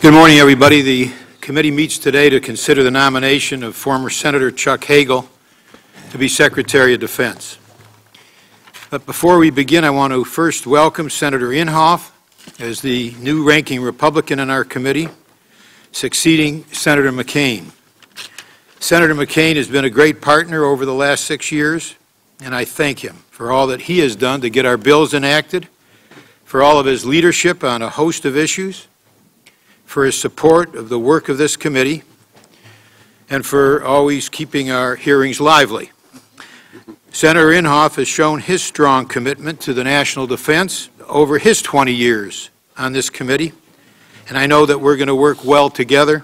Good morning, everybody. The committee meets today to consider the nomination of former Senator Chuck Hagel to be Secretary of Defense. But before we begin, I want to first welcome Senator Inhofe as the new ranking Republican in our committee, succeeding Senator McCain. Senator McCain has been a great partner over the last 6 years, and I thank him for all that he has done to get our bills enacted, for all of his leadership on a host of issues, for his support of the work of this committee, and for always keeping our hearings lively. Senator Inhofe has shown his strong commitment to the national defense over his 20 years on this committee, and I know that we're going to work well together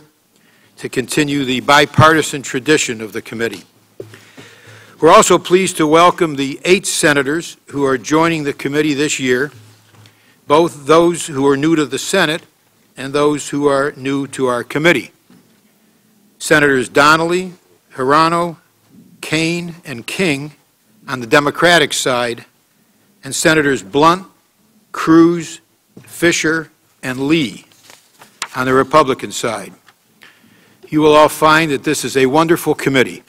to continue the bipartisan tradition of the committee. We're also pleased to welcome the 8 senators who are joining the committee this year, both those who are new to the Senate and those who are new to our committee. Senators Donnelly, Hirano, Kane, and King on the Democratic side, and Senators Blunt, Cruz, Fisher, and Lee on the Republican side. You will all find that this is a wonderful committee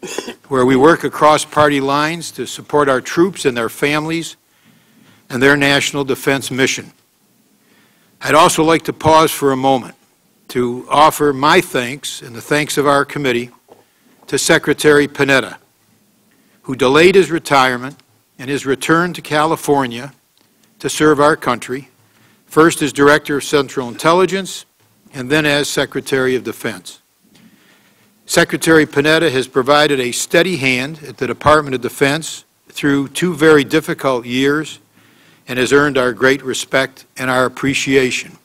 where we work across party lines to support our troops and their families and their national defense mission. I'd also like to pause for a moment to offer my thanks and the thanks of our committee to Secretary Panetta, who delayed his retirement and his return to California to serve our country, first as Director of Central Intelligence and then as Secretary of Defense. Secretary Panetta has provided a steady hand at the Department of Defense through 2 very difficult years and has earned our great respect and our appreciation.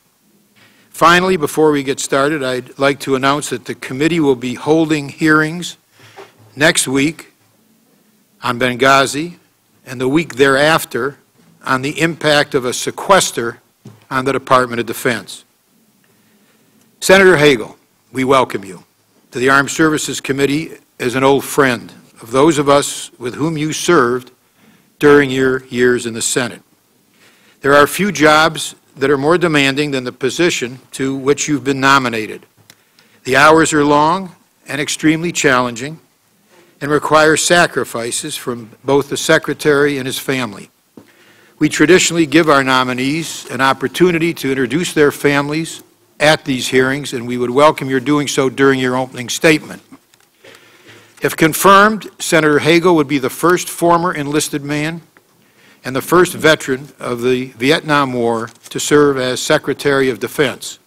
Finally, before we get started, I'd like to announce that the committee will be holding hearings next week on Benghazi and the week thereafter on the impact of a sequester on the Department of Defense. Senator Hagel, we welcome you to the Armed Services Committee as an old friend of those of us with whom you served during your years in the Senate. There are few jobs that are more demanding than the position to which you've been nominated. The hours are long and extremely challenging and require sacrifices from both the Secretary and his family. We traditionally give our nominees an opportunity to introduce their families at these hearings, and we would welcome your doing so during your opening statement. If confirmed, Senator Hagel would be the first former enlisted man and the first veteran of the Vietnam War to serve as Secretary of Defense.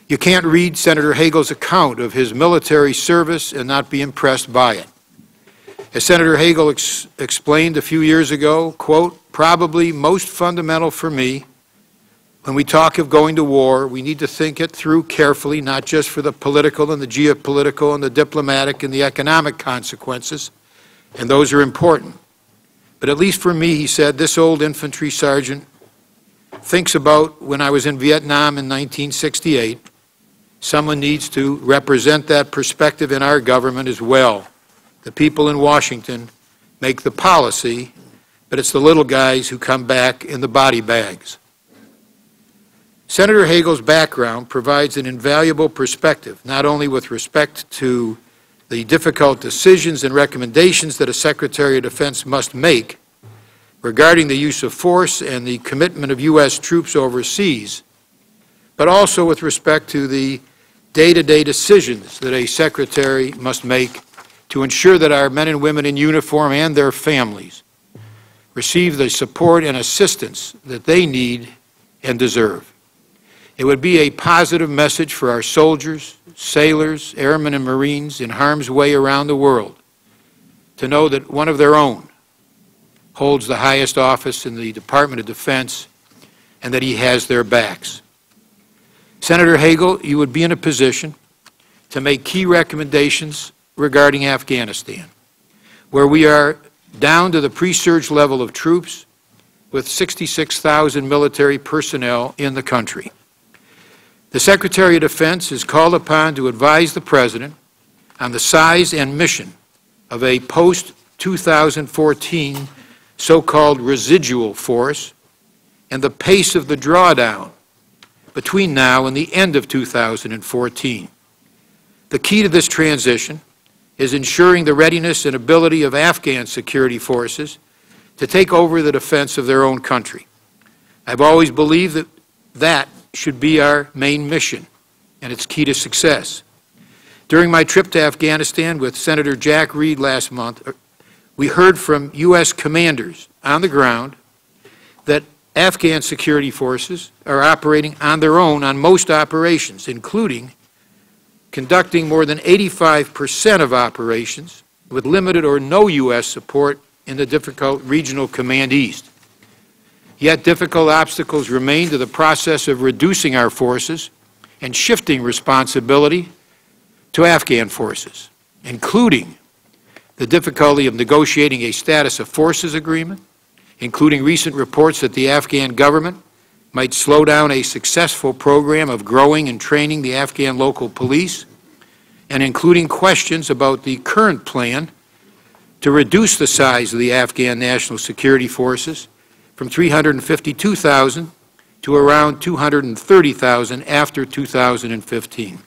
You can't read Senator Hagel's account of his military service and not be impressed by it. As Senator Hagel explained a few years ago, quote, "Probably most fundamental for me, when we talk of going to war, we need to think it through carefully, not just for the political and the geopolitical and the diplomatic and the economic consequences, and those are important. But at least for me," he said, "this old infantry sergeant thinks about when I was in Vietnam in 1968. Someone needs to represent that perspective in our government as well. The people in Washington make the policy, but it's the little guys who come back in the body bags." Senator Hagel's background provides an invaluable perspective, not only with respect to the difficult decisions and recommendations that a Secretary of Defense must make regarding the use of force and the commitment of U.S. troops overseas, but also with respect to the day-to-day decisions that a Secretary must make to ensure that our men and women in uniform and their families receive the support and assistance that they need and deserve. It would be a positive message for our soldiers, sailors, airmen, and Marines in harm's way around the world to know that one of their own holds the highest office in the Department of Defense and that he has their backs. Senator Hagel, you would be in a position to make key recommendations regarding Afghanistan, where we are down to the pre-surge level of troops with 66,000 military personnel in the country. The Secretary of Defense is called upon to advise the President on the size and mission of a post-2014 so-called residual force and the pace of the drawdown between now and the end of 2014. The key to this transition is ensuring the readiness and ability of Afghan security forces to take over the defense of their own country. I've always believed that that should be our main mission, and it's key to success. During my trip to Afghanistan with Senator Jack Reed last month, we heard from U.S. commanders on the ground that Afghan security forces are operating on their own on most operations, including conducting more than 85% of operations with limited or no U.S. support in the difficult Regional Command East. Yet difficult obstacles remain to the process of reducing our forces and shifting responsibility to Afghan forces, including the difficulty of negotiating a status of forces agreement, including recent reports that the Afghan government might slow down a successful program of growing and training the Afghan local police, and including questions about the current plan to reduce the size of the Afghan National Security Forces from 352,000 to around 230,000 after 2015.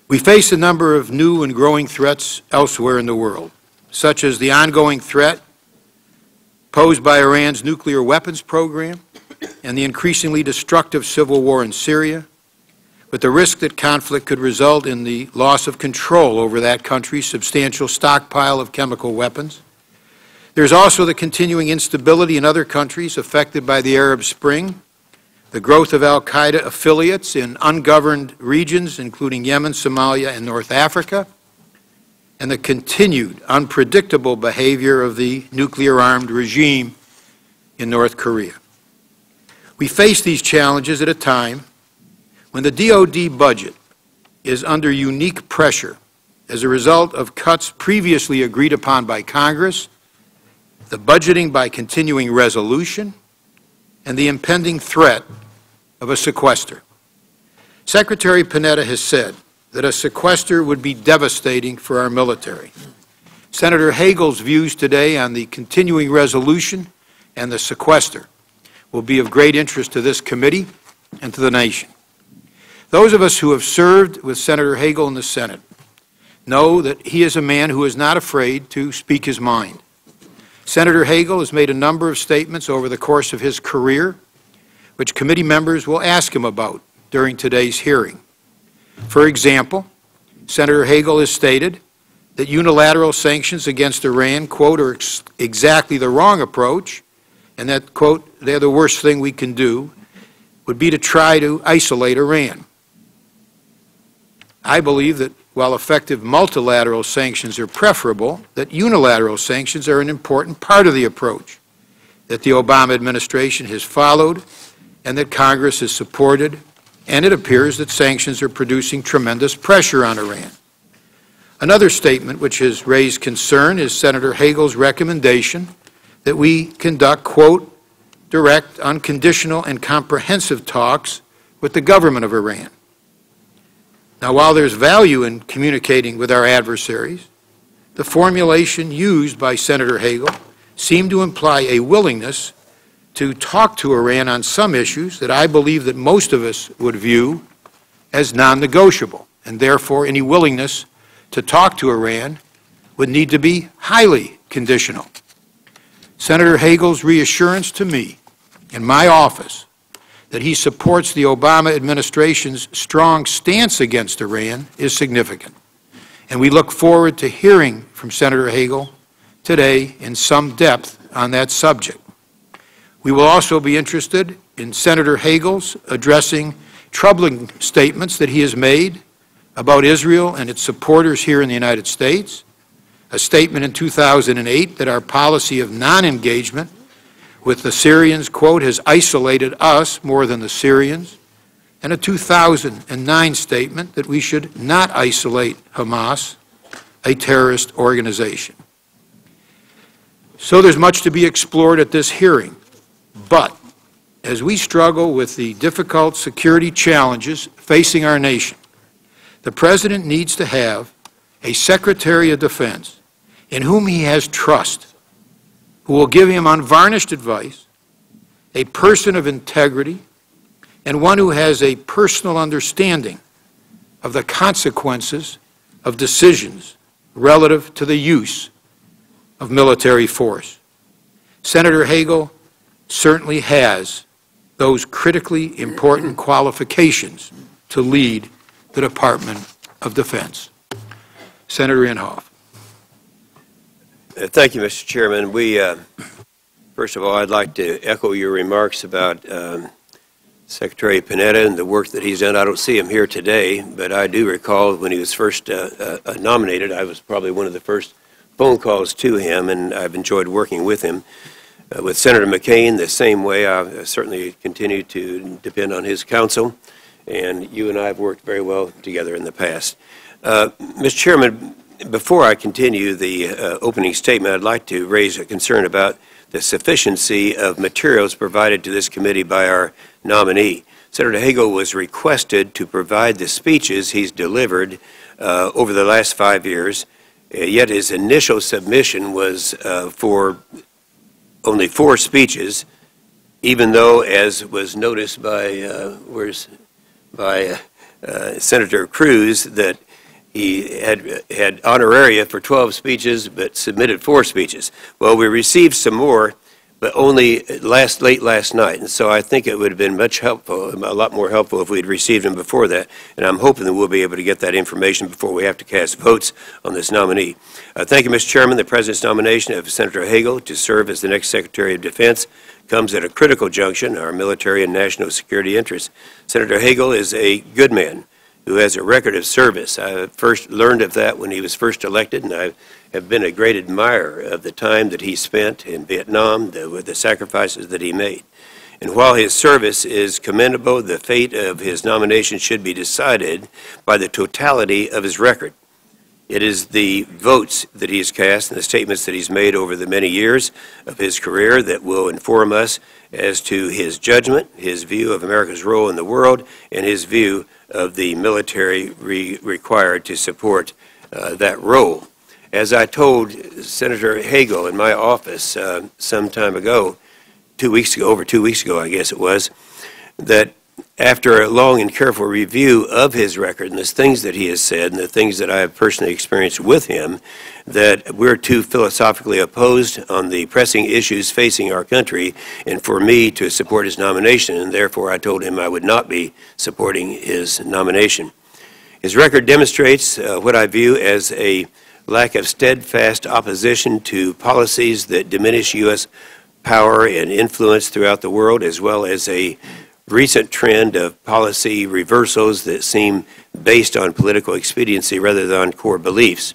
We face a number of new and growing threats elsewhere in the world, such as the ongoing threat posed by Iran's nuclear weapons program and the increasingly destructive civil war in Syria, with the risk that conflict could result in the loss of control over that country's substantial stockpile of chemical weapons. There's also the continuing instability in other countries affected by the Arab Spring, the growth of al-Qaeda affiliates in ungoverned regions, including Yemen, Somalia, and North Africa, and the continued unpredictable behavior of the nuclear-armed regime in North Korea. We face these challenges at a time when the DoD budget is under unique pressure as a result of cuts previously agreed upon by Congress, the budgeting by continuing resolution, and the impending threat of a sequester. Secretary Panetta has said that a sequester would be devastating for our military. Senator Hagel's views today on the continuing resolution and the sequester will be of great interest to this committee and to the nation. Those of us who have served with Senator Hagel in the Senate know that he is a man who is not afraid to speak his mind. Senator Hagel has made a number of statements over the course of his career, which committee members will ask him about during today's hearing. For example, Senator Hagel has stated that unilateral sanctions against Iran, quote, are exactly the wrong approach, and that, quote, they're the worst thing we can do, would be to try to isolate Iran. I believe that while effective multilateral sanctions are preferable, that unilateral sanctions are an important part of the approach that the Obama administration has followed and that Congress has supported, and it appears that sanctions are producing tremendous pressure on Iran. Another statement which has raised concern is Senator Hagel's recommendation that we conduct, quote, direct, unconditional, and comprehensive talks with the government of Iran. Now, while there's value in communicating with our adversaries, the formulation used by Senator Hagel seemed to imply a willingness to talk to Iran on some issues that I believe that most of us would view as non-negotiable, and therefore any willingness to talk to Iran would need to be highly conditional. Senator Hagel's reassurance to me and my office that he supports the Obama administration's strong stance against Iran is significant, and we look forward to hearing from Senator Hagel today in some depth on that subject. We will also be interested in Senator Hagel's addressing troubling statements that he has made about Israel and its supporters here in the United States, a statement in 2008 that our policy of non-engagement with the Syrians, quote, has isolated us more than the Syrians, and a 2009 statement that we should not isolate Hamas, a terrorist organization. So there's much to be explored at this hearing. But as we struggle with the difficult security challenges facing our nation, the President needs to have a Secretary of Defense in whom he has trust, who will give him unvarnished advice, a person of integrity, and one who has a personal understanding of the consequences of decisions relative to the use of military force. Senator Hagel certainly has those critically important qualifications to lead the Department of Defense. Senator Inhofe. Thank you, Mr. Chairman. First of all, I'd like to echo your remarks about Secretary Panetta and the work that he's done. I don't see him here today, but I do recall when he was first nominated, I was probably one of the first phone calls to him, and I've enjoyed working with him. With Senator McCain, the same way. I certainly continue to depend on his counsel, and you and I have worked very well together in the past. Mr. Chairman, before I continue the opening statement, I'd like to raise a concern about the sufficiency of materials provided to this committee by our nominee. Senator Hagel was requested to provide the speeches he's delivered over the last 5 years, yet his initial submission was for only 4 speeches, even though, as was noticed by Senator Cruz, that he had honoraria for 12 speeches but submitted 4 speeches. Well, we received some more, but only late last night, and so I think it would have been a lot more helpful if we'd received them before that, and I'm hoping that we'll be able to get that information before we have to cast votes on this nominee. Thank you, Mr. Chairman. The President's nomination of Senator Hagel to serve as the next Secretary of Defense comes at a critical junction in our military and national security interests. Senator Hagel is a good man who has a record of service. I first learned of that when he was first elected, and I have been a great admirer of the time that he spent in Vietnam, with the sacrifices that he made. And while his service is commendable, the fate of his nomination should be decided by the totality of his record. It is the votes that he's cast and the statements that he's made over the many years of his career that will inform us as to his judgment, his view of America's role in the world, and his view of the military required to support that role. As I told Senator Hagel in my office some time ago, over 2 weeks ago, I guess it was, that after a long and careful review of his record and the things that he has said and the things that I have personally experienced with him, that we're too philosophically opposed on the pressing issues facing our country, and for me to support his nomination, and therefore I told him I would not be supporting his nomination. His record demonstrates what I view as a lack of steadfast opposition to policies that diminish U.S. power and influence throughout the world, as well as a recent trend of policy reversals that seem based on political expediency rather than on core beliefs.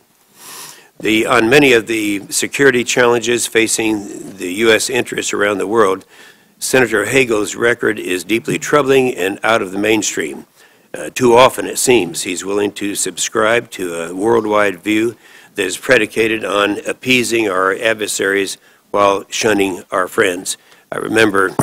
On many of the security challenges facing the U.S. interests around the world, Senator Hagel's record is deeply troubling and out of the mainstream. Too often, it seems, he's willing to subscribe to a worldwide view that is predicated on appeasing our adversaries while shunning our friends. I remember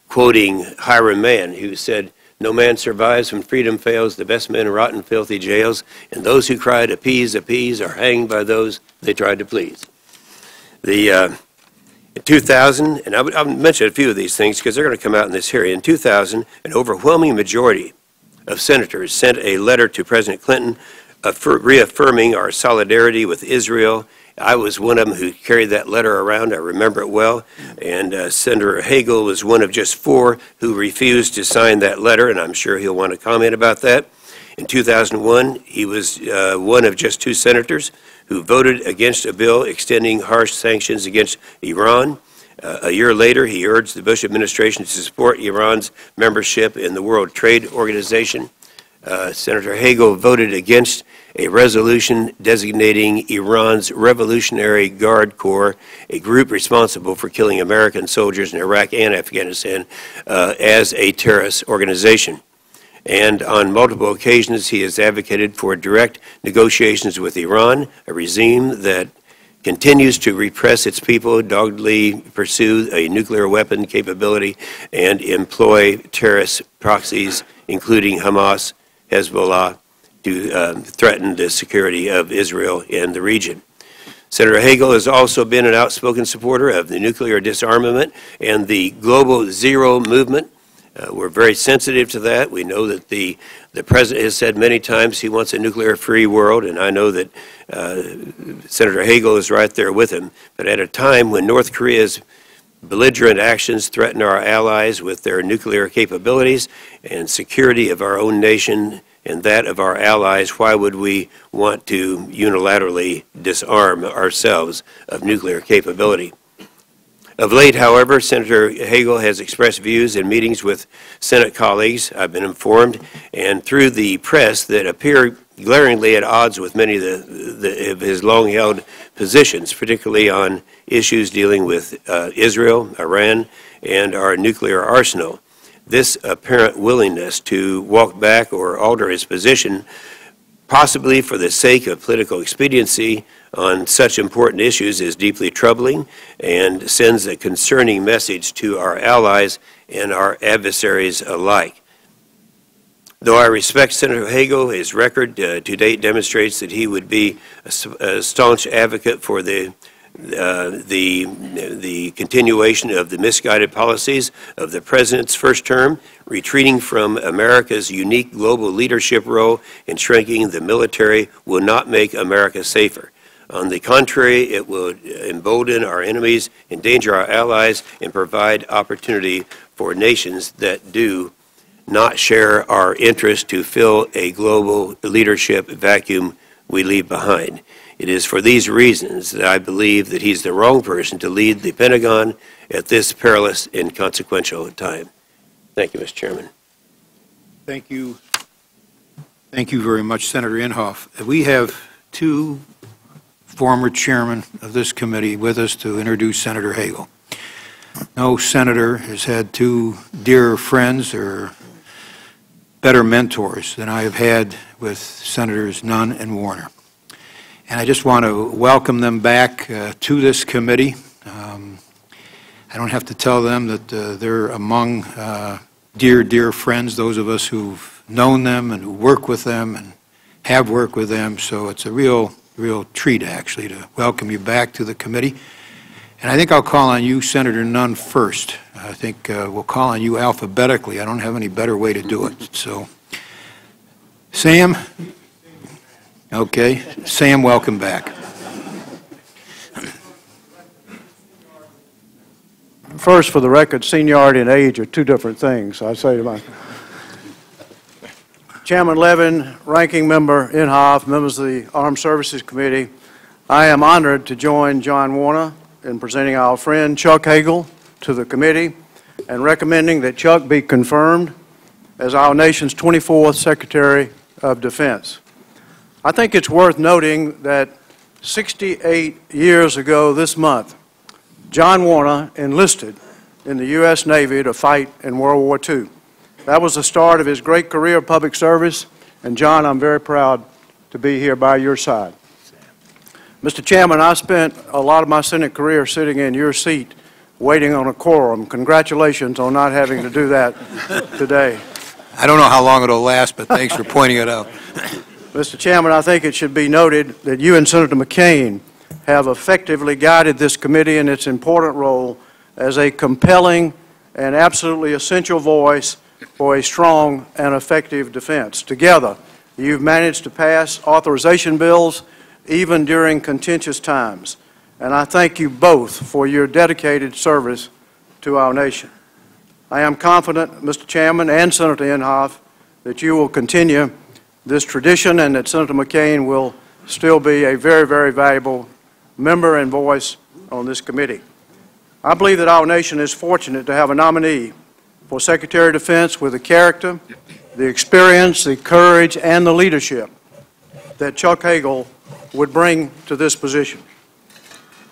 quoting Hiram Mann, who said, "No man survives when freedom fails, the best men rot in filthy jails, and those who cried, appease, appease, are hanged by those they tried to please." In 2000, and I'll mention a few of these things because they're going to come out in this hearing. In 2000, an overwhelming majority of senators sent a letter to President Clinton reaffirming our solidarity with Israel. I was one of them who carried that letter around. I remember it well. And Senator Hagel was one of just 4 who refused to sign that letter, and I'm sure he'll want to comment about that. In 2001, he was one of just 2 senators who voted against a bill extending harsh sanctions against Iran. A year later, he urged the Bush administration to support Iran's membership in the World Trade Organization. Senator Hagel voted against a resolution designating Iran's Revolutionary Guard Corps, a group responsible for killing American soldiers in Iraq and Afghanistan, as a terrorist organization. And on multiple occasions, he has advocated for direct negotiations with Iran, a regime that continues to repress its people, doggedly pursue a nuclear weapon capability, and employ terrorist proxies, including Hamas, Hezbollah, to threaten the security of Israel and the region. Senator Hagel has also been an outspoken supporter of the nuclear disarmament and the global zero movement. We're very sensitive to that. We know that the President has said many times he wants a nuclear-free world, and I know that Senator Hagel is right there with him. But at a time when North Korea's belligerent actions threaten our allies with their nuclear capabilities and security of our own nation and that of our allies, why would we want to unilaterally disarm ourselves of nuclear capability? Of late, however, Senator Hagel has expressed views in meetings with Senate colleagues, I've been informed, and through the press that appear glaringly at odds with many of his long-held positions, particularly on issues dealing with Israel, Iran, and our nuclear arsenal. This apparent willingness to walk back or alter his position, possibly for the sake of political expediency on such important issues, is deeply troubling and sends a concerning message to our allies and our adversaries alike. Though I respect Senator Hagel, his record to date demonstrates that he would be a staunch advocate for the continuation of the misguided policies of the President's first term, retreating from America's unique global leadership role and shrinking the military will not make America safer. On the contrary, it will embolden our enemies, endanger our allies, and provide opportunity for nations that do not share our interest to fill a global leadership vacuum we leave behind. It is for these reasons that I believe that he's the wrong person to lead the Pentagon at this perilous and consequential time. Thank you, Mr. Chairman. Thank you. Thank you very much, Senator Inhofe. We have two former chairmen of this committee with us to introduce Senator Hagel. No senator has had two dearer friends or better mentors than I have had with Senators Nunn and Warner. And I just want to welcome them back to this committee. I don't have to tell them that they're among dear, dear friends, those of us who've known them and who work with them and have worked with them. So it's a real treat, actually, to welcome you back to the committee. And I think I'll call on you, Senator Nunn, first. I think we'll call on you alphabetically. I don't have any better way to do it. So, Sam? Okay. Sam, welcome back. First, for the record, seniority and age are two different things. I say to my Chairman Levin, Ranking Member Inhofe, members of the Armed Services Committee, I am honored to join John Warner in presenting our friend Chuck Hagel to the committee and recommending that Chuck be confirmed as our nation's 24th Secretary of Defense. I think it's worth noting that 68 years ago this month, John Warner enlisted in the U.S. Navy to fight in World War II. That was the start of his great career of public service, and John, I'm very proud to be here by your side. Mr. Chairman, I spent a lot of my Senate career sitting in your seat waiting on a quorum. Congratulations on not having to do that today. I don't know how long it'll last, but thanks for pointing it out. Mr. Chairman, I think it should be noted that you and Senator McCain have effectively guided this committee in its important role as a compelling and absolutely essential voice for a strong and effective defense. Together, you've managed to pass authorization bills even during contentious times, and I thank you both for your dedicated service to our nation. I am confident, Mr. Chairman and Senator Inhofe, that you will continue this tradition and that Senator McCain will still be a very, very valuable member and voice on this committee. I believe that our nation is fortunate to have a nominee for Secretary of Defense with the character, the experience, the courage, and the leadership that Chuck Hagel would bring to this position.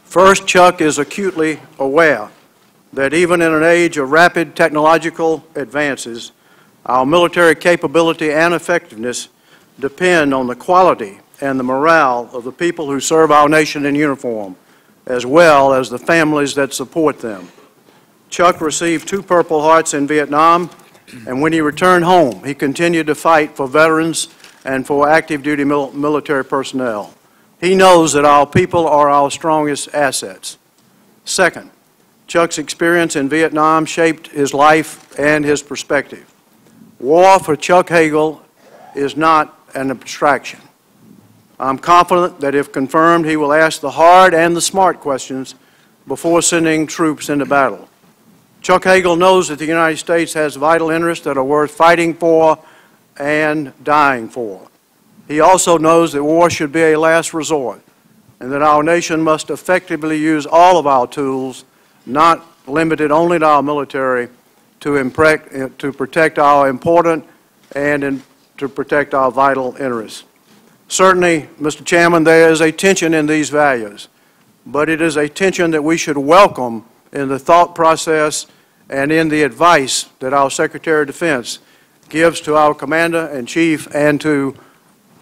First, Chuck is acutely aware that even in an age of rapid technological advances, our military capability and effectiveness depend on the quality and the morale of the people who serve our nation in uniform, as well as the families that support them. Chuck received 2 Purple Hearts in Vietnam, and when he returned home, he continued to fight for veterans and for active duty military personnel. He knows that our people are our strongest assets. Second, Chuck's experience in Vietnam shaped his life and his perspective. War for Chuck Hagel is not an abstraction. I'm confident that if confirmed, he will ask the hard and the smart questions before sending troops into battle. Chuck Hagel knows that the United States has vital interests that are worth fighting for and dying for. He also knows that war should be a last resort and that our nation must effectively use all of our tools, not limited only to our military, to protect our important and to protect our vital interests. Certainly, Mr. Chairman, there is a tension in these values, but it is a tension that we should welcome in the thought process and in the advice that our Secretary of Defense gives to our Commander-in-Chief and to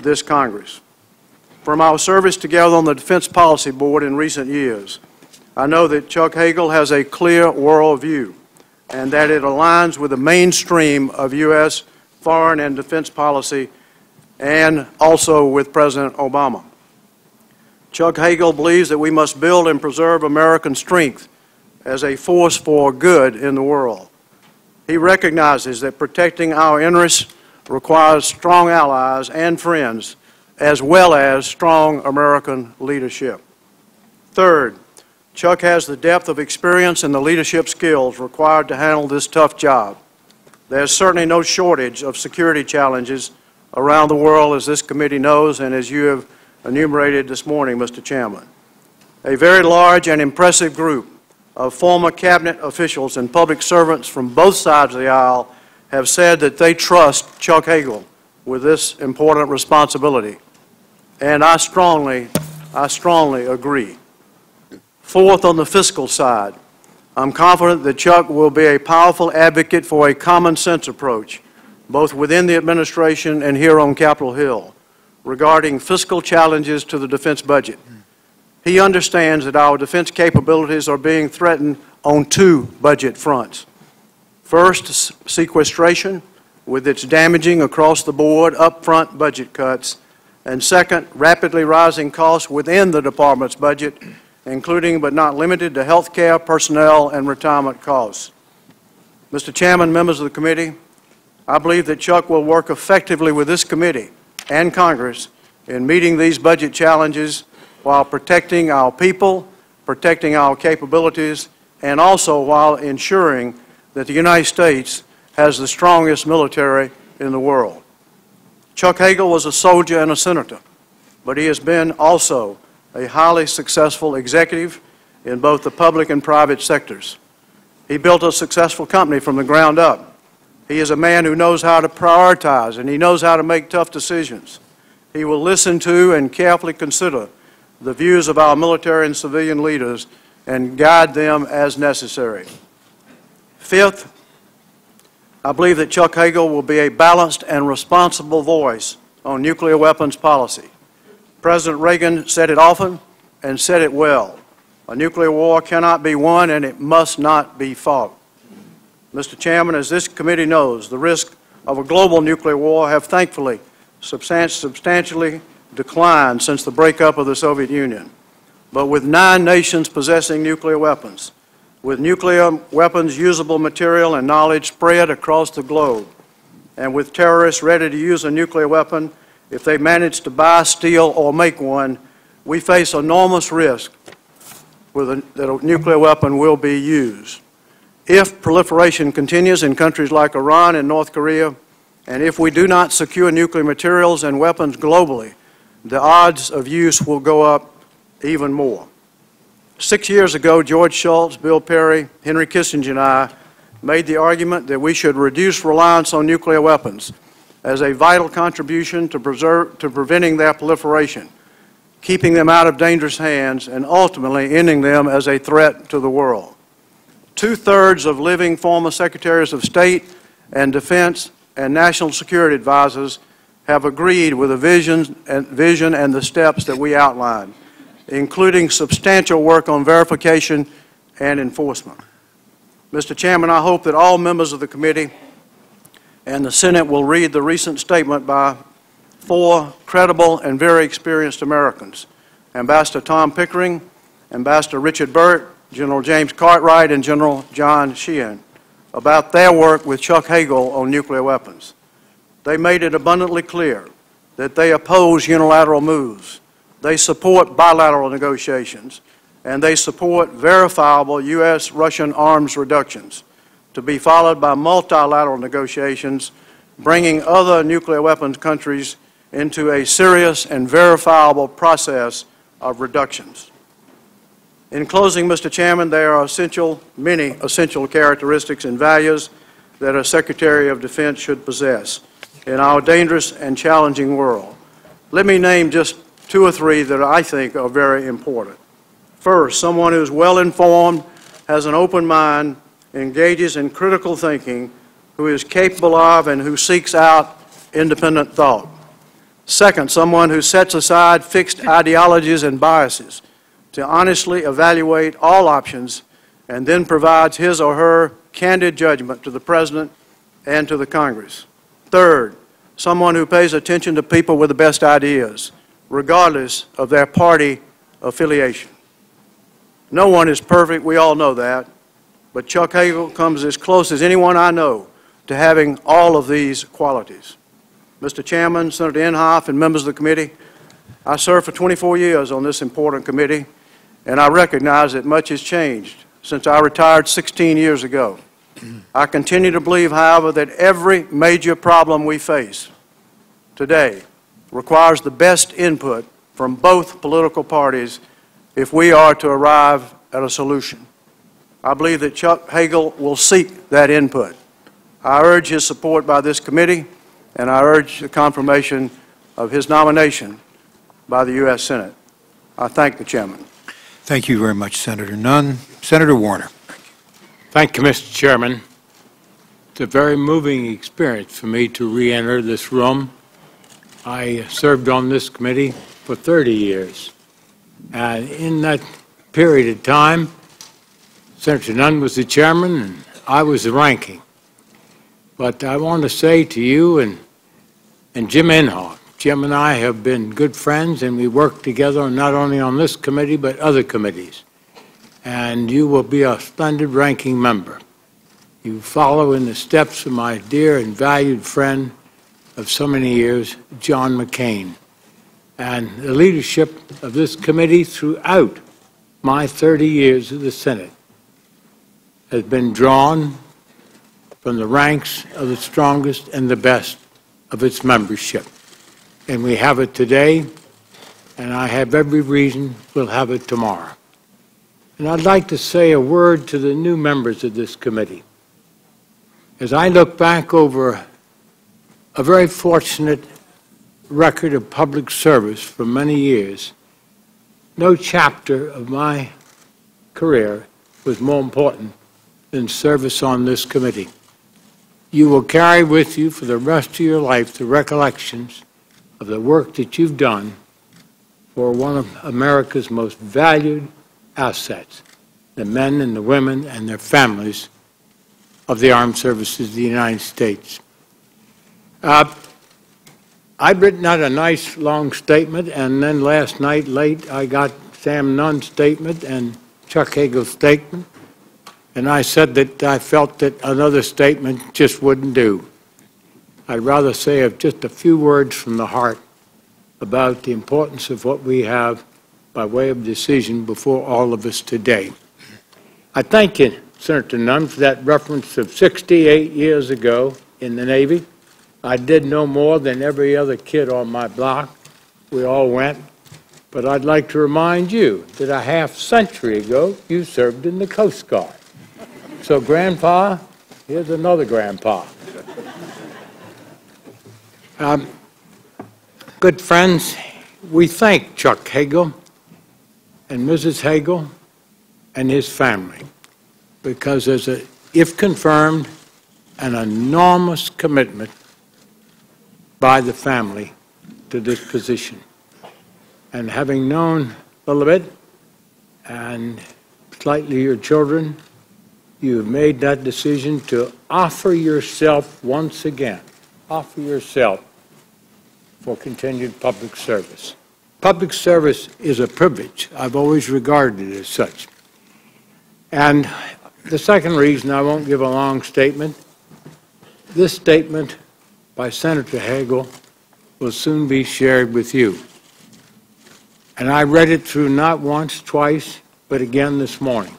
this Congress. From our service together on the Defense Policy Board in recent years, I know that Chuck Hagel has a clear worldview and that it aligns with the mainstream of U.S. foreign and defense policy and also with President Obama. Chuck Hagel believes that we must build and preserve American strength as a force for good in the world. He recognizes that protecting our interests requires strong allies and friends, as well as strong American leadership. Third, Chuck has the depth of experience and the leadership skills required to handle this tough job. There's certainly no shortage of security challenges around the world, as this committee knows and as you have enumerated this morning, Mr. Chairman. A very large and impressive group of former cabinet officials and public servants from both sides of the aisle have said that they trust Chuck Hagel with this important responsibility, and I strongly agree. Fourth, on the fiscal side, I'm confident that Chuck will be a powerful advocate for a common sense approach, both within the administration and here on Capitol Hill, regarding fiscal challenges to the defense budget. He understands that our defense capabilities are being threatened on two budget fronts. First, sequestration, with its damaging across-the-board upfront budget cuts, and second, rapidly rising costs within the department's budget, including but not limited to health care, personnel, and retirement costs. Mr. Chairman, members of the committee, I believe that Chuck will work effectively with this committee and Congress in meeting these budget challenges while protecting our people, protecting our capabilities, and also while ensuring that the United States has the strongest military in the world. Chuck Hagel was a soldier and a senator, but he has been also a highly successful executive in both the public and private sectors. He built a successful company from the ground up. He is a man who knows how to prioritize, and he knows how to make tough decisions. He will listen to and carefully consider the views of our military and civilian leaders and guide them as necessary. Fifth, I believe that Chuck Hagel will be a balanced and responsible voice on nuclear weapons policy. President Reagan said it often and said it well. A nuclear war cannot be won and it must not be fought. Mr. Chairman, as this committee knows, the risk of a global nuclear war have thankfully substantially declined since the breakup of the Soviet Union. But with 9 nations possessing nuclear weapons, with nuclear weapons usable material and knowledge spread across the globe, and with terrorists ready to use a nuclear weapon if they manage to buy, steal, or make one, we face enormous risk that a nuclear weapon will be used. If proliferation continues in countries like Iran and North Korea, and if we do not secure nuclear materials and weapons globally, the odds of use will go up even more. 6 years ago, George Shultz, Bill Perry, Henry Kissinger, and I made the argument that we should reduce reliance on nuclear weapons as a vital contribution to preventing their proliferation, keeping them out of dangerous hands, and ultimately ending them as a threat to the world. 2/3 of living former Secretaries of State and Defense and National Security Advisors have agreed with the vision and the steps that we outlined, including substantial work on verification and enforcement. Mr. Chairman, I hope that all members of the committee and the Senate will read the recent statement by 4 credible and very experienced Americans, Ambassador Tom Pickering, Ambassador Richard Burt, General James Cartwright and General John Sheehan, about their work with Chuck Hagel on nuclear weapons. They made it abundantly clear that they oppose unilateral moves, they support bilateral negotiations, and they support verifiable U.S.-Russian arms reductions, to be followed by multilateral negotiations, bringing other nuclear weapons countries into a serious and verifiable process of reductions. In closing, Mr. Chairman, there are many essential characteristics and values that a Secretary of Defense should possess in our dangerous and challenging world. Let me name just two or three that I think are very important. First, someone who is well-informed, has an open mind, engages in critical thinking, who is capable of and who seeks out independent thought. Second, someone who sets aside fixed ideologies and biases to honestly evaluate all options and then provides his or her candid judgment to the President and to the Congress. Third, someone who pays attention to people with the best ideas, regardless of their party affiliation. No one is perfect, we all know that, but Chuck Hagel comes as close as anyone I know to having all of these qualities. Mr. Chairman, Senator Inhofe, and members of the committee, I served for 24 years on this important committee, and I recognize that much has changed since I retired 16 years ago. I continue to believe, however, that every major problem we face today requires the best input from both political parties if we are to arrive at a solution. I believe that Chuck Hagel will seek that input. I urge his support by this committee, and I urge the confirmation of his nomination by the U.S. Senate. I thank the Chairman. Thank you very much, Senator Nunn. Senator Warner. Thank you, Mr. Chairman. It's a very moving experience for me to re-enter this room. I served on this committee for 30 years. And in that period of time, Senator Nunn was the chairman and I was the ranking. But I want to say to you and Jim Inhofe, Jim and I have been good friends and we work together not only on this committee but other committees. And you will be a splendid ranking member. You follow in the steps of my dear and valued friend of so many years, John McCain. And the leadership of this committee throughout my 30 years of the Senate has been drawn from the ranks of the strongest and the best of its membership. And we have it today, and I have every reason we'll have it tomorrow. And I'd like to say a word to the new members of this committee. As I look back over a very fortunate record of public service for many years, no chapter of my career was more important than service on this committee. You will carry with you for the rest of your life the recollections of the work that you've done for one of America's most valued assets, the men and the women and their families of the armed services of the United States. I'd written out a nice long statement, and then last night late I got Sam Nunn's statement and Chuck Hagel's statement, and I said that I felt that another statement just wouldn't do. I'd rather say just a few words from the heart about the importance of what we have by way of decision before all of us today. I thank you, Senator Nunn, for that reference of 68 years ago in the Navy. I did no more than every other kid on my block. We all went. But I'd like to remind you that a half-century ago, you served in the Coast Guard. So, Grandpa, here's another Grandpa. Good friends, we thank Chuck Hagel and Mrs. Hagel and his family because there's a, if confirmed, an enormous commitment by the family to this position. And having known a little bit and slightly your children, you have made that decision to offer yourself once again, offer yourself for continued public service. Public service is a privilege. I've always regarded it as such. And the second reason, I won't give a long statement. This statement by Senator Hagel will soon be shared with you. And I read it through not once, twice, but again this morning.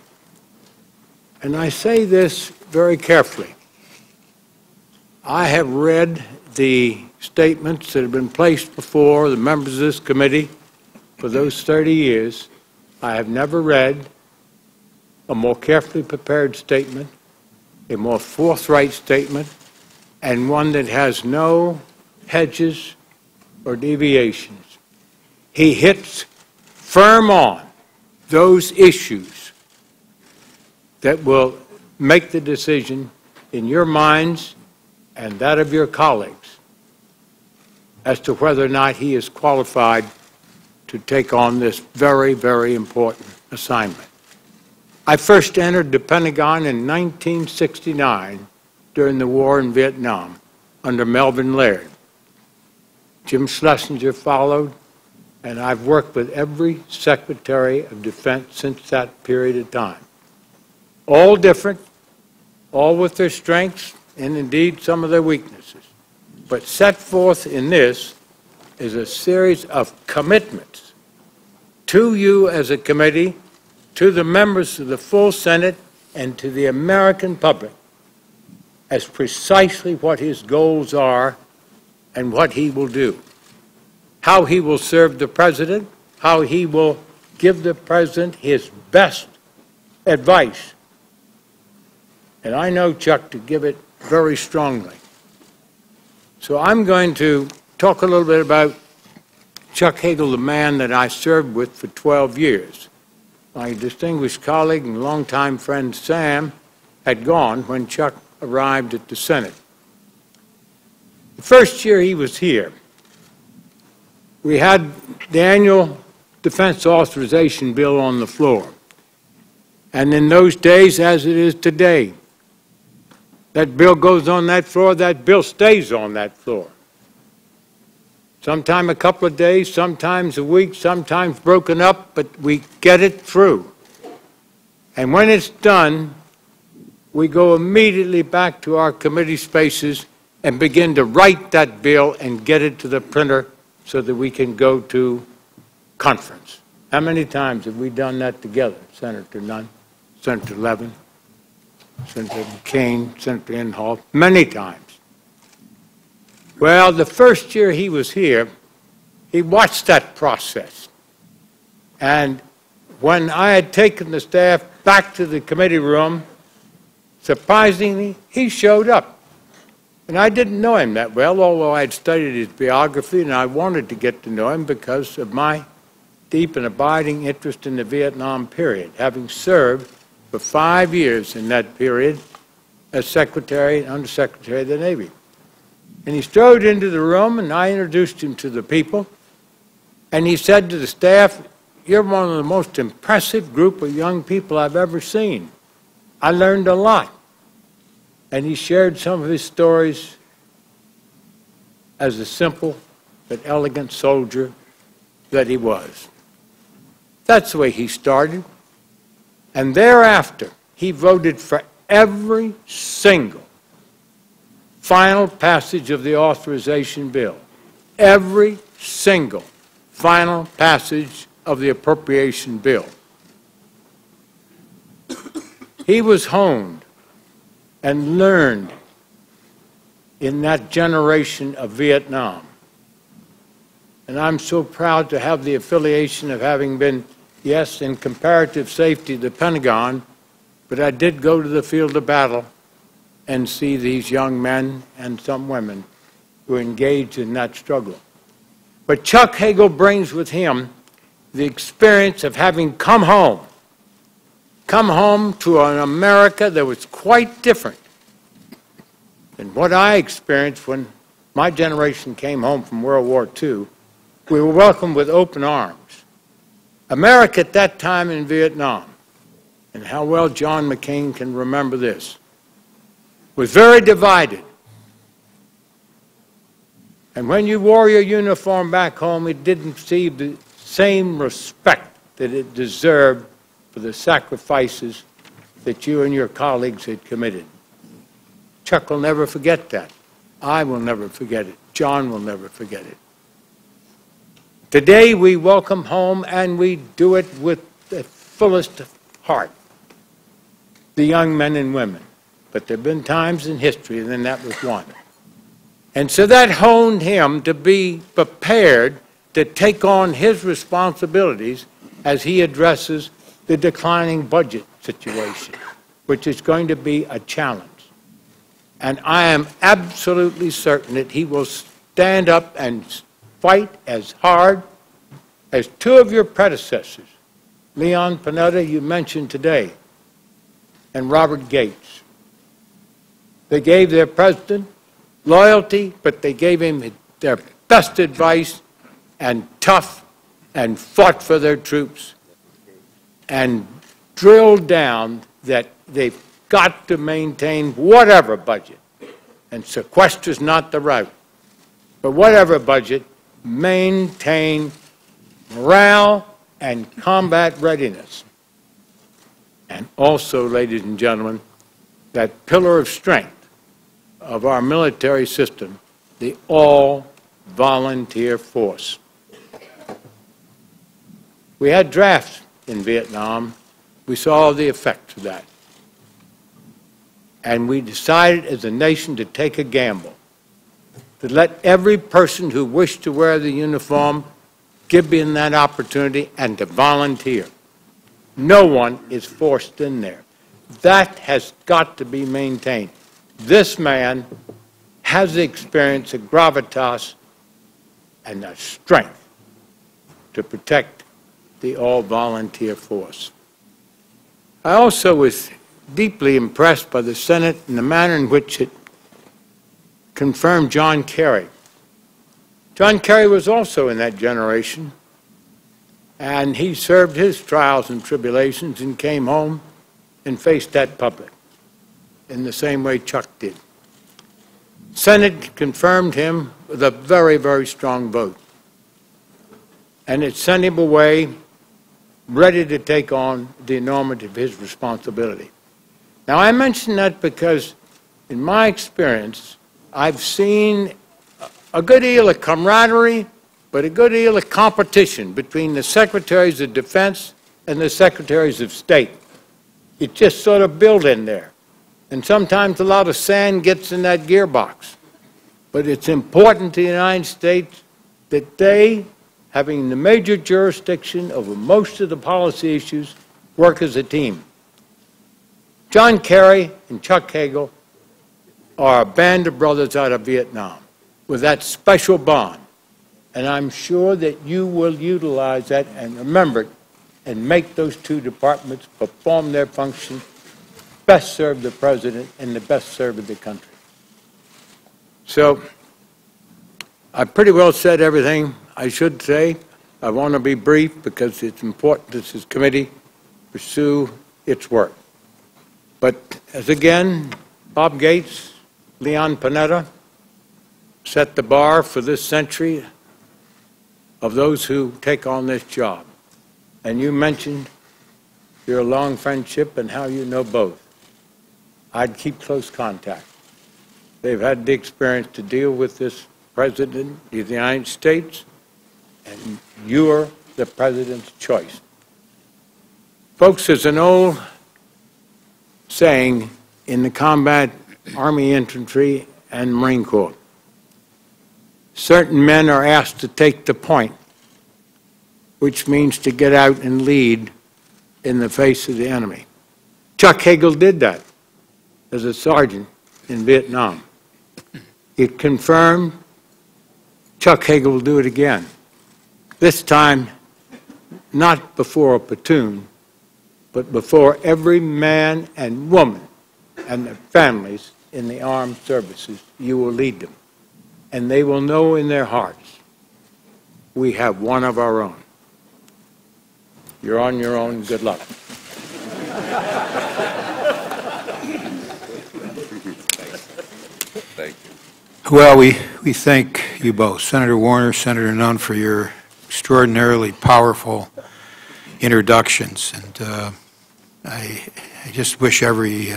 And I say this very carefully. I have read the statements that have been placed before the members of this committee for those 30 years. I have never read a more carefully prepared statement, a more forthright statement, and one that has no hedges or deviations. He hits firm on those issues that will make the decision in your minds and that of your colleagues as to whether or not he is qualified to take on this very, very important assignment. I first entered the Pentagon in 1969 during the war in Vietnam under Melvin Laird. Jim Schlesinger followed, and I've worked with every Secretary of Defense since that period of time. All different, all with their strengths and indeed some of their weaknesses. But set forth in this is a series of commitments to you as a committee, to the members of the full Senate, and to the American public as precisely what his goals are and what he will do. How he will serve the President, how he will give the President his best advice. And I know Chuck to give it very strongly. So I'm going to talk a little bit about Chuck Hagel, the man that I served with for 12 years. My distinguished colleague and longtime friend Sam had gone when Chuck arrived at the Senate. The first year he was here, we had the annual defense authorization bill on the floor. And in those days, as it is today, that bill goes on that floor, that bill stays on that floor. Sometimes a couple of days, sometimes a week, sometimes broken up, but we get it through. And when it's done, we go immediately back to our committee spaces and begin to write that bill and get it to the printer so that we can go to conference. How many times have we done that together? Senator Nunn, Senator Levin, Senator McCain, Senator Inhofe, many times. Well, the first year he was here, he watched that process. And when I had taken the staff back to the committee room, surprisingly, he showed up. And I didn't know him that well, although I had studied his biography, and I wanted to get to know him because of my deep and abiding interest in the Vietnam period, having served for 5 years in that period as Secretary and Undersecretary of the Navy. And he strode into the room, and I introduced him to the people, and he said to the staff, "You're one of the most impressive group of young people I've ever seen. I learned a lot." And he shared some of his stories as a simple but elegant soldier that he was. That's the way he started. And thereafter, he voted for every single final passage of the authorization bill, every single final passage of the appropriation bill. He was honed and learned in that generation of Vietnam. And I'm so proud to have the affiliation of having been, yes, in comparative safety, the Pentagon, but I did go to the field of battle and see these young men and some women who engaged in that struggle. But Chuck Hagel brings with him the experience of having come home to an America that was quite different than what I experienced when my generation came home from World War II. We were welcomed with open arms. America at that time in Vietnam, and how well John McCain can remember this, was very divided. And when you wore your uniform back home, it didn't receive the same respect that it deserved for the sacrifices that you and your colleagues had committed. Chuck will never forget that. I will never forget it. John will never forget it. Today we welcome home, and we do it with the fullest heart, the young men and women. But there have been times in history, and then that was one. And so that honed him to be prepared to take on his responsibilities as he addresses the declining budget situation, which is going to be a challenge. And I am absolutely certain that he will stand up and fight as hard as two of your predecessors, Leon Panetta, you mentioned today, and Robert Gates. They gave their president loyalty, but they gave him their best advice, and tough, and fought for their troops, and drilled down that they've got to maintain whatever budget. And sequester is not the route. But whatever budget, maintain morale and combat readiness. And also, ladies and gentlemen, that pillar of strength of our military system, the all-volunteer force. We had drafts in Vietnam. We saw the effects of that. And we decided as a nation to take a gamble, to let every person who wished to wear the uniform give them that opportunity and to volunteer. No one is forced in there. That has got to be maintained. This man has the experience, the gravitas, and the strength to protect the all-volunteer force. I also was deeply impressed by the Senate and the manner in which it confirmed John Kerry. John Kerry was also in that generation, and he served his trials and tribulations and came home and faced that public in the same way Chuck did. Senate confirmed him with a very, very strong vote, and it sent him away ready to take on the enormity of his responsibility. Now, I mention that because, in my experience, I've seen a good deal of camaraderie, but a good deal of competition between the Secretaries of Defense and the Secretaries of State. It just sort of built in there. And sometimes a lot of sand gets in that gearbox. But it's important to the United States that they, having the major jurisdiction over most of the policy issues, work as a team. John Kerry and Chuck Hagel are a band of brothers out of Vietnam with that special bond. And I'm sure that you will utilize that and remember it and make those two departments perform their function, best serve the President and the best serve the country. So I pretty well said everything I should say. I want to be brief because it's important that this committee pursue its work. But as again, Bob Gates, Leon Panetta set the bar for this century of those who take on this job. And you mentioned your long friendship and how you know both. I'd keep close contact. They've had the experience to deal with this President of the United States, and you're the President's choice. Folks, there's an old saying in the combat Army infantry and Marine Corps. Certain men are asked to take the point, which means to get out and lead in the face of the enemy. Chuck Hagel did that as a sergeant in Vietnam. It confirmed Chuck Hagel will do it again. This time, not before a platoon, but before every man and woman and their families in the armed services. You will lead them. And they will know in their hearts, we have one of our own. You're on your own. Good luck. Thank you. Well, we thank you both, Senator Warner, Senator Nunn, for your extraordinarily powerful introductions. And I just wish every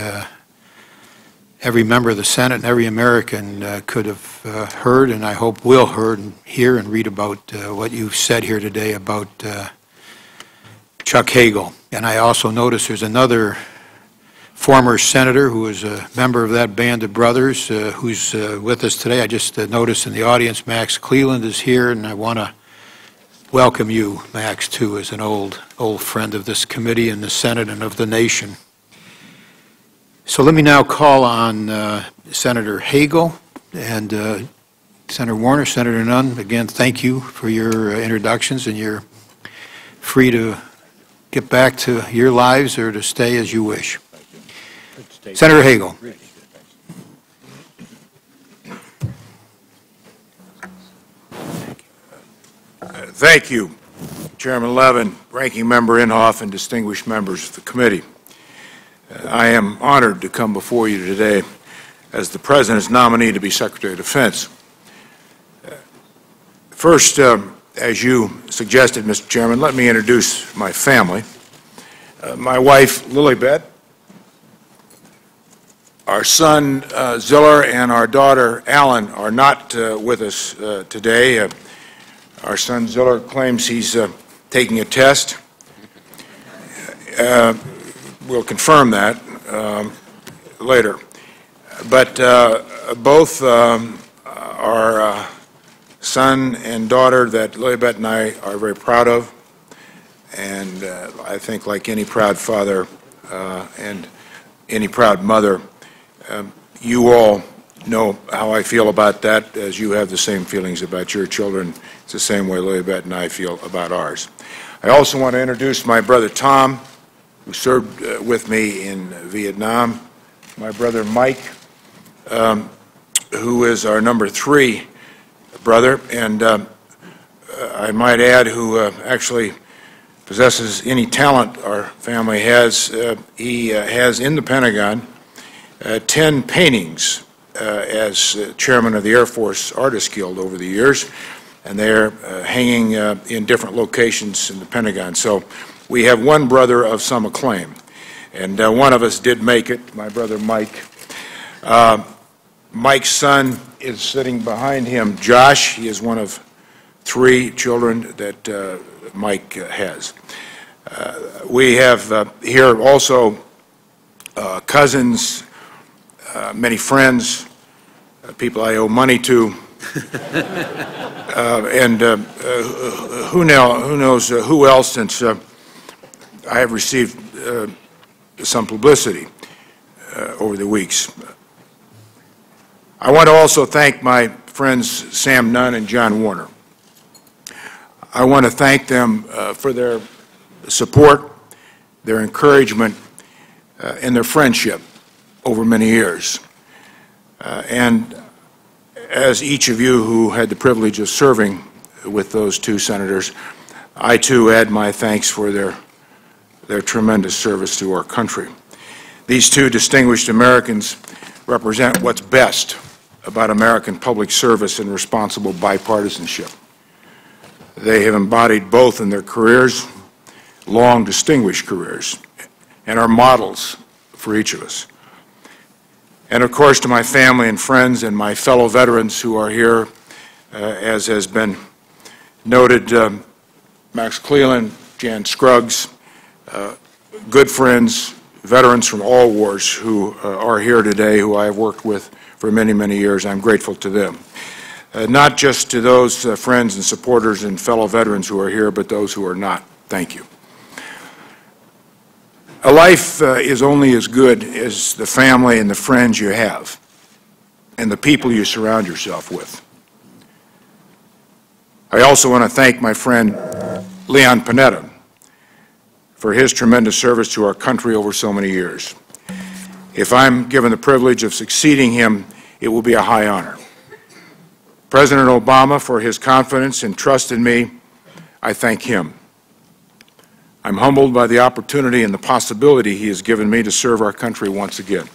member of the Senate and every American could have heard, and I hope will hear and read about what you've said here today about Chuck Hagel. And I also notice there's another former senator who was a member of that band of brothers who's with us today. I just noticed in the audience Max Cleland is here, and I want to welcome you, Max, too, as an old friend of this committee and the Senate and of the nation. So let me now call on Senator Hagel and Senator Warner, Senator Nunn. Again, thank you for your introductions, and you're free to get back to your lives or to stay as you wish. Senator Hagel. Thank you, Chairman Levin, Ranking Member Inhofe, and distinguished members of the committee. I am honored to come before you today as the President's nominee to be Secretary of Defense. First, as you suggested, Mr. Chairman, let me introduce my family. My wife, Lilibet, our son, Ziller, and our daughter, Alan, are not with us today. Our son, Ziller, claims he's taking a test. We'll confirm that later. But both our son and daughter that Lilibet and I are very proud of, and I think like any proud father and any proud mother, you all know how I feel about that, as you have the same feelings about your children. It's the same way Lilibet and I feel about ours. I also want to introduce my brother Tom, who served with me in Vietnam, my brother Mike, who is our number 3 brother, and I might add, who actually possesses any talent our family has. He has in the Pentagon 10 paintings as chairman of the Air Force Artists Guild over the years, and they're hanging in different locations in the Pentagon. So we have one brother of some acclaim, and one of us did make it, my brother Mike. Mike's son is sitting behind him, Josh. He is one of 3 children that Mike has. We have here also cousins, many friends, people I owe money to, and who knows who else, since I have received some publicity over the weeks. I want to also thank my friends Sam Nunn and John Warner. I want to thank them for their support, their encouragement, and their friendship over many years. And as each of you who had the privilege of serving with those 2 senators, I too add my thanks for their tremendous service to our country. These 2 distinguished Americans represent what's best about American public service and responsible bipartisanship. They have embodied both in their careers, long distinguished careers, and are models for each of us. And of course, to my family and friends and my fellow veterans who are here, as has been noted, Max Cleland, Jan Scruggs, good friends, veterans from all wars who are here today, who I have worked with for many, many years. I'm grateful to them. Not just to those friends and supporters and fellow veterans who are here, but those who are not. Thank you. A life is only as good as the family and the friends you have and the people you surround yourself with. I also want to thank my friend Leon Panetta for his tremendous service to our country over so many years. If I'm given the privilege of succeeding him, it will be a high honor. President Obama, for his confidence and trust in me, I thank him. I'm humbled by the opportunity and the possibility he has given me to serve our country once again.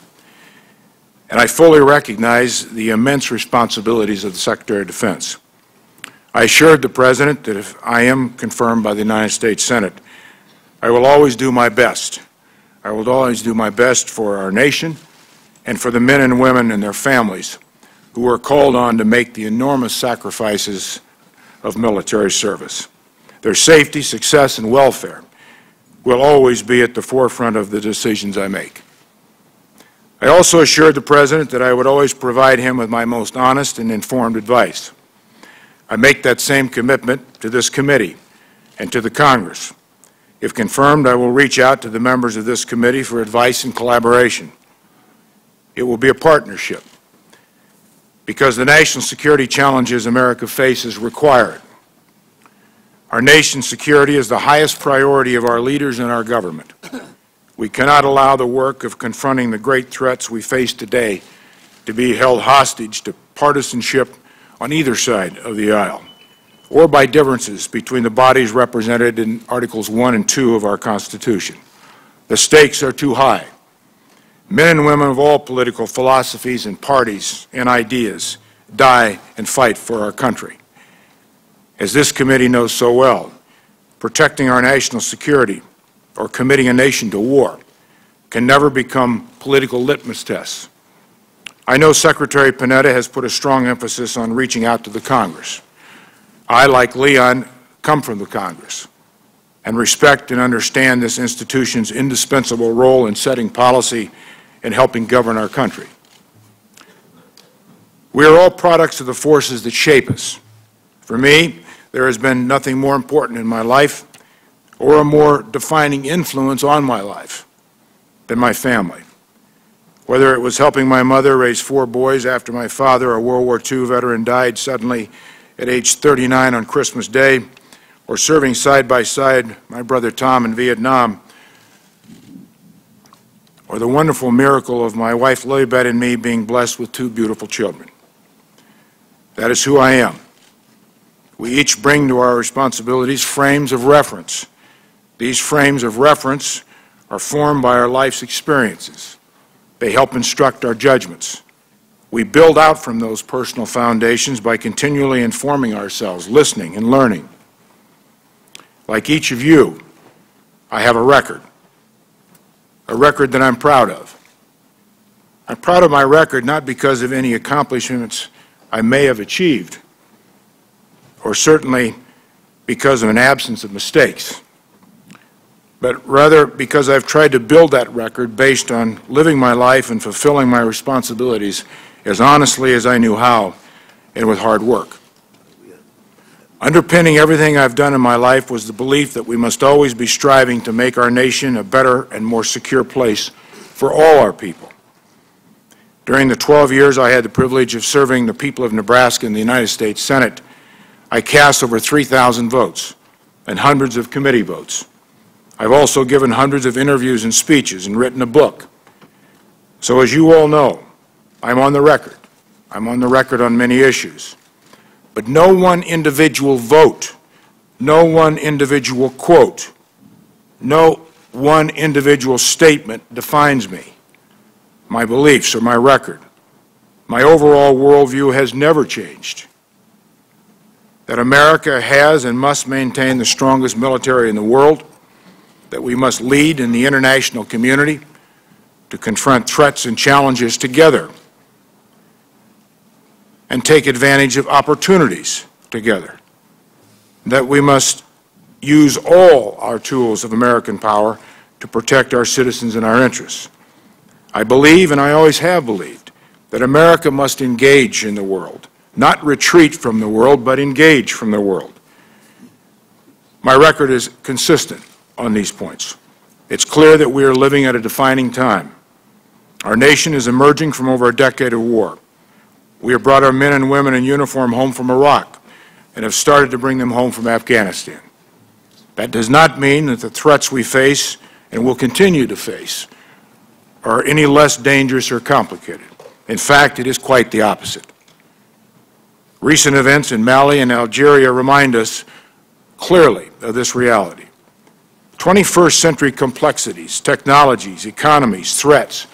And I fully recognize the immense responsibilities of the Secretary of Defense. I assured the President that if I am confirmed by the United States Senate, I will always do my best I will always do my best for our nation and for the men and women and their families who are called on to make the enormous sacrifices of military service. Their safety, success, and welfare will always be at the forefront of the decisions I make. I also assured the President that I would always provide him with my most honest and informed advice. I make that same commitment to this committee and to the Congress. If confirmed, I will reach out to the members of this committee for advice and collaboration. It will be a partnership because the national security challenges America faces require it. Our nation's security is the highest priority of our leaders and our government. We cannot allow the work of confronting the great threats we face today to be held hostage to partisanship on either side of the aisle, or by differences between the bodies represented in Articles 1 and 2 of our Constitution. The stakes are too high. Men and women of all political philosophies and parties and ideas die and fight for our country. As this committee knows so well, protecting our national security or committing a nation to war can never become political litmus tests. I know Secretary Panetta has put a strong emphasis on reaching out to the Congress. I, like Leon, come from the Congress and respect and understand this institution's indispensable role in setting policy and helping govern our country. We are all products of the forces that shape us. For me, there has been nothing more important in my life or a more defining influence on my life than my family. Whether it was helping my mother raise 4 boys after my father, a World War II veteran, died suddenly at age 39 on Christmas Day, or serving side by side my brother Tom in Vietnam, or the wonderful miracle of my wife Lilibet and me being blessed with 2 beautiful children. That is who I am. We each bring to our responsibilities frames of reference. These frames of reference are formed by our life's experiences. They help instruct our judgments. We build out from those personal foundations by continually informing ourselves, listening, and learning. Like each of you, I have a record that I'm proud of. I'm proud of my record not because of any accomplishments I may have achieved, or certainly because of an absence of mistakes, but rather because I've tried to build that record based on living my life and fulfilling my responsibilities as honestly as I knew how and with hard work. Underpinning everything I've done in my life was the belief that we must always be striving to make our nation a better and more secure place for all our people. During the 12 years I had the privilege of serving the people of Nebraska in the United States Senate, I cast over 3,000 votes and hundreds of committee votes. I've also given hundreds of interviews and speeches and written a book. So as you all know, I'm on the record. I'm on the record on many issues. But no one individual vote, no one individual quote, no one individual statement defines me, my beliefs or my record. My overall worldview has never changed. That America has and must maintain the strongest military in the world, that we must lead in the international community to confront threats and challenges together and take advantage of opportunities together, that we must use all our tools of American power to protect our citizens and our interests. I believe, and I always have believed, that America must engage in the world, not retreat from the world, but engage from the world. My record is consistent on these points. It's clear that we are living at a defining time. Our nation is emerging from over a decade of war. We have brought our men and women in uniform home from Iraq and have started to bring them home from Afghanistan. That does not mean that the threats we face and will continue to face are any less dangerous or complicated. In fact, it is quite the opposite. Recent events in Mali and Algeria remind us clearly of this reality. 21st century complexities, technologies, economies, threats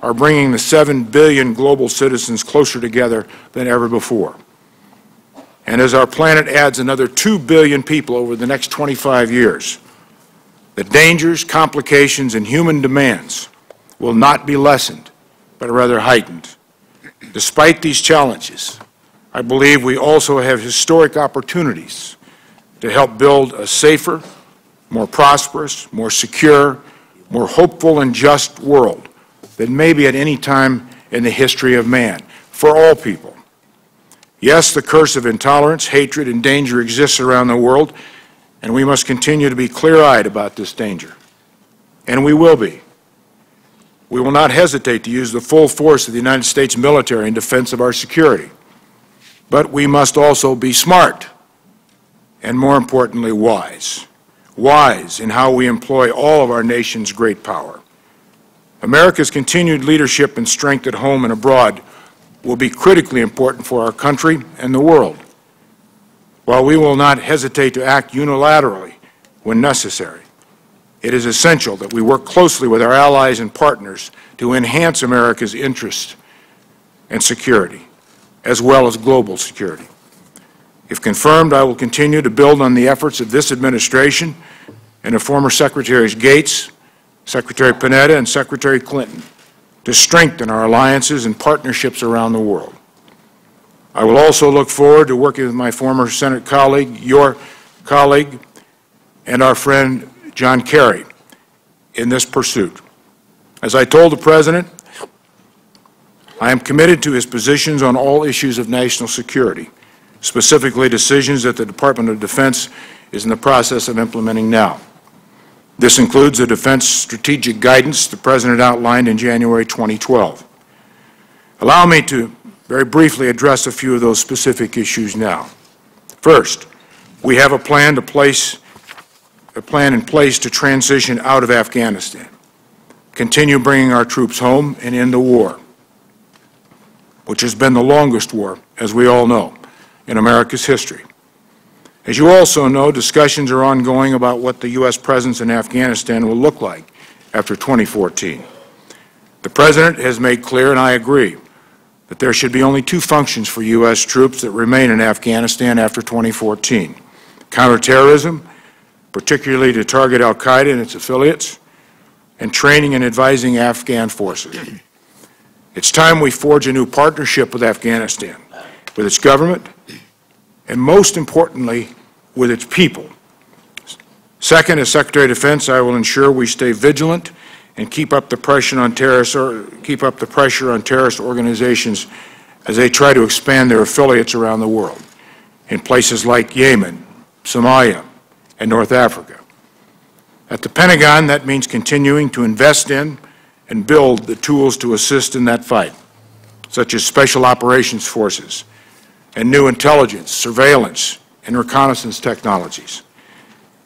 are bringing the 7 billion global citizens closer together than ever before. And as our planet adds another 2 billion people over the next 25 years, The dangers, complications, and human demands will not be lessened, but rather heightened. Despite these challenges, I believe we also have historic opportunities to help build a safer, more prosperous, more secure, more hopeful and just world than maybe at any time in the history of man, for all people. Yes, the curse of intolerance, hatred, and danger exists around the world, and we must continue to be clear-eyed about this danger. And we will be. We will not hesitate to use the full force of the United States military in defense of our security. But we must also be smart and, more importantly, wise. Wise in how we employ all of our nation's great power. America's continued leadership and strength at home and abroad will be critically important for our country and the world. While we will not hesitate to act unilaterally when necessary, it is essential that we work closely with our allies and partners to enhance America's interest and security, as well as global security. If confirmed, I will continue to build on the efforts of this administration and of former Secretaries Gates, Secretary Panetta, and Secretary Clinton to strengthen our alliances and partnerships around the world. I will also look forward to working with my former Senate colleague, your colleague, and our friend John Kerry in this pursuit. As I told the President, I am committed to his positions on all issues of national security, specifically decisions that the Department of Defense is in the process of implementing now. This includes the defense strategic guidance the President outlined in January 2012. Allow me to very briefly address a few of those specific issues now. First, we have a plan in place to transition out of Afghanistan, continue bringing our troops home and end the war, which has been the longest war, as we all know, in America's history. As you also know, discussions are ongoing about what the U.S. presence in Afghanistan will look like after 2014. The President has made clear, and I agree, that there should be only two functions for U.S. troops that remain in Afghanistan after 2014: counterterrorism, particularly to target al-Qaeda and its affiliates, and training and advising Afghan forces. It's time we forge a new partnership with Afghanistan, with its government, and most importantly, with its people. Second, as Secretary of Defense, I will ensure we stay vigilant and keep up the pressure on terrorist organizations as they try to expand their affiliates around the world in places like Yemen, Somalia, and North Africa. At the Pentagon, that means continuing to invest in and build the tools to assist in that fight, such as special operations forces and new intelligence, surveillance, and reconnaissance technologies.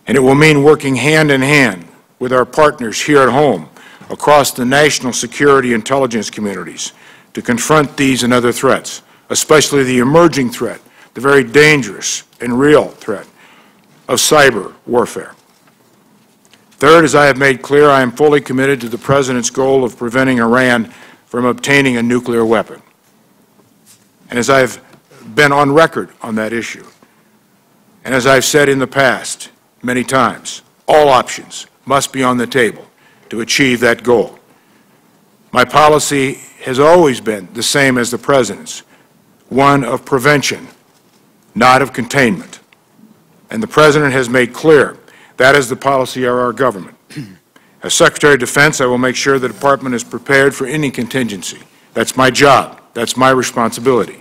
And it will mean working hand in hand with our partners here at home across the national security intelligence communities to confront these and other threats, especially the emerging threat, the very dangerous and real threat of cyber warfare. Third, as I have made clear, I am fully committed to the President's goal of preventing Iran from obtaining a nuclear weapon. And as I've been on record on that issue, and as I've said in the past many times, all options must be on the table to achieve that goal. My policy has always been the same as the President's, one of prevention, not of containment. And the President has made clear that is the policy of our government. As Secretary of Defense, I will make sure the Department is prepared for any contingency. That's my job. That's my responsibility.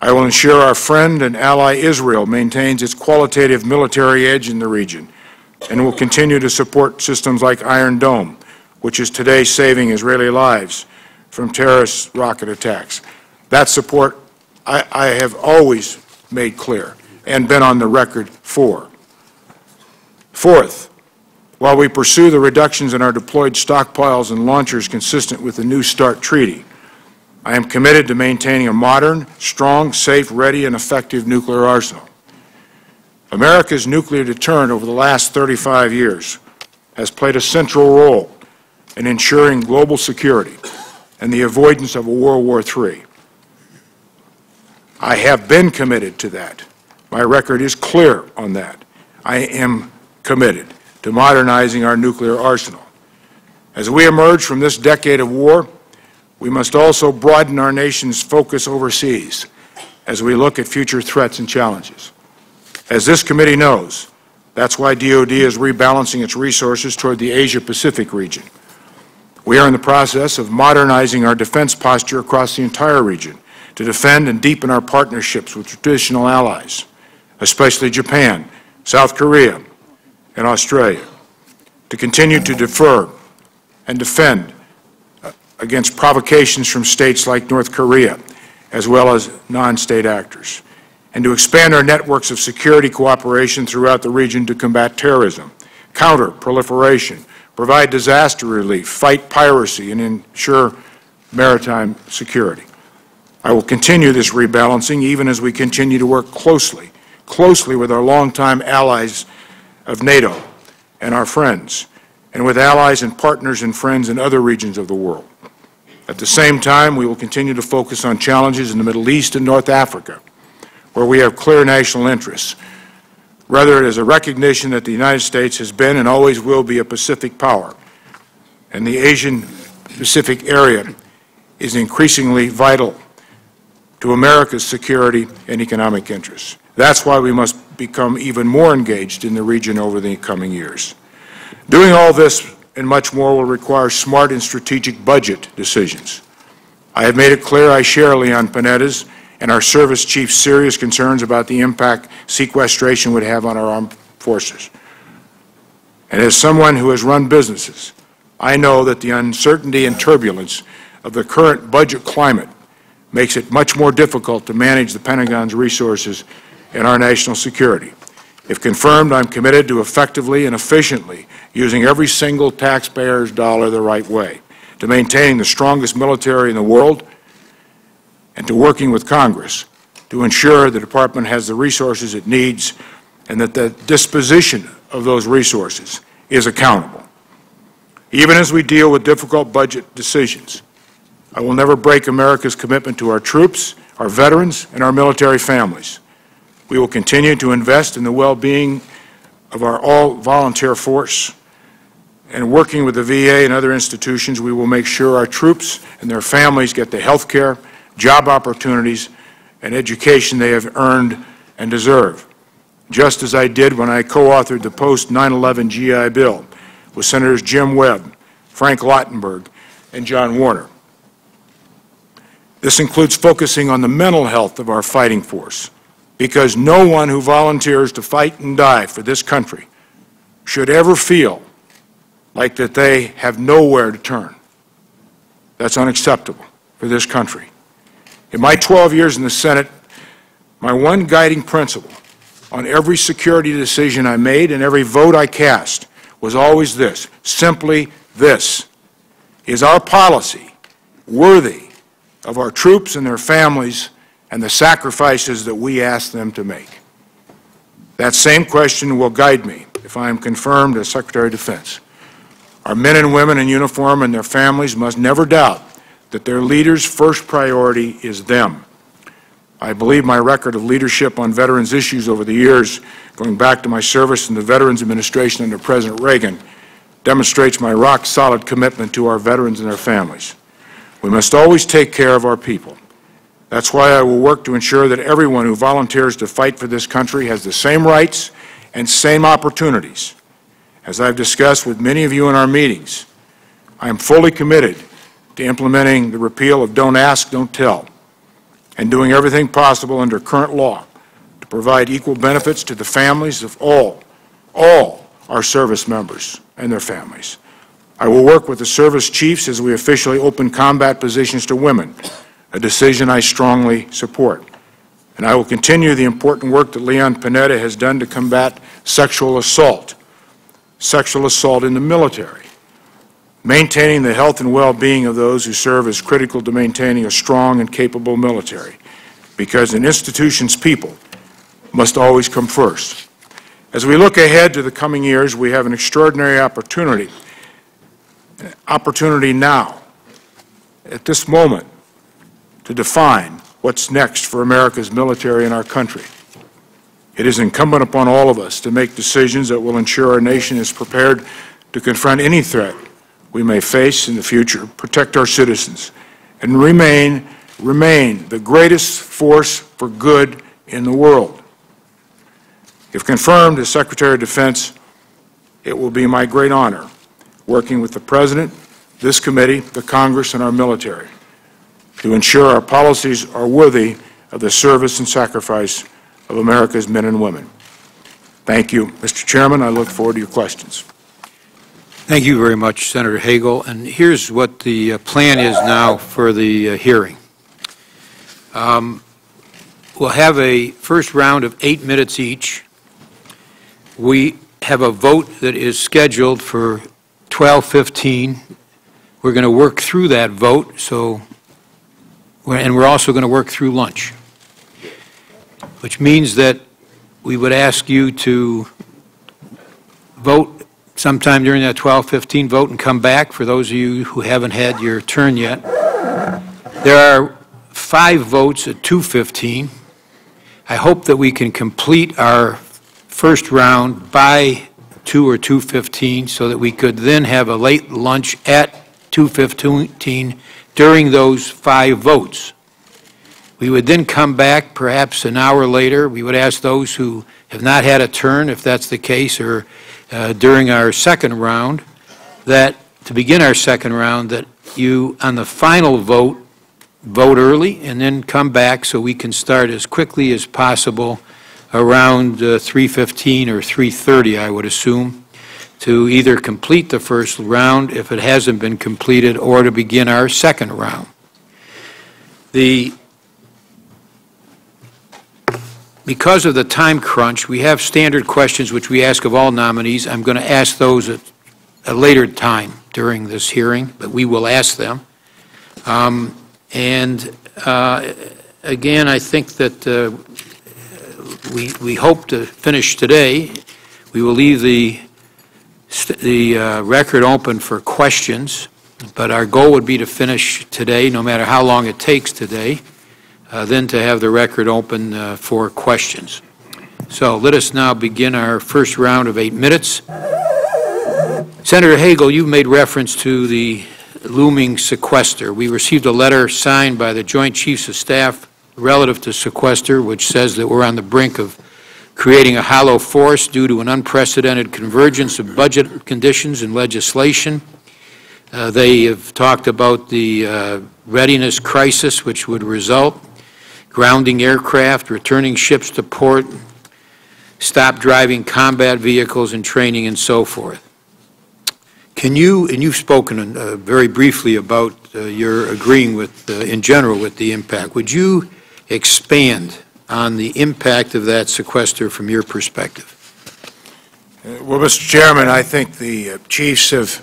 I will ensure our friend and ally Israel maintains its qualitative military edge in the region and will continue to support systems like Iron Dome, which is today saving Israeli lives from terrorist rocket attacks. That support I have always made clear and been on the record for. Fourth, while we pursue the reductions in our deployed stockpiles and launchers consistent with the New START Treaty, I am committed to maintaining a modern, strong, safe, ready, and effective nuclear arsenal. America's nuclear deterrent over the last 35 years has played a central role in ensuring global security and the avoidance of a World War III. I have been committed to that. My record is clear on that. I am committed. to modernizing our nuclear arsenal. As we emerge from this decade of war, we must also broaden our nation's focus overseas as we look at future threats and challenges. As this committee knows, that's why DoD is rebalancing its resources toward the Asia-Pacific region. We are in the process of modernizing our defense posture across the entire region to defend and deepen our partnerships with traditional allies, especially Japan, South Korea, and Australia, to continue to defer and defend against provocations from states like North Korea, as well as non-state actors, and to expand our networks of security cooperation throughout the region to combat terrorism, counter proliferation, provide disaster relief, fight piracy, and ensure maritime security. I will continue this rebalancing even as we continue to work closely with our longtime allies of NATO and our friends, and with allies and partners and friends in other regions of the world. At the same time, we will continue to focus on challenges in the Middle East and North Africa, where we have clear national interests. Rather, it is a recognition that the United States has been and always will be a Pacific power, and the Asian-Pacific area is increasingly vital to America's security and economic interests. That's why we must become even more engaged in the region over the coming years. Doing all this and much more will require smart and strategic budget decisions. I have made it clear I share Leon Panetta's and our service chief's serious concerns about the impact sequestration would have on our armed forces. And as someone who has run businesses, I know that the uncertainty and turbulence of the current budget climate makes it much more difficult to manage the Pentagon's resources and our national security. If confirmed, I'm committed to effectively and efficiently using every single taxpayer's dollar the right way, to maintaining the strongest military in the world, and to working with Congress to ensure the Department has the resources it needs and that the disposition of those resources is accountable. Even as we deal with difficult budget decisions, I will never break America's commitment to our troops, our veterans, and our military families. We will continue to invest in the well-being of our all-volunteer force, and working with the VA and other institutions, we will make sure our troops and their families get the health care, job opportunities, and education they have earned and deserve, just as I did when I co-authored the post-9/11 GI Bill with Senators Jim Webb, Frank Lautenberg, and John Warner. This includes focusing on the mental health of our fighting force, because no one who volunteers to fight and die for this country should ever feel like that they have nowhere to turn. That's unacceptable for this country. In my 12 years in the Senate, my one guiding principle on every security decision I made and every vote I cast was always this, simply this: is our policy worthy of our troops and their families and the sacrifices that we ask them to make? That same question will guide me if I am confirmed as Secretary of Defense. Our men and women in uniform and their families must never doubt that their leader's first priority is them. I believe my record of leadership on veterans issues over the years, going back to my service in the Veterans Administration under President Reagan, demonstrates my rock-solid commitment to our veterans and their families. We must always take care of our people. That's why I will work to ensure that everyone who volunteers to fight for this country has the same rights and same opportunities. As I've discussed with many of you in our meetings, I am fully committed to implementing the repeal of Don't Ask, Don't Tell, and doing everything possible under current law to provide equal benefits to the families of all our service members and their families. I will work with the service chiefs as we officially open combat positions to women, a decision I strongly support. And I will continue the important work that Leon Panetta has done to combat sexual assault in the military, maintaining the health and well-being of those who serve is critical to maintaining a strong and capable military, because an institution's people must always come first. As we look ahead to the coming years, we have an extraordinary opportunity now, at this moment, to define what's next for America's military and our country. It is incumbent upon all of us to make decisions that will ensure our nation is prepared to confront any threat we may face in the future, protect our citizens, and remain the greatest force for good in the world. If confirmed as Secretary of Defense, it will be my great honor working with the President, this committee, the Congress, and our military to ensure our policies are worthy of the service and sacrifice of America's men and women. Thank you, Mr. Chairman. I look forward to your questions. Thank you very much, Senator Hagel. And here's what the plan is now for the hearing. We'll have a first round of 8 minutes each. We have a vote that is scheduled for 12:15. We're going to work through that vote, and we're also going to work through lunch, which means that we would ask you to vote sometime during that 12:15 vote and come back for those of you who haven't had your turn yet. There are 5 votes at 2:15. I hope that we can complete our first round by 2 or 2:15 so that we could then have a late lunch at 2:15 during those 5 votes. We would then come back perhaps an hour later. We would ask those who have not had a turn, if that's the case, or during our second round, that to begin our second round, that you, on the final vote, vote early and then come back so we can start as quickly as possible around 3:15 or 3:30, I would assume, to either complete the first round if it hasn't been completed or to begin our second round. Because of the time crunch, we have standard questions which we ask of all nominees. I'm going to ask those at a later time during this hearing, but we will ask them. Again, I think that we hope to finish today. We will leave the record open for questions, but our goal would be to finish today, no matter how long it takes today, then to have the record open for questions. So let us now begin our first round of 8 minutes. Senator Hagel, you made reference to the looming sequester. We received a letter signed by the Joint Chiefs of Staff relative to sequester, which says that we're on the brink of creating a hollow force due to an unprecedented convergence of budget conditions and legislation. They have talked about the readiness crisis which would result, grounding aircraft, returning ships to port, stop driving combat vehicles and training and so forth. Can you, and you've spoken very briefly about your agreeing with, in general, with the impact, would you expand on the impact of that sequester from your perspective? Well, Mr. Chairman, I think the chiefs have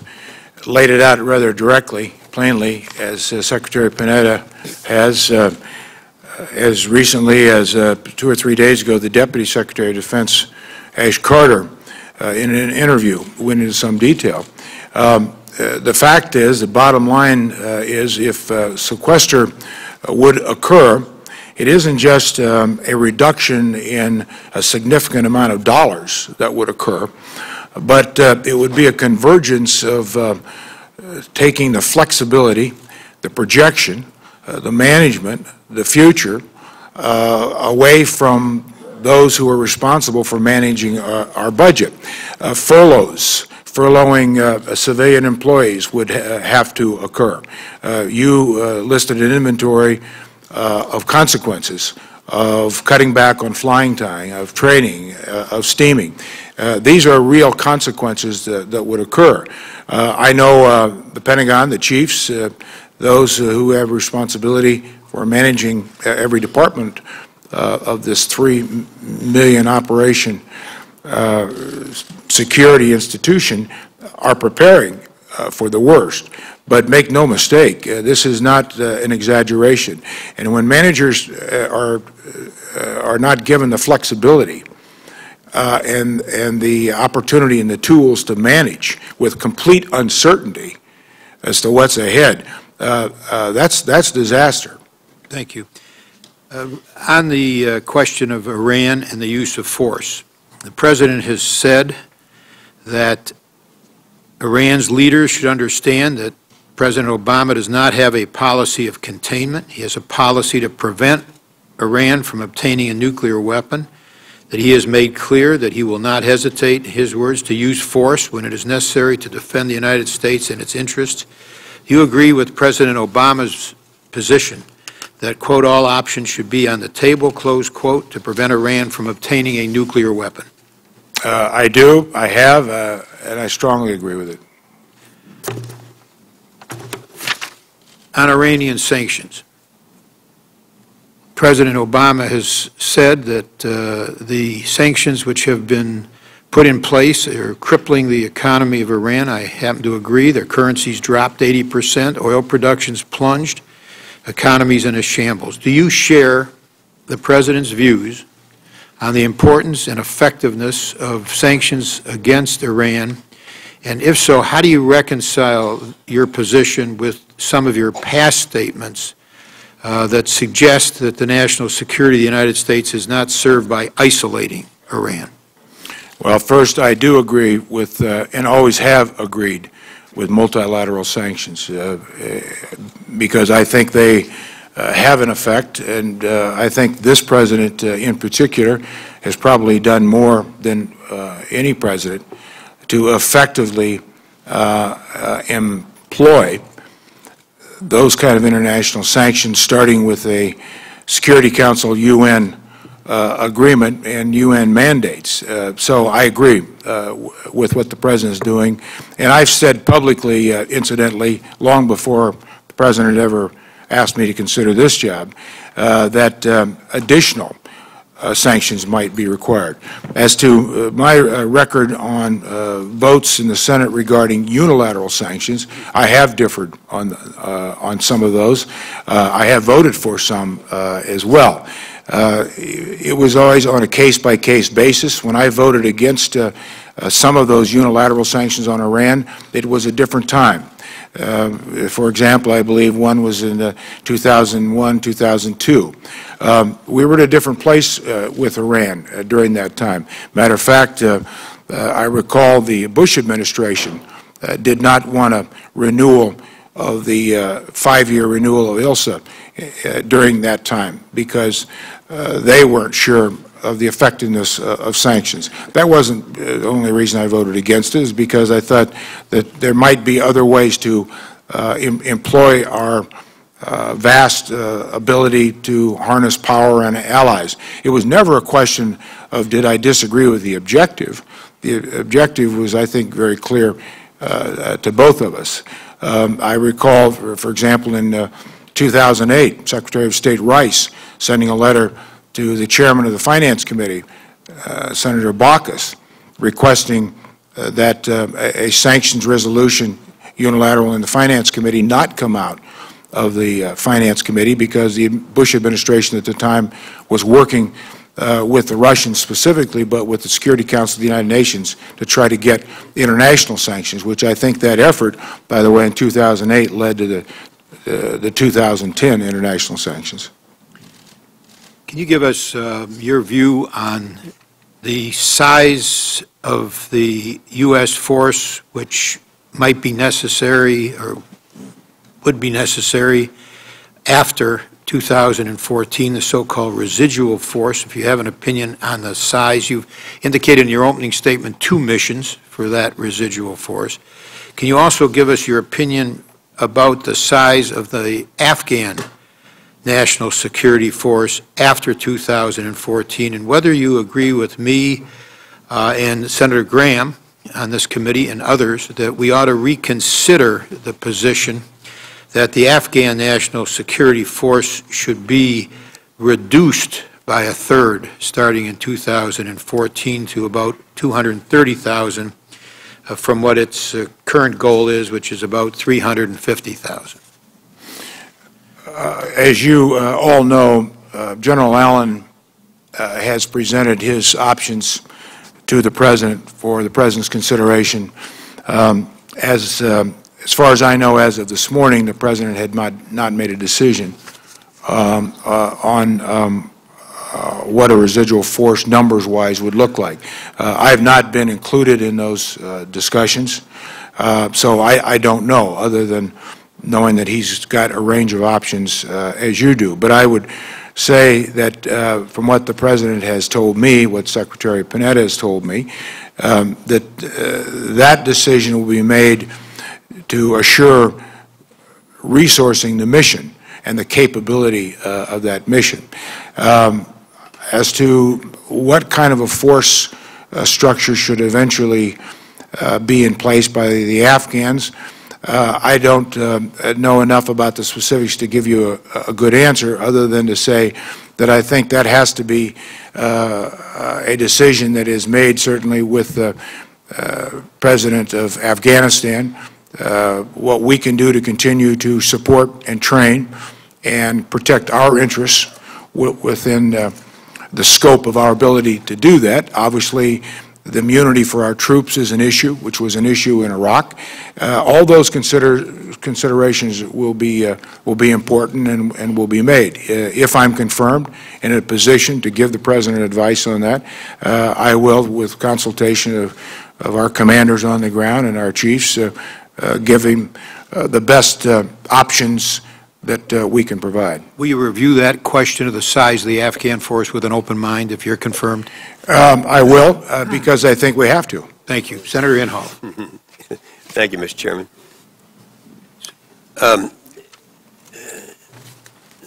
laid it out rather directly, plainly, as Secretary Panetta has. As recently as 2 or 3 days ago, the Deputy Secretary of Defense, Ash Carter, in an interview, went into some detail. The fact is, the bottom line is, if sequester would occur, it isn't just a reduction in a significant amount of dollars that would occur, but it would be a convergence of taking the flexibility, the projection, the management, the future, away from those who are responsible for managing our budget. Furloughing civilian employees would have to occur. You listed an inventory of consequences of cutting back on flying time, of training, of steaming. These are real consequences that would occur. I know the Pentagon, the chiefs, those who have responsibility for managing every department of this 3 million operation security institution are preparing for the worst. But make no mistake, this is not an exaggeration. And when managers are not given the flexibility and the opportunity and the tools to manage with complete uncertainty as to what's ahead, that's disaster. Thank you. On the question of Iran and the use of force, the President has said that Iran's leaders should understand that President Obama does not have a policy of containment. He has a policy to prevent Iran from obtaining a nuclear weapon, that he has made clear that he will not hesitate, in his words, to use force when it is necessary to defend the United States and its interests. Do you agree with President Obama's position that, quote, all options should be on the table, close quote, to prevent Iran from obtaining a nuclear weapon? I do, I have, and I strongly agree with it. On Iranian sanctions, President Obama has said that the sanctions which have been put in place are crippling the economy of Iran. I happen to agree. Their currency's dropped 80%, oil production's plunged, economy's in a shambles. Do you share the President's views on the importance and effectiveness of sanctions against Iran? And if so, how do you reconcile your position with some of your past statements that suggest that the national security of the United States is not served by isolating Iran? Well, first, I do agree with, and always have agreed with multilateral sanctions, because I think they have an effect, and I think this President in particular has probably done more than any President to effectively employ those kind of international sanctions, starting with a Security Council UN agreement and UN mandates. So I agree with what the President is doing. And I've said publicly, incidentally, long before the President ever asked me to consider this job, that additional sanctions might be required. As to my record on votes in the Senate regarding unilateral sanctions, I have differed on some of those. I have voted for some as well. It was always on a case-by-case basis. When I voted against some of those unilateral sanctions on Iran, it was a different time. For example, I believe one was in 2001, 2002. We were at a different place with Iran during that time. Matter of fact, I recall the Bush administration did not want a renewal of the 5-year renewal of ILSA during that time because they weren't sure of the effectiveness of sanctions. That wasn't the only reason I voted against it, is because I thought that there might be other ways to employ our vast ability to harness power and allies. It was never a question of did I disagree with the objective. The objective was, I think, very clear to both of us. I recall, for example, in 2008, Secretary of State Rice sending a letter to the chairman of the Finance Committee, Senator Baucus, requesting that a sanctions resolution unilateral in the Finance Committee not come out of the Finance Committee because the Bush administration at the time was working with the Russians specifically, but with the Security Council of the United Nations to try to get international sanctions, which I think that effort, by the way, in 2008 led to the 2010 international sanctions. Can you give us your view on the size of the U.S. force which might be necessary or would be necessary after 2014, the so-called residual force? If you have an opinion on the size, you've indicated in your opening statement 2 missions for that residual force. Can you also give us your opinion about the size of the Afghan national security force after 2014, and whether you agree with me and Senator Graham on this committee and others that we ought to reconsider the position that the Afghan national security force should be reduced by 1/3 starting in 2014 to about 230,000 from what its current goal is, which is about 350,000. As you all know, General Allen has presented his options to the President for the President's consideration. As far as I know, as of this morning, the President had not made a decision on what a residual force numbers-wise would look like. I have not been included in those discussions, so I don't know, other than knowing that he's got a range of options as you do. But I would say that from what the President has told me, what Secretary Panetta has told me, that that decision will be made to assure resourcing the mission and the capability of that mission. As to what kind of a force structure should eventually be in place by the Afghans, I don't know enough about the specifics to give you a good answer, other than to say that I think that has to be a decision that is made certainly with the President of Afghanistan, what we can do to continue to support and train and protect our interests within the scope of our ability to do that. Obviously, the immunity for our troops is an issue, which was an issue in Iraq. All those considerations will be important and will be made. If I'm confirmed in a position to give the President advice on that, I will, with consultation of our commanders on the ground and our chiefs, give him the best options that we can provide. Will you review that question of the size of the Afghan force with an open mind if you're confirmed? I will, because I think we have to. Thank you. Senator Inhofe. Thank you, Mr. Chairman.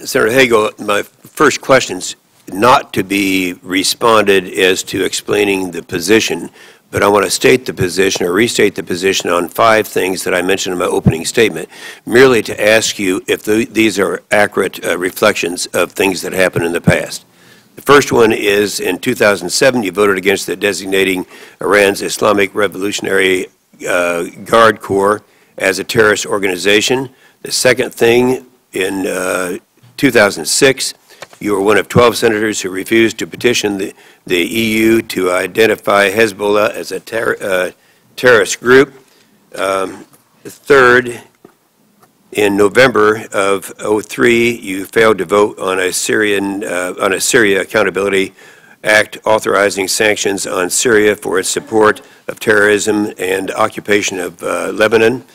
Senator Hagel, my first question's not to be responded as to explaining the position, but I want to state the position or restate the position on 5 things that I mentioned in my opening statement, merely to ask you if these are accurate reflections of things that happened in the past. The first one is, in 2007, you voted against the designating Iran's Islamic Revolutionary Guard Corps as a terrorist organization. The second thing, in 2006, you were one of 12 senators who refused to petition the EU to identify Hezbollah as a terrorist group. Third, in November of 2003, you failed to vote on a Syria Accountability Act authorizing sanctions on Syria for its support of terrorism and occupation of Lebanon.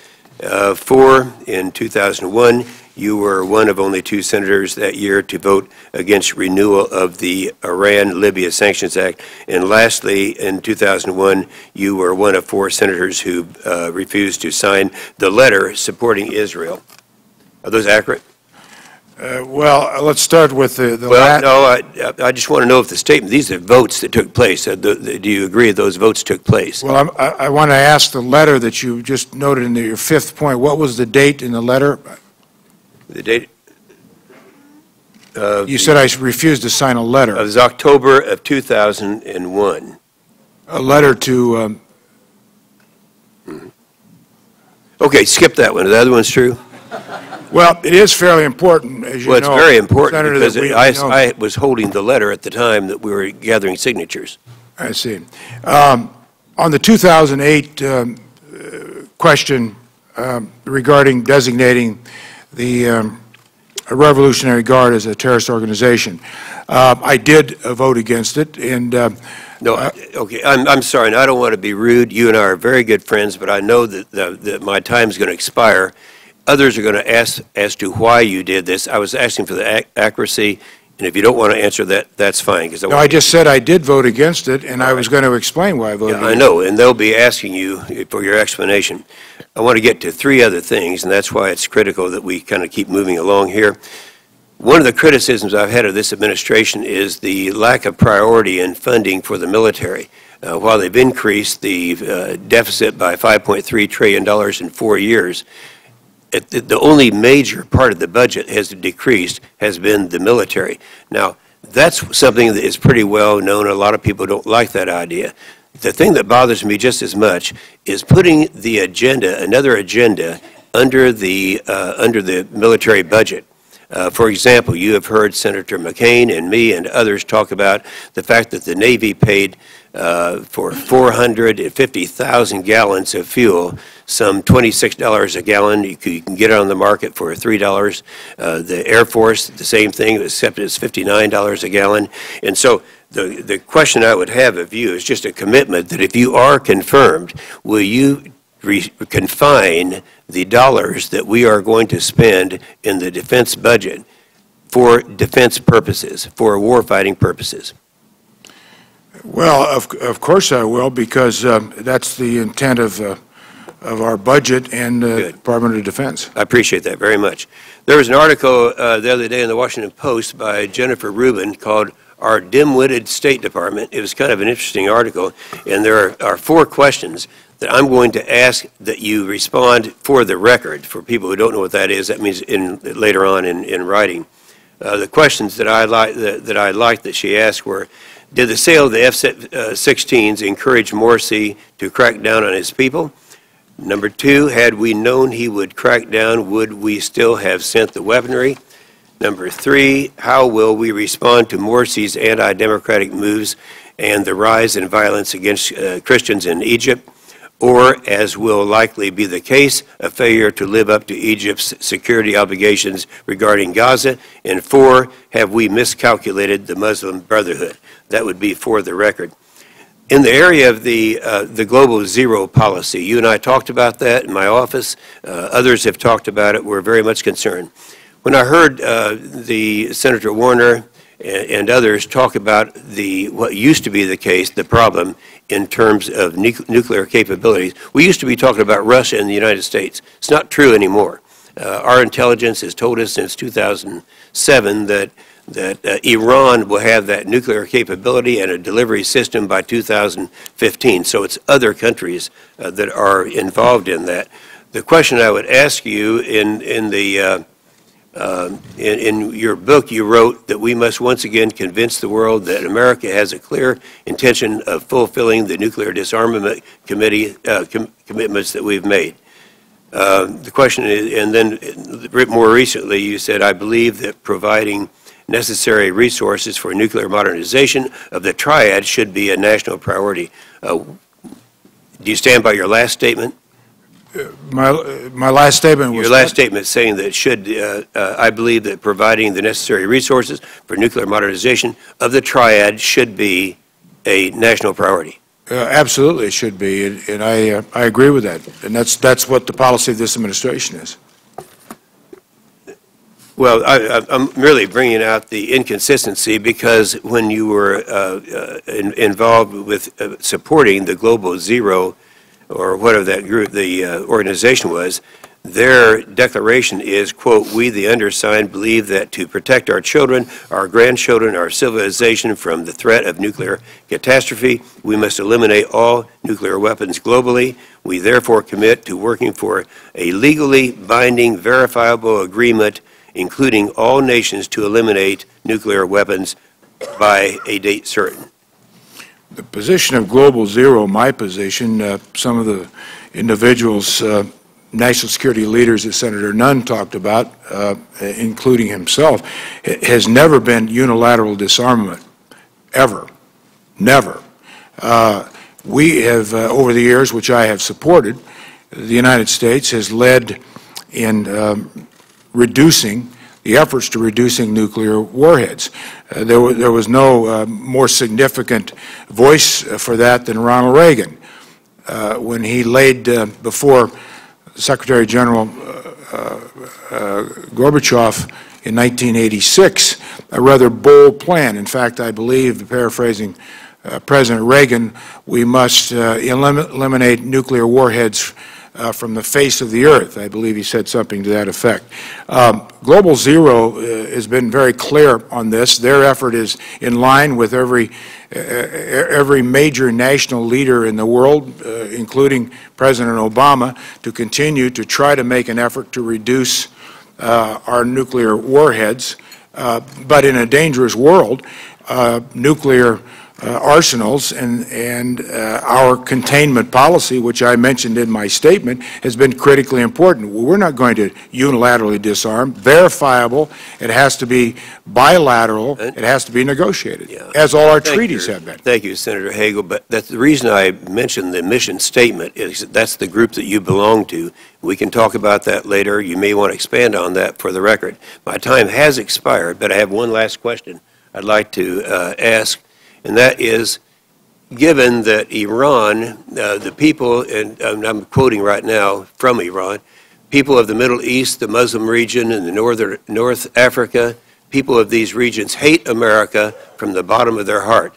4, in 2001, you were one of only 2 senators that year to vote against renewal of the Iran-Libya Sanctions Act. And lastly, in 2001, you were one of 4 senators who refused to sign the letter supporting Israel. Are those accurate? Well, let's start with the Well, no, I just want to know if the statement, these are votes that took place. Do you agree those votes took place? Well, I want to ask the letter that you just noted in your 5th point. What was the date in the letter? The date? You said I refused to sign a letter. It was October of 2001. A letter to... Okay, skip that one. The other one's true? Well, it is fairly important, as you know. Well, it's very important Senator, because I was holding the letter at the time that we were gathering signatures. I see. On the 2008 question regarding designating the Revolutionary Guard as a terrorist organization, I did vote against it, and no, okay, I'm sorry, and I don't want to be rude. You and I are very good friends, but I know that my time is going to expire. Others are going to ask as to why you did this. I was asking for the accuracy, and if you don't want to answer that, that's fine. No, I just said I did vote against it, and I was going to explain why I voted against it. I know, and they'll be asking you for your explanation. I want to get to 3 other things, and that's why it's critical that we kind of keep moving along here. One of the criticisms I've had of this administration is the lack of priority in funding for the military. While they've increased the deficit by $5.3 trillion in 4 years, the only major part of the budget has decreased has been the military. Now, that's something that is pretty well known. A lot of people don't like that idea. The thing that bothers me just as much is putting the agenda, another agenda, under the military budget. For example, you have heard Senator McCain and me and others talk about the fact that the Navy paid for 450,000 gallons of fuel, some $26 a gallon. You can get it on the market for $3. The Air Force, the same thing, except it's $59 a gallon. And so the question I would have of you is just a commitment that if you are confirmed, will you confine the dollars that we are going to spend in the defense budget for defense purposes, for warfighting purposes? Well, of course I will, because that's the intent of our budget and the Department of Defense. I appreciate that very much. There was an article the other day in the Washington Post by Jennifer Rubin called "Our Dim-Witted State Department." It was kind of an interesting article, and there are 4 questions that I'm going to ask that you respond for the record. For people who don't know what that is, that means later on in writing. The questions that I liked that she asked were: did the sale of the F-16s encourage Morsi to crack down on his people? Number 2, had we known he would crack down, would we still have sent the weaponry? Number 3, how will we respond to Morsi's anti-democratic moves and the rise in violence against Christians in Egypt? Or, as will likely be the case, a failure to live up to Egypt's security obligations regarding Gaza? And 4, have we miscalculated the Muslim Brotherhood? That would be for the record. In the area of the global zero policy, you and I talked about that in my office. Others have talked about it. We're very much concerned. When I heard the Senator Warner and others talk about what used to be the case, the problem in terms of nuclear capabilities, we used to be talking about Russia and the United States. It's not true anymore. Our intelligence has told us since 2007 that Iran will have that nuclear capability and a delivery system by 2015. So it's other countries that are involved in that. The question I would ask you in your book, you wrote that we must once again convince the world that America has a clear intention of fulfilling the nuclear disarmament commitments that we've made. The question is, and then more recently you said, I believe that providing necessary resources for nuclear modernization of the triad should be a national priority. Do you stand by your last statement? My last statement was... Your last statement saying that I believe that providing the necessary resources for nuclear modernization of the triad should be a national priority. Absolutely, it should be, and I agree with that. And that's what the policy of this administration is. Well, I'm really bringing out the inconsistency because when you were involved with supporting the Global Zero, or whatever that group, the organization was, their declaration is, quote, we, the undersigned, believe that to protect our children, our grandchildren, our civilization from the threat of nuclear catastrophe, we must eliminate all nuclear weapons globally. We therefore commit to working for a legally binding, verifiable agreement including all nations to eliminate nuclear weapons by a date certain. The position of Global Zero, my position, some of the individuals, national security leaders that Senator Nunn talked about, including himself, has never been unilateral disarmament, ever, never. We have, over the years, which I have supported, the United States has led in reducing the efforts to reducing nuclear warheads. There was no more significant voice for that than Ronald Reagan. When he laid before Secretary General Gorbachev in 1986 a rather bold plan. In fact, I believe, paraphrasing President Reagan, we must eliminate nuclear warheads from the face of the earth. I believe he said something to that effect. Global Zero has been very clear on this. Their effort is in line with every major national leader in the world, including President Obama, to continue to try to make an effort to reduce our nuclear warheads. But in a dangerous world, nuclear arsenals, and our containment policy, which I mentioned in my statement, has been critically important. We're not going to unilaterally disarm. Verifiable. It has to be bilateral. It has to be negotiated, as all our treaties have been. Thank you, Senator Hagel. But that's the reason I mentioned the mission statement is that's the group that you belong to. We can talk about that later. You may want to expand on that for the record. My time has expired, but I have one last question I'd like to ask. And that is, given that Iran, the people, and I'm quoting right now from Iran, people of the Middle East, the Muslim region, and the North Africa, people of these regions hate America from the bottom of their heart.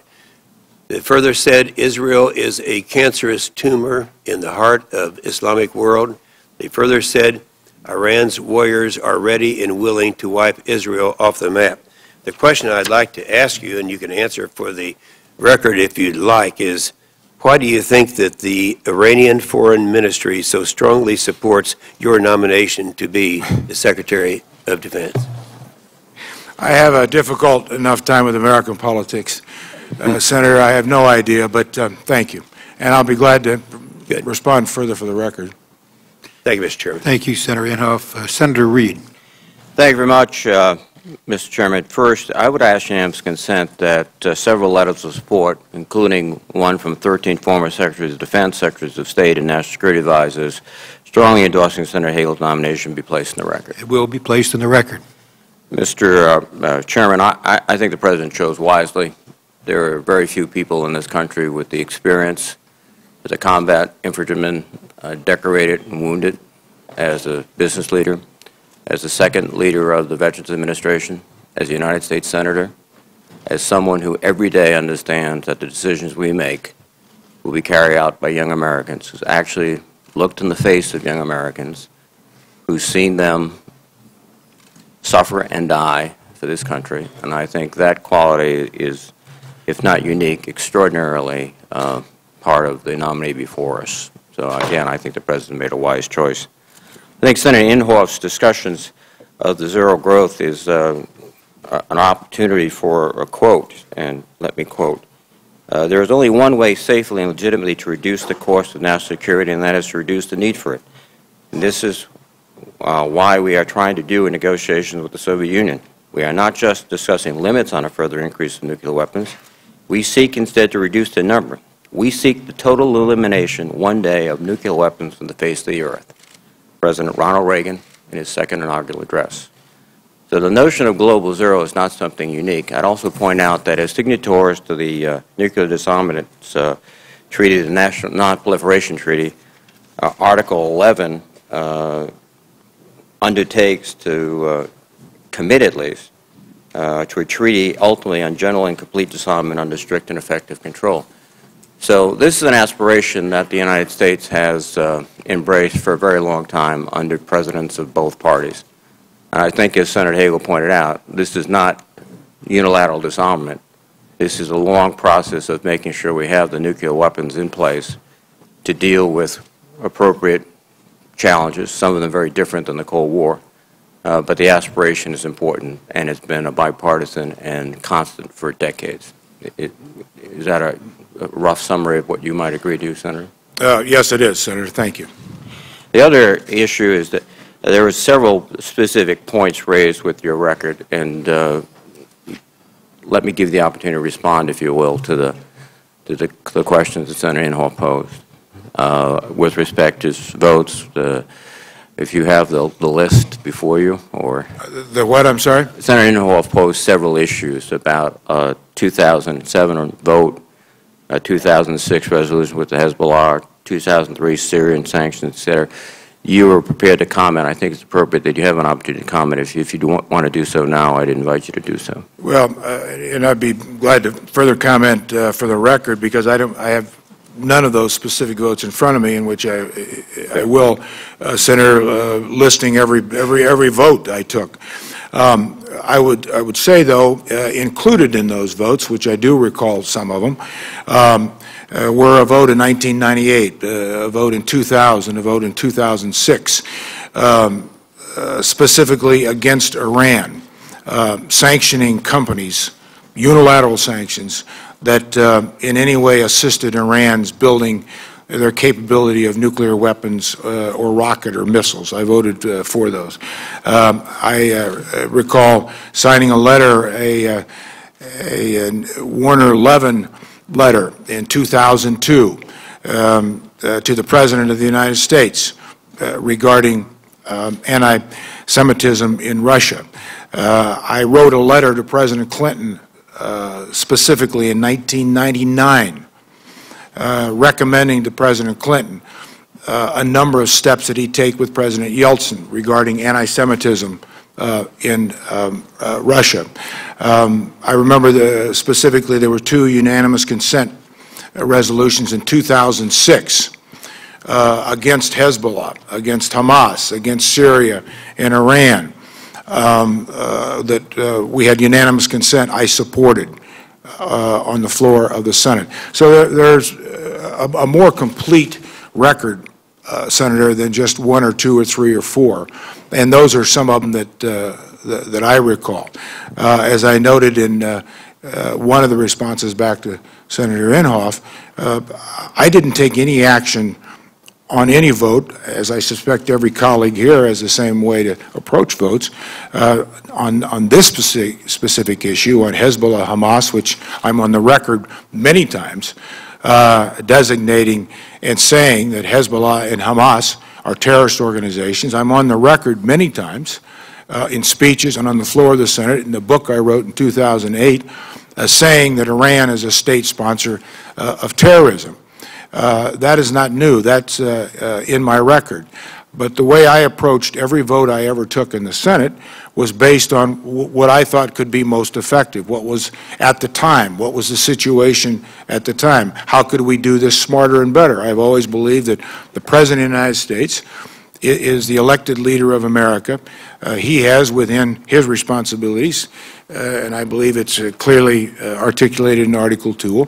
They further said Israel is a cancerous tumor in the heart of Islamic world. They further said Iran's warriors are ready and willing to wipe Israel off the map. The question I'd like to ask you, and you can answer for the record if you'd like, is why do you think that the Iranian Foreign Ministry so strongly supports your nomination to be the Secretary of Defense? I have a difficult enough time with American politics, Senator. I have no idea, but thank you. And I'll be glad to respond further for the record. Thank you, Mr. Chairman. Thank you, Senator Inhofe. Senator Reed. Thank you very much, Mr. Chairman. First, I would ask unanimous consent that several letters of support, including one from 13 former Secretaries of Defense, Secretaries of State, and National Security Advisors, strongly endorsing Senator Hagel's nomination, be placed in the record. It will be placed in the record. Mr. Chairman, I think the President chose wisely. There are very few people in this country with the experience as a combat infantryman, decorated and wounded, as a business leader, as the second leader of the Veterans Administration, as a United States Senator, as someone who every day understands that the decisions we make will be carried out by young Americans, who's actually looked in the face of young Americans, who's seen them suffer and die for this country. And I think that quality is, if not unique, extraordinarily part of the nominee before us. So again, I think the President made a wise choice. I think Senator Inhofe's discussions of the zero growth is an opportunity for a quote, and let me quote. There is only one way safely and legitimately to reduce the cost of national security, and that is to reduce the need for it. And this is why we are trying to do in negotiations with the Soviet Union. We are not just discussing limits on a further increase of nuclear weapons. We seek instead to reduce the number. We seek the total elimination one day of nuclear weapons from the face of the earth. President Ronald Reagan in his second inaugural address. So the notion of global zero is not something unique. I'd also point out that as signatories to the Nuclear Disarmament Treaty, the National Non-Proliferation Treaty, Article 11 undertakes to commit at least to a treaty ultimately on general and complete disarmament under strict and effective control. So this is an aspiration that the United States has embraced for a very long time under presidents of both parties. And I think, as Senator Hagel pointed out, this is not unilateral disarmament. This is a long process of making sure we have the nuclear weapons in place to deal with appropriate challenges, some of them very different than the Cold War. But the aspiration is important, and it's been a bipartisan and constant for decades. Is that a rough summary of what you might agree to, Senator? Yes, it is, Senator. Thank you. The other issue is that there were several specific points raised with your record, and let me give you the opportunity to respond, if you will, to the questions that Senator Inhofe posed with respect to votes. If you have the list before you, or the what? I'm sorry. Senator Inhofe posed several issues about 2007 vote, 2006 resolution with the Hezbollah, 2003 Syrian sanctions, etc. You were prepared to comment. I think it's appropriate that you have an opportunity to comment. If you do want to do so now, I'd invite you to do so. Well, and I'd be glad to further comment for the record, because I have none of those specific votes in front of me, in which I will, Senator, listing every vote I took. I would say, though, included in those votes, which I do recall some of them, were a vote in 1998, a vote in 2000, a vote in 2006, specifically against Iran, sanctioning companies, unilateral sanctions, that in any way assisted Iran's building their capability of nuclear weapons or rocket or missiles. I voted for those. I recall signing a letter, a Warner Levin letter in 2002 to the President of the United States regarding anti-Semitism in Russia. I wrote a letter to President Clinton specifically in 1999 recommending to President Clinton a number of steps that he take with President Yeltsin regarding anti-Semitism in Russia. I remember specifically there were 2 unanimous consent resolutions in 2006 against Hezbollah, against Hamas, against Syria and Iran that we had unanimous consent. I supported on the floor of the Senate. So there's a more complete record, Senator, than just 1 or 2 or 3 or 4, and those are some of them that I recall. As I noted in one of the responses back to Senator Inhofe, I didn't take any action on any vote, as I suspect every colleague here has the same way to approach votes, on this specific issue, on Hezbollah, Hamas, which I'm on the record many times designating and saying that Hezbollah and Hamas are terrorist organizations. I'm on the record many times in speeches and on the floor of the Senate, in the book I wrote in 2008, saying that Iran is a state sponsor of terrorism. That is not new. That's in my record. But the way I approached every vote I ever took in the Senate was based on what I thought could be most effective, what was at the time, what was the situation at the time, how could we do this smarter and better. I've always believed that the President of the United States is the elected leader of America. He has within his responsibilities, and I believe it's clearly articulated in Article 2,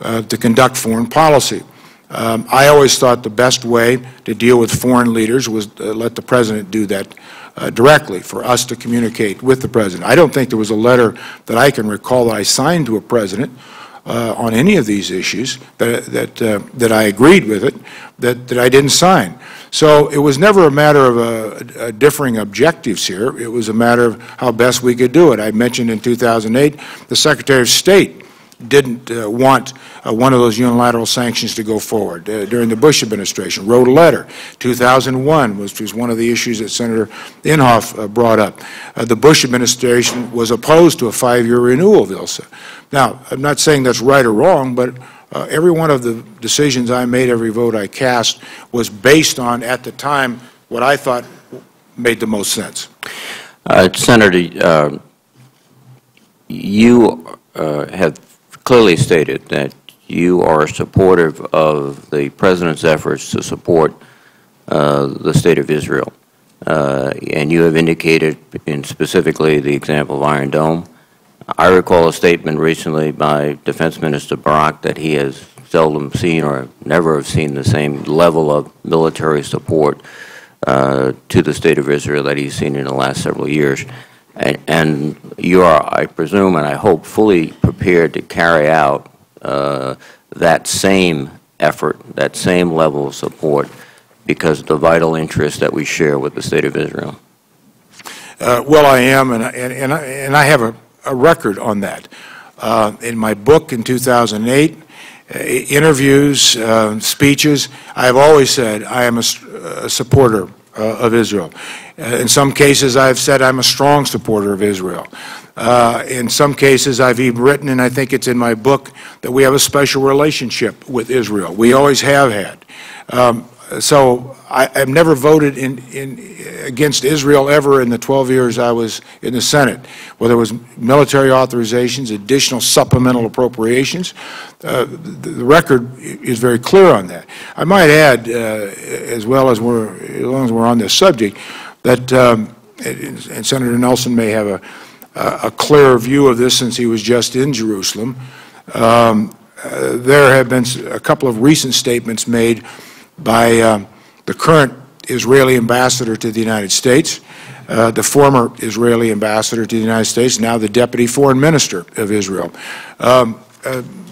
to conduct foreign policy. I always thought the best way to deal with foreign leaders was let the President do that directly, for us to communicate with the President. I don't think there was a letter that I can recall that I signed to a President on any of these issues that I agreed with it, that I didn't sign. So it was never a matter of differing objectives here. It was a matter of how best we could do it. I mentioned in 2008 the Secretary of State didn't want one of those unilateral sanctions to go forward during the Bush administration, wrote a letter. 2001, which was one of the issues that Senator Inhofe brought up. The Bush administration was opposed to a 5-year renewal of ILSA. Now, I'm not saying that's right or wrong, but every one of the decisions I made, every vote I cast, was based on, at the time, what I thought made the most sense. Senator, you have clearly stated that you are supportive of the President's efforts to support the State of Israel. And you have indicated, in specifically the example of Iron Dome. I recall a statement recently by Defense Minister Barak that he has seldom seen or never have seen the same level of military support to the State of Israel that he's seen in the last several years. And you are, I presume, and I hope, fully prepared to carry out that same effort, that same level of support, because of the vital interest that we share with the State of Israel. Well, I am, and I have a record on that. In my book in 2008, interviews, speeches, I have always said I am a supporter of Israel. In some cases, I've said I'm a strong supporter of Israel. In some cases, I've even written, and I think it's in my book, that we have a special relationship with Israel. We always have had. So I've never voted against Israel ever in the 12 years I was in the Senate, whether it was military authorizations, additional supplemental appropriations. The record is very clear on that. I might add, as long as we're on this subject, that, and Senator Nelson may have a clearer view of this since he was just in Jerusalem, there have been a couple of recent statements made by the current Israeli ambassador to the United States, the former Israeli ambassador to the United States, now the deputy foreign minister of Israel.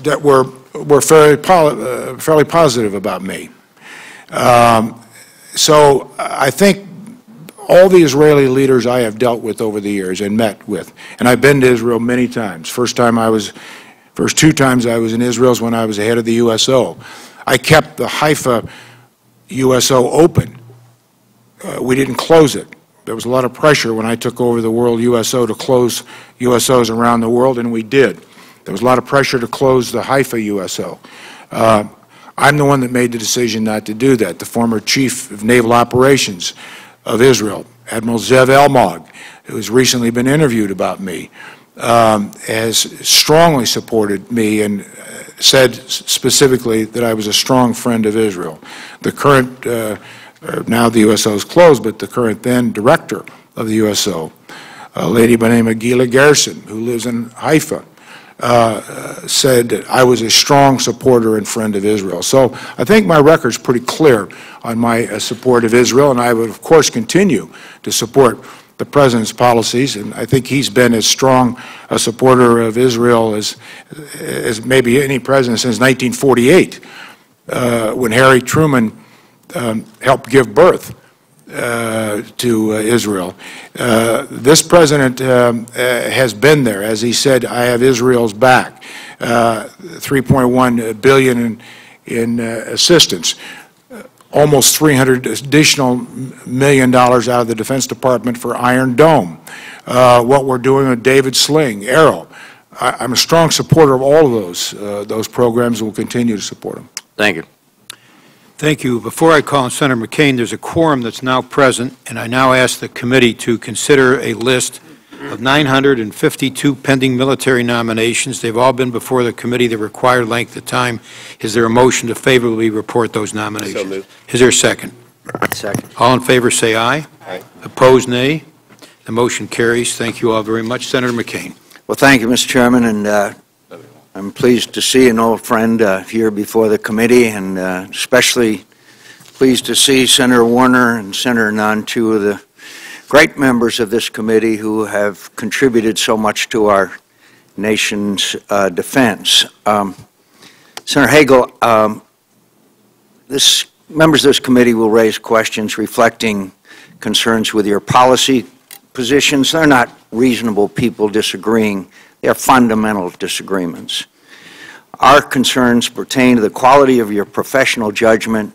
that were fairly positive about me. So I think all the Israeli leaders I have dealt with over the years and met with, and I've been to Israel many times. First two times I was in Israel was when I was the head of the USO. I kept the Haifa USO open. We didn't close it. There was a lot of pressure when I took over the World USO to close USOs around the world, and we did. There was a lot of pressure to close the Haifa USO. I'm the one that made the decision not to do that. The former chief of naval operations of Israel, Admiral Zev Elmog, who has recently been interviewed about me, has strongly supported me and said specifically that I was a strong friend of Israel. The current, now the USO is closed, but the current then director of the USO, a lady by the name of Gila Gerson, who lives in Haifa, said that I was a strong supporter and friend of Israel. So I think my record's pretty clear on my support of Israel, and I would, of course, continue to support the President's policies, and I think he's been as strong a supporter of Israel as maybe any president since 1948, when Harry Truman helped give birth to Israel. This president has been there. As he said, I have Israel's back. $3.1 billion in assistance. Almost $300 additional million out of the Defense Department for Iron Dome. What we're doing with David Sling, Arrow. I'm a strong supporter of all of those programs and will continue to support them. Thank you. Thank you. Before I call on Senator McCain, there's a quorum that's now present, and I now ask the committee to consider a list of 952 pending military nominations. They've all been before the committee the required length of time. Is there a motion to favorably report those nominations? So moved. Is there a second? Second. All in favor say aye. Aye. Opposed, nay. The motion carries. Thank you all very much. Senator McCain. Well, thank you, Mr. Chairman, and I'm pleased to see an old friend here before the committee, and especially pleased to see Senator Warner and Senator Nunn, two of the great members of this committee who have contributed so much to our nation's defense. Senator Hagel, members of this committee will raise questions reflecting concerns with your policy positions. They're not reasonable people disagreeing. They are fundamental disagreements. Our concerns pertain to the quality of your professional judgment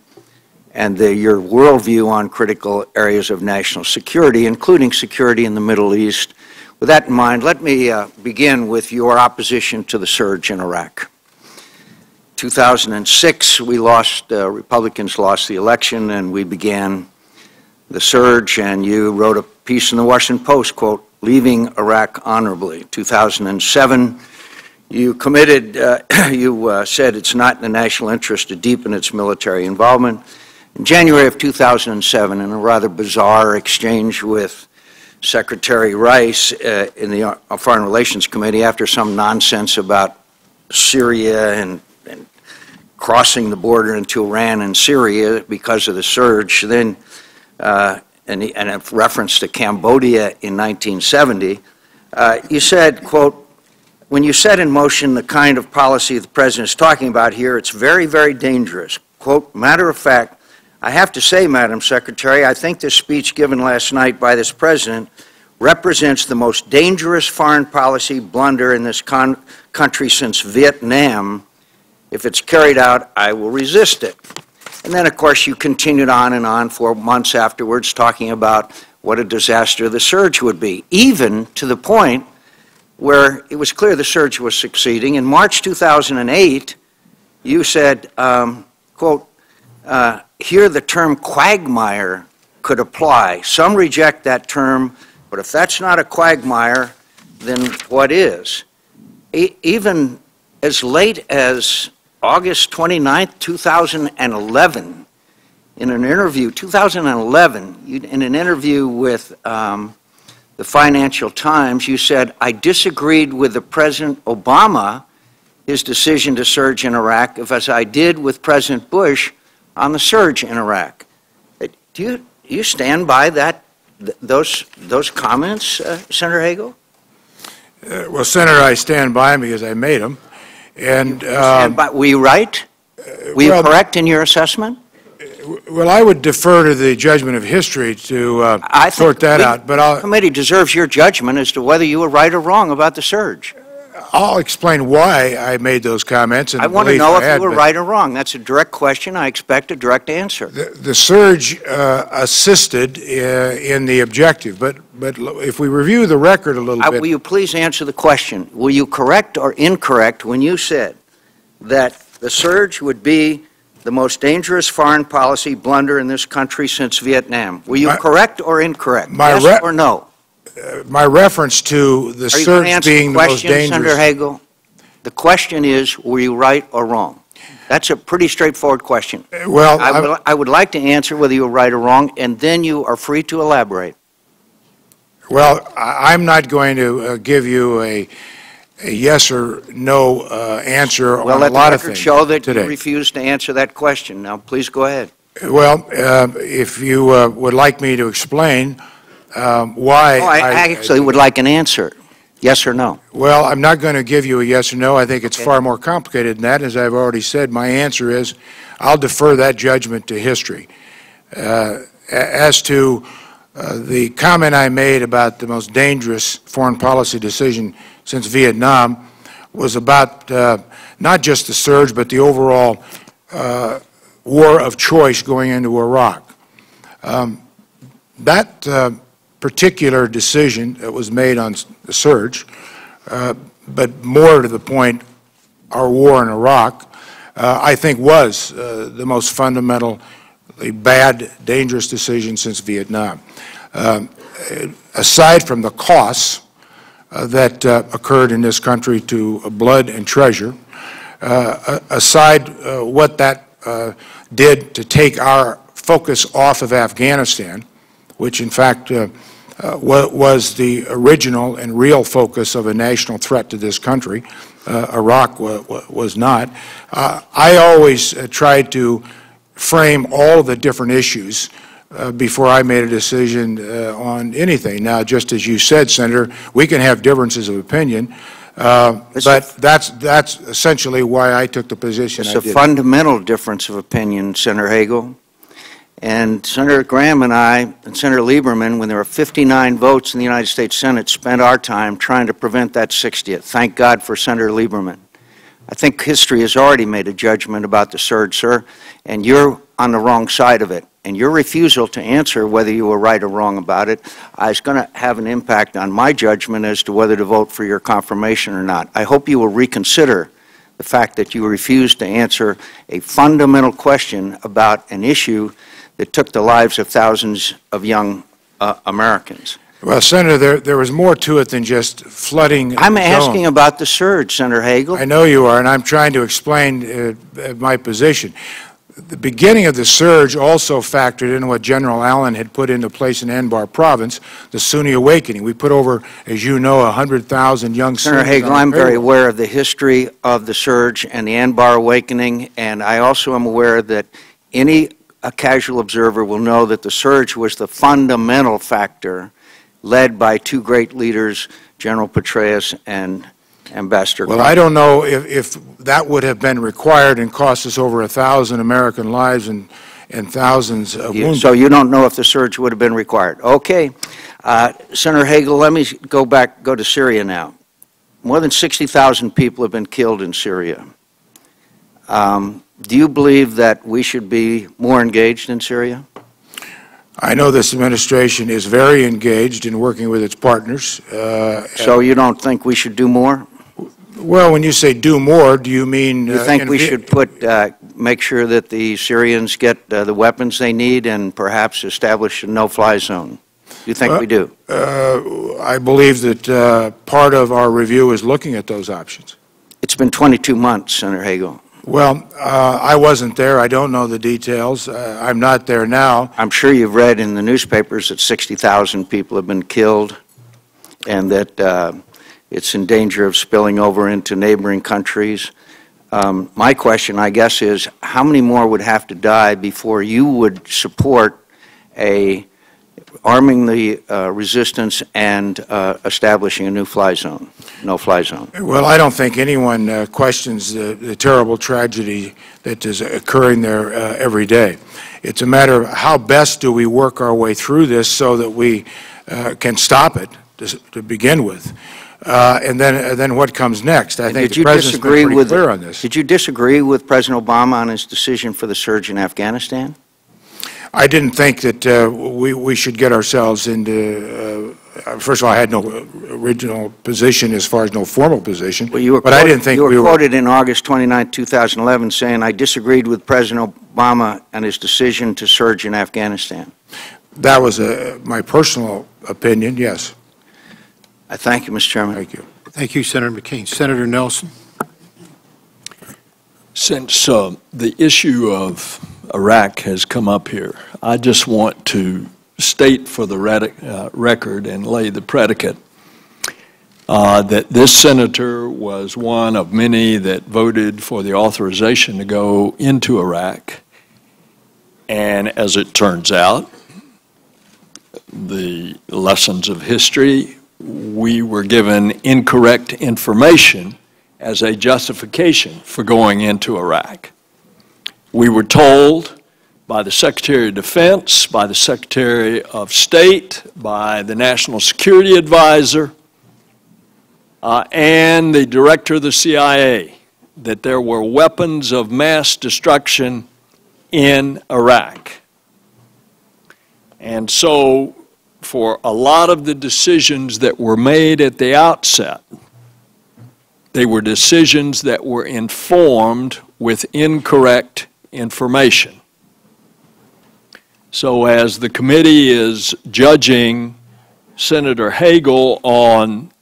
and your worldview on critical areas of national security, including security in the Middle East. With that in mind, let me begin with your opposition to the surge in Iraq. 2006, Republicans lost the election, and we began the surge, and you wrote a piece in the Washington Post, quote, "Leaving Iraq honorably." 2007, you committed, you said it's not in the national interest to deepen its military involvement. In January of 2007, in a rather bizarre exchange with Secretary Rice in the Foreign Relations Committee, after some nonsense about Syria and crossing the border into Iran and Syria because of the surge, then and a reference to Cambodia in 1970, you said, quote, "When you set in motion the kind of policy the President is talking about here, it's very, very dangerous." Quote, "Matter of fact, I have to say, Madam Secretary, I think this speech given last night by this President represents the most dangerous foreign policy blunder in this country since Vietnam. If it's carried out, I will resist it." And then, of course, you continued on and on for months afterwards talking about what a disaster the surge would be, even to the point where it was clear the surge was succeeding. In March 2008, you said, quote, "Here the term quagmire could apply. Some reject that term, but if that's not a quagmire, then what is?" Even as late as August 29th, 2011, in an interview, 2011, in an interview with the Financial Times, you said, "I disagreed with the President Obama, his decision to surge in Iraq, as I did with President Bush on the surge in Iraq." Do you stand by those comments, Senator Hagel? Well, Senator, I stand by them because I made them. And, But were you right? Were you well, correct in your assessment? well, I would defer to the judgment of history to I sort think that out, but the committee deserves your judgment as to whether you were right or wrong about the surge. I'll explain why I made those comments and I the want to belief know I if had, you were but right or wrong. That's a direct question. I expect a direct answer. the surge assisted in the objective, but if we review the record a little Will bit, you please answer the question? Were you correct or incorrect when you said that the surge would be the most dangerous foreign policy blunder in this country since Vietnam? Were you correct or incorrect? Yes or no? my reference to the Are you going to surge answer being the the most question, Senator dangerous. Hagel? The question is, were you right or wrong? That's a pretty straightforward question. Well, I would like to answer whether you were right or wrong, and then you are free to elaborate. Well, I'm not going to give you a yes or no answer Well, on let a lot the of record things show that today. you refused to answer that question. Now, please go ahead. Well, if you would like me to explain why I actually would like an answer, yes or no. Well, I'm not going to give you a yes or no. I think it's Okay. far more complicated than that. As I've already said, my answer is I'll defer that judgment to history. As to the comment I made about the most dangerous foreign policy decision since Vietnam was about not just the surge, but the overall war of choice going into Iraq. That particular decision that was made on the surge, but more to the point, our war in Iraq, I think was the most fundamentally bad, dangerous decision since Vietnam. Aside from the costs that occurred in this country to blood and treasure, aside what that did to take our focus off of Afghanistan, which in fact was the original and real focus of a national threat to this country. Iraq was not. I always tried to frame all the different issues before I made a decision on anything. Now, just as you said, Senator, we can have differences of opinion, but that's essentially why I took the position I did. It's a fundamental difference of opinion, Senator Hagel. And Senator Graham and I and Senator Lieberman, when there were 59 votes in the United States Senate, spent our time trying to prevent that 60th. Thank God for Senator Lieberman. I think history has already made a judgment about the surge, sir, and you're on the wrong side of it. And your refusal to answer whether you were right or wrong about it is going to have an impact on my judgment as to whether to vote for your confirmation or not. I hope you will reconsider the fact that you refused to answer a fundamental question about an issue that took the lives of thousands of young Americans. Well, Senator, there was more to it than just flooding. I'm asking about the surge, Senator Hagel. I know you are, and I'm trying to explain my position. The beginning of the surge also factored in what General Allen had put into place in Anbar Province, the Sunni Awakening. We put over, as you know, 100,000 young Sunnis. Senator Hagel, I'm very aware of the history of the surge and the Anbar Awakening, and I also am aware that a casual observer will know that the surge was the fundamental factor led by two great leaders, General Petraeus and Ambassador Well, I don't know if that would have been required and cost us over 1,000 American lives and thousands of wounded. So you don't know if the surge would have been required. Okay. Senator Hagel, let me go to Syria now. More than 60,000 people have been killed in Syria. Do you believe that we should be more engaged in Syria? I know this administration is very engaged in working with its partners. So you don't think we should do more? Well, when you say do more, do you mean... You think we should make sure that the Syrians get the weapons they need and perhaps establish a no-fly zone? Do you think we do? I believe that part of our review is looking at those options. It's been 22 months, Senator Hagel. Well, I wasn't there. I don't know the details. I'm not there now. I'm sure you've read in the newspapers that 60,000 people have been killed and that it's in danger of spilling over into neighboring countries. My question, I guess, is how many more would have to die before you would support a arming the resistance and establishing a new fly zone, no-fly zone. Well, I don't think anyone questions the terrible tragedy that is occurring there every day. It's a matter of how best do we work our way through this so that we can stop it to begin with, and then what comes next. I think the President's been pretty clear on this. Did you disagree with President Obama on his decision for the surge in Afghanistan? I didn't think that we should get ourselves into, first of all, I had no original position as far as no formal position, Well, but I didn't think we were... You were quoted in August 29, 2011 saying, "I disagreed with President Obama and his decision to surge in Afghanistan." That was my personal opinion, yes. I thank you, Mr. Chairman. Thank you. Thank you, Senator McCain. Senator Nelson. Since the issue of Iraq has come up here, I just want to state for the record and lay the predicate that this senator was one of many that voted for the authorization to go into Iraq. And as it turns out, the lessons of history, we were given incorrect information as a justification for going into Iraq. We were told by the Secretary of Defense, by the Secretary of State, by the National Security Advisor, and the Director of the CIA that there were weapons of mass destruction in Iraq. And so, for a lot of the decisions that were made at the outset, they were decisions that were informed with incorrect information. So as the committee is judging Senator Hagel on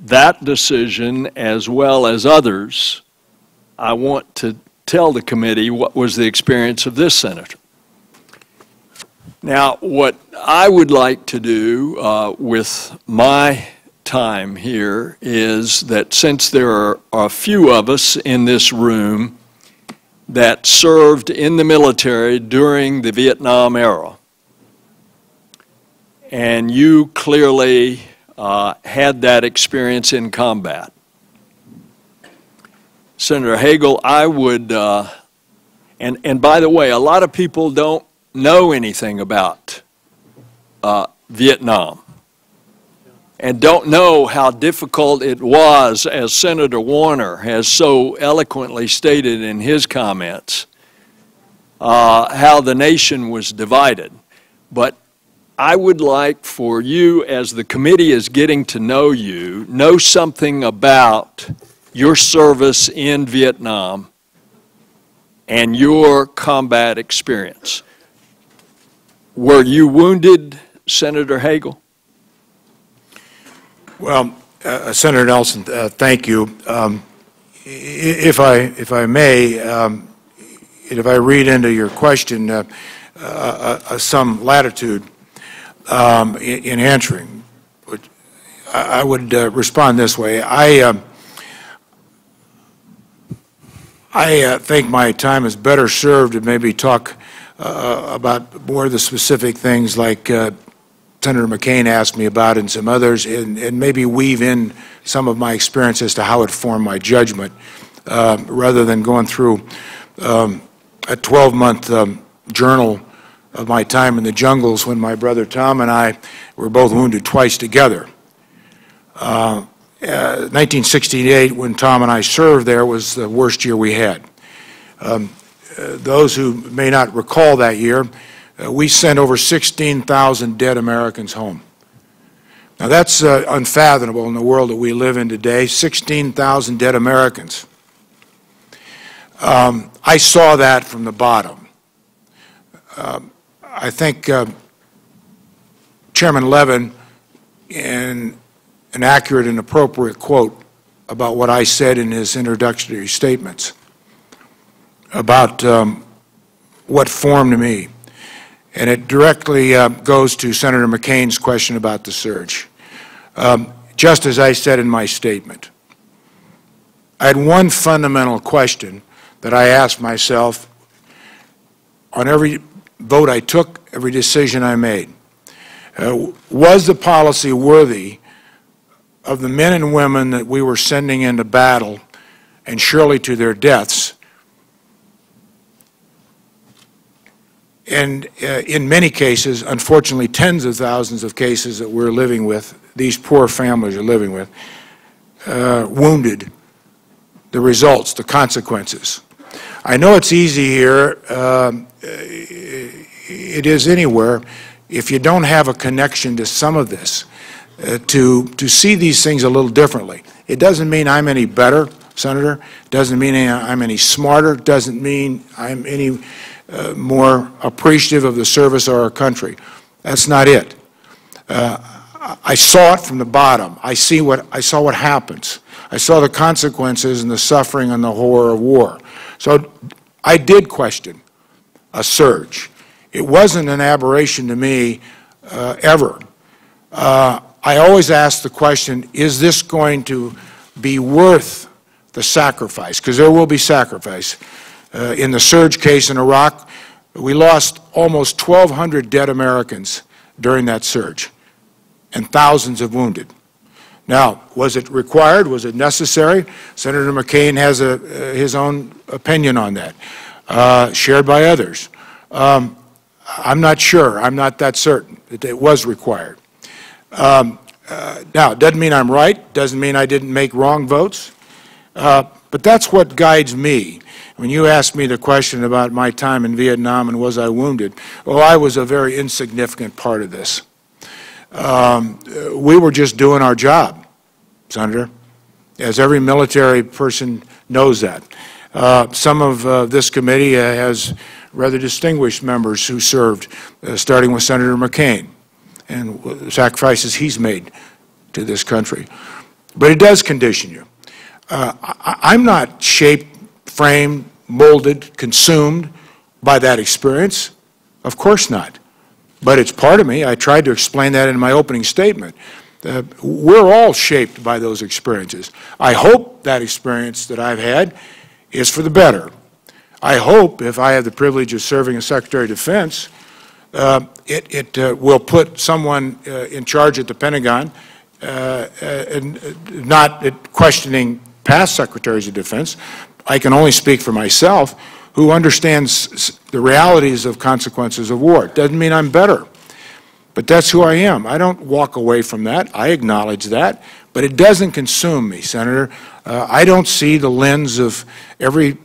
that decision as well as others, I want to tell the committee what was the experience of this senator. Now, what I would like to do with my time here is that since there are a few of us in this room that served in the military during the Vietnam era, and you clearly had that experience in combat. Senator Hagel, I would, and by the way, a lot of people don't know anything about Vietnam and don't know how difficult it was, as Senator Warner has so eloquently stated in his comments, how the nation was divided. But I would like for you, as the committee is getting to know you, know something about your service in Vietnam and your combat experience. Were you wounded, Senator Hagel? Well, Senator Nelson, thank you. If I may, if I read into your question some latitude in answering, I would respond this way. I think my time is better served to maybe talk about more of the specific things like Senator McCain asked me about and some others, and maybe weave in some of my experience as to how it formed my judgment, rather than going through a 12-month journal of my time in the jungles when my brother Tom and I were both wounded twice together. 1968, when Tom and I served there, was the worst year we had. Those who may not recall that year, we sent over 16,000 dead Americans home. Now that's unfathomable in the world that we live in today, 16,000 dead Americans. I saw that from the bottom. I think Chairman Levin, in an accurate and appropriate quote about what I said in his introductory statements about what formed me. And it directly goes to Senator McCain's question about the surge. Just as I said in my statement, I had one fundamental question that I asked myself on every vote I took, every decision I made. Was the policy worthy of the men and women that we were sending into battle and surely to their deaths? And in many cases, unfortunately, tens of thousands of cases that we're living with, these poor families are living with, wounded, the results, the consequences. I know it's easy here, it is anywhere, if you don't have a connection to some of this, to see these things a little differently. It doesn't mean I'm any better, Senator. It doesn't mean I'm any smarter. It doesn't mean I'm any more appreciative of the service of our country. That's not it. I saw it from the bottom. I saw what happens. I saw the consequences and the suffering and the horror of war. So I did question a surge. It wasn't an aberration to me ever. I always asked the question, is this going to be worth the sacrifice? Because there will be sacrifice. In the surge case in Iraq, we lost almost 1,200 dead Americans during that surge and thousands of wounded. Now, was it required? Was it necessary? Senator McCain has his own opinion on that, shared by others. I'm not sure. I'm not that certain that it was required. Now, it doesn't mean I'm right. Doesn't mean I didn't make wrong votes. But that's what guides me. When you asked me the question about my time in Vietnam and was I wounded, well, I was a very insignificant part of this. We were just doing our job, Senator, as every military person knows that. Some of this committee has rather distinguished members who served, starting with Senator McCain and the sacrifices he's made to this country. But it does condition you. I'm not shaped, framed, molded, consumed by that experience. Of course not. But it's part of me. I tried to explain that in my opening statement. We're all shaped by those experiences. I hope that experience that I've had is for the better. I hope, if I have the privilege of serving as Secretary of Defense, it will put someone in charge at the Pentagon, and not questioning past Secretaries of Defense. I can only speak for myself, who understands the realities of consequences of war. It doesn't mean I'm better, but that's who I am. I don't walk away from that. I acknowledge that, but it doesn't consume me, Senator. I don't see the lens of every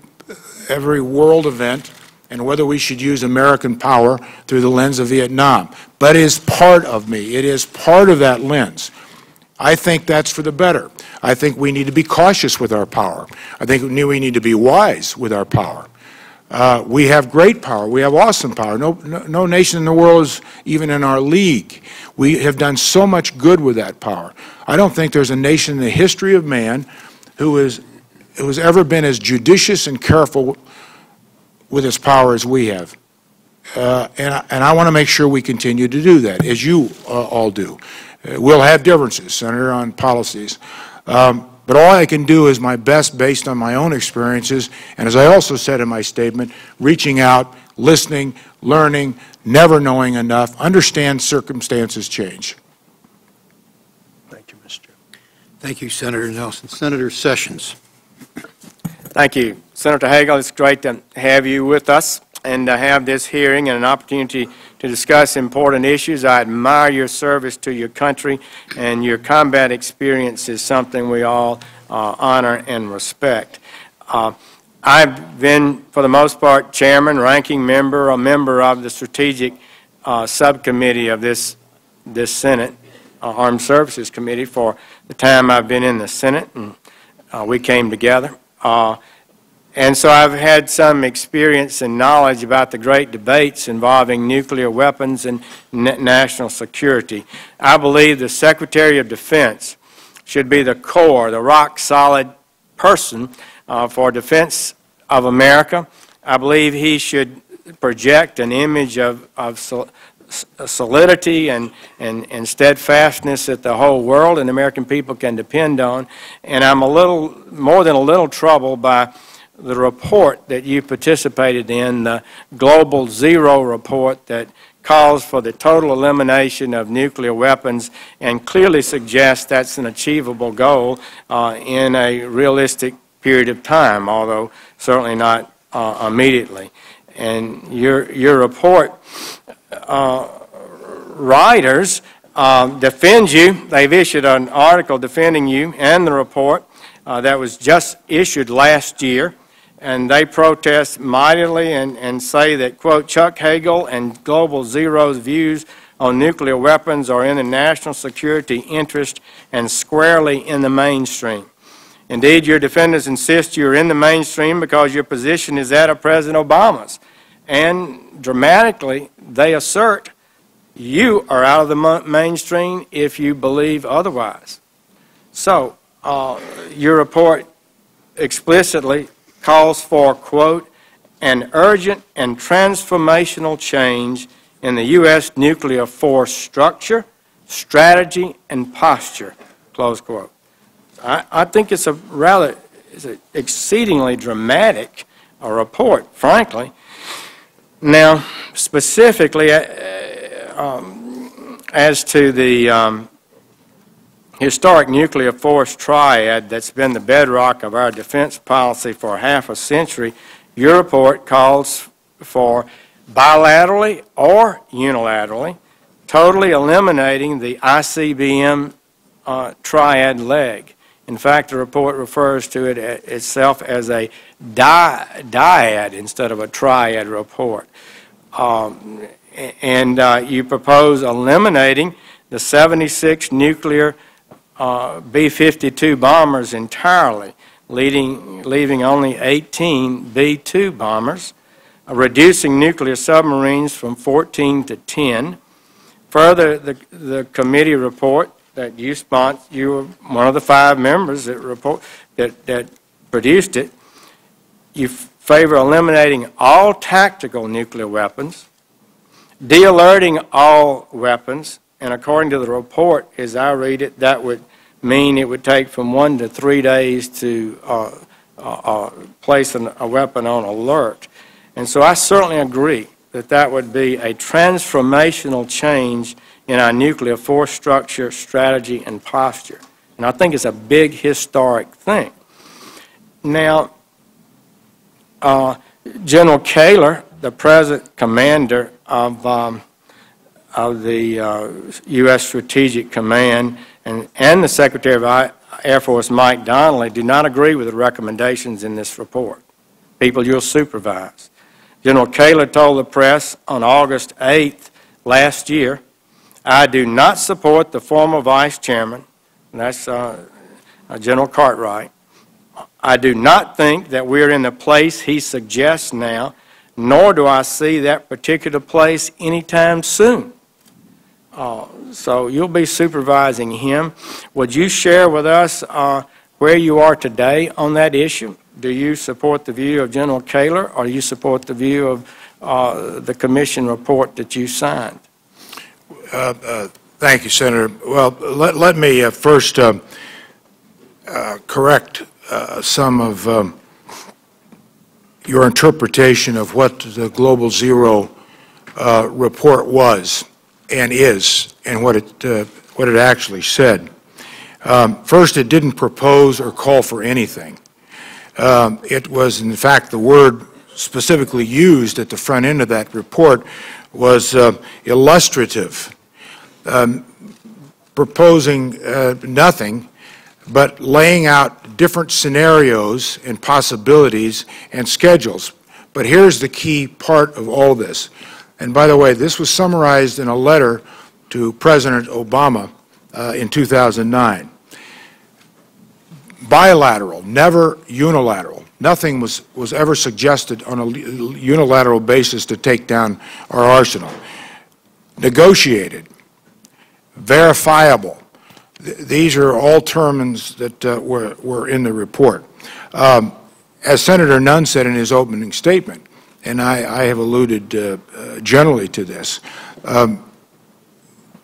world event and whether we should use American power through the lens of Vietnam. But it is part of me. It is part of that lens. I think that's for the better. I think we need to be cautious with our power. I think we need to be wise with our power. We have great power. We have awesome power. No nation in the world is even in our league. We have done so much good with that power. I don't think there's a nation in the history of man who has ever been as judicious and careful with its power as we have. And I want to make sure we continue to do that, as you all do. We'll have differences, Senator, on policies. But all I can do is my best based on my own experiences, and as I also said in my statement, reaching out, listening, learning, never knowing enough, understand circumstances change. Thank you, Mr. Chairman. Thank you, Senator Nelson. Senator Sessions. Thank you. Senator Hagel, it's great to have you with us and to have this hearing and an opportunity to discuss important issues. I admire your service to your country, and your combat experience is something we all honor and respect. I've been, for the most part, chairman, ranking member, a member of the strategic subcommittee of this Senate, Armed Services Committee, for the time I've been in the Senate, and we came together. And so I've had some experience and knowledge about the great debates involving nuclear weapons and national security. I believe the Secretary of Defense should be the core, the rock-solid person for defense of America. I believe he should project an image of solidity and steadfastness that the whole world and American people can depend on. And I'm a little, more than a little troubled by the report that you participated in, the Global Zero report that calls for the total elimination of nuclear weapons and clearly suggests that's an achievable goal in a realistic period of time, although certainly not immediately. And your report writers defend you. They've issued an article defending you and the report that was just issued last year, and they protest mightily and say that, quote, Chuck Hagel and Global Zero's views on nuclear weapons are in the national security interest and squarely in the mainstream. Indeed, your defenders insist you're in the mainstream because your position is that of President Obama's. And dramatically, they assert you are out of the mainstream if you believe otherwise. So, your report explicitly calls for, quote, an urgent and transformational change in the U.S. nuclear force structure, strategy, and posture, close quote. I think it's an exceedingly dramatic report, frankly. Now, specifically, as to the historic nuclear force triad that's been the bedrock of our defense policy for half a century, your report calls for bilaterally or unilaterally totally eliminating the ICBM triad leg. In fact, the report refers to it itself as a dyad instead of a triad report. You propose eliminating the 76 nuclear B-52 bombers entirely, leaving only 18 B-2 bombers, reducing nuclear submarines from 14 to 10. Further, the committee report that you sponsored, you were one of the 5 members that produced it, you favor eliminating all tactical nuclear weapons, de-alerting all weapons, and according to the report, as I read it, that would mean it would take from 1 to 3 days to place a weapon on alert. And so I certainly agree that that would be a transformational change in our nuclear force structure, strategy, and posture. And I think it's a big historic thing. Now, General Kaler, the present commander of the U.S. Strategic Command, and the Secretary of Air Force, Mike Donnelly, do not agree with the recommendations in this report, people you'll supervise. General Kaler told the press on August 8th last year, I do not support the former Vice Chairman, and that's General Cartwright. I do not think that we're in the place he suggests now, nor do I see that particular place anytime soon. So you'll be supervising him. Would you share with us where you are today on that issue? Do you support the view of General Kaler, or do you support the view of the commission report that you signed? Thank you, Senator. Well, let me first correct some of your interpretation of what the Global Zero report was and is, and what it actually said. First, it didn't propose or call for anything. It was, in fact, the word specifically used at the front end of that report was illustrative, proposing nothing, but laying out different scenarios and possibilities and schedules. But here's the key part of all this. And by the way, this was summarized in a letter to President Obama in 2009. Bilateral, never unilateral. Nothing was ever suggested on a unilateral basis to take down our arsenal. Negotiated, verifiable. These are all terms that were in the report. As Senator Nunn said in his opening statement, and I have alluded generally to this,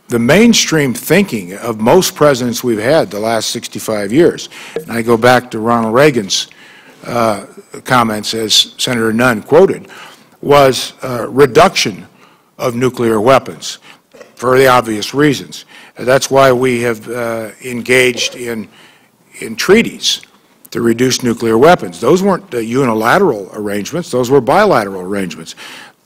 the mainstream thinking of most presidents we've had the last 65 years, and I go back to Ronald Reagan's comments, as Senator Nunn quoted, was reduction of nuclear weapons for the obvious reasons. That's why we have engaged in treaties to reduce nuclear weapons. Those weren't unilateral arrangements. Those were bilateral arrangements.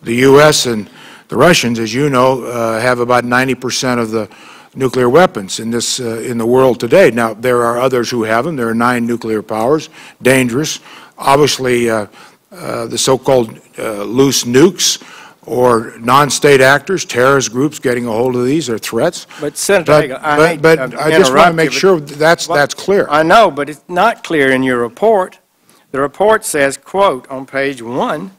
The U.S. and the Russians, as you know, have about 90% of the nuclear weapons in the world today. Now, there are others who have them. There are 9 nuclear powers, dangerous. Obviously, the so-called loose nukes or non-state actors, terrorist groups getting a hold of these are threats. But Senator Hagel, I just want to make sure that's clear. I know, but it's not clear in your report. The report says, quote, on page 1,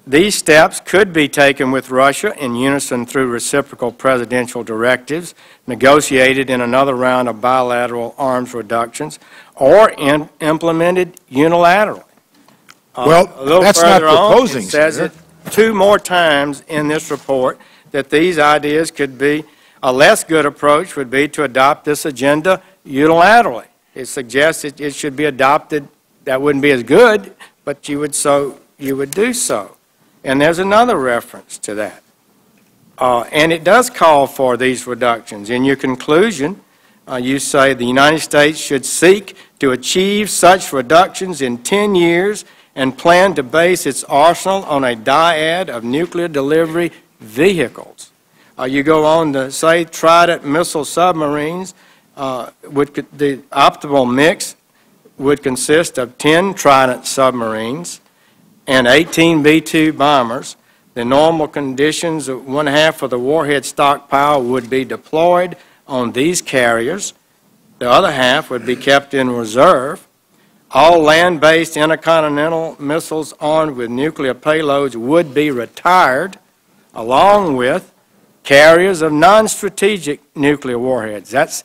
these steps could be taken with Russia in unison through reciprocal presidential directives negotiated in another round of bilateral arms reductions or implemented unilaterally. Well, that's not proposing, it says it 2 more times in this report that these ideas could be, a less good approach would be to adopt this agenda unilaterally. It suggests it should be adopted. That wouldn't be as good, but you would do so. And there's another reference to that. And it does call for these reductions. In your conclusion, you say the United States should seek to achieve such reductions in 10 years and plan to base its arsenal on a dyad of nuclear delivery vehicles. You go on to say Trident missile submarines, the optimal mix would consist of 10 Trident submarines and 18 B-2 bombers. The normal conditions of 1/2 of the warhead stockpile would be deployed on these carriers. The other half would be kept in reserve. All land-based intercontinental missiles armed with nuclear payloads would be retired, along with carriers of non-strategic nuclear warheads. That's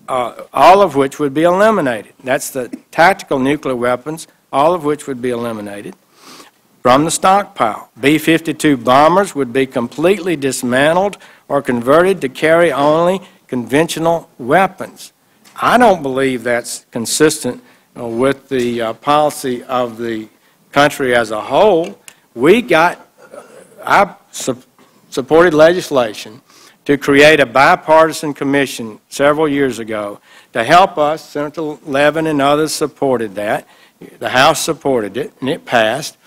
all of which would be eliminated. That's the tactical nuclear weapons, all of which would be eliminated from the stockpile. B-52 bombers would be completely dismantled or converted to carry only conventional weapons. I don't believe that's consistent with the policy of the country as a whole. I supported legislation to create a bipartisan commission several years ago to help us. Senator Levin and others supported that. The House supported it, and it passed,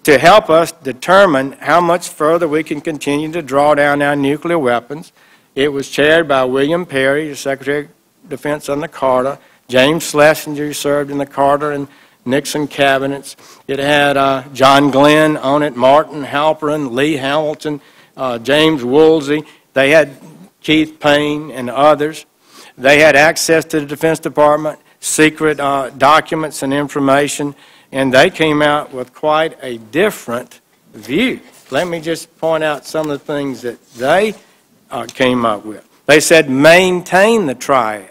to help us determine how much further we can continue to draw down our nuclear weapons. It was chaired by William Perry, the Secretary of Defense under Carter. James Schlesinger served in the Carter and Nixon cabinets. It had John Glenn on it, Martin Halperin, Lee Hamilton, James Woolsey. They had Keith Payne and others. They had access to the Defense Department, secret documents and information, and they came out with quite a different view. Let me just point out some of the things that they came up with. They said maintain the triad.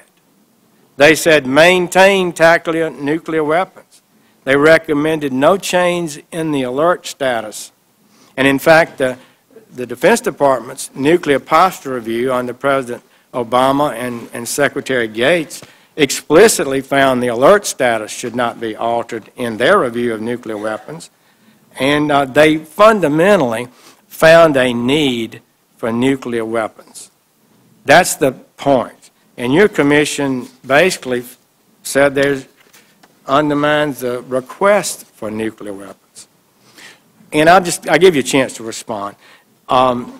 They said maintain tactical nuclear weapons. They recommended no change in the alert status. And in fact, the Defense Department's nuclear posture review under President Obama and Secretary Gates explicitly found the alert status should not be altered in their review of nuclear weapons. And they fundamentally found a need for nuclear weapons. That's the point. And your commission basically said there's undermines the request for nuclear weapons. And I'll give you a chance to respond. On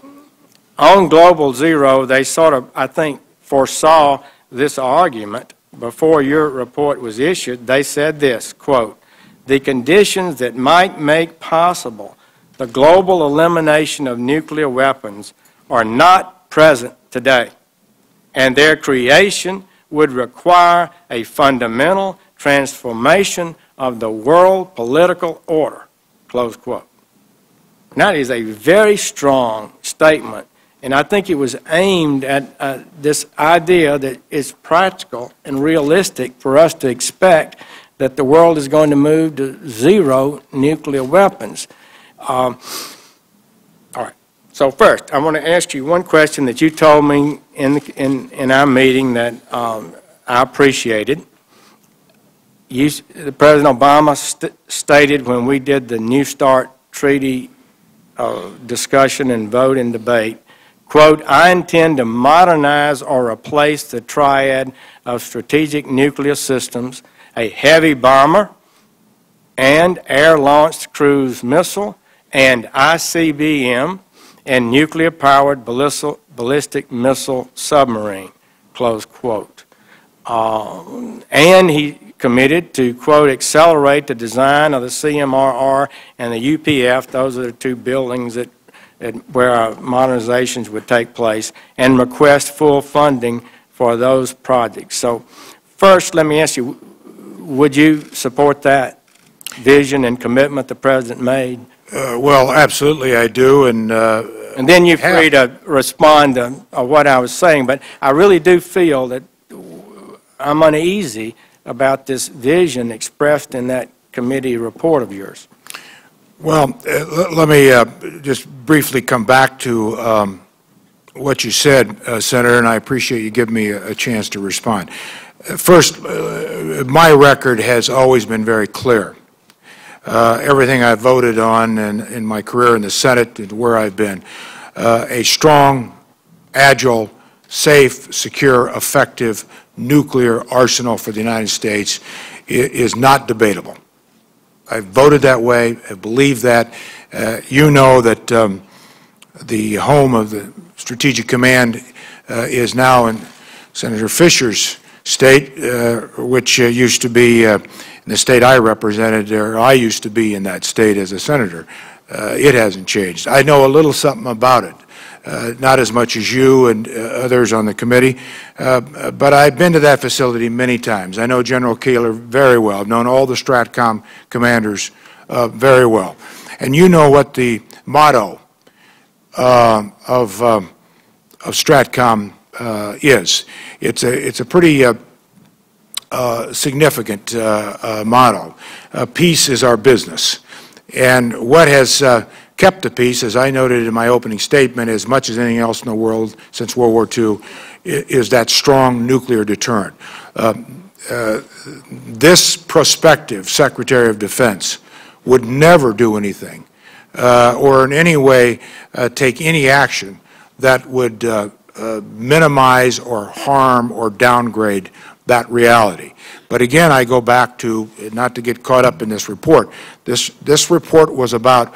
Global Zero, they sort of, I think, foresaw this argument before your report was issued. They said this, quote, the conditions that might make possible the global elimination of nuclear weapons are not present today, and their creation would require a fundamental transformation of the world political order, close quote. And that is a very strong statement, and I think it was aimed at this idea that it's practical and realistic for us to expect that the world is going to move to zero nuclear weapons. All right. So first, I want to ask you one question that you told me in our meeting that I appreciated. President Obama stated when we did the New START Treaty discussion and vote and debate, quote, "I intend to modernize or replace the triad of strategic nuclear systems, a heavy bomber and air-launched cruise missile and ICBM and nuclear-powered ballistic missile submarine," close quote. And he committed to, quote, "accelerate the design of the CMRR and the UPF," those are the two buildings where our modernizations would take place, "and request full funding for those projects." So first, let me ask you, would you support that vision and commitment the President made? Well, absolutely I do, and then you're free to respond to what I was saying, but I really do feel that I'm uneasy about this vision expressed in that committee report of yours. Well, let me just briefly come back to what you said, Senator, and I appreciate you giving me a chance to respond. First, my record has always been very clear. Everything I've voted on in my career in the Senate and where I've been, a strong, agile, safe, secure, effective nuclear arsenal for the United States is not debatable. I've voted that way. I believe that. You know that the home of the Strategic Command is now in Senator Fisher's state, which used to be in the state I represented, or I used to be in that state as a senator. It hasn't changed. I know a little something about it. Not as much as you and others on the committee, but I've been to that facility many times. I know General Keeler very well. I've known all the STRATCOM commanders very well. And you know what the motto of STRATCOM is. It's a pretty significant motto. Peace is our business. And what has kept the peace, as I noted in my opening statement, as much as anything else in the world since World War II, is that strong nuclear deterrent. This prospective Secretary of Defense would never do anything or in any way take any action that would minimize or harm or downgrade that reality. But again, I go back to, not to get caught up in this report, this report was about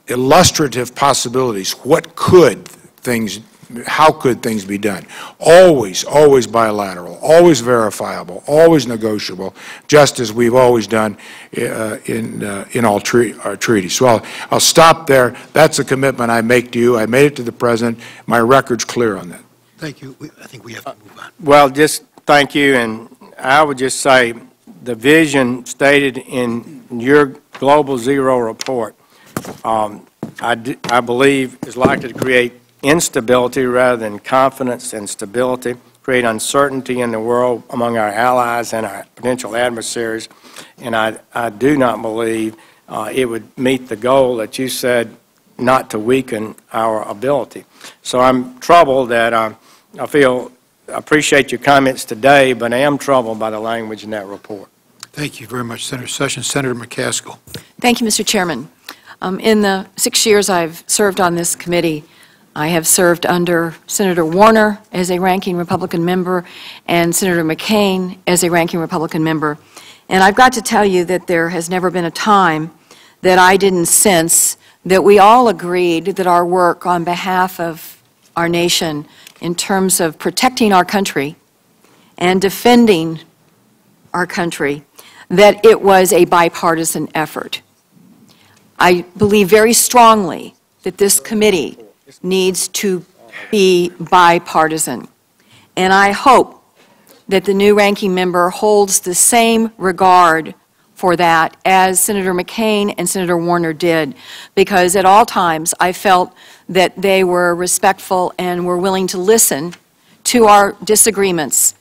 illustrative possibilities. What could things, how could things be done? Always, always bilateral, always verifiable, always negotiable, just as we've always done in all our treaties. So I'll stop there. That's a commitment I make to you. I made it to the President. My record's clear on that. Thank you. I think we have to move on. Well, just thank you, and I would just say the vision stated in your Global Zero report, I believe is likely to create instability rather than confidence and stability, create uncertainty in the world among our allies and our potential adversaries, and I do not believe it would meet the goal that you said, not to weaken our ability. So I'm troubled that I appreciate your comments today, but I am troubled by the language in that report. Thank you very much, Senator Sessions. Senator McCaskill. Thank you, Mr. Chairman. In the 6 years I've served on this committee, I have served under Senator Warner as a ranking Republican member and Senator McCain as a ranking Republican member. And I've got to tell you that there has never been a time that I didn't sense that we all agreed that our work on behalf of our nation in terms of protecting our country and defending our country, that it was a bipartisan effort. I believe very strongly that this committee needs to be bipartisan. And I hope that the new ranking member holds the same regard for that as Senator McCain and Senator Warner did, because at all times I felt that they were respectful and were willing to listen to our disagreements.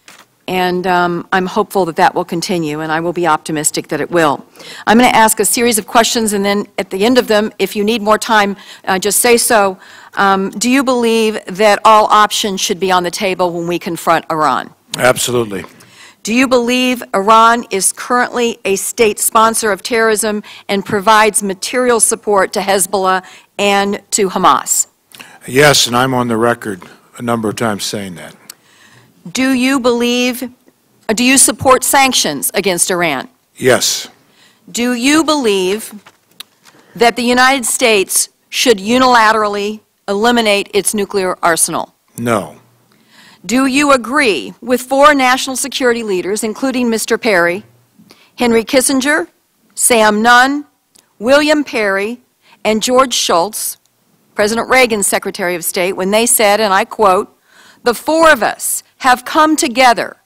And I'm hopeful that that will continue, and I will be optimistic that it will. I'm going to ask a series of questions, and then at the end of them, if you need more time, just say so. Do you believe that all options should be on the table when we confront Iran? Absolutely. Do you believe Iran is currently a state sponsor of terrorism and provides material support to Hezbollah and to Hamas? Yes, and I'm on the record a number of times saying that. Do you support sanctions against Iran? Yes. Do you believe that the United States should unilaterally eliminate its nuclear arsenal? No. Do you agree with 4 national security leaders, including Mr. Perry, Henry Kissinger, Sam Nunn, William Perry, and George Shultz, President Reagan's Secretary of State, when they said, and I quote, "The 4 of us have come together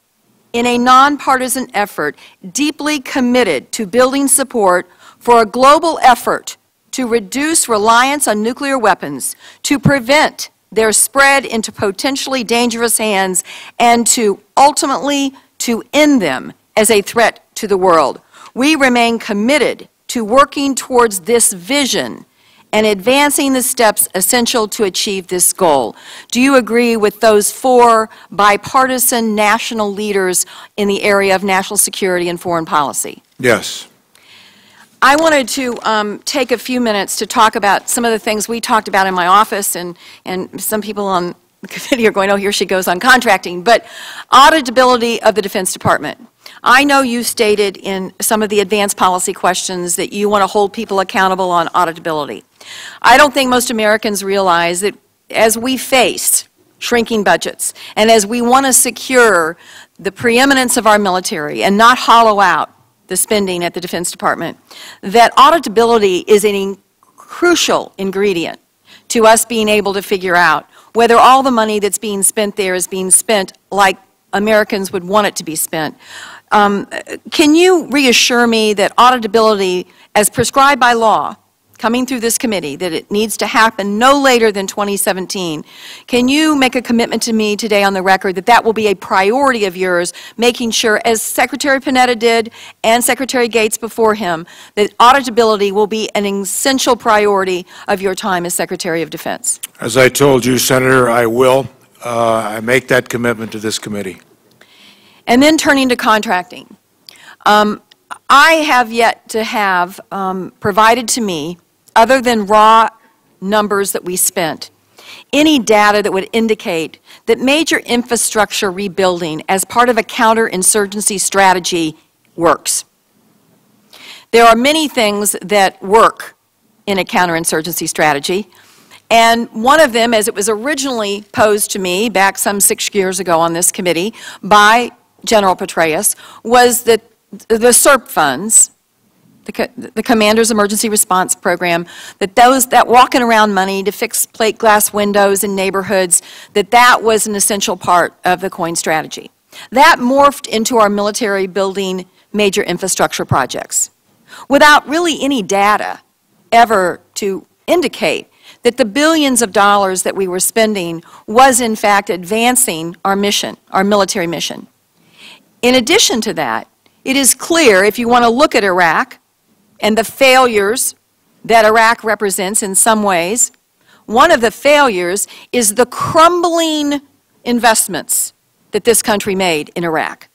in a nonpartisan effort deeply committed to building support for a global effort to reduce reliance on nuclear weapons, to prevent their spread into potentially dangerous hands, and to ultimately to end them as a threat to the world. We remain committed to working towards this vision and advancing the steps essential to achieve this goal." Do you agree with those 4 bipartisan national leaders in the area of national security and foreign policy? Yes. I wanted to take a few minutes to talk about some of the things we talked about in my office, and some people on the committee are going, oh, here she goes on contracting, but auditability of the Defense Department. I know you stated in some of the advanced policy questions that you want to hold people accountable on auditability. I don't think most Americans realize that as we face shrinking budgets and as we want to secure the preeminence of our military and not hollow out the spending at the Defense Department, that auditability is a crucial ingredient to us being able to figure out whether all the money that's being spent there is being spent like Americans would want it to be spent. Can you reassure me that auditability, as prescribed by law, coming through this committee, that it needs to happen no later than 2017. Can you make a commitment to me today on the record that that will be a priority of yours, making sure, as Secretary Panetta did and Secretary Gates before him, that auditability will be an essential priority of your time as Secretary of Defense? As I told you, Senator, I will. I make that commitment to this committee. And then turning to contracting. I have yet to have provided to me, other than raw numbers that we spent, any data that would indicate that major infrastructure rebuilding as part of a counterinsurgency strategy works. There are many things that work in a counterinsurgency strategy, and one of them, as it was originally posed to me back some 6 years ago on this committee by General Petraeus, was that the SERP funds, the Commander's Emergency Response Program, that walking around money to fix plate glass windows in neighborhoods, that was an essential part of the COIN strategy. That morphed into our military building major infrastructure projects, without really any data ever to indicate that the billions of dollars that we were spending was in fact advancing our mission, our military mission. In addition to that, it is clear, if you want to look at Iraq and the failures that Iraq represents in some ways, one of the failures is the crumbling investments that this country made in Iraq.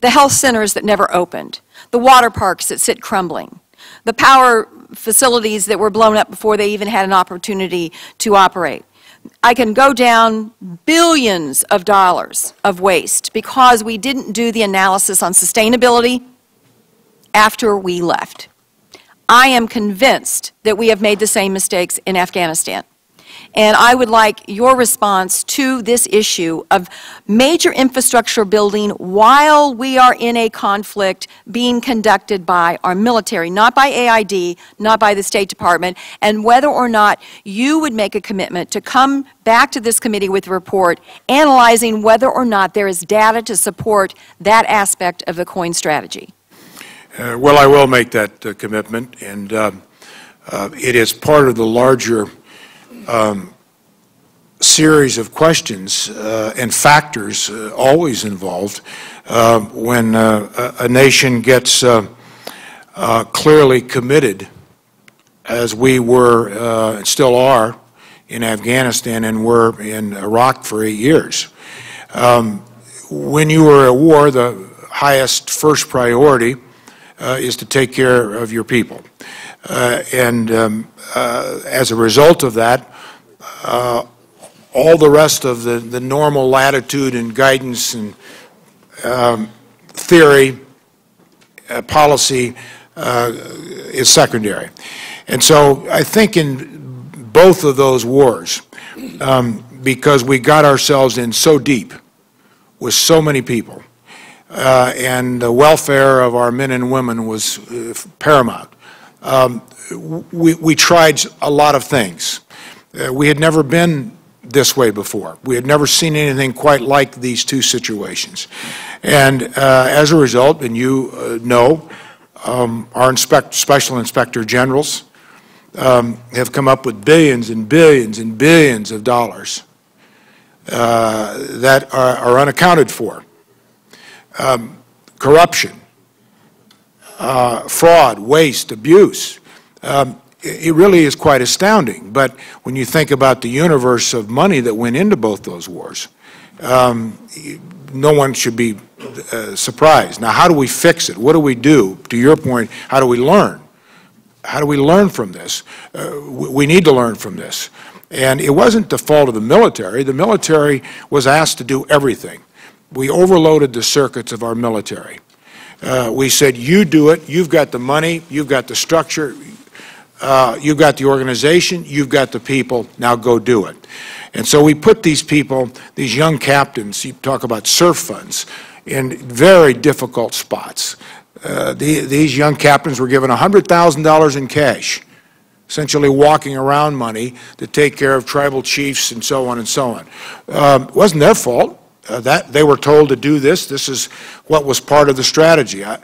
The health centers that never opened, the water parks that sit crumbling, the power facilities that were blown up before they even had an opportunity to operate. I can go down billions of dollars of waste because we didn't do the analysis on sustainability after we left. I am convinced that we have made the same mistakes in Afghanistan. And I would like your response to this issue of major infrastructure building while we are in a conflict being conducted by our military, not by AID, not by the State Department, and whether or not you would make a commitment to come back to this committee with a report analyzing whether or not there is data to support that aspect of the COIN strategy. Well, I will make that commitment, and it is part of the larger series of questions and factors always involved when a nation gets clearly committed, as we were and still are in Afghanistan and were in Iraq for 8 years. When you were at war, the highest first priority is to take care of your people. As a result of that, all the rest of the normal latitude and guidance and theory, policy is secondary. And so I think in both of those wars, because we got ourselves in so deep with so many people, and the welfare of our men and women was paramount. We tried a lot of things. We had never been this way before. We had never seen anything quite like these two situations. And as a result, and you know, our special inspector generals have come up with billions and billions and billions of dollars that are unaccounted for. Corruption, fraud, waste, abuse. It really is quite astounding. But when you think about the universe of money that went into both those wars, no one should be surprised. Now, how do we fix it? What do we do? To your point, how do we learn? How do we learn from this? We need to learn from this. And it wasn't the fault of the military. The military was asked to do everything. We overloaded the circuits of our military. We said, you do it. You've got the money. You've got the structure. You've got the organization. You've got the people. Now go do it. And so we put these people, these young captains, you talk about surf funds, in very difficult spots. These young captains were given $100,000 in cash, essentially walking around money to take care of tribal chiefs and so on and so on. It wasn't their fault. That they were told to do this. This is what was part of the strategy. I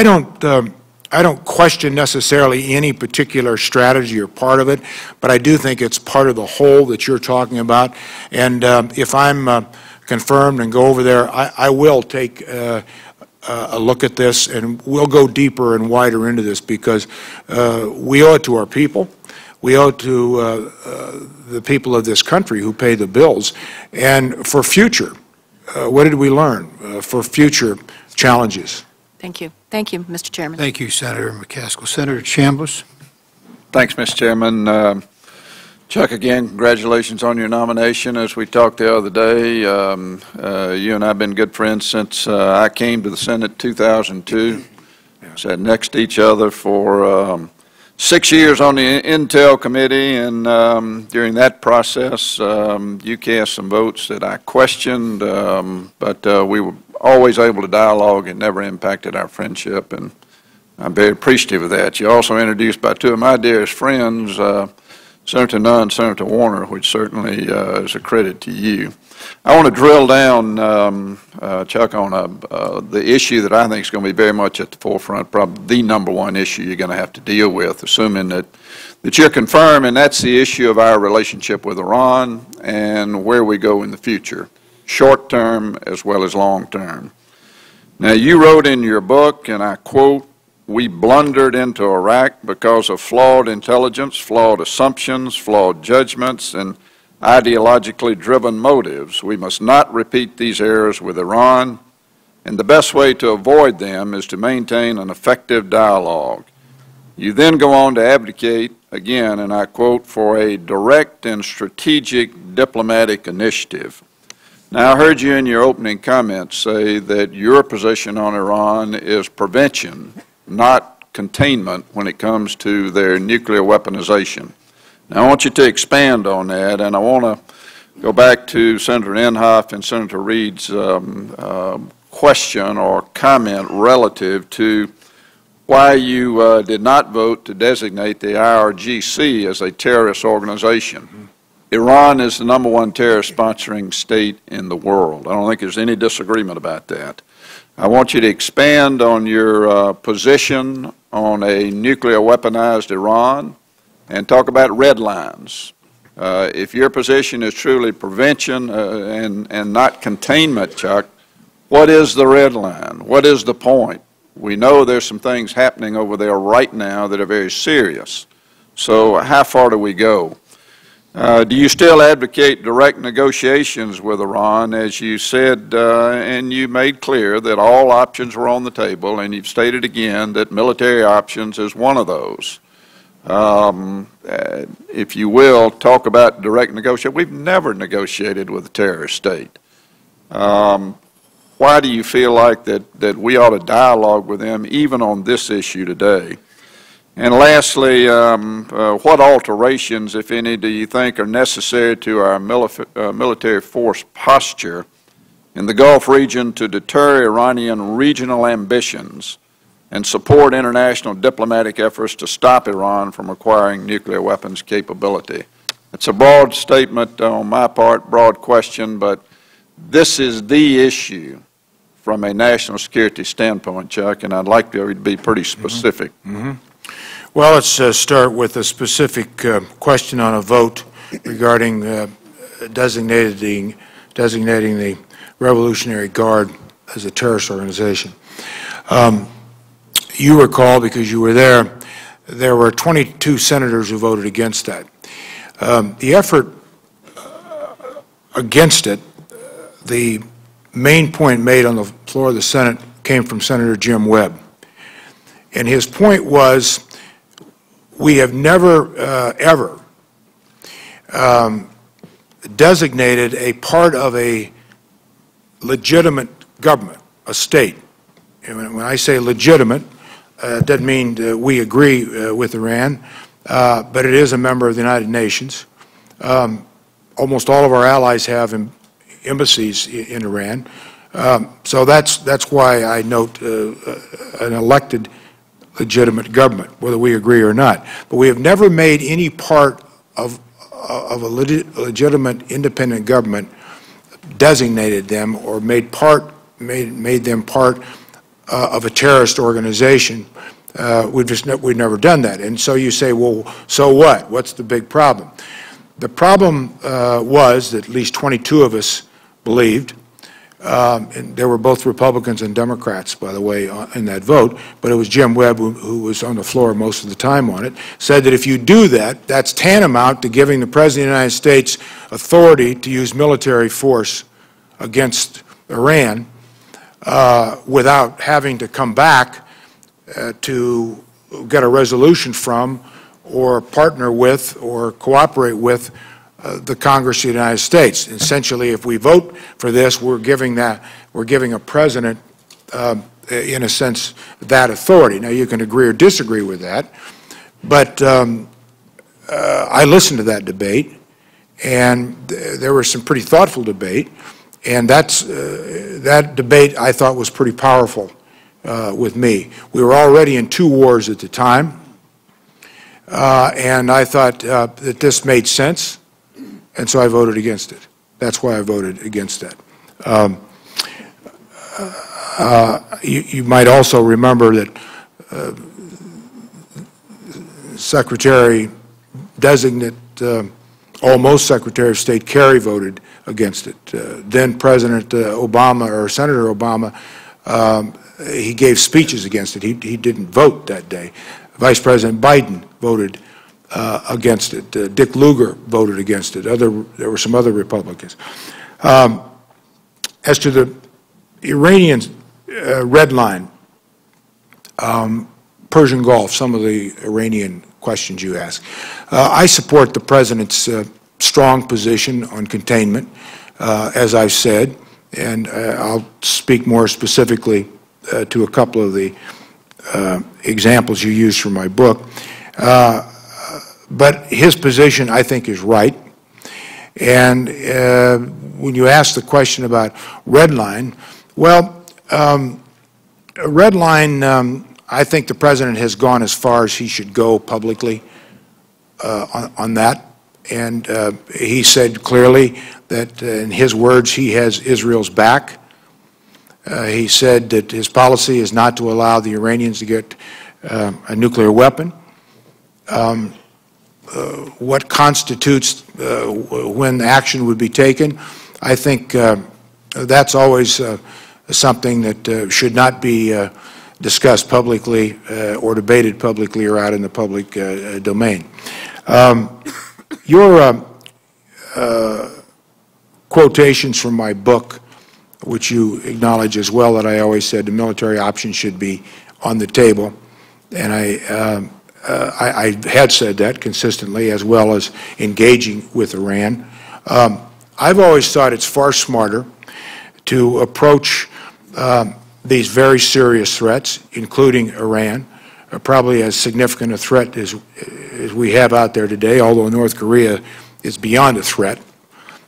don't question necessarily any particular strategy or part of it, but I do think it's part of the whole that you're talking about. And if I'm confirmed and go over there, I will take a look at this, and we'll go deeper and wider into this, because we owe it to our people. We owe it to the people of this country who pay the bills. And for future, what did we learn? For future challenges. Thank you. Thank you, Mr. Chairman. Thank you, Senator McCaskill. Senator Chambliss. Thanks, Mr. Chairman. Chuck, again, congratulations on your nomination. As we talked the other day, you and I have been good friends since I came to the Senate in 2002. Sat next to each other for 6 years on the Intel Committee, and during that process, you cast some votes that I questioned, but we were always able to dialogue and never impacted our friendship, and I'm very appreciative of that. You're also introduced by two of my dearest friends, Senator Nunn and Senator Warner, which certainly is a credit to you. I want to drill down, Chuck, on the issue that I think is going to be very much at the forefront, probably the number one issue you're going to have to deal with, assuming that you're confirmed, and that's the issue of our relationship with Iran and where we go in the future, short term as well as long term. Now, you wrote in your book, and I quote, "We blundered into Iraq because of flawed intelligence, flawed assumptions, flawed judgments, and ideologically driven motives. We must not repeat these errors with Iran, and the best way to avoid them is to maintain an effective dialogue." You then go on to advocate, again, and I quote, "for a direct and strategic diplomatic initiative." Now, I heard you in your opening comments say that your position on Iran is prevention, not containment when it comes to their nuclear weaponization. Now, I want you to expand on that, and I want to go back to Senator Inhofe and Senator Reid's question or comment relative to why you did not vote to designate the IRGC as a terrorist organization. Iran is the #1 terrorist sponsoring state in the world. I don't think there's any disagreement about that. I want you to expand on your position on a nuclear weaponized Iran and talk about red lines. If your position is truly prevention and not containment, Chuck, what is the red line? What is the point? We know there's some things happening over there right now that are very serious. So how far do we go? Do you still advocate direct negotiations with Iran, as you said, and you made clear that all options were on the table, and you've stated again that military options is one of those? If you will, talk about direct negotiation. We've never negotiated with a terrorist state. Why do you feel like that we ought to dialogue with them even on this issue today? And lastly, what alterations, if any, do you think are necessary to our military force posture in the Gulf region to deter Iranian regional ambitions and support international diplomatic efforts to stop Iran from acquiring nuclear weapons capability? It's a broad statement on my part, broad question, but this is the issue from a national security standpoint, Chuck, and I'd like to be pretty specific. Well, let's start with a specific question on a vote regarding designating the Revolutionary Guard as a terrorist organization. You recall, because you were there were 22 senators who voted against that. The effort against it, the main point made on the floor of the Senate came from Senator Jim Webb. And his point was, we have never, ever designated a part of a legitimate government, a state. And when I say legitimate, it doesn't mean that we agree with Iran, but it is a member of the United Nations. Almost all of our allies have embassies in Iran. So that's why I note an elected legitimate government, whether we agree or not. But we have never made any part of a legitimate independent government, designated them or made them part of a terrorist organization. We've never done that. And so you say, well, so what? What's the big problem? The problem was that at least 22 of us believed, and there were both Republicans and Democrats, by the way, in that vote, but it was Jim Webb who was on the floor most of the time on it, said that if you do that, that's tantamount to giving the President of the United States authority to use military force against Iran without having to come back to get a resolution from or partner with or cooperate with the Congress of the United States. Essentially, if we vote for this, we're giving a president, in a sense, that authority. Now, you can agree or disagree with that, but I listened to that debate, and there was some pretty thoughtful debate, and that debate I thought was pretty powerful with me. We were already in 2 wars at the time, and I thought that this made sense. And so I voted against it. That's why I voted against that. You might also remember that Secretary-designate, almost Secretary of State Kerry voted against it. Then President Obama, or Senator Obama, he gave speeches against it. He didn't vote that day. Vice President Biden voted against it. Dick Lugar voted against it. There were some other Republicans. As to the Iranian red line, Persian Gulf, some of the Iranian questions you ask, I support the President's strong position on containment, as I've said, and I'll speak more specifically to a couple of the examples you used from my book. But his position, I think, is right. And when you ask the question about red line, well, a red line, I think the President has gone as far as he should go publicly on that. And he said clearly that, in his words, he has Israel's back. He said that his policy is not to allow the Iranians to get a nuclear weapon. What constitutes when action would be taken, I think that's always something that should not be discussed publicly or debated publicly or out in the public domain. Your quotations from my book, which you acknowledge as well, that I always said the military option should be on the table. And I had said that consistently, as well as engaging with Iran. I've always thought it's far smarter to approach these very serious threats, including Iran, probably as significant a threat as we have out there today, although North Korea is beyond a threat.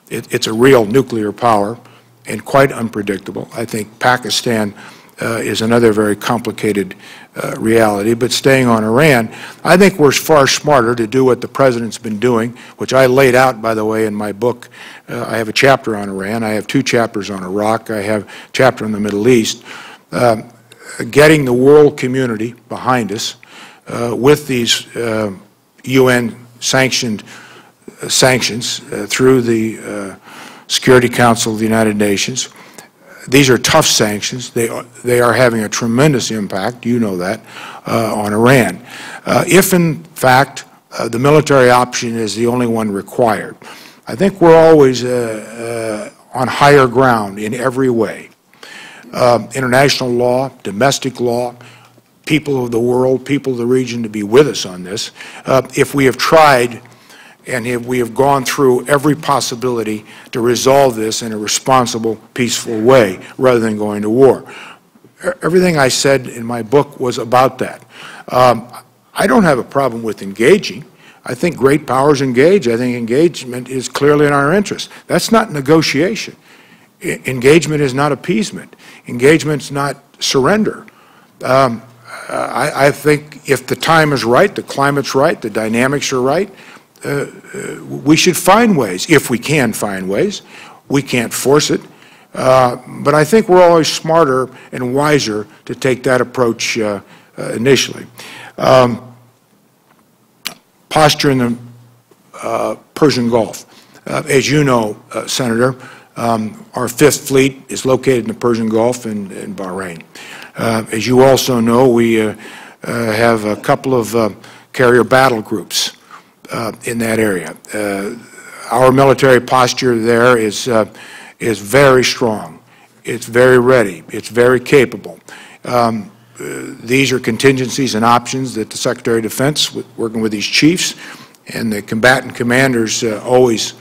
It's a real nuclear power and quite unpredictable. I think Pakistan is another very complicated reality. But staying on Iran, I think we're far smarter to do what the President's been doing, which I laid out, by the way, in my book. I have a chapter on Iran. I have 2 chapters on Iraq. I have a chapter on the Middle East. Getting the world community behind us with these UN-sanctioned sanctions through the Security Council of the United Nations. These are tough sanctions. They are having a tremendous impact, you know that, on Iran. If, in fact, the military option is the only one required, I think we're always on higher ground in every way. International law, domestic law, people of the world, people of the region to be with us on this. If we have tried and we have gone through every possibility to resolve this in a responsible, peaceful way, rather than going to war. Everything I said in my book was about that. I don't have a problem with engaging. I think great powers engage. I think engagement is clearly in our interest. That's not negotiation. Engagement is not appeasement. Engagement is not surrender. I think if the time is right, the climate's right, the dynamics are right, we should find ways, if we can find ways. We can't force it. But I think we're always smarter and wiser to take that approach initially. Posture in the Persian Gulf. As you know, Senator, our 5th Fleet is located in the Persian Gulf in Bahrain. As you also know, we have a couple of carrier battle groups in that area. Our military posture there is very strong. It's very ready. It's very capable. These are contingencies and options that the Secretary of Defense, working with these chiefs, and the combatant commanders always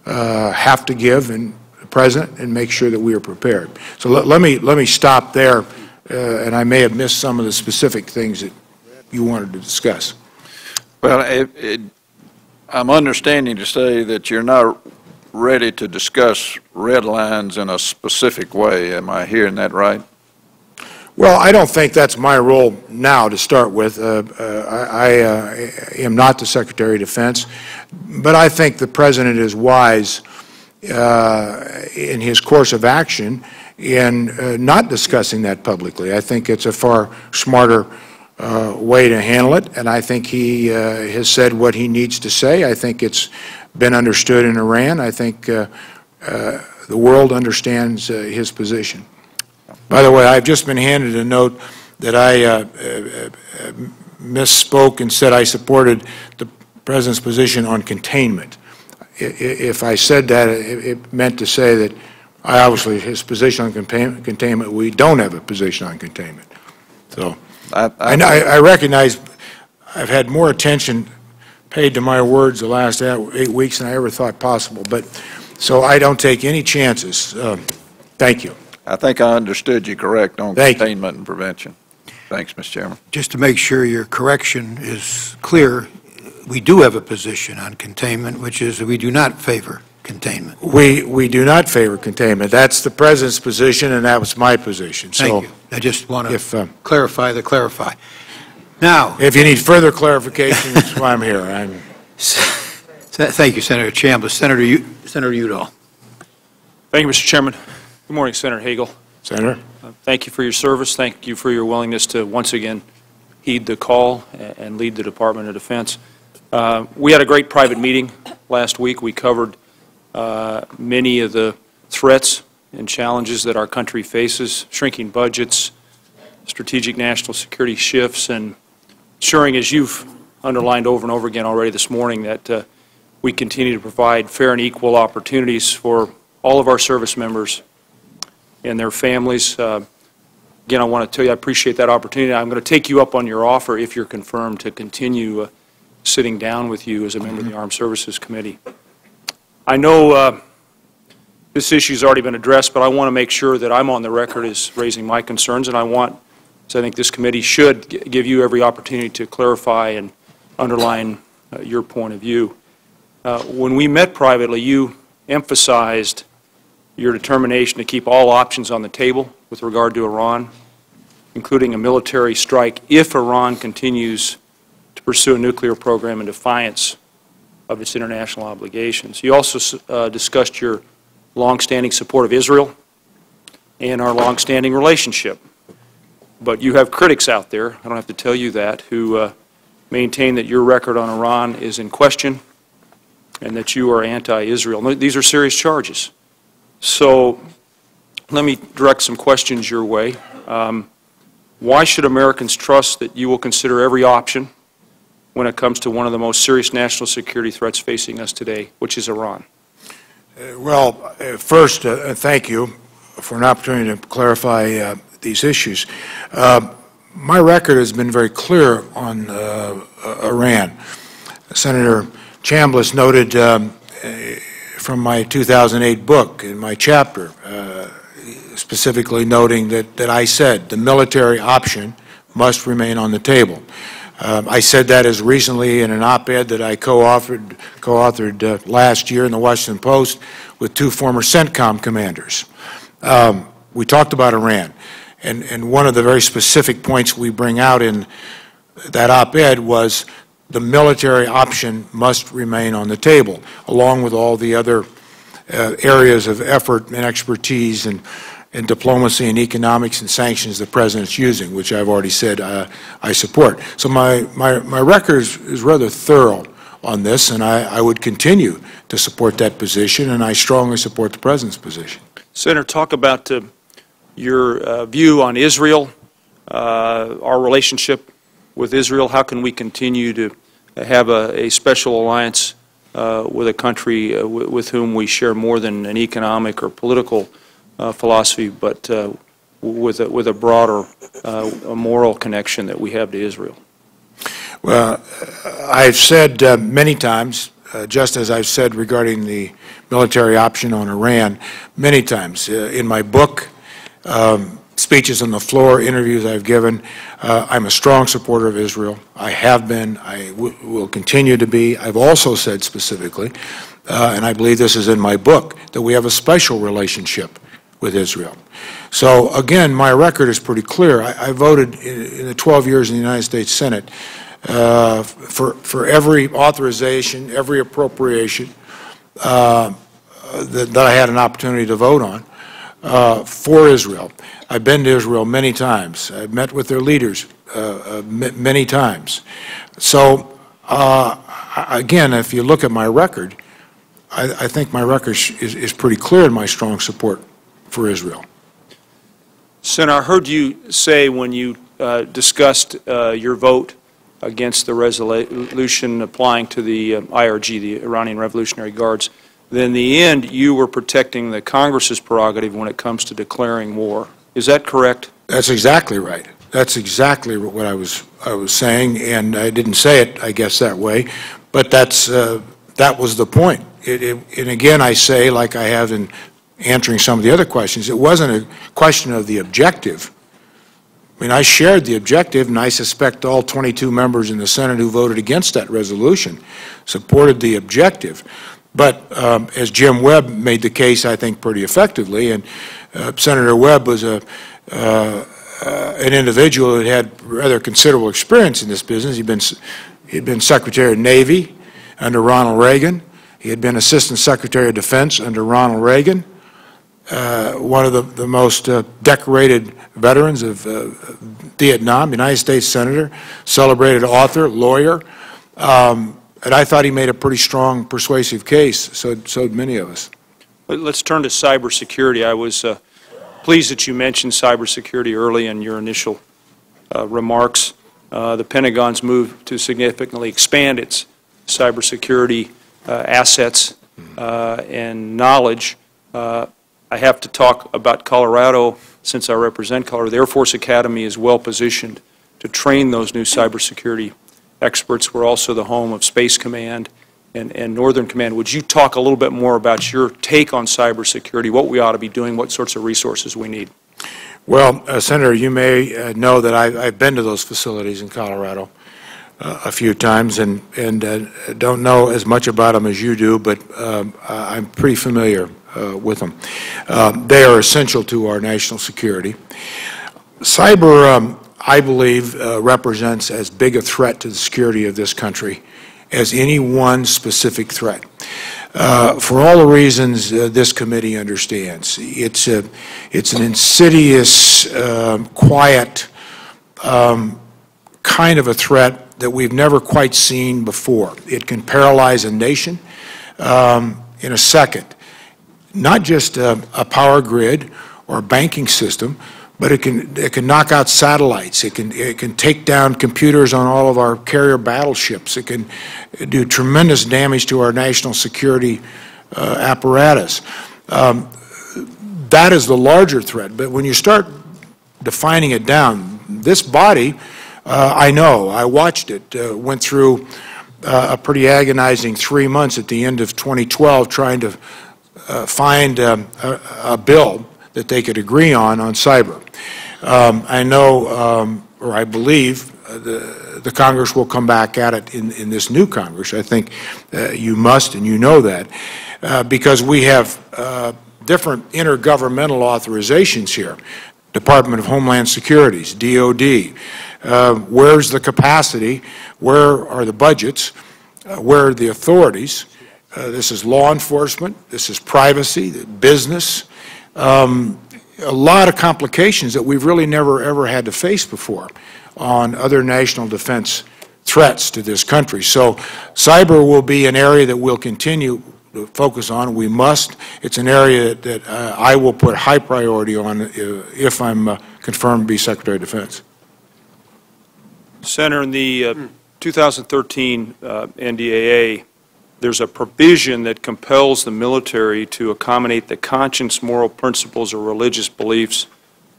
have to give, and the President, and make sure that we are prepared. So let me stop there, and I may have missed some of the specific things that you wanted to discuss. Well, I'm understanding to say that you're not ready to discuss red lines in a specific way. Am I hearing that right? Well, I don't think that's my role now to start with. I am not the Secretary of Defense, but I think the President is wise in his course of action in not discussing that publicly. I think it's a far smarter way to handle it, and I think he has said what he needs to say. I think it's been understood in Iran. I think the world understands his position. By the way, I've just been handed a note that I misspoke and said I supported the President's position on containment. If I said that, it meant to say that obviously his position on containment, we don't have a position on containment. So I recognize I've had more attention paid to my words the last 8 weeks than I ever thought possible, but so I don't take any chances. Thank you. I think I understood you correct on containment and prevention. Thanks, Mr. Chairman. Just to make sure your correction is clear, we do have a position on containment, which is that we do not favor containment. We do not favor containment. That's the President's position, and that was my position. Thank you. I just want to clarify the clarify. Now, if you need further clarification, that's why I'm here. Thank you, Senator Chambliss. Senator Udall. Thank you, Mr. Chairman. Good morning, Senator Hagel. Senator. Thank you for your service. Thank you for your willingness to once again heed the call and lead the Department of Defense. We had a great private meeting last week. We covered many of the threats and challenges that our country faces, shrinking budgets, strategic national security shifts, and ensuring, as you've underlined over and over again already this morning, that we continue to provide fair and equal opportunities for all of our service members and their families. Again, I want to tell you I appreciate that opportunity. I'm going to take you up on your offer, if you're confirmed, to continue sitting down with you as a member of the Armed Services Committee. I know this issue has already been addressed, but I want to make sure that I'm on the record as raising my concerns, and I think this committee should give you every opportunity to clarify and underline your point of view. When we met privately, you emphasized your determination to keep all options on the table with regard to Iran, including a military strike if Iran continues to pursue a nuclear program in defiance of its international obligations. You also discussed your longstanding support of Israel and our longstanding relationship. But you have critics out there, I don't have to tell you that, who maintain that your record on Iran is in question and that you are anti-Israel. These are serious charges. So let me direct some questions your way. Why should Americans trust that you will consider every option when it comes to one of the most serious national security threats facing us today, which is Iran? First, thank you for an opportunity to clarify these issues. My record has been very clear on Iran. Senator Chambliss noted from my 2008 book in my chapter, specifically noting that I said the military option must remain on the table. I said that as recently in an op-ed that I co-authored last year in the Washington Post with two former CENTCOM commanders. We talked about Iran, and one of the very specific points we bring out in that op-ed was the military option must remain on the table, along with all the other areas of effort and expertise and diplomacy and economics and sanctions the President's using, which I've already said I support. So my record is rather thorough on this, and I would continue to support that position, and I strongly support the President's position. Senator, talk about your view on Israel, our relationship with Israel. How can we continue to have a special alliance with a country with whom we share more than an economic or political philosophy, but with a broader a moral connection that we have to Israel? Well, I've said many times, just as I've said regarding the military option on Iran, many times in my book, speeches on the floor, interviews I've given, I'm a strong supporter of Israel. I have been. I will continue to be. I've also said specifically, and I believe this is in my book, that we have a special relationship with Israel. So again, my record is pretty clear. I voted in the 12 years in the United States Senate for every authorization, every appropriation that I had an opportunity to vote on for Israel. I've been to Israel many times. I've met with their leaders many times. So again, if you look at my record, I think my record is pretty clear in my strong support for Israel. Senator, I heard you say when you discussed your vote against the resolution applying to the IRG, the Iranian Revolutionary Guards, that in the end you were protecting the Congress's prerogative when it comes to declaring war. Is that correct? That's exactly right. That's exactly what I was saying, and I didn't say it, I guess, that way, but that was the point. And again, I say, like I have in answering some of the other questions, it wasn't a question of the objective. I mean, I shared the objective, and I suspect all 22 members in the Senate who voted against that resolution supported the objective. But as Jim Webb made the case, I think, pretty effectively, and Senator Webb was an individual who had rather considerable experience in this business. He'd been Secretary of Navy under Ronald Reagan. He had been Assistant Secretary of Defense under Ronald Reagan. One of the most decorated veterans of Vietnam, United States Senator, celebrated author, lawyer, and I thought he made a pretty strong, persuasive case, so did many of us. Let's turn to cybersecurity. I was pleased that you mentioned cybersecurity early in your initial remarks. The Pentagon's moved to significantly expand its cybersecurity assets and knowledge. I have to talk about Colorado, since I represent Colorado. The Air Force Academy is well positioned to train those new cybersecurity experts. We're also the home of Space Command and Northern Command. Would you talk a little bit more about your take on cybersecurity, what we ought to be doing, what sorts of resources we need? Well, Senator, you may know that I've been to those facilities in Colorado a few times and don't know as much about them as you do, but I'm pretty familiar with them. They are essential to our national security. Cyber, I believe, represents as big a threat to the security of this country as any one specific threat. For all the reasons this committee understands. It's an insidious, quiet kind of a threat that we've never quite seen before. It can paralyze a nation in a second. Not just a power grid or a banking system, but it can knock out satellites. It can take down computers on all of our carrier battleships. It can do tremendous damage to our national security apparatus. That is the larger threat. But when you start defining it down, this body, I know, I watched it, went through a pretty agonizing 3 months at the end of 2012 trying to find a bill that they could agree on cyber. I know, or I believe, the Congress will come back at it in this new Congress. I think you must, and you know that, because we have different intergovernmental authorizations here. Department of Homeland Security's, DOD. Where's the capacity? Where are the budgets? Where are the authorities? This is law enforcement. This is privacy, business. A lot of complications that we've really never, ever had to face before on other national defense threats to this country. So cyber will be an area that we'll continue to focus on. We must. It's an area that I will put high priority on if I'm confirmed to be Secretary of Defense. Senator, in the 2013 NDAA, there's a provision that compels the military to accommodate the conscience, moral principles, or religious beliefs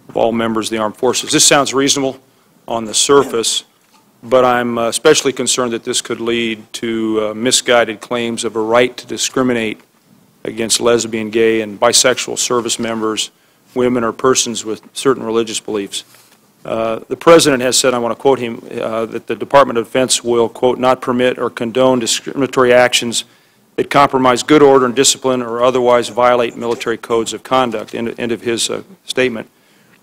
of all members of the armed forces. This sounds reasonable on the surface, but I'm especially concerned that this could lead to misguided claims of a right to discriminate against lesbian, gay, and bisexual service members, women, or persons with certain religious beliefs. The President has said, I want to quote him, that the Department of Defense will, quote, not permit or condone discriminatory actions that compromise good order and discipline or otherwise violate military codes of conduct, end of his statement.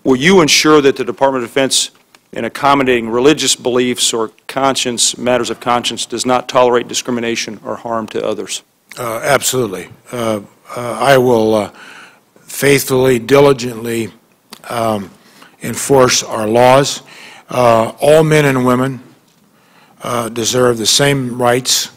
Will you ensure that the Department of Defense, in accommodating religious beliefs or matters of conscience, does not tolerate discrimination or harm to others? Absolutely. I will faithfully, diligently enforce our laws. All men and women deserve the same rights,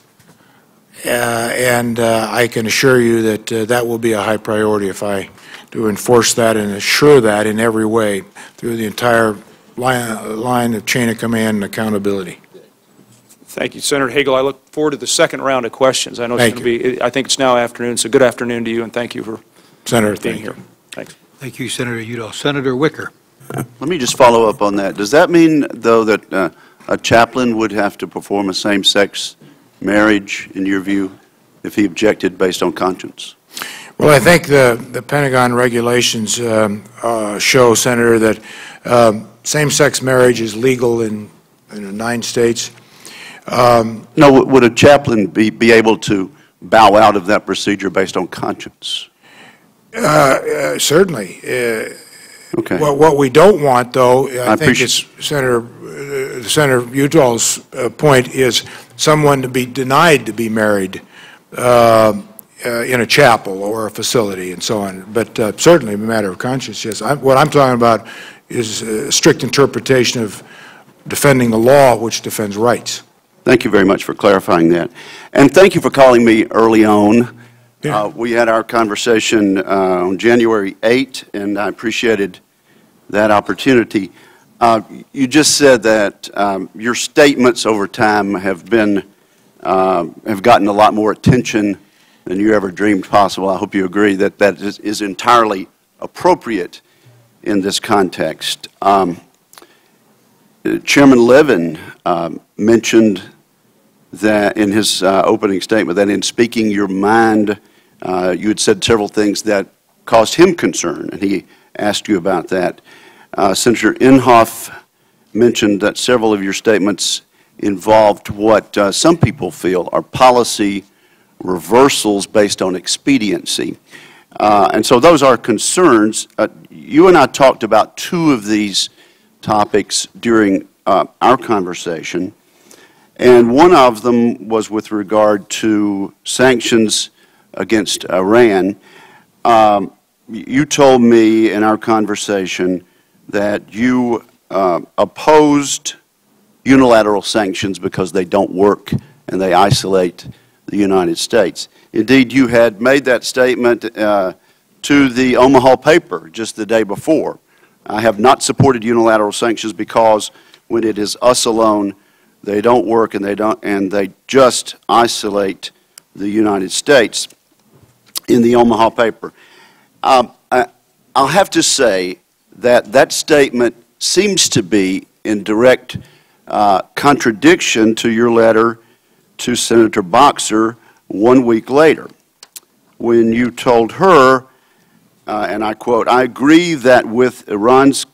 and I can assure you that that will be a high priority if I do enforce that and assure that in every way through the entire line of chain of command and accountability. Thank you, Senator Hagel. I look forward to the second round of questions. I know it's going to be, I think it's now afternoon, so good afternoon to you, and thank you for being here. Thanks. Thank you, Senator Udall. Senator Wicker. Let me just follow up on that. Does that mean, though, that a chaplain would have to perform a same-sex marriage, in your view, if he objected based on conscience? Well, I think the Pentagon regulations show, Senator, that same-sex marriage is legal in 9 states. No, would a chaplain be able to bow out of that procedure based on conscience? Certainly. Okay. What we don't want, though, I think it's Senator Udall's point, is someone to be denied to be married in a chapel or a facility and so on. But certainly a matter of conscience, yes. What I'm talking about is a strict interpretation of defending the law, which defends rights. Thank you very much for clarifying that. And thank you for calling me early on. Yeah. We had our conversation on January 8, and I appreciated that opportunity. You just said that your statements over time have been have gotten a lot more attention than you ever dreamed possible. I hope you agree that that is entirely appropriate in this context. Chairman Levin mentioned that in his opening statement, that in speaking your mind, you had said several things that caused him concern, and he asked you about that. Senator Inhofe mentioned that several of your statements involved what some people feel are policy reversals based on expediency. And so those are concerns. You and I talked about two of these topics during our conversation, and one of them was with regard to sanctions against Iran. You told me in our conversation that you opposed unilateral sanctions because they don't work and they isolate the United States. Indeed, you had made that statement to the Omaha paper just the day before. I have not supported unilateral sanctions because when it is us alone, they don't work and they just isolate the United States. In the Omaha paper, I'll have to say that that statement seems to be in direct contradiction to your letter to Senator Boxer 1 week later, when you told her, and I quote, "I agree that with Iran's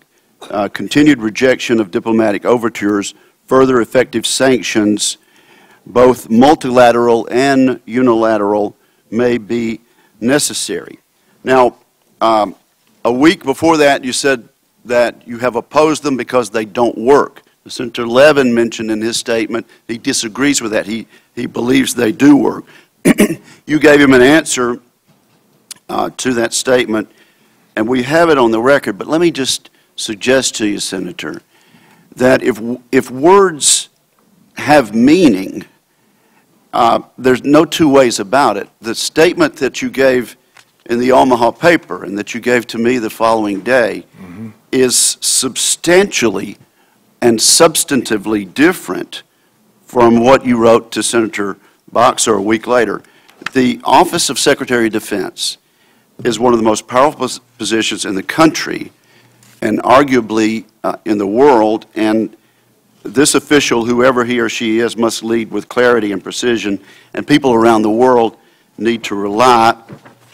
continued rejection of diplomatic overtures, further effective sanctions, both multilateral and unilateral, may be necessary." Now, a week before that, you said that you have opposed them because they don't work. Senator Levin mentioned in his statement he disagrees with that. He believes they do work. You gave him an answer to that statement, and we have it on the record. But let me just suggest to you, Senator, that if words have meaning, there's no two ways about it. The statement that you gave in the Omaha paper and that you gave to me the following day is substantially and substantively different from what you wrote to Senator Boxer a week later. The Office of Secretary of Defense is one of the most powerful positions in the country and arguably in the world, and this official, whoever he or she is, must lead with clarity and precision, and people around the world need to rely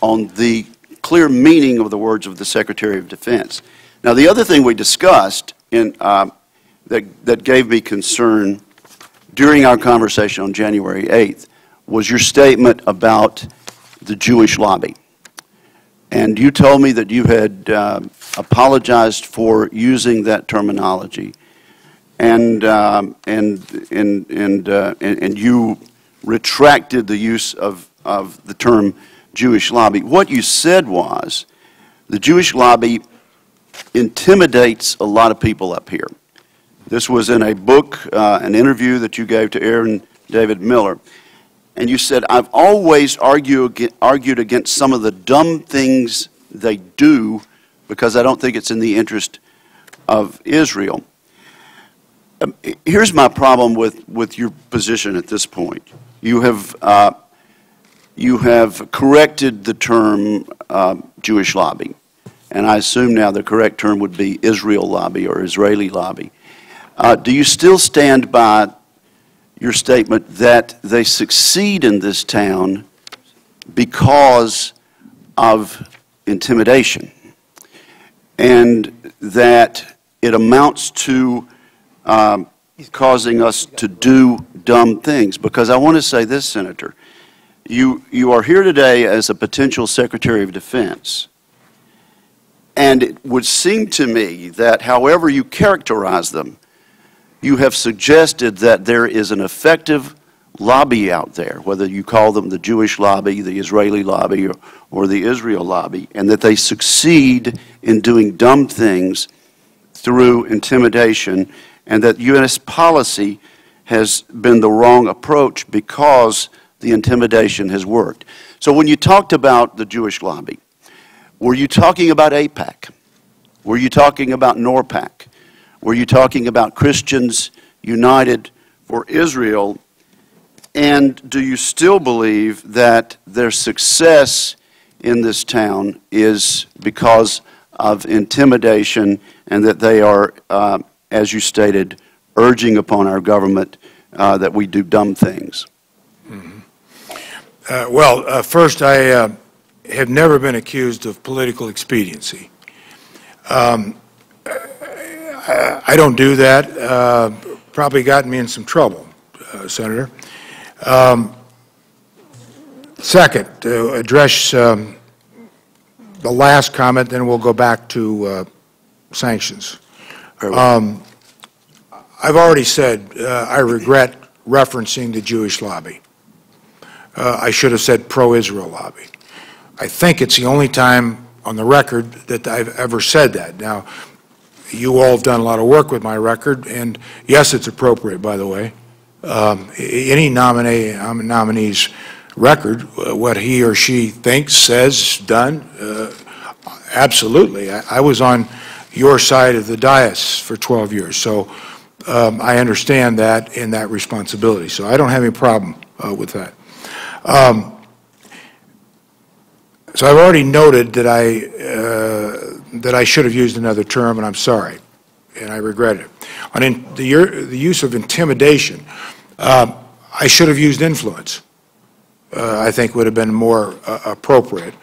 on the clear meaning of the words of the Secretary of Defense. Now, the other thing we discussed that gave me concern during our conversation on January 8th was your statement about the Jewish lobby. And you told me that you had apologized for using that terminology, and you retracted the use of the term Jewish lobby. What you said was the Jewish lobby intimidates a lot of people up here. This was in a book, an interview that you gave to Aaron David Miller. And you said, "I've always argued against some of the dumb things they do because I don't think it's in the interest of Israel." Here's my problem with your position at this point. You have corrected the term Jewish lobby, and I assume now the correct term would be Israel lobby or Israeli lobby. Do you still stand by your statement that they succeed in this town because of intimidation, and that it amounts to causing us to do dumb things? Because I want to say this, Senator, you are here today as a potential Secretary of Defense, and it would seem to me that however you characterize them, you have suggested that there is an effective lobby out there, whether you call them the Jewish lobby, the Israeli lobby, or the Israel lobby, and that they succeed in doing dumb things through intimidation, and that U.S. policy has been the wrong approach because the intimidation has worked. So when you talked about the Jewish lobby, were you talking about AIPAC? Were you talking about NORPAC? Were you talking about Christians United for Israel? And do you still believe that their success in this town is because of intimidation and that they are, as you stated, urging upon our government that we do dumb things? First, I have never been accused of political expediency. I don't do that. Probably gotten me in some trouble, Senator. Second, to address the last comment, then we'll go back to sanctions. I've already said I regret referencing the Jewish lobby. I should have said pro-Israel lobby. I think it's the only time on the record that I've ever said that. Now, you all have done a lot of work with my record, and yes, it's appropriate, by the way. Any nominee's record, what he or she thinks, says, done, absolutely. I was on your side of the dais for 12 years, so I understand that and that responsibility. So I don't have any problem with that. So I've already noted that I should have used another term, and I'm sorry, and I regret it. On the use of intimidation, I should have used influence. I think would have been more appropriate.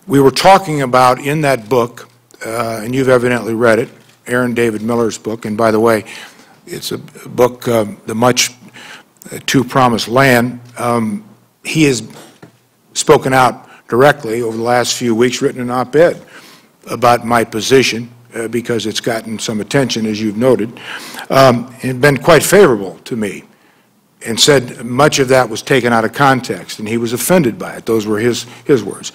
We were talking about in that book, and you've evidently read it, Aaron David Miller's book, and by the way, it's a book, The Much Too Promised Land. He has spoken out directly over the last few weeks, written an op-ed about my position because it's gotten some attention, as you've noted, and been quite favorable to me, and said much of that was taken out of context, and he was offended by it. Those were his words.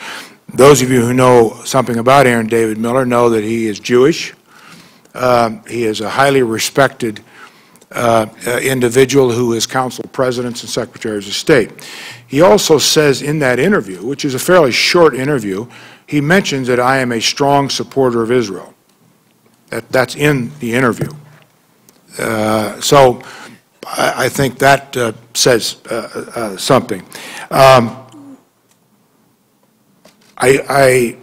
Those of you who know something about Aaron David Miller know that he is Jewish. He is a highly respected individual who is council presidents and secretaries of state. He also says in that interview, which is a fairly short interview, he mentions that I am a strong supporter of Israel. That's in the interview. So I think that says something. I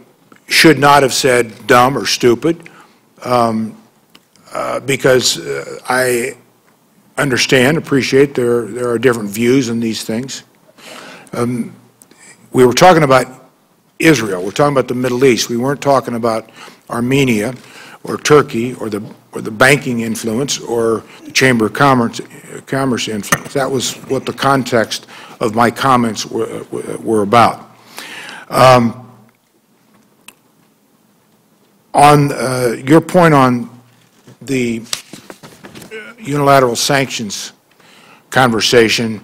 should not have said dumb or stupid because I understand, appreciate there are different views on these things. We were talking about Israel. We're talking about the Middle East. We weren't talking about Armenia or Turkey or the banking influence or the Chamber of Commerce influence. That was what the context of my comments were about. On your point on the unilateral sanctions conversation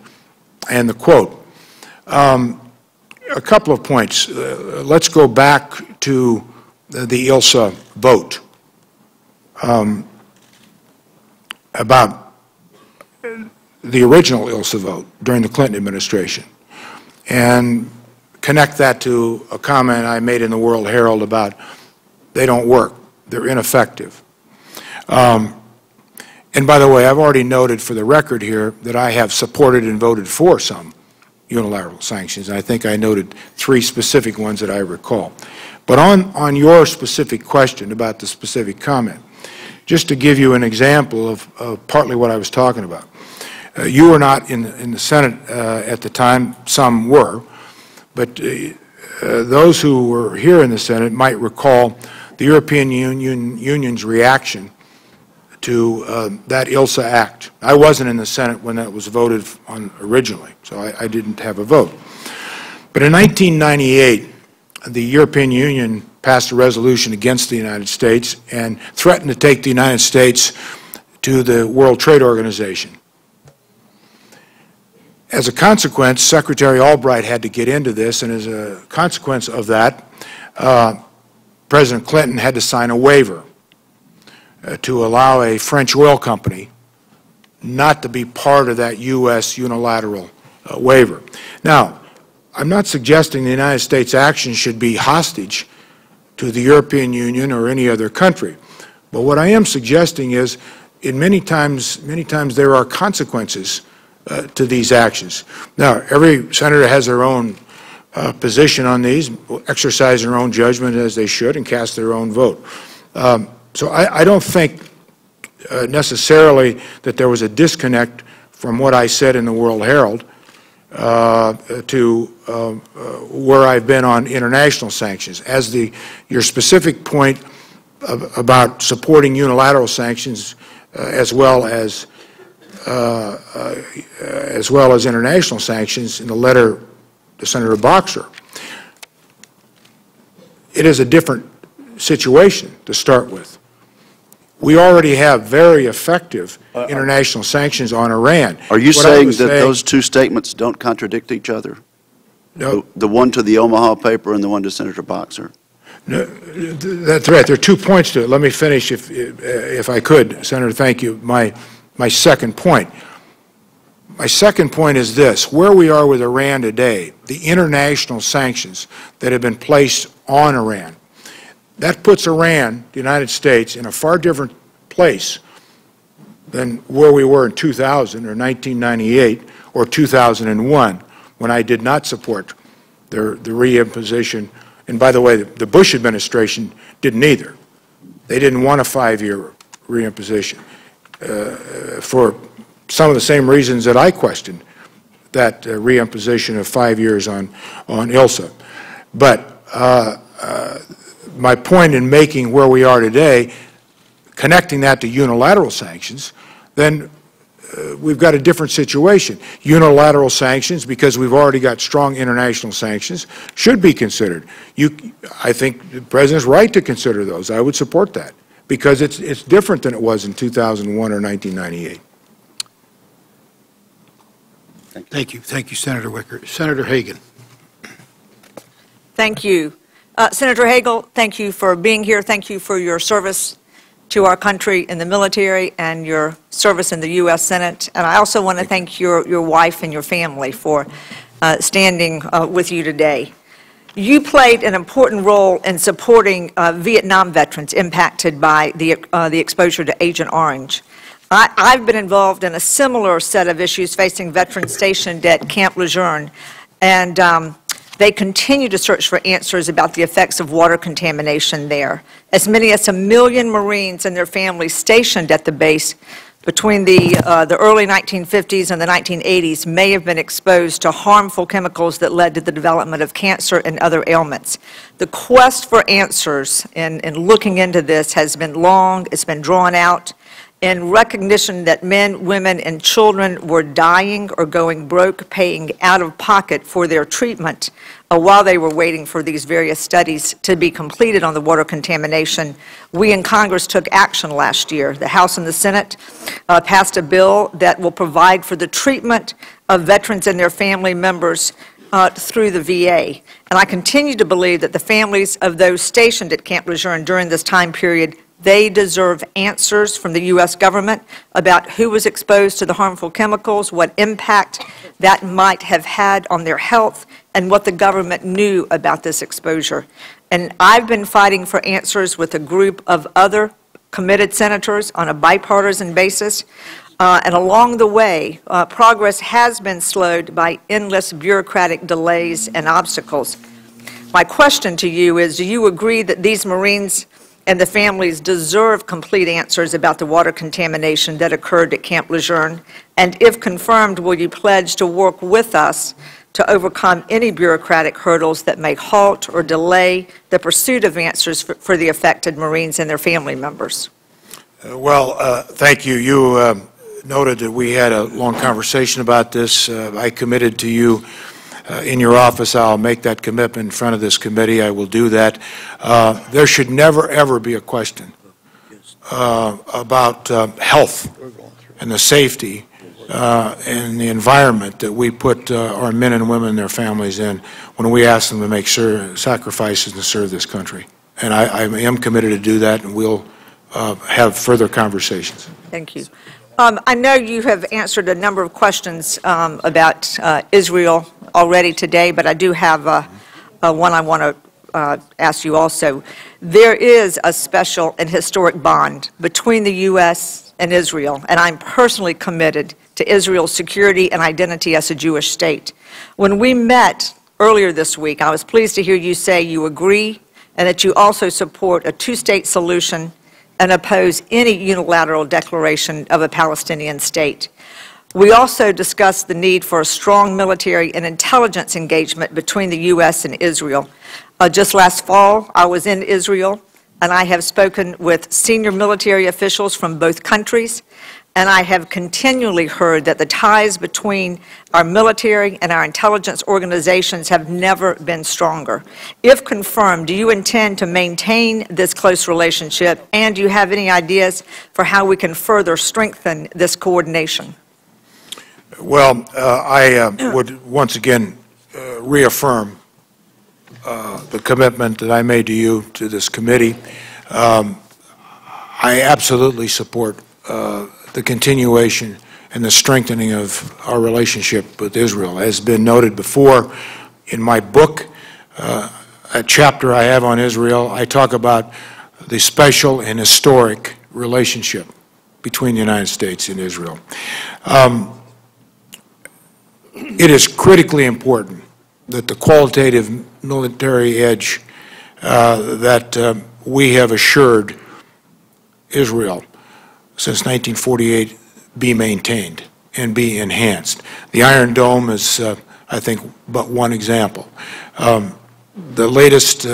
and the quote, a couple of points. Let's go back to the ILSA vote about the original ILSA vote during the Clinton administration and connect that to a comment I made in the World Herald about they don't work, they're ineffective. And by the way, I've already noted for the record here that I have supported and voted for some unilateral sanctions. I think I noted 3 specific ones that I recall. But on your specific question about the specific comment, just to give you an example of partly what I was talking about. You were not in the Senate at the time, some were, but those who were here in the Senate might recall the European Union's reaction to that ILSA Act. I wasn't in the Senate when that was voted on originally, so I didn't have a vote. But in 1998, the European Union passed a resolution against the United States and threatened to take the United States to the World Trade Organization. As a consequence, Secretary Albright had to get into this, and as a consequence of that, President Clinton had to sign a waiver to allow a French oil company not to be part of that U.S. unilateral waiver. Now, I'm not suggesting the United States action should be hostage to the European Union or any other country. But what I am suggesting is, many times there are consequences to these actions. Now, every senator has their own position on these, exercise their own judgment as they should, and cast their own vote. So I don't think necessarily that there was a disconnect from what I said in the World Herald to where I've been on international sanctions. As your specific point about supporting unilateral sanctions as well as international sanctions in the letter to Senator Boxer, it is a different situation to start with. We already have very effective international sanctions on Iran. Are you saying that those two statements don't contradict each other? No. The one to the Omaha paper and the one to Senator Boxer? No, that's right. There are 2 points to it. Let me finish, if I could, Senator. Thank you. My second point. My second point is this: where we are with Iran today, the international sanctions that have been placed on Iran, that puts Iran, the United States, in a far different place than where we were in 2000 or 1998 or 2001, when I did not support the reimposition. And by the way, the Bush administration didn't either. They didn't want a 5-year reimposition for some of the same reasons that I questioned that reimposition of 5 years on ILSA. But my point in making where we are today, connecting that to unilateral sanctions, then we've got a different situation. Unilateral sanctions, because we've already got strong international sanctions, should be considered. I think the President's right to consider those. I would support that, because it's different than it was in 2001 or 1998. Thank you. Thank you, Senator Wicker. Senator Hagel. Thank you. Senator Hagel, thank you for being here. Thank you for your service to our country in the military and your service in the U.S. Senate. And I also want to thank your wife and your family for standing with you today. You played an important role in supporting Vietnam veterans impacted by the exposure to Agent Orange. I've been involved in a similar set of issues facing veterans stationed at Camp Lejeune, and they continue to search for answers about the effects of water contamination there. As many as 1 million Marines and their families stationed at the base between the early 1950s and the 1980s may have been exposed to harmful chemicals that led to the development of cancer and other ailments. The quest for answers in looking into this has been long, it's been drawn out, in recognition that men, women, and children were dying or going broke, paying out of pocket for their treatment while they were waiting for these various studies to be completed on the water contamination. We in Congress took action last year. The House and the Senate passed a bill that will provide for the treatment of veterans and their family members through the VA. And I continue to believe that the families of those stationed at Camp Lejeune during this time period, they deserve answers from the U.S. government about who was exposed to the harmful chemicals, what impact that might have had on their health, and what the government knew about this exposure. And I've been fighting for answers with a group of other committed senators on a bipartisan basis. And along the way, progress has been slowed by endless bureaucratic delays and obstacles. My question to you is, do you agree that these Marines and the families deserve complete answers about the water contamination that occurred at Camp Lejeune? And if confirmed, will you pledge to work with us to overcome any bureaucratic hurdles that may halt or delay the pursuit of answers for the affected Marines and their family members? Thank you. You noted that we had a long conversation about this. I committed to you in your office. I'll make that commitment in front of this committee. I will do that. There should never, ever be a question about health and the safety and the environment that we put our men and women and their families in when we ask them to make sacrifices to serve this country. And I am committed to do that, and we'll have further conversations. Thank you. I know you have answered a number of questions about Israel already today, but I do have one I want to ask you also. There is a special and historic bond between the U.S. and Israel, and I'm personally committed to Israel's security and identity as a Jewish state. When we met earlier this week, I was pleased to hear you say you agree and that you also support a two-state solution and oppose any unilateral declaration of a Palestinian state. We also discussed the need for a strong military and intelligence engagement between the U.S. and Israel. Just last fall, I was in Israel, and I have spoken with senior military officials from both countries, and I have continually heard that the ties between our military and our intelligence organizations have never been stronger. If confirmed, do you intend to maintain this close relationship, and do you have any ideas for how we can further strengthen this coordination? Well, I would once again reaffirm the commitment that I made to you, to this committee. I absolutely support the continuation and the strengthening of our relationship with Israel. As has been noted before, in my book, a chapter I have on Israel, I talk about the special and historic relationship between the United States and Israel. It is critically important that the qualitative military edge that we have assured Israel since 1948 be maintained and be enhanced. The Iron Dome is, I think, but one example. The latest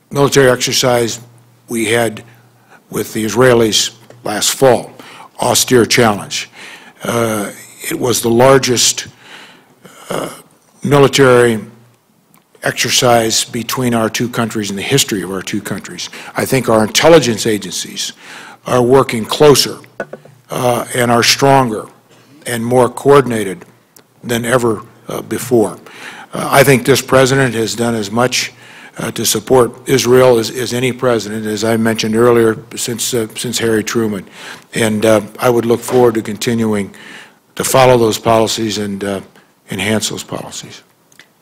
military exercise we had with the Israelis last fall, austere challenge. It was the largest military exercise between our two countries in the history of our two countries. I think our intelligence agencies are working closer and are stronger and more coordinated than ever before. I think this president has done as much to support Israel as any president, as I mentioned earlier, since Harry Truman. And I would look forward to continuing to follow those policies and enhance those policies.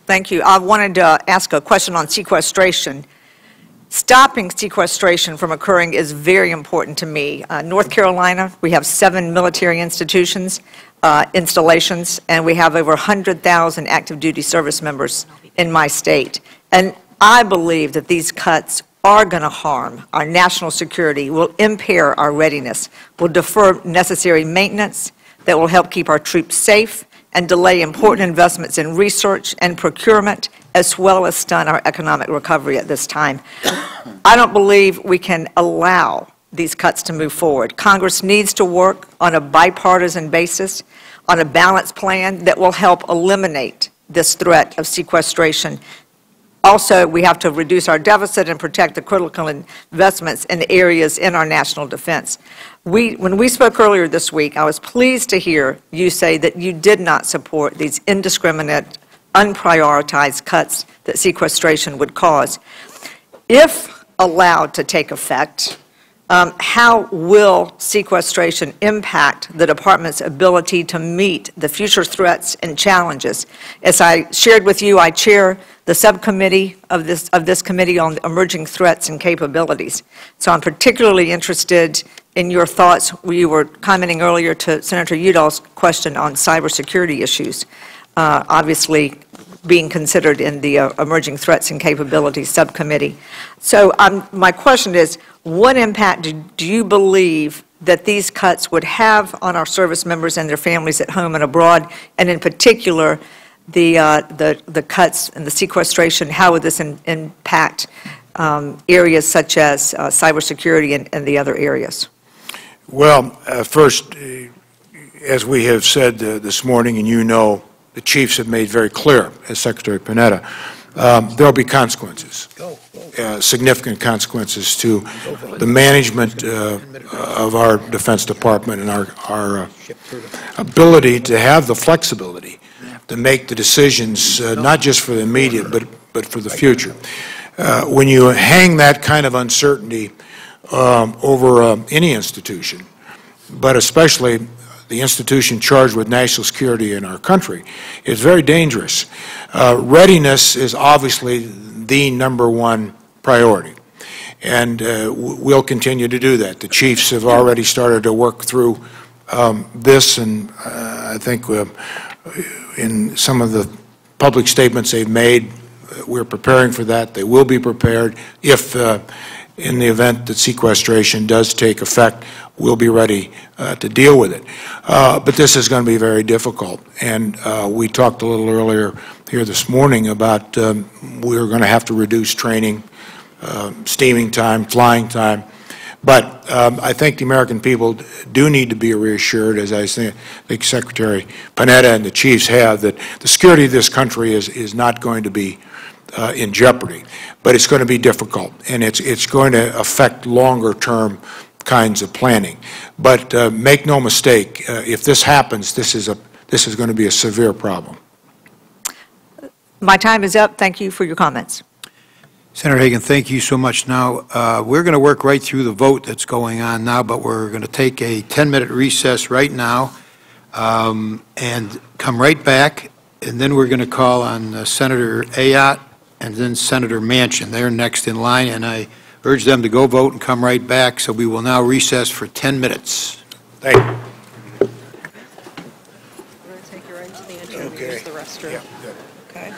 Thank you. I wanted to ask a question on sequestration. Stopping sequestration from occurring is very important to me. North Carolina, we have 7 military installations, and we have over 100,000 active duty service members in my state. And I believe that these cuts are going to harm our national security, will impair our readiness, will defer necessary maintenance that will help keep our troops safe, and delay important investments in research and procurement, as well as stunt our economic recovery at this time. I don't believe we can allow these cuts to move forward. Congress needs to work on a bipartisan basis, on a balanced plan that will help eliminate this threat of sequestration. Also, we have to reduce our deficit and protect the critical investments in the areas in our national defense. When we spoke earlier this week, I was pleased to hear you say that you did not support these indiscriminate, unprioritized cuts that sequestration would cause. If allowed to take effect, how will sequestration impact the Department's ability to meet the future threats and challenges? As I shared with you, I chair the subcommittee of this committee on emerging threats and capabilities. So I'm particularly interested in your thoughts. We were commenting earlier to Senator Udall's question on cybersecurity issues, obviously being considered in the Emerging Threats and Capabilities Subcommittee. So my question is, what impact do you believe that these cuts would have on our service members and their families at home and abroad, and in particular, the cuts and the sequestration? How would this impact areas such as cybersecurity and the other areas? Well, first, as we have said this morning, and you know, the chiefs have made very clear, as Secretary Panetta, there will be consequences, significant consequences to the management of our Defense Department and our ability to have the flexibility to make the decisions, not just for the immediate, but for the future. When you hang that kind of uncertainty over any institution, but especially the institution charged with national security in our country, is very dangerous. Readiness is obviously the #1 priority, and we'll continue to do that. The chiefs have already started to work through this, and I think in some of the public statements they've made, we're preparing for that. They will be prepared. If, in the event that sequestration does take effect, we'll be ready to deal with it. But this is going to be very difficult. And we talked a little earlier here this morning about we're going to have to reduce training, steaming time, flying time. But I think the American people do need to be reassured, as I think Secretary Panetta and the chiefs have, that the security of this country is not going to be in jeopardy. But it's going to be difficult, and it's going to affect longer-term kinds of planning. But make no mistake, if this happens, this is going to be a severe problem. My time is up. Thank you for your comments. Senator Hagel, thank you so much. Now, we're going to work right through the vote that's going on now, but we're going to take a 10-minute recess right now and come right back, and then we're going to call on Senator Ayotte and then Senator Manchin. They're next in line, and I urge them to go vote and come right back. So we will now recess for 10 minutes. Thank you. We're going to take you right to the entry and use the restroom. Yeah, good. Okay.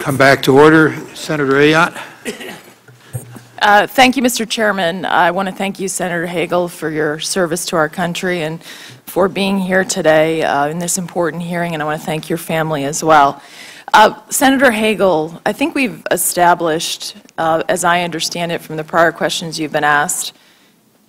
Come back to order. Senator Ayotte. Thank you, Mr. Chairman. I want to thank you, Senator Hagel, for your service to our country and for being here today in this important hearing, and I want to thank your family as well. Senator Hagel, I think we've established, as I understand it from the prior questions you've been asked,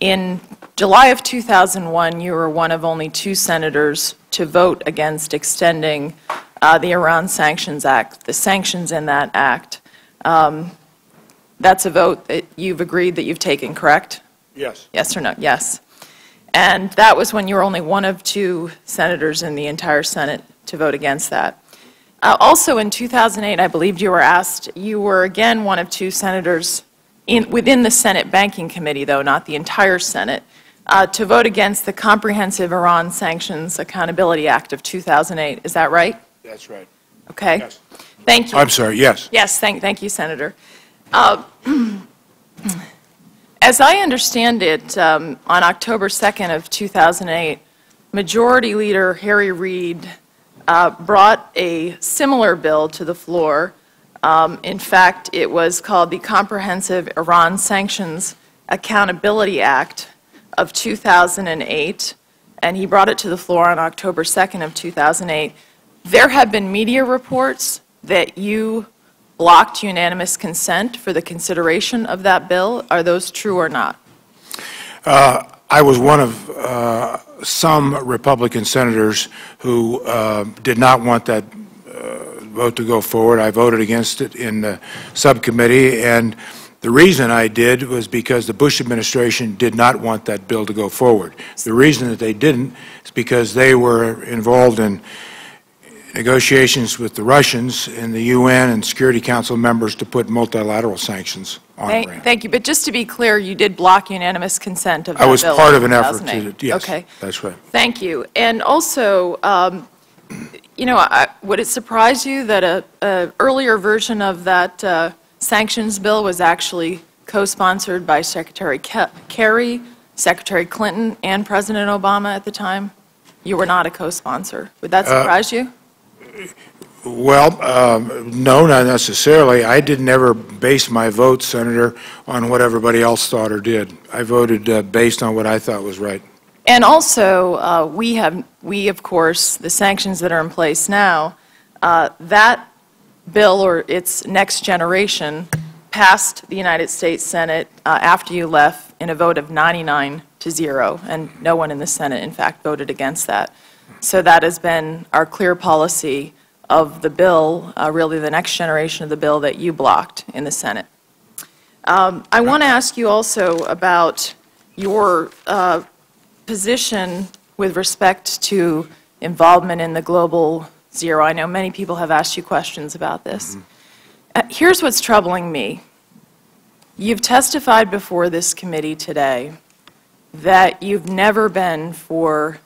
in July of 2001, you were one of only 2 senators to vote against extending the Iran Sanctions Act, the sanctions in that act. That's a vote that you've agreed that you've taken, correct? Yes. Yes or no? Yes. And that was when you were only one of 2 senators in the entire Senate to vote against that. Also in 2008, I believe you were asked, you were again one of 2 senators within the Senate Banking Committee, though, not the entire Senate, to vote against the Comprehensive Iran Sanctions Accountability Act of 2008. Is that right? That's right. Okay. Yes. Thank you. I'm sorry, yes. Yes, thank you, Senator. As I understand it, on October 2nd of 2008, Majority Leader Harry Reid brought a similar bill to the floor. In fact, it was called the Comprehensive Iran Sanctions Accountability Act of 2008, and he brought it to the floor on October 2nd of 2008. There have been media reports that you blocked unanimous consent for the consideration of that bill. Are those true or not? I was one of some Republican senators who did not want that vote to go forward. I voted against it in the subcommittee, and the reason I did was because the Bush administration did not want that bill to go forward. The reason that they didn't is because they were involved in negotiations with the Russians in the UN and Security Council members to put multilateral sanctions on Iran. Thank you. But just to be clear, you did block unanimous consent of that bill. I was part of an effort to, yes, okay. That's right. Thank you. And also, you know, would it surprise you that an earlier version of that sanctions bill was actually co-sponsored by Secretary Kerry, Secretary Clinton, and President Obama at the time? You were not a co-sponsor. Would that surprise you? Well, no, not necessarily. I didn't ever base my vote, Senator, on what everybody else thought or did. I voted based on what I thought was right. And also, we, of course, the sanctions that are in place now, that bill or its next generation passed the United States Senate after you left in a vote of 99-0, and no one in the Senate, in fact, voted against that. So that has been our clear policy of the bill, really the next generation of the bill that you blocked in the Senate. I want to ask you also about your position with respect to involvement in the Global Zero. I know many people have asked you questions about this. Here's what's troubling me. You've testified before this committee today that you've never been for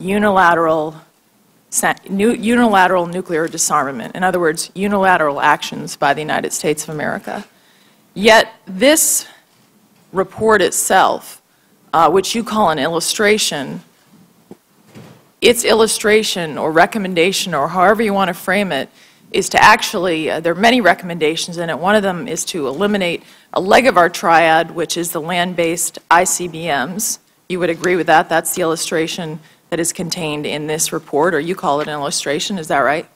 unilateral nuclear disarmament. In other words, unilateral actions by the United States of America. Yet this report itself, which you call an illustration, its illustration or recommendation or however you want to frame it is to actually, there are many recommendations in it. One of them is to eliminate a leg of our triad, which is the land-based ICBMs. You would agree with that? That's the illustration that is contained in this report, or you call it an illustration, is that right?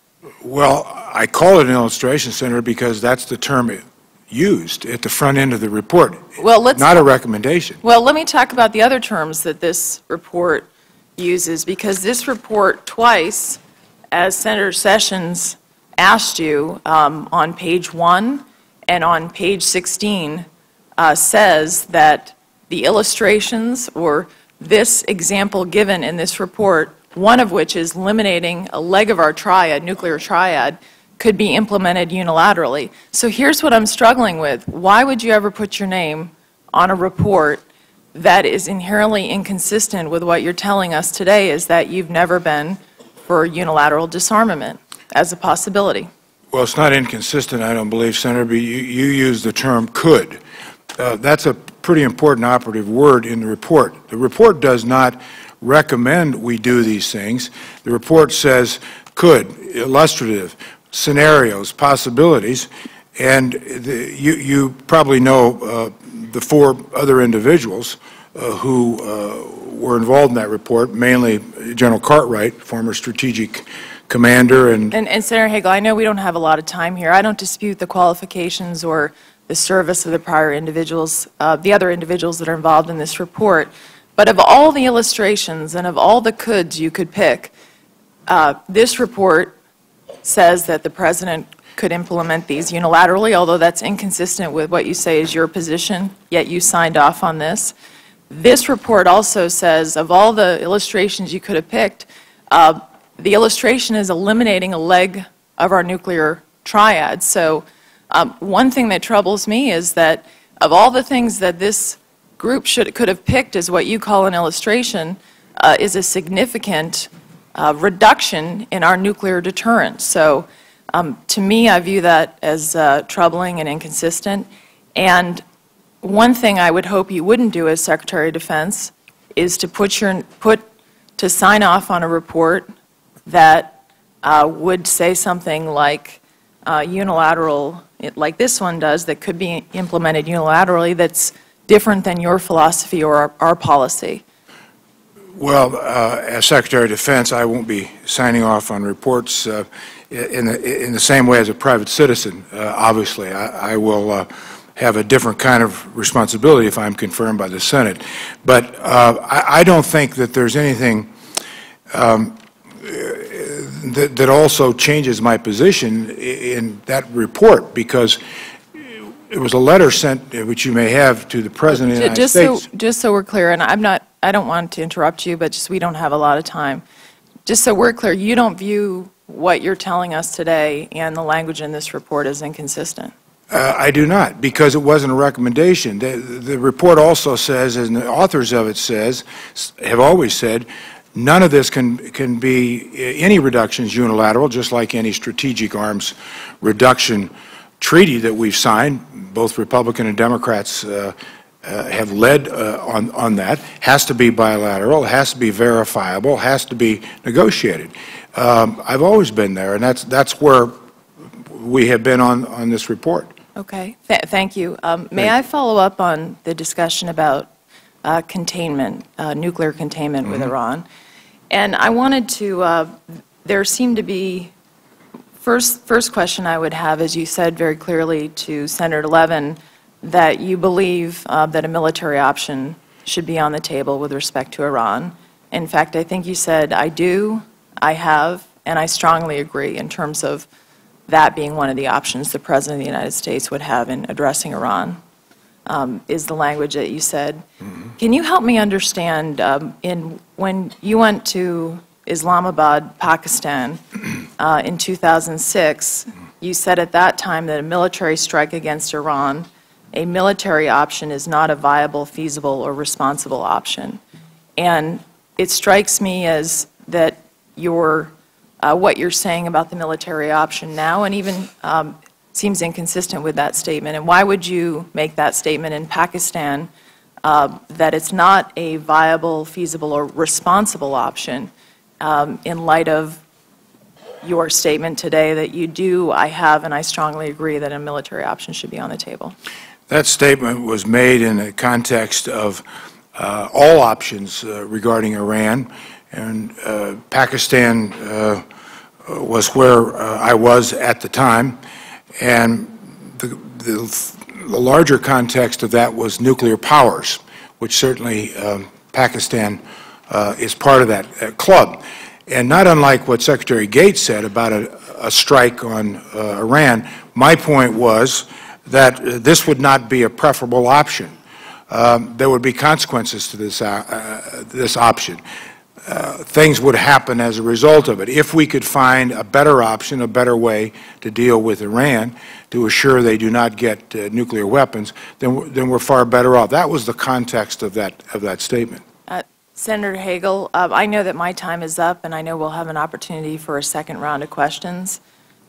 Well, I call it an illustration, Senator, because that's the term used at the front end of the report, not a recommendation. Well, let me talk about the other terms that this report uses, because this report twice, as Senator Sessions asked you, on page 1 and on page 16, says that the illustrations or this example given in this report, one of which is eliminating a leg of our triad, nuclear triad, could be implemented unilaterally. So here's what I'm struggling with. Why would you ever put your name on a report that is inherently inconsistent with what you're telling us today is that you've never been for unilateral disarmament as a possibility? Well, it's not inconsistent, I don't believe, Senator, but you use the term could. That's a pretty important operative word in the report. The report does not recommend we do these things. The report says could, illustrative, scenarios, possibilities, and you probably know the 4 other individuals who were involved in that report, mainly General Cartwright, former strategic commander, and Senator Hagel, I know we don't have a lot of time here. I don't dispute the qualifications or the service of the prior individuals, the other individuals that are involved in this report. But of all the illustrations and of all the coulds you could pick, this report says that the President could implement these unilaterally, although that's inconsistent with what you say is your position, yet you signed off on this. This report also says of all the illustrations you could have picked, the illustration is eliminating a leg of our nuclear triad. So one thing that troubles me is that of all the things that this group could have picked as what you call an illustration, is a significant reduction in our nuclear deterrence. So to me, I view that as troubling and inconsistent. And one thing I would hope you wouldn't do as Secretary of Defense is to sign off on a report that would say something like unilateral, like this one does, that could be implemented unilaterally, that's different than your philosophy or our policy. Well, as Secretary of Defense, I won't be signing off on reports in the same way as a private citizen, obviously. I will have a different kind of responsibility if I'm confirmed by the Senate. But I don't think that there's anything that also changes my position in that report, because it was a letter sent, which you may have, to the President of the United States. Just so we're clear, and I don't want to interrupt you, but just we don't have a lot of time. Just so we're clear, you don't view what you're telling us today and the language in this report as inconsistent? I do not, because it wasn't a recommendation. The report also says, and the authors of it have always said, none of this can be any reductions unilateral, just like any strategic arms reduction treaty that we've signed. Both Republican and Democrats have led on that. Has to be bilateral, has to be verifiable, has to be negotiated. I've always been there, and that's where we have been on this report. Okay, thank you. May I follow up on the discussion about containment, nuclear containment with Iran? And I wanted to, there seemed to be, first question I would have is, you said very clearly to Senator Levin that you believe that a military option should be on the table with respect to Iran. In fact, I think you said, I do, I have, and I strongly agree in terms of that being one of the options the President of the United States would have in addressing Iran, is the language that you said. Can you help me understand, when you went to Islamabad, Pakistan, in 2006, you said at that time that a military strike against Iran, a military option is not a viable, feasible, or responsible option. And it strikes me as that what you're saying about the military option now, and even seems inconsistent with that statement. And why would you make that statement in Pakistan, that it's not a viable, feasible, or responsible option, in light of your statement today that you do, I have, and I strongly agree that a military option should be on the table? That statement was made in the context of all options regarding Iran, and Pakistan was where I was at the time, and the larger context of that was nuclear powers, which certainly Pakistan is part of that club. And not unlike what Secretary Gates said about a strike on Iran, my point was that this would not be a preferable option. There would be consequences to this option. Things would happen as a result of it. If we could find a better option, a better way to deal with Iran, to assure they do not get nuclear weapons, then we're far better off. That was the context of that statement. Senator Hagel, I know that my time is up, and I know we'll have an opportunity for a second round of questions.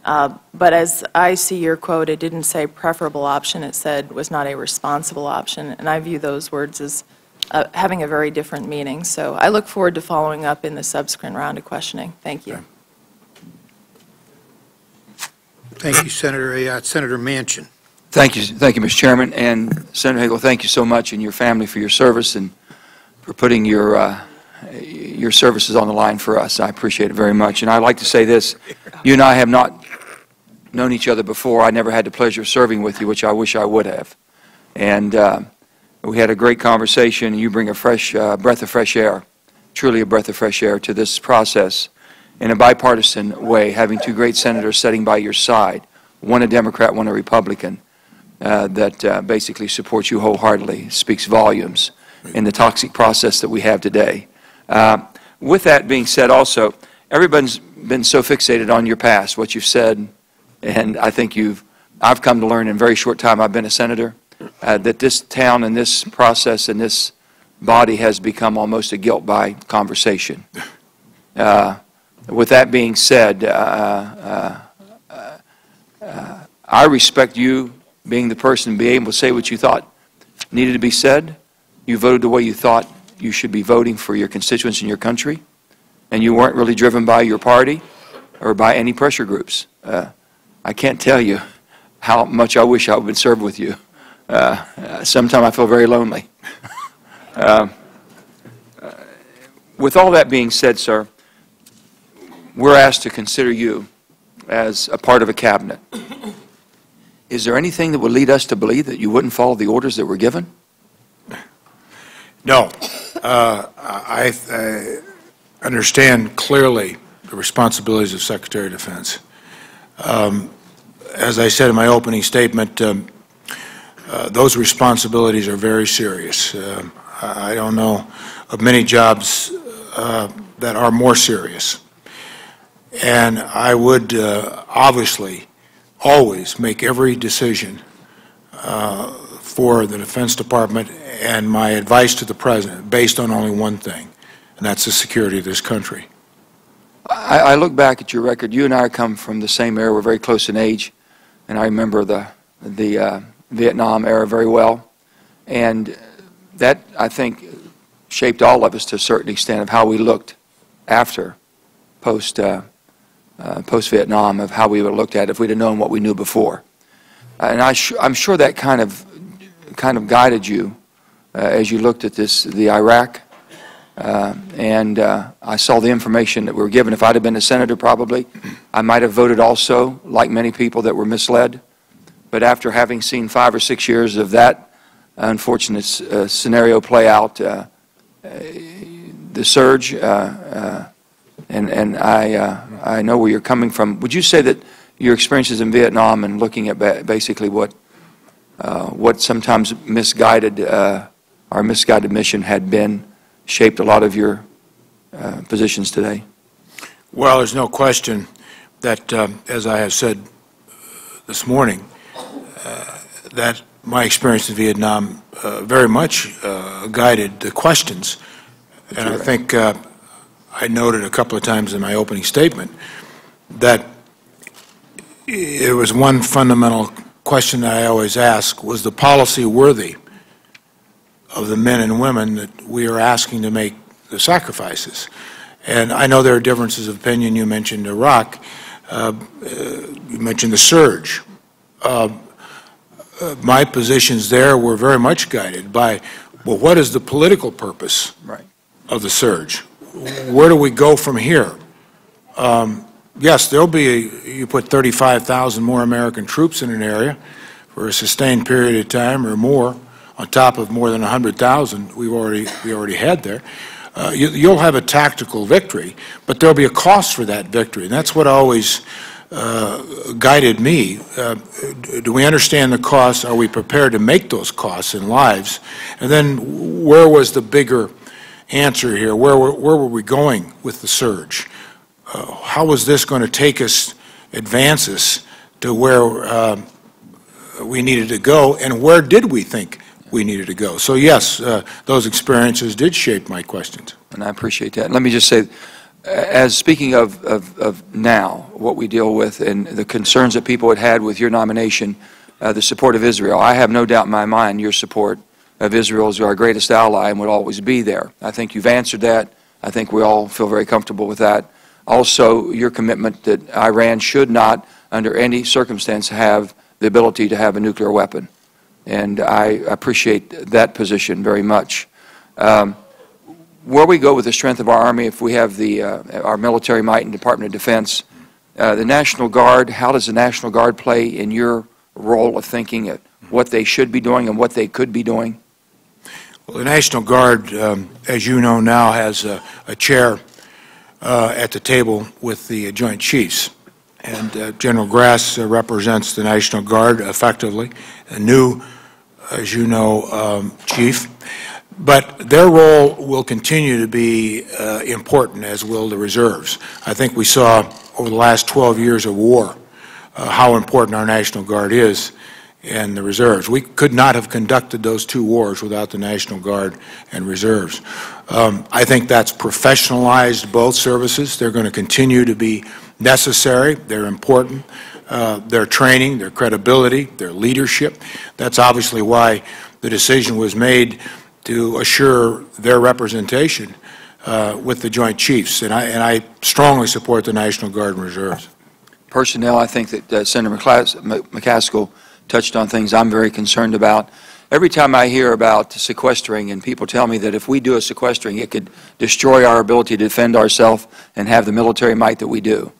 But as I see your quote, it didn't say preferable option. It said was not a responsible option, and I view those words as having a very different meaning. So I look forward to following up in the subsequent round of questioning. Thank you. Thank you, Senator Ayotte. Senator Manchin. Thank you, Mr. Chairman. And Senator Hagel, thank you so much and your family for your service and for putting your services on the line for us. I appreciate it very much. And I'd like to say this. You and I have not known each other before. I never had the pleasure of serving with you, which I wish I would have. And we had a great conversation. You bring a fresh breath of fresh air, truly a breath of fresh air to this process in a bipartisan way, having two great senators sitting by your side, one a Democrat, one a Republican, that basically supports you wholeheartedly, speaks volumes in the toxic process that we have today. With that being said also, everyone's been so fixated on your past, what you've said, and I think I've come to learn in a very short time I've been a senator, that this town and this process and this body has become almost a guilt by conversation. With that being said, I respect you being the person to be able to say what you thought needed to be said. You voted the way you thought you should be voting for your constituents in your country, and you weren't really driven by your party or by any pressure groups. I can't tell you how much I wish I would have served with you. Sometimes I feel very lonely. With all that being said, sir, we're asked to consider you as a part of a cabinet. Is there anything that would lead us to believe that you wouldn't follow the orders that were given? No. I understand clearly the responsibilities of Secretary of Defense. As I said in my opening statement, those responsibilities are very serious. I don't know of many jobs that are more serious. And I would obviously always make every decision for the Defense Department and my advice to the President based on only one thing, and that's the security of this country. I look back at your record. You and I come from the same era. We're very close in age, and I remember the Vietnam era very well. And that, I think, shaped all of us to a certain extent of how we looked after post-Vietnam, of how we would have looked at it if we'd have known what we knew before. And I'm sure that kind of guided you as you looked at the Iraq. I saw the information that we were given. If I'd have been a senator, probably, I might have voted also, like many people that were misled. But after having seen 5 or 6 years of that unfortunate scenario play out, the surge, and I know where you're coming from. Would you say that your experiences in Vietnam and looking at basically what sometimes misguided our misguided mission had been shaped a lot of your positions today? Well, there's no question that, as I have said this morning, that my experience in Vietnam very much guided the questions. And I think I noted a couple of times in my opening statement that it was one fundamental question that I always ask: was the policy worthy of the men and women that we are asking to make the sacrifices? And I know there are differences of opinion. You mentioned Iraq. You mentioned the surge. My positions there were very much guided by, well, what is the political purpose of the surge? Where do we go from here? Yes, there'll be, you put 35,000 more American troops in an area for a sustained period of time or more, on top of more than 100,000 we already had there. You'll have a tactical victory, but there'll be a cost for that victory, and that's what always guided me. Do we understand the costs? Are we prepared to make those costs in lives? And then where was the bigger answer here? Where were we going with the surge? How was this going to take us, advance us to where we needed to go, and where did we think we needed to go? So yes, those experiences did shape my questions. And I appreciate that. Let me just say, as speaking of now, what we deal with and the concerns that people had with your nomination, the support of Israel, I have no doubt in my mind your support of Israel is our greatest ally and would always be there. I think you've answered that. I think we all feel very comfortable with that. Also, your commitment that Iran should not under any circumstance, have the ability to have a nuclear weapon. And I appreciate that position very much. Where we go with the strength of our Army, if we have our military might and Department of Defense, the National Guard, how does the National Guard play in your role of thinking at what they should be doing and what they could be doing? Well, the National Guard, as you know now, has a chair at the table with the Joint Chiefs. And General Grass represents the National Guard effectively, a new, as you know, chief. But their role will continue to be important, as will the reserves. I think we saw over the last 12 years of war how important our National Guard is and the reserves. We could not have conducted those two wars without the National Guard and reserves. I think that's professionalized both services. They're going to continue to be necessary. They're important. Their training, their credibility, their leadership. That's obviously why the decision was made to assure their representation with the Joint Chiefs. And I strongly support the National Guard and Reserves. Personnel, I think that Senator McCaskill touched on things I'm very concerned about. Every time I hear about sequestering, and people tell me that if we do a sequestering, it could destroy our ability to defend ourselves and have the military might that we do.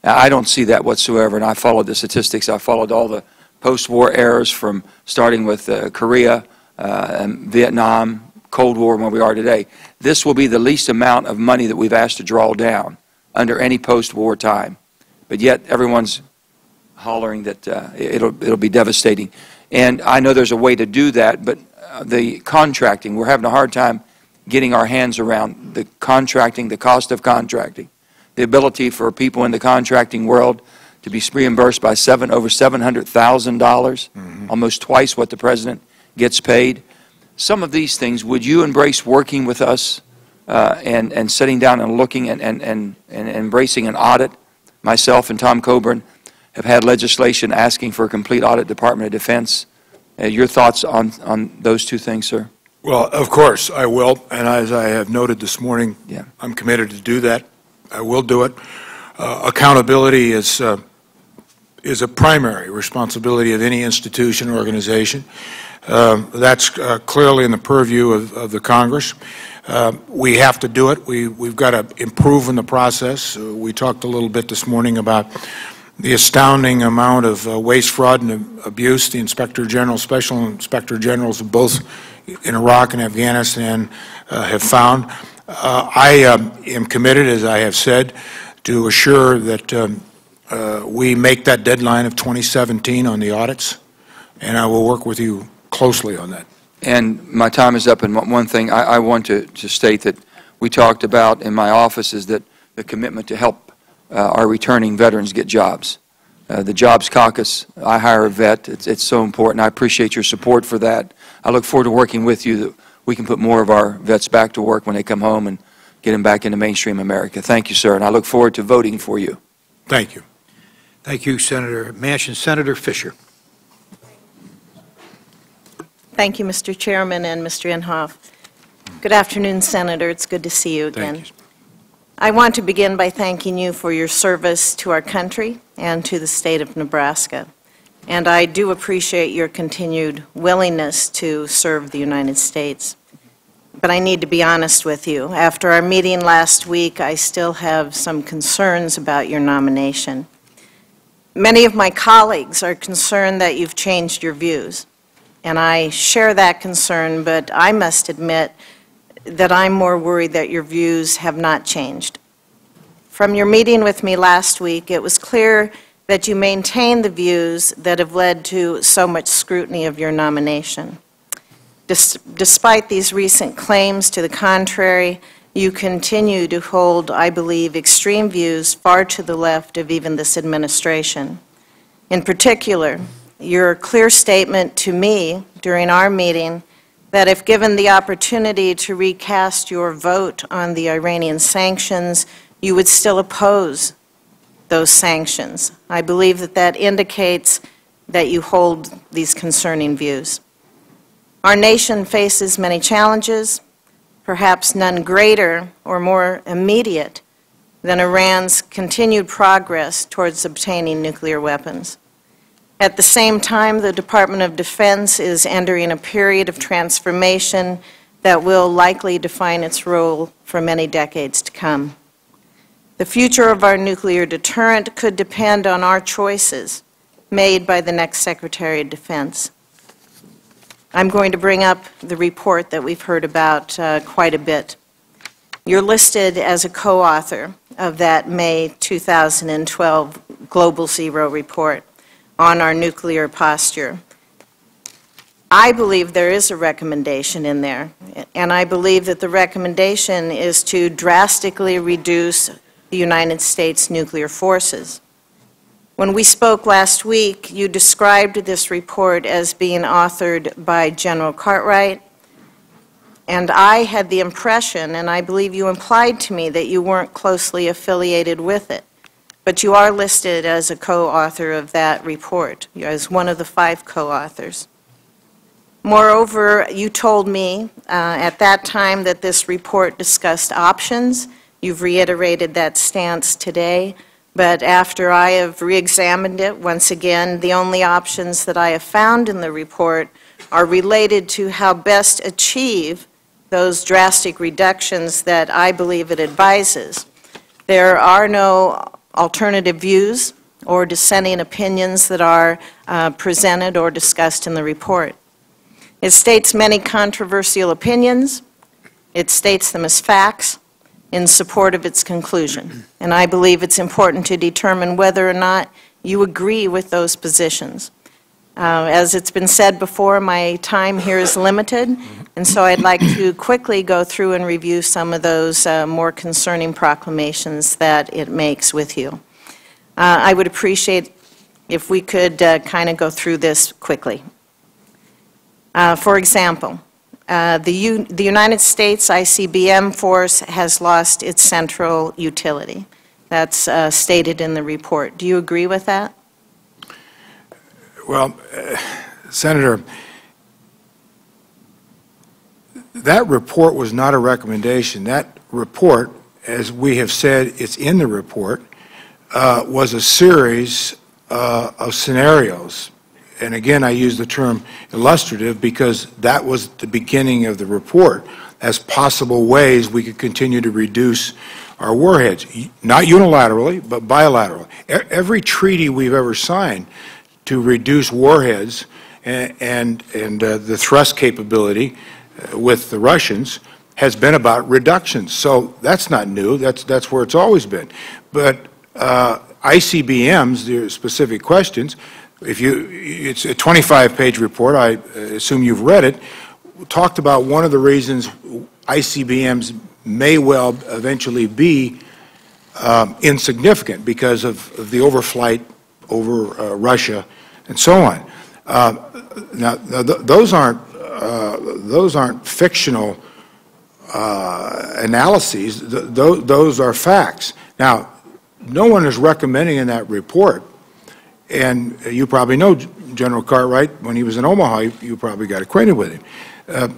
Now, I don't see that whatsoever, and I followed the statistics. I followed all the post-war eras from starting with Korea, Vietnam, Cold War, and where we are today. This will be the least amount of money that we've asked to draw down under any post-war time. But yet everyone's hollering that it'll be devastating. And I know there's a way to do that, but the contracting, we're having a hard time getting our hands around the contracting, the cost of contracting, the ability for people in the contracting world to be reimbursed by over $700,000, almost twice what the President gets paid. Some of these things, would you embrace working with us and sitting down and looking and embracing an audit? Myself and Tom Coburn have had legislation asking for a complete audit, Department of Defense. Your thoughts on those two things, sir? Well, of course, I will. And as I have noted this morning, I'm committed to do that. I will do it. Accountability is a primary responsibility of any institution or organization. That's clearly in the purview of the Congress. We have to do it. We've got to improve in the process. We talked a little bit this morning about the astounding amount of waste, fraud, and abuse the Inspector General, Special Inspector Generals of both in Iraq and Afghanistan have found. I am committed, as I have said, to assure that we make that deadline of 2017 on the audits, and I will work with you closely on that. And my time is up, and one thing I want to state that we talked about in my office is that the commitment to help our returning veterans get jobs. The Jobs Caucus, I hire a vet. It's so important. I appreciate your support for that. I look forward to working with you that we can put more of our vets back to work when they come home and get them back into mainstream America. Thank you, sir, and I look forward to voting for you. Thank you. Thank you, Senator Manchin. Senator Fisher. Thank you, Mr. Chairman and Mr. Inhofe. Good afternoon, Senator. It's good to see you again. Thank you. I want to begin by thanking you for your service to our country and to the state of Nebraska. And I do appreciate your continued willingness to serve the United States. But I need to be honest with you. After our meeting last week, I still have some concerns about your nomination. Many of my colleagues are concerned that you've changed your views. And I share that concern, but I must admit that I'm more worried that your views have not changed. From your meeting with me last week, it was clear that you maintain the views that have led to so much scrutiny of your nomination. Despite these recent claims to the contrary, you continue to hold, I believe, extreme views far to the left of even this administration. In particular, your clear statement to me during our meeting that if given the opportunity to recast your vote on the Iranian sanctions, you would still oppose those sanctions. I believe that that indicates that you hold these concerning views. Our nation faces many challenges, perhaps none greater or more immediate than Iran's continued progress towards obtaining nuclear weapons. At the same time, the Department of Defense is entering a period of transformation that will likely define its role for many decades to come. The future of our nuclear deterrent could depend on our choices made by the next Secretary of Defense. I'm going to bring up the report that we've heard about quite a bit. You're listed as a co-author of that May 2012 Global Zero report on our nuclear posture. I believe there is a recommendation in there, and I believe that the recommendation is to drastically reduce the United States nuclear forces. When we spoke last week, you described this report as being authored by General Cartwright, and I had the impression, and I believe you implied to me, that you weren't closely affiliated with it. But you are listed as a co-author of that report, as one of the 5 co-authors. Moreover, you told me at that time that this report discussed options. You've reiterated that stance today. But after I have re-examined it, once again, the only options that I have found in the report are related to how best achieve those drastic reductions that I believe it advises. There are no alternative views or dissenting opinions that are presented or discussed in the report. It states many controversial opinions. It states them as facts in support of its conclusion. And I believe it's important to determine whether or not you agree with those positions. As it's been said before, my time here is limited, and so I'd like to quickly go through and review some of those more concerning proclamations that it makes with you. I would appreciate if we could kind of go through this quickly. For example, the United States ICBM force has lost its central utility. That's stated in the report. Do you agree with that? Well, Senator, that report was not a recommendation. That report, as we have said, it's in the report, was a series of scenarios. And again, I use the term illustrative because that was the beginning of the report as possible ways we could continue to reduce our warheads, not unilaterally, but bilaterally. Every treaty we've ever signed to reduce warheads and the thrust capability with the Russians has been about reductions. So that's not new. That's where it's always been. But ICBMs, the specific questions, it's a 25-page report. I assume you've read it. Talked about one of the reasons ICBMs may well eventually be insignificant because of the overflight over Russia and so on. Now those aren't fictional analyses. Those are facts. Now, no one is recommending in that report, and you probably know General Cartwright. When he was in Omaha, you probably got acquainted with him.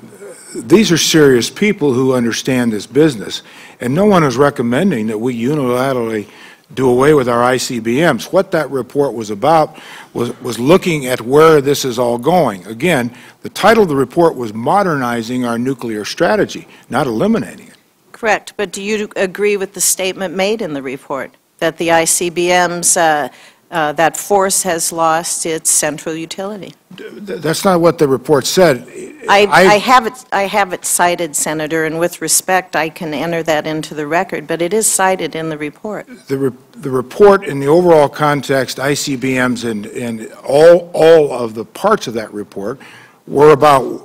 These are serious people who understand this business, and no one is recommending that we unilaterally do away with our ICBMs. What that report was about was looking at where this is all going. Again, the title of the report was Modernizing Our Nuclear Strategy, not eliminating it. Correct, but do you agree with the statement made in the report that the ICBMs, that force has lost its central utility? That's not what the report said. I have it cited, Senator, and with respect, I can enter that into the record, but it is cited in the report. The report, in the overall context, ICBMs and all of the parts of that report were about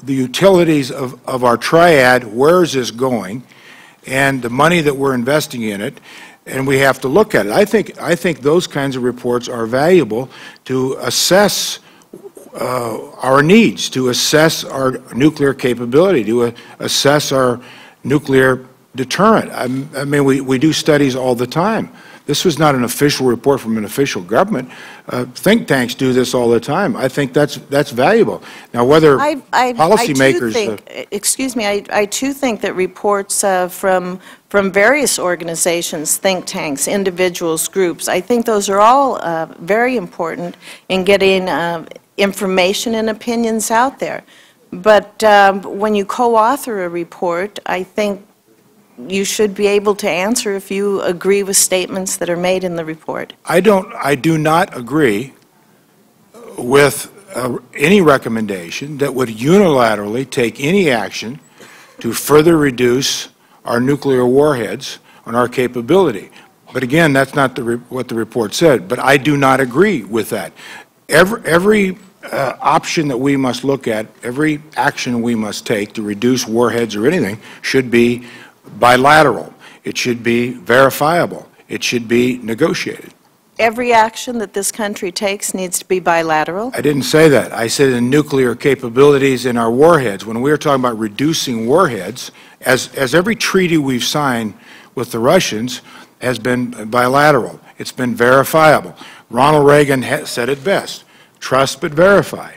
the utilities of our triad, where is this going, and the money that we're investing in it, and we have to look at it. I think those kinds of reports are valuable to assess our needs, to assess our nuclear capability, to assess our nuclear deterrent. I mean, we do studies all the time This was not an official report from an official government. Think tanks do this all the time. I think that's valuable. Now, whether policymakers... I too think that reports from various organizations, think tanks, individuals, groups, I think those are all very important in getting information and opinions out there. But when you co-author a report, I think you should be able to answer if you agree with statements that are made in the report. I do not agree with any recommendation that would unilaterally take any action to further reduce our nuclear warheads on our capability. But again, that's not what the report said. But I do not agree with that. Every option that we must look at, every action we must take to reduce warheads or anything should be bilateral. It should be verifiable. It should be negotiated. Every action that this country takes needs to be bilateral? I didn't say that. I said the nuclear capabilities in our warheads. When we were talking about reducing warheads, as every treaty we've signed with the Russians has been bilateral. It's been verifiable. Ronald Reagan said it best, trust but verify.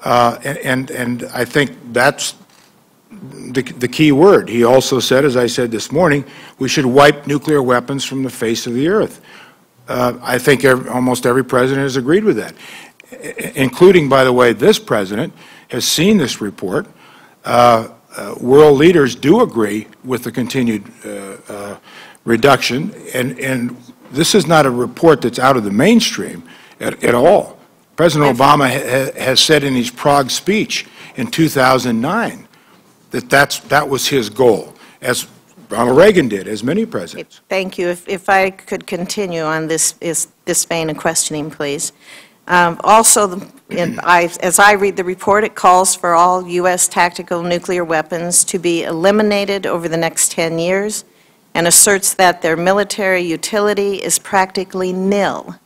And I think that's the key word. He also said, as I said this morning, we should wipe nuclear weapons from the face of the earth. I think almost every president has agreed with that, including, by the way, this president has seen this report. World leaders do agree with the continued reduction, and this is not a report that's out of the mainstream at all. President Obama has said in his Prague speech in 2009 that was his goal, as Ronald Reagan did, as many presidents. Thank you. If I could continue on this vein of questioning, please. Also, as I read the report, it calls for all U.S. tactical nuclear weapons to be eliminated over the next 10 years and asserts that their military utility is practically nil.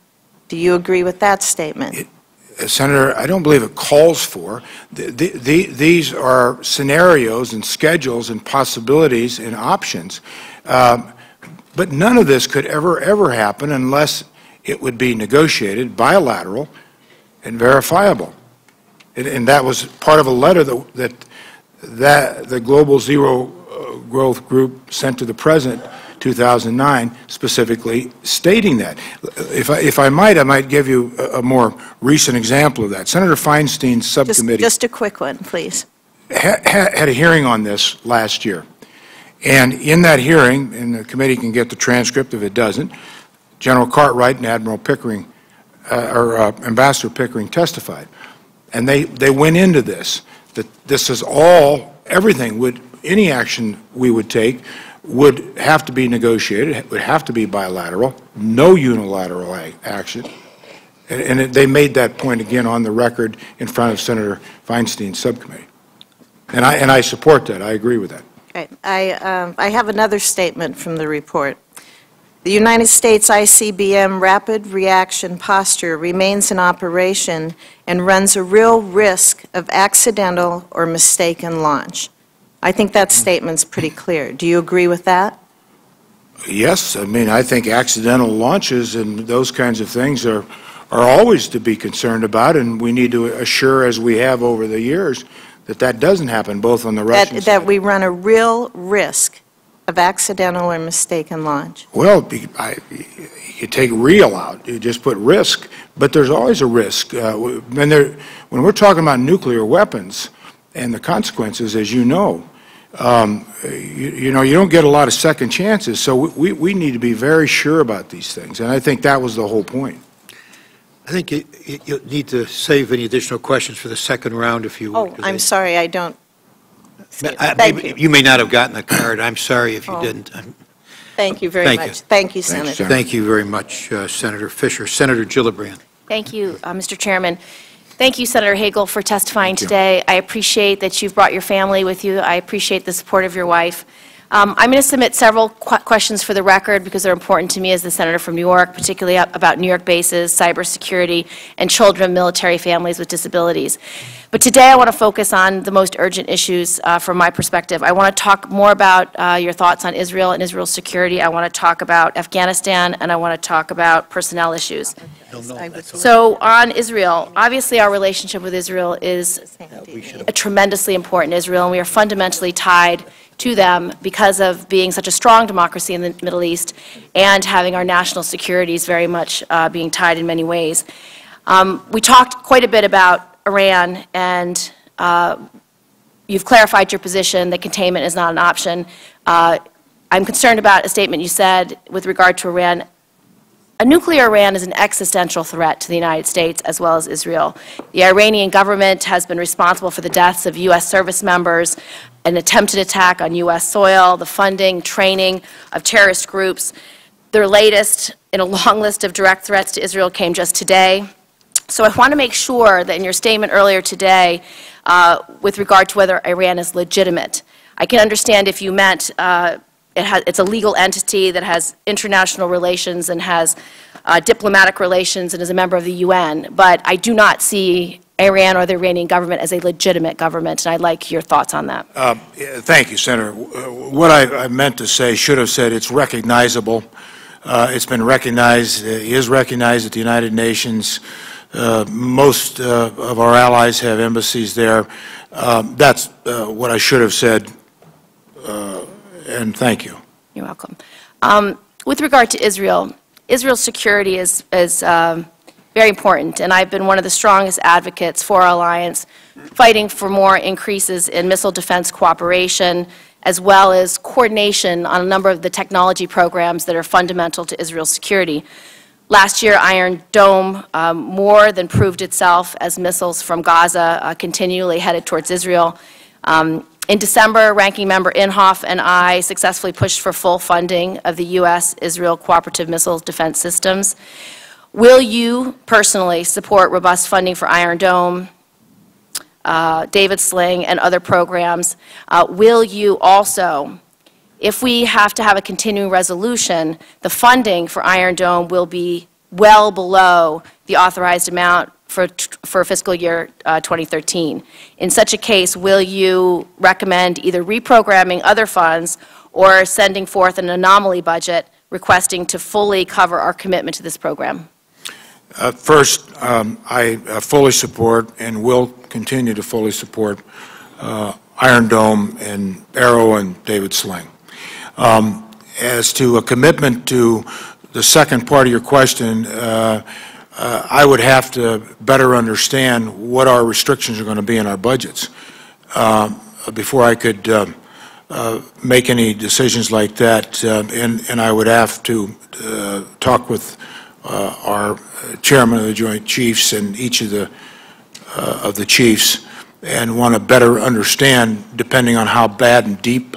Do you agree with that statement? Senator, I don't believe it calls for. These are scenarios and schedules and possibilities and options. But none of this could ever happen unless it would be negotiated, bilateral, and verifiable. And that was part of a letter that the Global Zero Growth Group sent to the President 2009, specifically stating that. If I might give you a more recent example of that. Senator Feinstein's subcommittee... Just a quick one, please. Had a hearing on this last year. And in that hearing, and the committee can get the transcript if it doesn't, General Cartwright and Admiral Pickering, Ambassador Pickering testified. And they went into this, that this is all, everything any action we would take would have to be negotiated, it would have to be bilateral, no unilateral action. And they made that point again on the record in front of Senator Feinstein's subcommittee. And I support that. I agree with that. Okay. I have another statement from the report. The United States ICBM Rapid Reaction Posture remains in operation and runs a real risk of accidental or mistaken launch. I think that statement's pretty clear. Do you agree with that? Yes. I mean, I think accidental launches and those kinds of things are always to be concerned about, and we need to assure, as we have over the years, that doesn't happen, both on the Russian side. That we run a real risk of accidental or mistaken launch. Well, you take real out. You just put risk, but there's always a risk. When we're talking about nuclear weapons and the consequences, as you know, you don't get a lot of second chances, so we need to be very sure about these things, and I think that was the whole point. I think you need to save any additional questions for the second round if you would. Oh, I'm sorry, I don't. Thank you. You may not have gotten the card. I'm sorry if you didn't. Thank you very much. Thank you, Senator. Thank you very much, Senator Fisher. Senator Gillibrand. Thank you, Mr. Chairman. Thank you, Senator Hagel, for testifying today. I appreciate that you've brought your family with you. I appreciate the support of your wife. I'm going to submit several questions for the record because they're important to me as the senator from New York, particularly about New York bases, cybersecurity, and children of military families with disabilities. But today I want to focus on the most urgent issues from my perspective. I want to talk more about your thoughts on Israel and Israel's security. I want to talk about Afghanistan, and I want to talk about personnel issues. So on Israel, obviously our relationship with Israel is tremendously important. Israel, and we are fundamentally tied to them because of being such a strong democracy in the Middle East and having our national securities very much being tied in many ways. We talked quite a bit about Iran, and you've clarified your position that containment is not an option. I'm concerned about a statement you said with regard to Iran. A nuclear Iran is an existential threat to the United States as well as Israel. The Iranian government has been responsible for the deaths of U.S. service members, an attempted attack on U.S. soil, the funding, training of terrorist groups. Their latest in a long list of direct threats to Israel came just today. So I want to make sure that in your statement earlier today, with regard to whether Iran is legitimate, I can understand if you meant it's a legal entity that has international relations and has diplomatic relations and is a member of the UN, but I do not see Iran or the Iranian government as a legitimate government, and I'd like your thoughts on that. Thank you, Senator. What I meant to say, should have said, it's recognizable. It's been recognized, is recognized at the United Nations. Most of our allies have embassies there. That's what I should have said, and thank you. You're welcome. With regard to Israel, Israel's security is very important, and I've been one of the strongest advocates for our alliance, fighting for more increases in missile defense cooperation, as well as coordination on a number of the technology programs that are fundamental to Israel's security. Last year, Iron Dome more than proved itself as missiles from Gaza continually headed towards Israel. In December, Ranking Member Inhofe and I successfully pushed for full funding of the U.S.-Israel Cooperative Missile Defense Systems. Will you personally support robust funding for Iron Dome, David Sling, and other programs? Will you also, if we have to have a continuing resolution, the funding for Iron Dome will be well below the authorized amount for fiscal year 2013. In such a case, will you recommend either reprogramming other funds or sending forth an anomaly budget requesting to fully cover our commitment to this program? First, I fully support and will continue to fully support Iron Dome and Arrow and David Sling. As to a commitment to the second part of your question, I would have to better understand what our restrictions are going to be in our budgets before I could make any decisions like that, and I would have to talk with our chairman of the Joint Chiefs and each of the chiefs, and want to better understand, depending on how bad and deep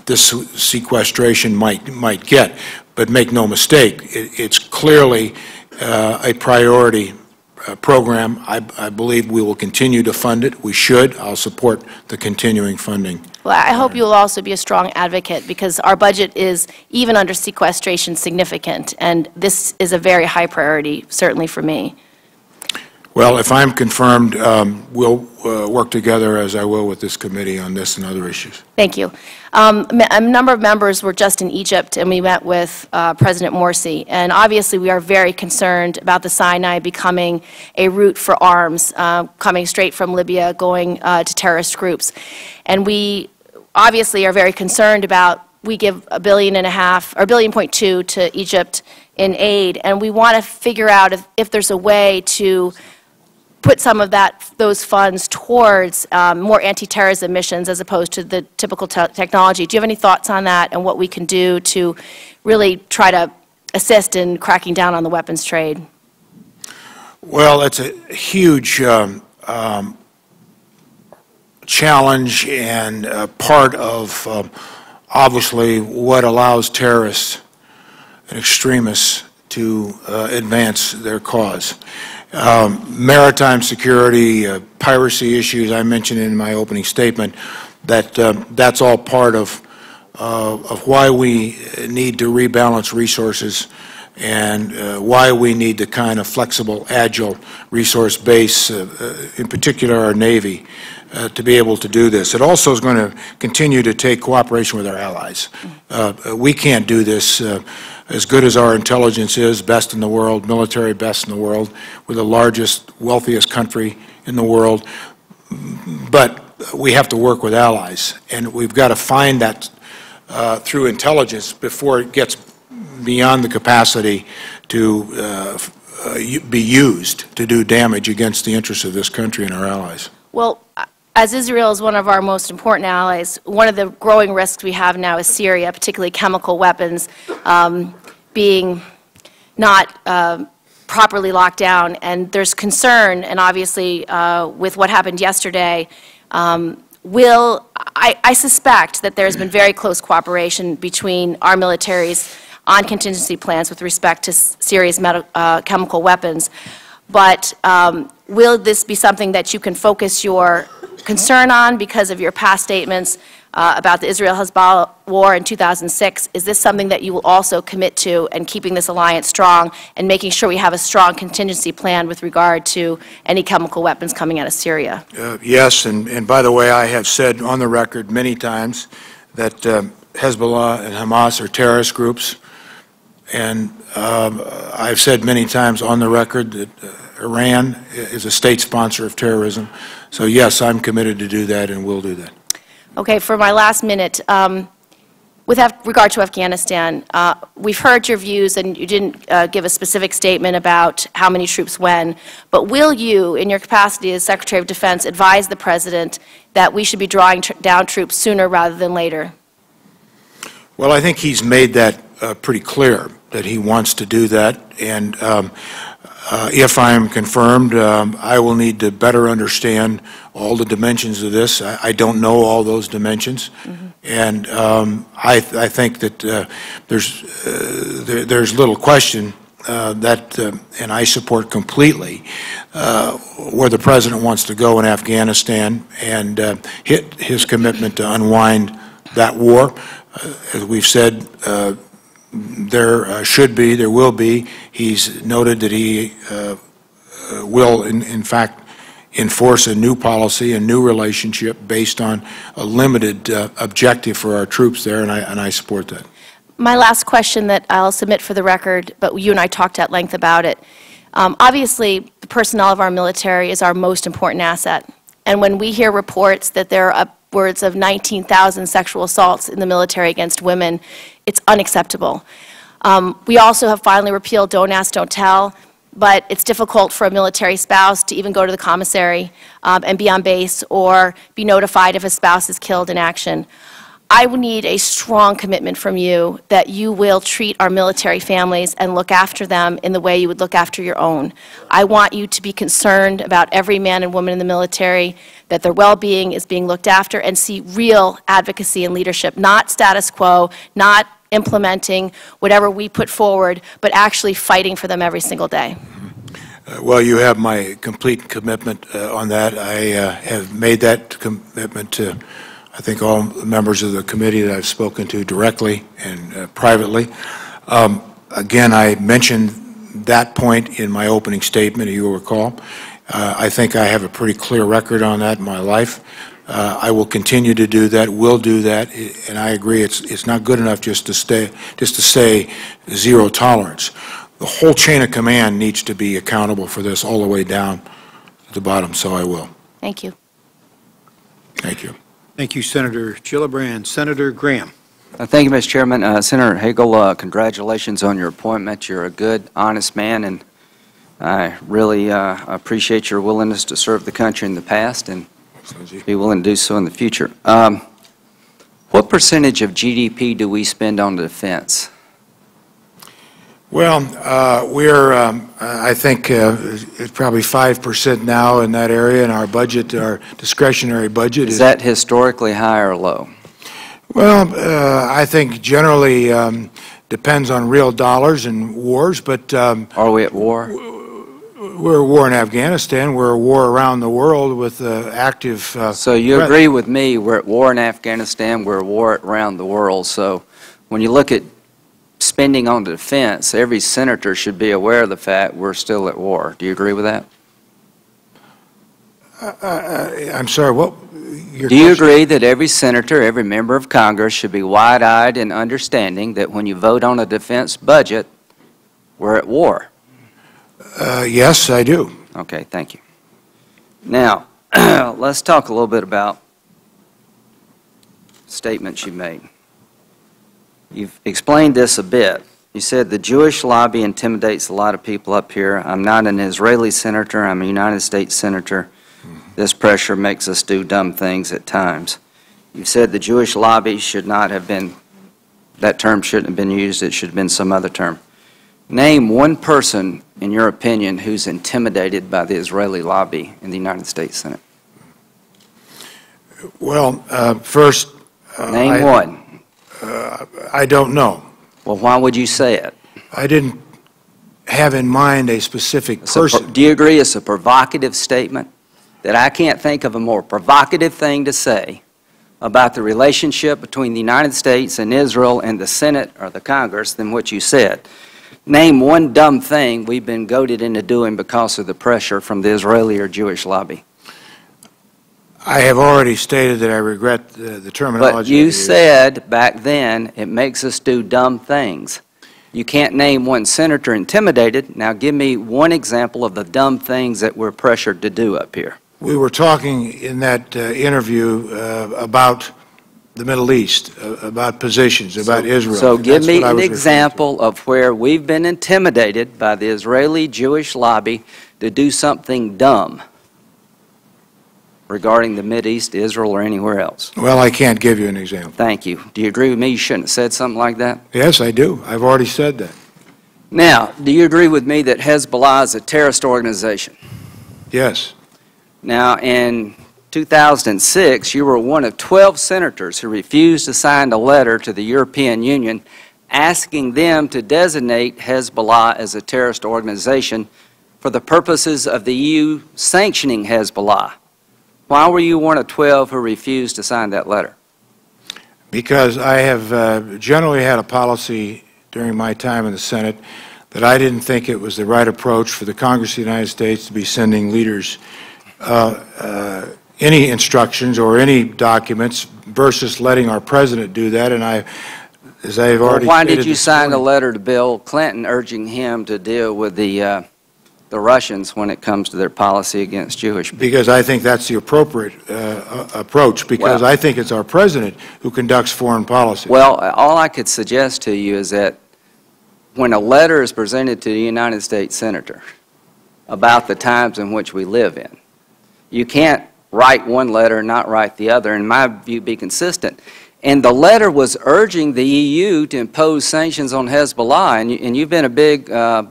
this sequestration might get. But make no mistake, it's clearly a priority program. I believe we will continue to fund it. We should. I'll support the continuing funding. Well, I hope you will also be a strong advocate, because our budget is, even under sequestration, significant, and this is a very high priority, certainly for me. Well, if I'm confirmed, we'll work together, as I will with this committee, on this and other issues. Thank you. A number of members were just in Egypt, and we met with President Morsi. And obviously, we are very concerned about the Sinai becoming a route for arms, coming straight from Libya, going to terrorist groups. And we obviously are very concerned about, we give $1.5 billion or $1.2 billion to Egypt in aid, and we want to figure out if there's a way to put some of those funds towards more anti-terrorism missions as opposed to the typical technology. Do you have any thoughts on that and what we can do to really try to assist in cracking down on the weapons trade? Well, it's a huge challenge and part of, obviously, what allows terrorists and extremists to advance their cause. Maritime security, piracy issues I mentioned in my opening statement, that's all part of of why we need to rebalance resources and why we need the kind of flexible, agile resource base, in particular our Navy, to be able to do this. It also is going to continue to take cooperation with our allies. We can't do this as good as our intelligence is, best in the world, military best in the world. We're the largest, wealthiest country in the world. But we have to work with allies, and we've got to find that through intelligence before it gets beyond the capacity to be used to do damage against the interests of this country and our allies. Well, as Israel is one of our most important allies, one of the growing risks we have now is Syria, particularly chemical weapons being not properly locked down. And there's concern, and obviously with what happened yesterday, I suspect that there's been very close cooperation between our militaries on contingency plans with respect to Syria's chemical weapons. But will this be something that you can focus your concern on because of your past statements about the Israel-Hezbollah war in 2006? Is this something that you will also commit to and keeping this alliance strong and making sure we have a strong contingency plan with regard to any chemical weapons coming out of Syria? Yes, and by the way, I have said on the record many times that Hezbollah and Hamas are terrorist groups, and I've said many times on the record that Iran is a state sponsor of terrorism. So yes, I'm committed to do that and will do that. Okay, for my last minute, with regard to Afghanistan, we've heard your views, and you didn't give a specific statement about how many troops when, but will you, in your capacity as Secretary of Defense, advise the President that we should be drawing down troops sooner rather than later? Well, I think he's made that pretty clear, that he wants to do that, and if I am confirmed, I will need to better understand all the dimensions of this. I don't know all those dimensions, and I think that there's little question that, and I support completely, where the President wants to go in Afghanistan and hit his commitment to unwind that war. As we've said, there should be, there will be. He's noted that he will, in fact, enforce a new policy, a new relationship based on a limited objective for our troops there, and I support that. My last question that I'll submit for the record, but you and I talked at length about it. Obviously, the personnel of our military is our most important asset. And when we hear reports that there are upwards of 19,000 sexual assaults in the military against women, it's unacceptable. We also have finally repealed Don't Ask, Don't Tell, but it's difficult for a military spouse to even go to the commissary and be on base or be notified if a spouse is killed in action. I would need a strong commitment from you that you will treat our military families and look after them in the way you would look after your own. I want you to be concerned about every man and woman in the military, that their well-being is being looked after, and see real advocacy and leadership, not status quo, not implementing whatever we put forward, but actually fighting for them every single day. Well, you have my complete commitment on that. I have made that commitment to, I think, all members of the committee that I've spoken to directly and privately. Again, I mentioned that point in my opening statement, you will recall. I think I have a pretty clear record on that in my life. I will continue to do that, will do that, and I agree it's not good enough just to say zero tolerance. The whole chain of command needs to be accountable for this all the way down to the bottom, so I will. Thank you. Thank you. Thank you, Senator Gillibrand. Senator Graham. Thank you, Mr. Chairman. Senator Hagel, congratulations on your appointment. You're a good, honest man, and I really appreciate your willingness to serve the country in the past and be willing to do so in the future. What percentage of GDP do we spend on defense? Well, we're, I think, it's probably 5% now in that area, and our budget, our discretionary budget is that historically high or low? Well, I think generally depends on real dollars and wars, but... Are we at war? we're at war in Afghanistan. We're at war around the world with active. So you agree with me? We're at war in Afghanistan. We're at war around the world. So when you look at spending on defense, every senator should be aware of the fact we're still at war. Do you agree with that? I'm sorry. What? Do you agree that every senator, every member of Congress should be wide-eyed in understanding that when you vote on a defense budget, we're at war? Yes, I do. Okay, thank you. Now, let's talk a little bit about statements you made. You've explained this a bit. You said the Jewish lobby intimidates a lot of people up here. I'm not an Israeli senator. I'm a United States senator. This pressure makes us do dumb things at times. You said the Jewish lobby should not have been, that term shouldn't have been used. It should have been some other term. Name one person, in your opinion, who's intimidated by the Israeli lobby in the United States Senate. Well, first... Name one. I don't know. Well, why would you say it? I didn't have in mind a specific person. Do you agree it's a provocative statement? That I can't think of a more provocative thing to say about the relationship between the United States and Israel and the Senate or the Congress than what you said. Name one dumb thing we've been goaded into doing because of the pressure from the Israeli or Jewish lobby. I have already stated that I regret the terminology. But you said back then it makes us do dumb things. You can't name one senator intimidated. Now give me one example of the dumb things that we're pressured to do up here. We were talking in that interview about the Middle East, about positions, about Israel. So give me an example of where we've been intimidated by the Israeli-Jewish lobby to do something dumb regarding the Mideast, Israel, or anywhere else. Well, I can't give you an example. Thank you. Do you agree with me you shouldn't have said something like that? Yes, I do. I've already said that. Now, do you agree with me that Hezbollah is a terrorist organization? Yes. Now, in 2006, you were one of 12 senators who refused to sign a letter to the European Union asking them to designate Hezbollah as a terrorist organization for the purposes of the EU sanctioning Hezbollah. Why were you one of 12 who refused to sign that letter? Because I have generally had a policy during my time in the Senate that I didn't think it was the right approach for the Congress of the United States to be sending leaders any instructions or any documents versus letting our president do that. And as I have already stated, why did you sign a letter to Bill Clinton urging him to deal with the Russians when it comes to their policy against Jewish people? Because I think that's the appropriate approach, because I think it's our president who conducts foreign policy. Well, all I could suggest to you is that when a letter is presented to the United States Senator about the times in which we live in, you can't write one letter and not write the other, in my view, be consistent. And the letter was urging the EU to impose sanctions on Hezbollah, and you've been a big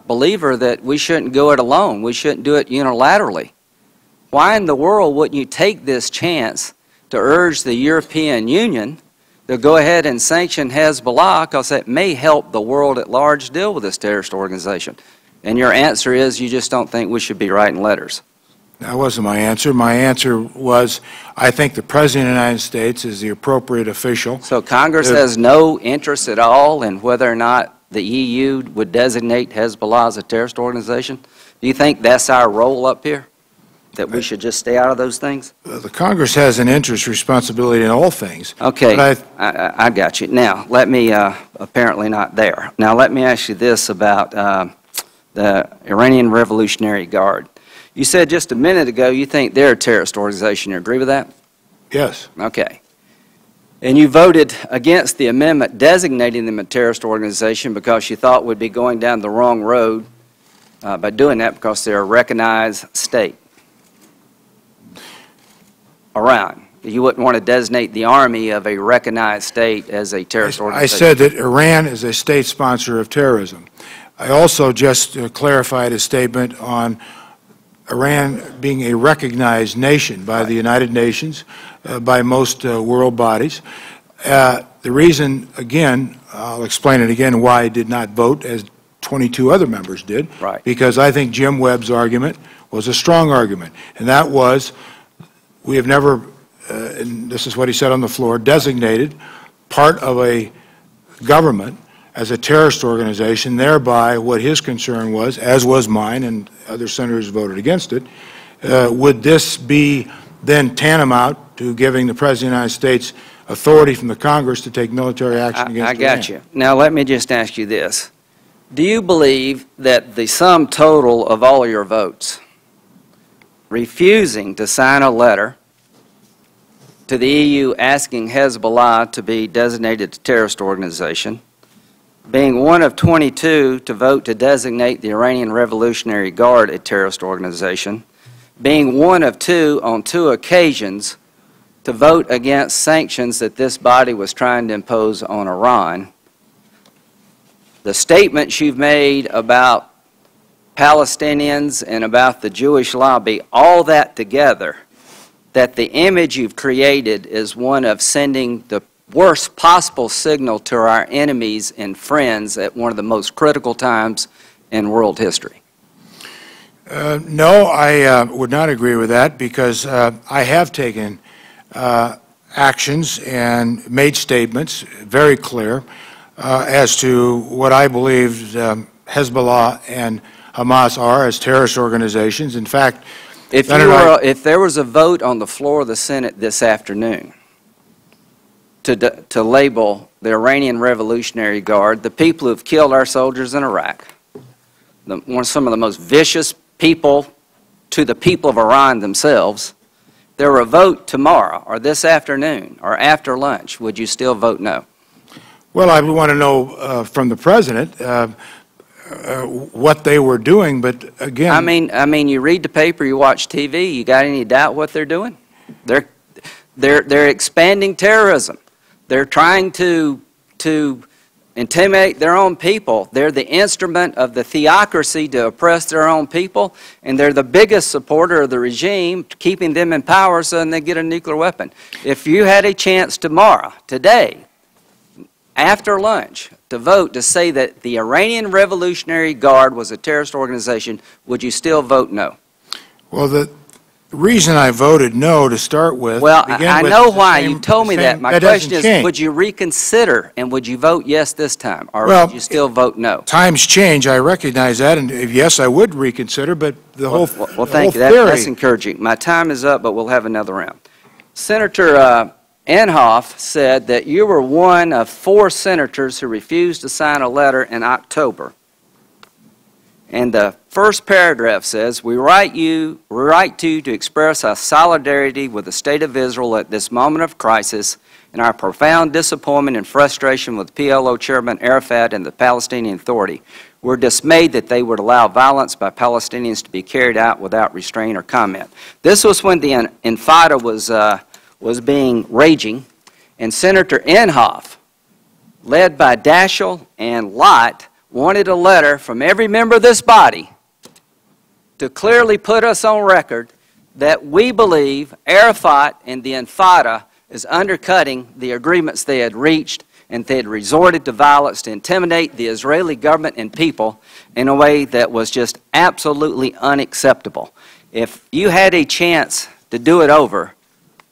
believer that we shouldn't go it alone. We shouldn't do it unilaterally. Why in the world wouldn't you take this chance to urge the European Union to go ahead and sanction Hezbollah, because that may help the world at large deal with this terrorist organization? And your answer is you just don't think we should be writing letters. That wasn't my answer. My answer was, I think the President of the United States is the appropriate official. So Congress has no interest at all in whether or not the EU would designate Hezbollah as a terrorist organization? Do you think that's our role up here, that we should just stay out of those things? The Congress has an interest responsibility in all things. Okay, I got you. Now, let me, apparently not there. Now, let me ask you this about the Iranian Revolutionary Guard. You said just a minute ago you think they're a terrorist organization. You agree with that? Yes. Okay. And you voted against the amendment designating them a terrorist organization because you thought we'd be going down the wrong road by doing that because they're a recognized state. Iran. You wouldn't want to designate the army of a recognized state as a terrorist organization. I said that Iran is a state sponsor of terrorism. I also just clarified a statement on Iran being a recognized nation by the United Nations, by most world bodies. The reason, again, I'll explain it again, why I did not vote, as 22 other members did. Right. Because I think Jim Webb's argument was a strong argument, and that was, we have never, and this is what he said on the floor, designated part of a government as a terrorist organization, thereby what his concern was, as was mine, and other senators voted against it, would this be then tantamount to giving the President of the United States authority from the Congress to take military action against I got Iran? you. Now, let me just ask you this. Do you believe that the sum total of all your votes refusing to sign a letter to the EU asking Hezbollah to be designated a terrorist organization, being one of 22 to vote to designate the Iranian Revolutionary Guard a terrorist organization, being one of 2 on 2 occasions to vote against sanctions that this body was trying to impose on Iran, the statements you've made about Palestinians and about the Jewish lobby, all that together, that the image you've created is one of sending the worst possible signal to our enemies and friends at one of the most critical times in world history? No, I would not agree with that, because I have taken actions and made statements very clear as to what I believe Hezbollah and Hamas are as terrorist organizations. In fact, if there was a vote on the floor of the Senate this afternoon to label the Revolutionary Guard, the people who have killed our soldiers in Iraq, some of the most vicious people to the people of Iran themselves, there were a vote tomorrow or this afternoon or after lunch, would you still vote no? Well, I would want to know from the President what they were doing, but again... I mean, you read the paper, you watch TV, you got any doubt what they're doing? They're expanding terrorism. They're trying to intimidate their own people. They're the instrument of the theocracy to oppress their own people, and they're the biggest supporter of the regime, keeping them in power so they get a nuclear weapon. If you had a chance tomorrow, today, after lunch, to vote to say that the Iranian Revolutionary Guard was a terrorist organization, would you still vote no? Well, the reason I voted no to start with... Well, I know why. You told me that. My question is, would you reconsider, and would you vote yes this time, or would you still vote no? Times change. I recognize that, and yes, I would reconsider, but the whole theory... Well, thank you. That's encouraging. My time is up, but we'll have another round. Senator Inhofe said that you were one of 4 senators who refused to sign a letter in October. And the first paragraph says, we write to you to express our solidarity with the State of Israel at this moment of crisis and our profound disappointment and frustration with PLO Chairman Arafat and the Palestinian Authority. We're dismayed that they would allow violence by Palestinians to be carried out without restraint or comment. This was when the Intifada was raging, and Senator Inhofe, led by Daschle and Lott, wanted a letter from every member of this body to clearly put us on record that we believe Arafat and the Intifada is undercutting the agreements they had reached, and they had resorted to violence to intimidate the Israeli government and people in a way that was just absolutely unacceptable. If you had a chance to do it over,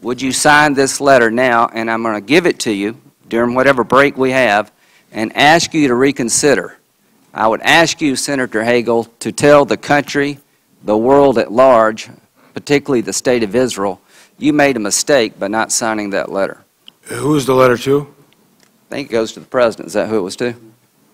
would you sign this letter now? And I'm going to give it to you during whatever break we have and ask you to reconsider. I would ask you, Senator Hagel, to tell the country, the world at large, particularly the State of Israel, you made a mistake by not signing that letter. Who is the letter to? I think it goes to the President. Is that who it was to?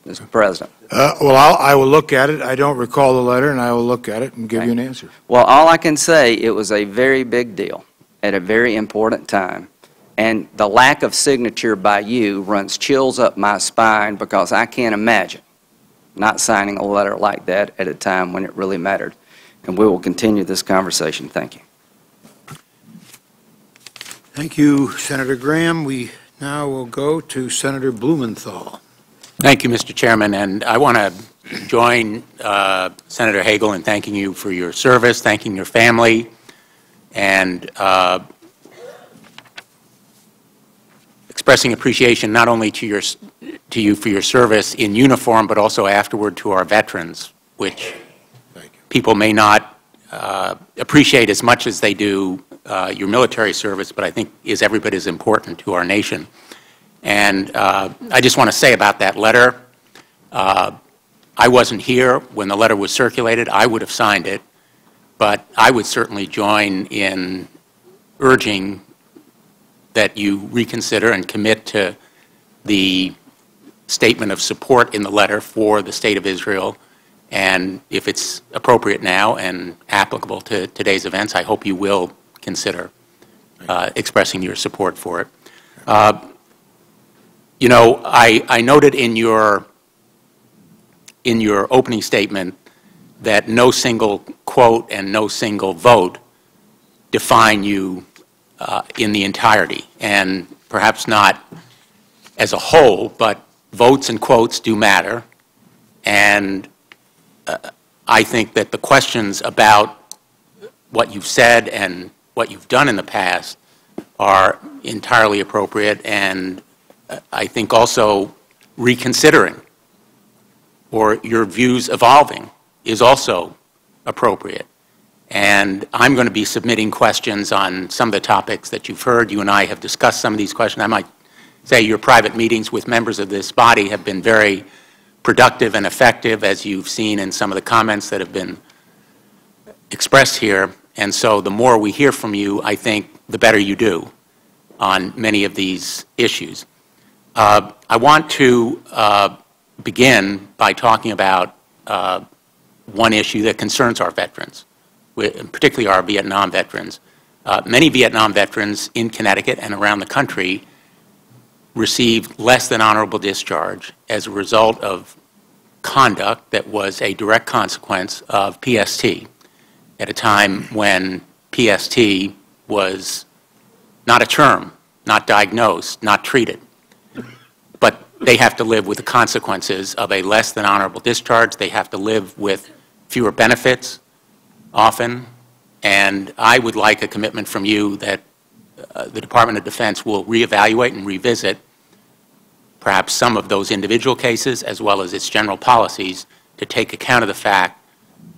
It's the President. Well, I will look at it. I don't recall the letter, and I will look at it and give you an answer. Well, all I can say, it was a very big deal at a very important time. And the lack of signature by you runs chills up my spine, because I can't imagine not signing a letter like that at a time when it really mattered. And we will continue this conversation. Thank you. Thank you, Senator Graham. We now will go to Senator Blumenthal. Thank you, Mr. Chairman. And I want to join Senator Hagel in thanking you for your service, thanking your family, and expressing appreciation not only to to you for your service in uniform, but also afterward to our veterans, which people may not appreciate as much as they do your military service, but I think is every bit as important to our nation. And I just want to say about that letter, I wasn't here when the letter was circulated. I would have signed it, but I would certainly join in urging that you reconsider and commit to the statement of support in the letter for the State of Israel. And if it's appropriate now and applicable to today's events, I hope you will consider expressing your support for it. You know, I noted in your opening statement that no single quote and no single vote define you in the entirety, and perhaps not as a whole, but votes and quotes do matter. And I think that the questions about what you've said and what you've done in the past are entirely appropriate, and I think also reconsidering or your views evolving is also appropriate. And I'm going to be submitting questions on some of the topics that you've heard. You and I have discussed some of these questions. I might say your private meetings with members of this body have been very productive and effective, as you've seen in some of the comments that have been expressed here. And so the more we hear from you, I think the better you do on many of these issues. I want to begin by talking about one issue that concerns our veterans, particularly our Vietnam veterans. Many Vietnam veterans in Connecticut and around the country received less than honorable discharge as a result of conduct that was a direct consequence of PST at a time when PST was not a term, not diagnosed, not treated. But they have to live with the consequences of a less than honorable discharge. They have to live with fewer benefits often. And I would like a commitment from you that the Department of Defense will reevaluate and revisit perhaps some of those individual cases as well as its general policies to take account of the fact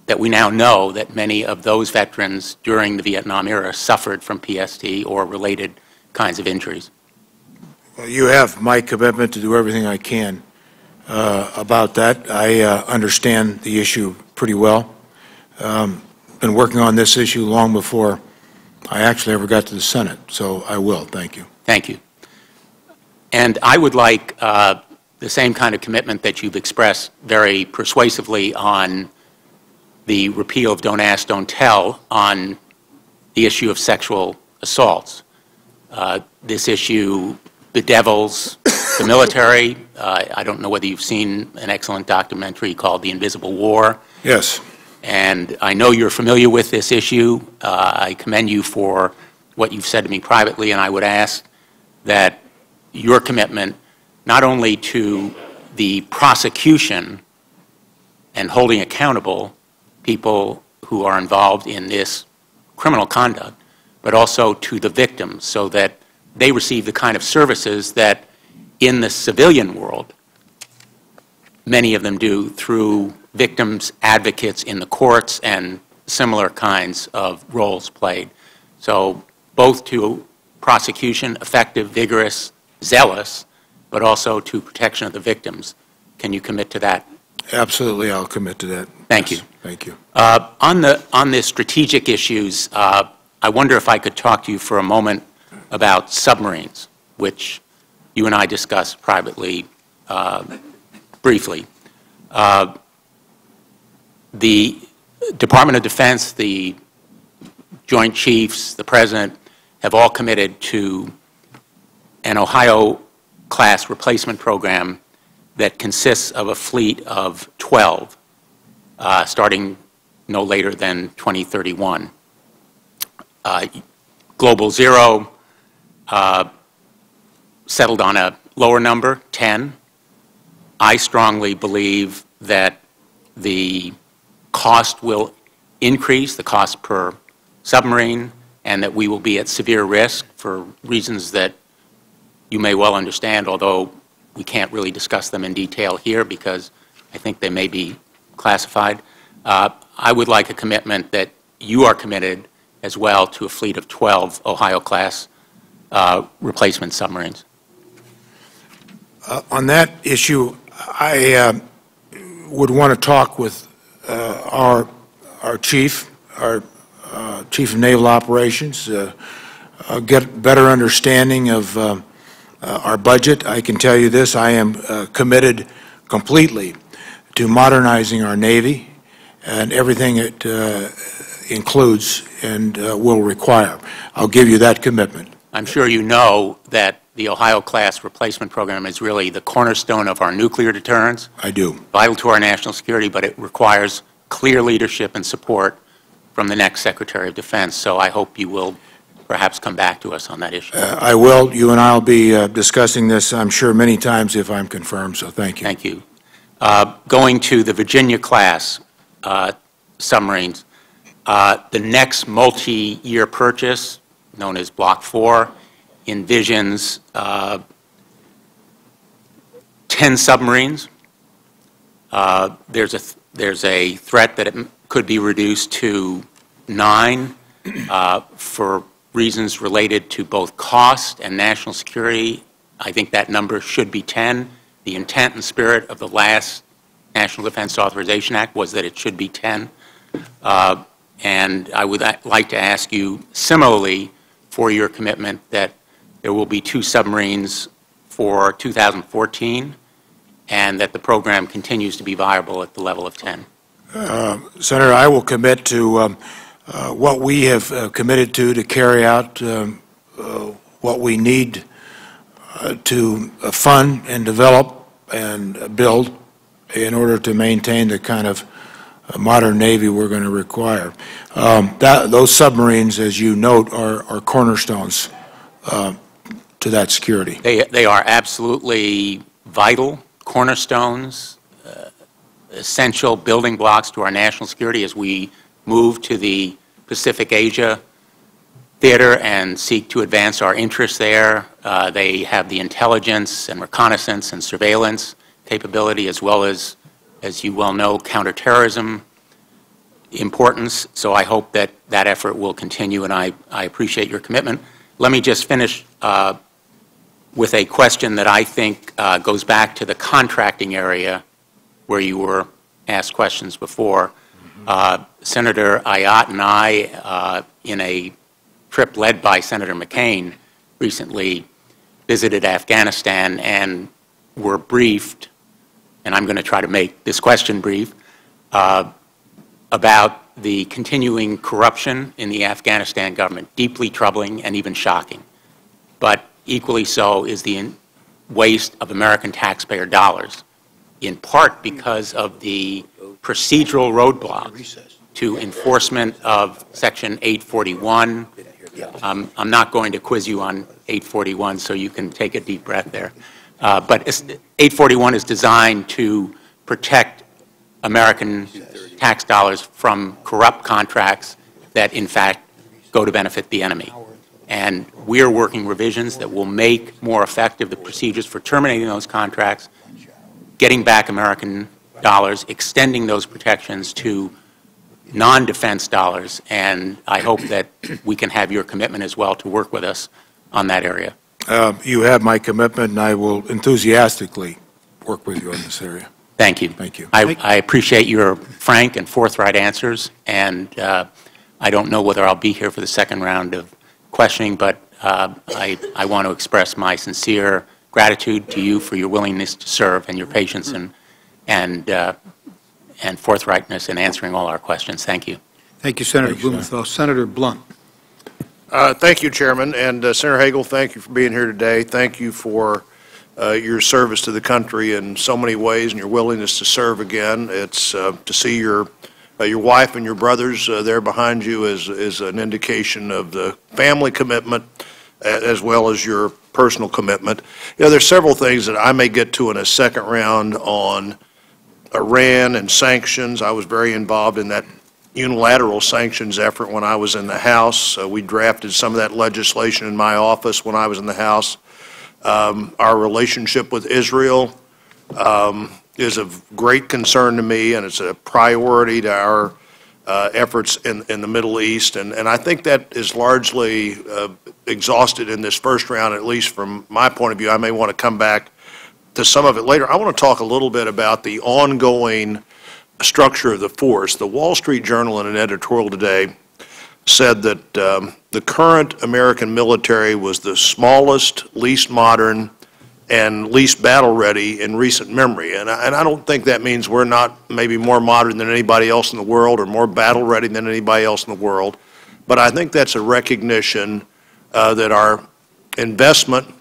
that we now know that many of those veterans during the Vietnam era suffered from PST or related kinds of injuries. Well, you have my commitment to do everything I can about that. I understand the issue pretty well. Been working on this issue long before I actually ever got to the Senate, so I will. Thank you. Thank you. And I would like the same kind of commitment that you've expressed very persuasively on the repeal of Don't Ask, Don't Tell on the issue of sexual assaults. This issue bedevils the military. I don't know whether you've seen an excellent documentary called The Invisible War. Yes. And I know you're familiar with this issue. I commend you for what you've said to me privately, and I would ask that your commitment not only to the prosecution and holding accountable people who are involved in this criminal conduct, but also to the victims so that they receive the kind of services that in the civilian world many of them do through victims advocates in the courts and similar kinds of roles played. So both to prosecution, effective, vigorous, zealous, but also to protection of the victims. Can you commit to that? Absolutely, I'll commit to that. Thank you. Thank you. On the strategic issues, I wonder if I could talk to you for a moment about submarines, which you and I discussed privately briefly. The Department of Defense, the Joint Chiefs, the President have all committed to an Ohio-class replacement program that consists of a fleet of 12, starting no later than 2031. Global Zero settled on a lower number, 10. I strongly believe that the cost will increase, the cost per submarine, and that we will be at severe risk for reasons that you may well understand, although we can't really discuss them in detail here because I think they may be classified. I would like a commitment that you are committed as well to a fleet of 12 Ohio-class replacement submarines. On that issue, I would want to talk with our chief, our Chief of Naval Operations, get better understanding of our budget. I can tell you this, I am committed completely to modernizing our Navy and everything it includes and will require. I'll give you that commitment. I'm sure you know that the Ohio-class replacement program is really the cornerstone of our nuclear deterrence. I do. Vital to our national security, but it requires clear leadership and support from the next Secretary of Defense. So I hope you will perhaps come back to us on that issue. I will. You and I will be discussing this, I'm sure, many times if I'm confirmed, so thank you. Thank you. Going to the Virginia-class submarines, the next multi-year purchase, known as Block 4, envisions 10 submarines. There's a threat that it could be reduced to 9 for reasons related to both cost and national security. I think that number should be 10. The intent and spirit of the last National Defense Authorization Act was that it should be 10. And I would like to ask you similarly for your commitment that there will be 2 submarines for 2014 and that the program continues to be viable at the level of 10. Senator, I will commit to what we have committed to carry out what we need to fund and develop and build in order to maintain the kind of modern Navy we're going to require. Those submarines, as you note, are cornerstones to that security. They are absolutely vital cornerstones, essential building blocks to our national security as we move to the Pacific Asia theater and seek to advance our interests there. They have the intelligence and reconnaissance and surveillance capability as well as you well know, counterterrorism importance. So I hope that that effort will continue, and I appreciate your commitment. Let me just finish with a question that I think goes back to the contracting area where you were asked questions before. Senator Ayotte and I, in a trip led by Senator McCain, recently visited Afghanistan and were briefed, and I'm going to try to make this question brief, about the continuing corruption in the Afghanistan government, deeply troubling and even shocking. But equally so is the waste of American taxpayer dollars, in part because of the procedural roadblocks to enforcement of Section 841. I'm not going to quiz you on 841, so you can take a deep breath there. But 841 is designed to protect American tax dollars from corrupt contracts that, in fact, go to benefit the enemy. And we are working revisions that will make more effective the procedures for terminating those contracts, getting back American dollars, extending those protections to non-defense dollars, and I hope that we can have your commitment as well to work with us on that area. You have my commitment, and I will enthusiastically work with you in this area. Thank you. Thank you. I appreciate your frank and forthright answers, and I don't know whether I'll be here for the second round of questioning, but I want to express my sincere gratitude to you for your willingness to serve and your patience and forthrightness in answering all our questions. Thank you. Thank you, Senator Blumenthal. Senator Blunt. Thank you, Chairman. And Senator Hagel, thank you for being here today. Thank you for your service to the country in so many ways and your willingness to serve again. It's to see your wife and your brothers there behind you is an indication of the family commitment as well as your personal commitment. You know, there's several things that I may get to in a second round on Iran and sanctions. I was very involved in that unilateral sanctions effort when I was in the House. We drafted some of that legislation in my office when I was in the House. Our relationship with Israel is of great concern to me, and it's a priority to our efforts in the Middle East. And I think that is largely exhausted in this first round, at least from my point of view. I may want to come back to some of it later. I want to talk a little bit about the ongoing structure of the force. The Wall Street Journal, in an editorial today, said that the current American military was the smallest, least modern, and least battle-ready in recent memory. And I don't think that means we're not maybe more modern than anybody else in the world or more battle-ready than anybody else in the world. But I think that's a recognition that our investment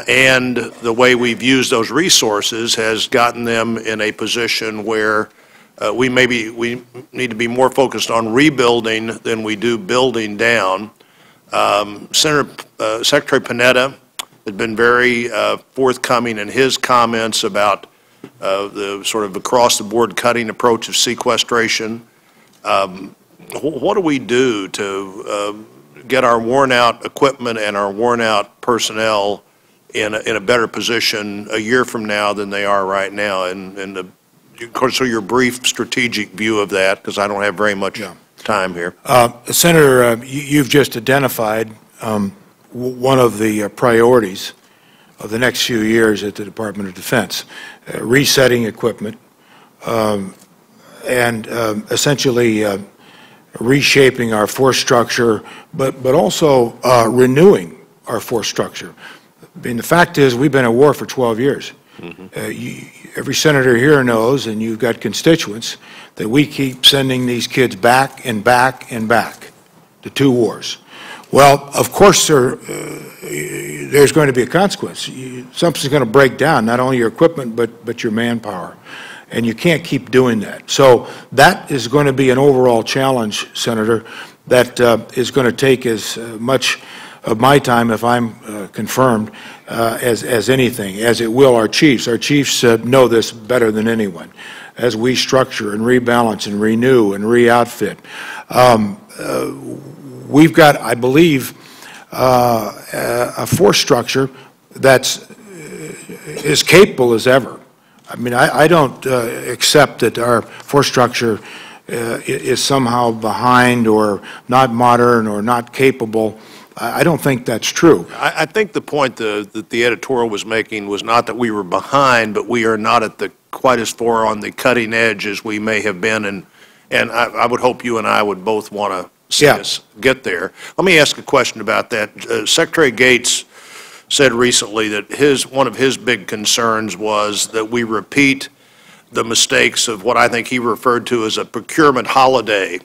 and the way we've used those resources has gotten them in a position where we need to be more focused on rebuilding than we do building down. Secretary Panetta has been very forthcoming in his comments about the sort of across-the-board cutting approach of sequestration. What do we do to get our worn-out equipment and our worn-out personnel in a better position a year from now than they are right now? And of course, so your brief strategic view of that, because I don't have very much time here. Senator, you've just identified one of the priorities of the next few years at the Department of Defense, resetting equipment and essentially reshaping our force structure, but also renewing our force structure. I mean, the fact is we've been at war for 12 years. Every senator here knows, and you've got constituents, that we keep sending these kids back and back and back to 2 wars. Well, of course, there's going to be a consequence. Something's going to break down, not only your equipment, but your manpower. And you can't keep doing that. So that is going to be an overall challenge, Senator, that is going to take as much of my time, if I'm confirmed, as anything, as it will our chiefs. Our chiefs know this better than anyone. As we structure and rebalance and renew and re-outfit, we've got, I believe, a force structure that's as capable as ever. I mean, I don't accept that our force structure is somehow behind or not modern or not capable. I don't think that's true. I think the point that the editorial was making was not that we were behind, but we are not at the quite as far on the cutting edge as we may have been, and I would hope you and I would both want to see us get there. Let me ask a question about that. Secretary Gates said recently that one of his big concerns was that we repeat the mistakes of what I think he referred to as a procurement holiday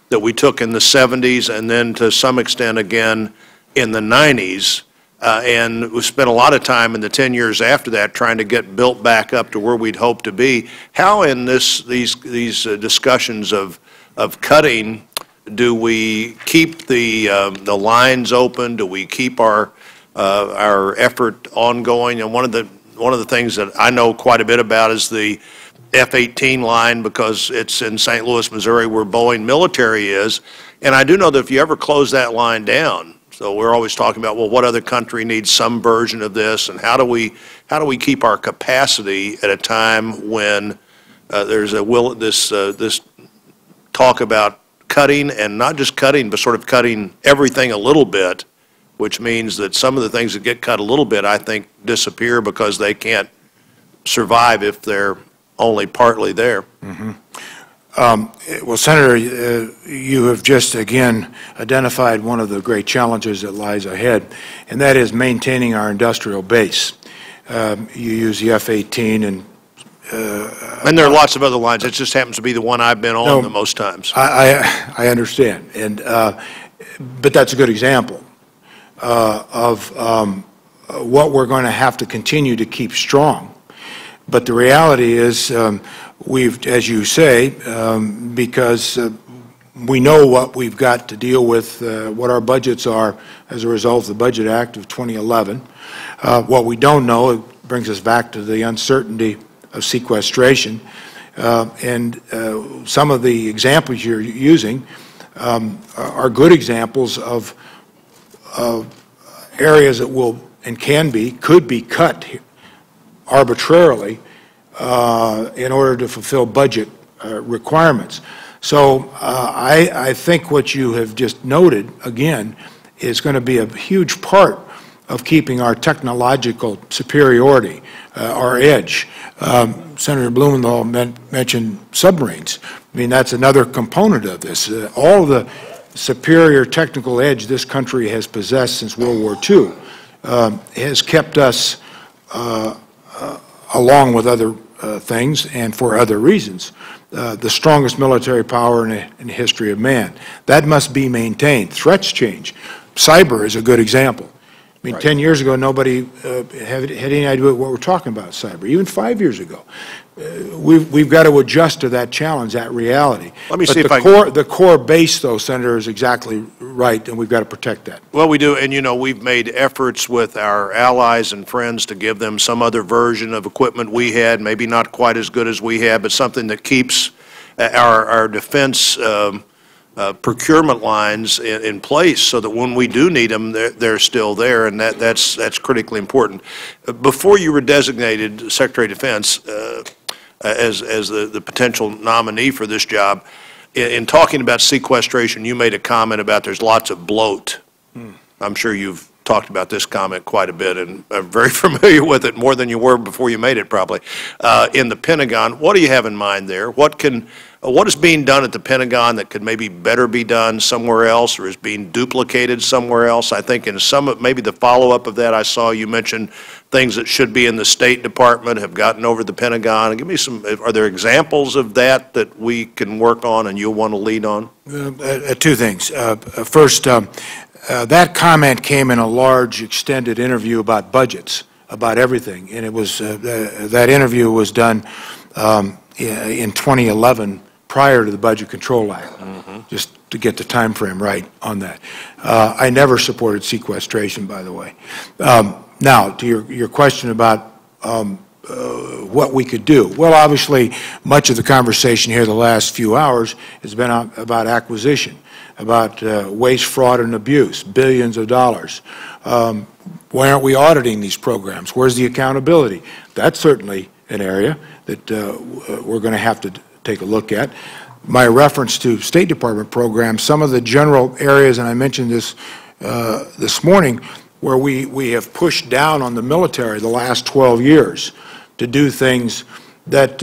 that we took in the 70s and then to some extent again in the 90s. And we spent a lot of time in the 10 years after that trying to get built back up to where we'd hoped to be. How in these discussions of cutting do we keep the lines open? Do we keep our effort ongoing? And one of the things that I know quite a bit about is the F-18 line, because it's in St. Louis, Missouri, where Boeing military is. And I do know that if you ever close that line down, so we're always talking about, well, what other country needs some version of this, and how do we keep our capacity at a time when there's this talk about cutting, and not just cutting, but sort of cutting everything a little bit, which means that some of the things that get cut a little bit, I think, disappear because they can't survive if they're only partly there. Well, Senator, you have just again identified one of the great challenges that lies ahead, and that is maintaining our industrial base. You use the F-18 and there are lots of other lines. It just happens to be the one I've been on the most times. I understand, but that's a good example of what we're going to have to continue to keep strong. But the reality is, we've, as you say, because we know what we've got to deal with, what our budgets are as a result of the Budget Act of 2011. What we don't know, it brings us back to the uncertainty of sequestration. And some of the examples you're using are good examples of areas that will and could be cut arbitrarily in order to fulfill budget requirements. So I think what you have just noted, again, is going to be a huge part of keeping our technological superiority, our edge. Senator Blumenthal mentioned submarines. I mean, that's another component of this. All the superior technical edge this country has possessed since World War II has kept us, along with other things and for other reasons, the strongest military power in the history of man. That must be maintained. Threats change. Cyber is a good example. I mean, 10 years ago, nobody had any idea what we're talking about, cyber. Even 5 years ago. We've got to adjust to that challenge, that reality. Let me but see if the core base, though, Senator, is exactly right, and we've got to protect that. Well, we do, and you know, we've made efforts with our allies and friends to give them some other version of equipment we had, maybe not quite as good as we had, but something that keeps our defense procurement lines in place so that when we do need them, they're still there, and that's critically important. Before you were designated Secretary of Defense as the potential nominee for this job, in talking about sequestration, you made a comment about there's lots of bloat. I'm sure you've talked about this comment quite a bit, and I'm very familiar with it, more than you were before you made it, probably. In the Pentagon, what do you have in mind there? What is being done at the Pentagon that could maybe better be done somewhere else, or is being duplicated somewhere else? I think in some of, maybe the follow-up of that, I saw you mention things that should be in the State Department have gotten over the Pentagon. Give me some, are there examples of that we can work on and you'll want to lead on? Two things. First, that comment came in a large, extended interview about budgets, about everything, and it was that interview was done in 2011, prior to the Budget Control Act, just to get the time frame right on that. I never supported sequestration, by the way. Now, to your question about what we could do. Well, obviously, much of the conversation here the last few hours has been about acquisition, about waste, fraud, and abuse, billions of dollars. Why aren't we auditing these programs? Where's the accountability? That's certainly an area that we're going to have to take a look at. My reference to State Department programs, some of the general areas, and I mentioned this this morning, where we have pushed down on the military the last 12 years to do things that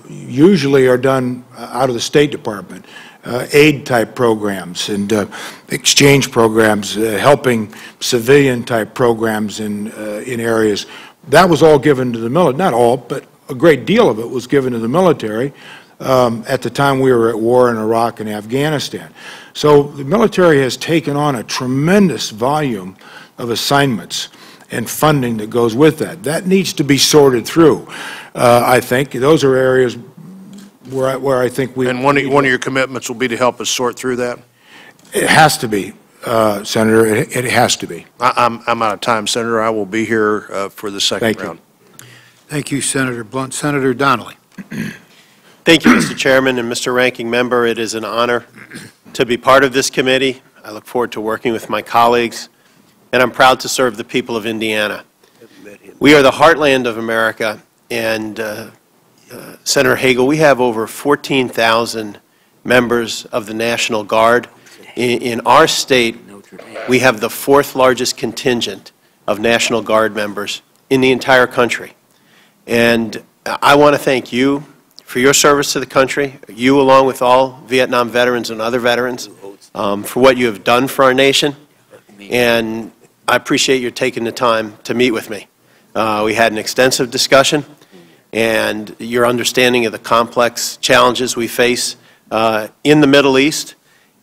usually are done out of the State Department, aid-type programs and exchange programs, helping civilian-type programs in areas. That was all given to the military, not all, but a great deal of it was given to the military at the time we were at war in Iraq and Afghanistan. So the military has taken on a tremendous volume of assignments and funding that goes with that. That needs to be sorted through. I think those are areas where I think we... And one of your commitments will be to help us sort through that? It has to be, Senator. It has to be. I'm out of time, Senator. I will be here for the second round. Thank you, Senator Blunt. Senator Donnelly. Thank you, Mr. Chairman and Mr. Ranking Member. It is an honor to be part of this committee. I look forward to working with my colleagues, and I'm proud to serve the people of Indiana. We are the heartland of America, and Senator Hagel, we have over 14,000 members of the National Guard. In our state, we have the fourth largest contingent of National Guard members in the entire country. And I want to thank you for your service to the country, you along with all Vietnam veterans and other veterans, for what you have done for our nation. And I appreciate your taking the time to meet with me. We had an extensive discussion, and your understanding of the complex challenges we face in the Middle East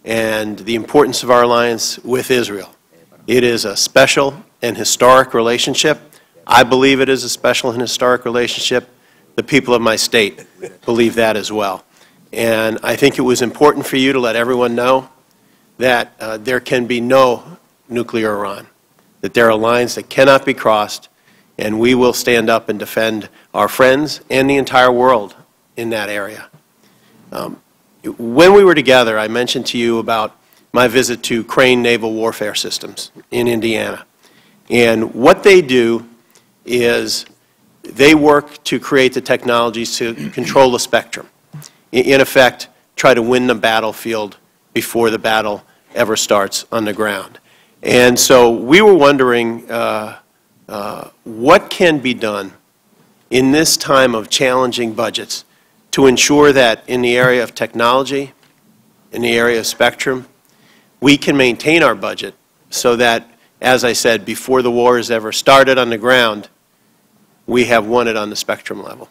and the importance of our alliance with Israel. It is a special and historic relationship. I believe it is a special and historic relationship. The people of my state believe that as well. And I think it was important for you to let everyone know that there can be no nuclear Iran, that there are lines that cannot be crossed, and we will stand up and defend our friends and the entire world in that area. When we were together, I mentioned to you about my visit to Crane Naval Warfare Systems in Indiana. And what they do is they work to create the technologies to control the spectrum. In effect, try to win the battlefield before the battle ever starts on the ground. And so we were wondering what can be done in this time of challenging budgets to ensure that in the area of technology, in the area of spectrum, we can maintain our budget so that, as I said, before the war has ever started on the ground, we have won it on the spectrum level.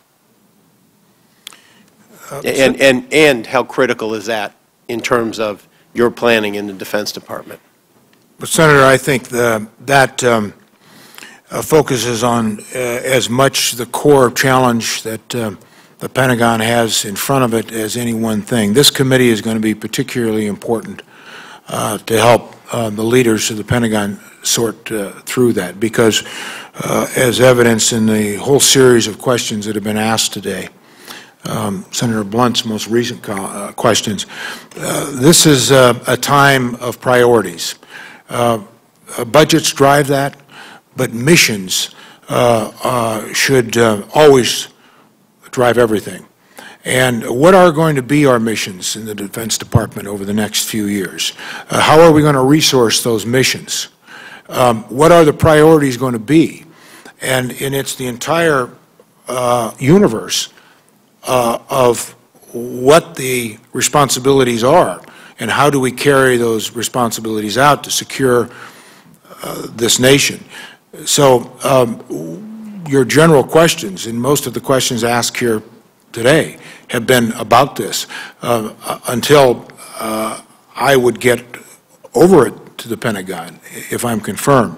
And how critical is that in terms of your planning in the Defense Department? But Senator, I think that focuses on as much the core challenge that the Pentagon has in front of it as any one thing. This committee is going to be particularly important to help the leaders of the Pentagon sort through that, because as evidenced in the whole series of questions that have been asked today, Senator Blunt's most recent questions, this is a time of priorities. Budgets drive that, but missions should always drive everything. And what are going to be our missions in the Defense Department over the next few years? How are we going to resource those missions? What are the priorities going to be? And it's the entire universe of what the responsibilities are and how do we carry those responsibilities out to secure this nation. So your general questions, and most of the questions asked here today, have been about this until I would get over it to the Pentagon, if I'm confirmed,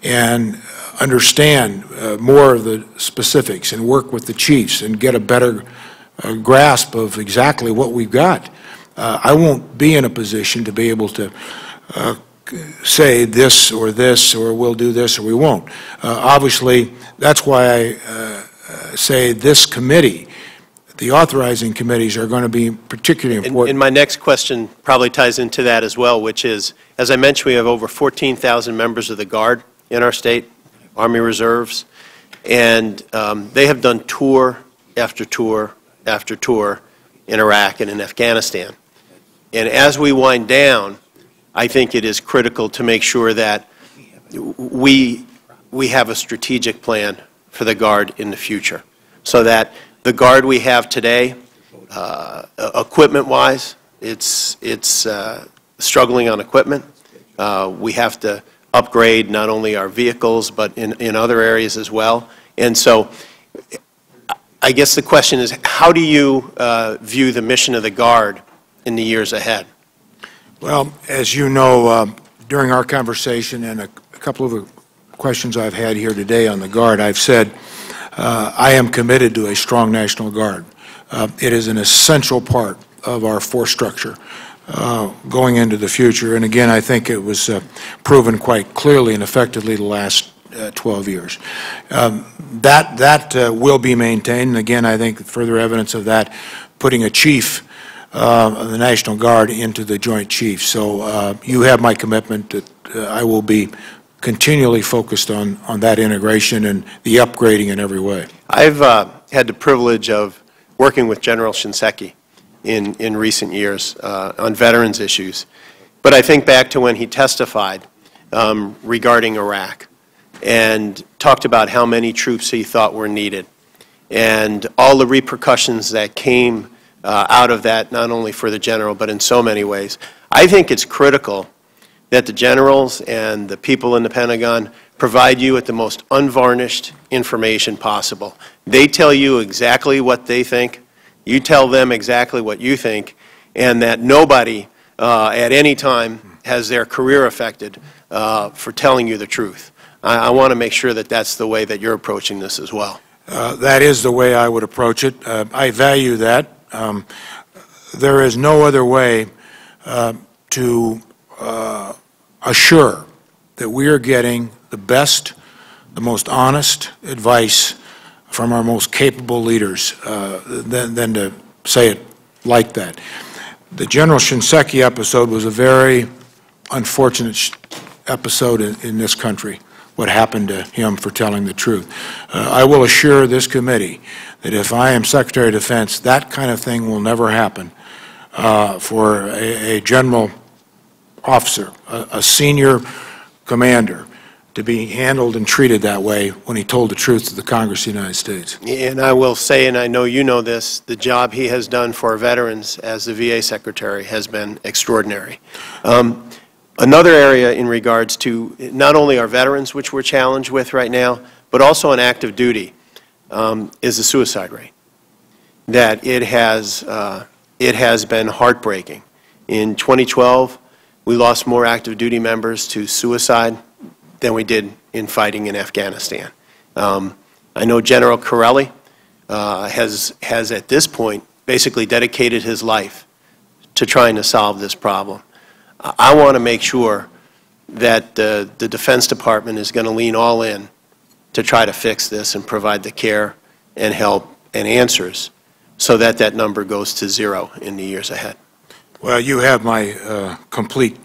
and understand more of the specifics and work with the chiefs and get a better grasp of exactly what we've got. I won't be in a position to be able to say this, or we'll do this, or we won't. Obviously, that's why I say this committee, the authorizing committees, are going to be particularly important. And my next question probably ties into that as well, which is, as I mentioned, we have over 14,000 members of the Guard in our state, Army Reserves, and they have done tour after tour after tour in Iraq and in Afghanistan. And as we wind down, I think it is critical to make sure that we have a strategic plan for the Guard in the future, so that the Guard we have today, equipment-wise, it's struggling on equipment. We have to upgrade not only our vehicles, but in other areas as well. And so I guess the question is, how do you view the mission of the Guard in the years ahead? Well, as you know, during our conversation and a couple of the questions I've had here today on the Guard, I've said I am committed to a strong National Guard. It is an essential part of our force structure going into the future. And again, I think it was proven quite clearly and effectively the last 12 years. That will be maintained. And again, I think further evidence of that, putting a chief of the National Guard into the Joint Chiefs. So you have my commitment that I will be continually focused on that integration and the upgrading in every way. I've had the privilege of working with General Shinseki in recent years on veterans issues. But I think back to when he testified regarding Iraq and talked about how many troops he thought were needed and all the repercussions that came out of that, not only for the general, but in so many ways. I think it's critical that the generals and the people in the Pentagon provide you with the most unvarnished information possible. They tell you exactly what they think, you tell them exactly what you think, and that nobody at any time has their career affected for telling you the truth. I want to make sure that that's the way that you're approaching this as well. That is the way I would approach it. I value that. There is no other way to assure that we are getting the best, the most honest advice from our most capable leaders than to say it like that. The General Shinseki episode was a very unfortunate episode in this country. what happened to him for telling the truth. I will assure this committee that if I am Secretary of Defense, that kind of thing will never happen for a general officer, a senior commander, to be handled and treated that way when he told the truth to the Congress of the United States. And I will say, and I know you know this, the job he has done for our veterans as the VA Secretary has been extraordinary. Another area in regards to not only our veterans, which we're challenged with right now, but also on active duty, is the suicide rate. That it has been heartbreaking. In 2012, we lost more active duty members to suicide than we did in fighting in Afghanistan. I know General Corelli has at this point basically dedicated his life to trying to solve this problem. I want to make sure that the Defense Department is going to lean all in to try to fix this and provide the care and help and answers so that that number goes to zero in the years ahead. Well, you have my complete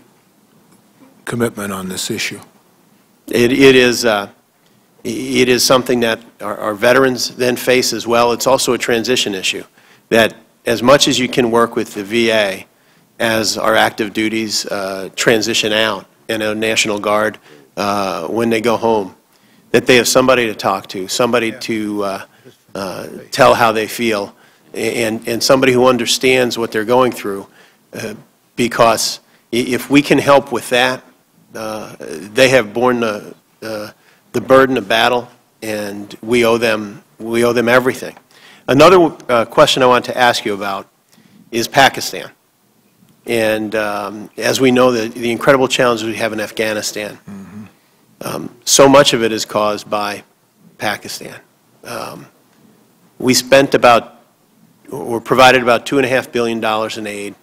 commitment on this issue. It is something that our veterans then face as well. It's also a transition issue, that as much as you can work with the VA as our active duties transition out and a National Guard when they go home, that they have somebody to talk to, somebody to tell how they feel, and somebody who understands what they're going through, because if we can help with that, they have borne the burden of battle, and we owe them everything. Another question I want to ask you about is Pakistan. And as we know, the incredible challenges we have in Afghanistan, so much of it is caused by Pakistan. We spent about, or provided about $2.5 billion in aid.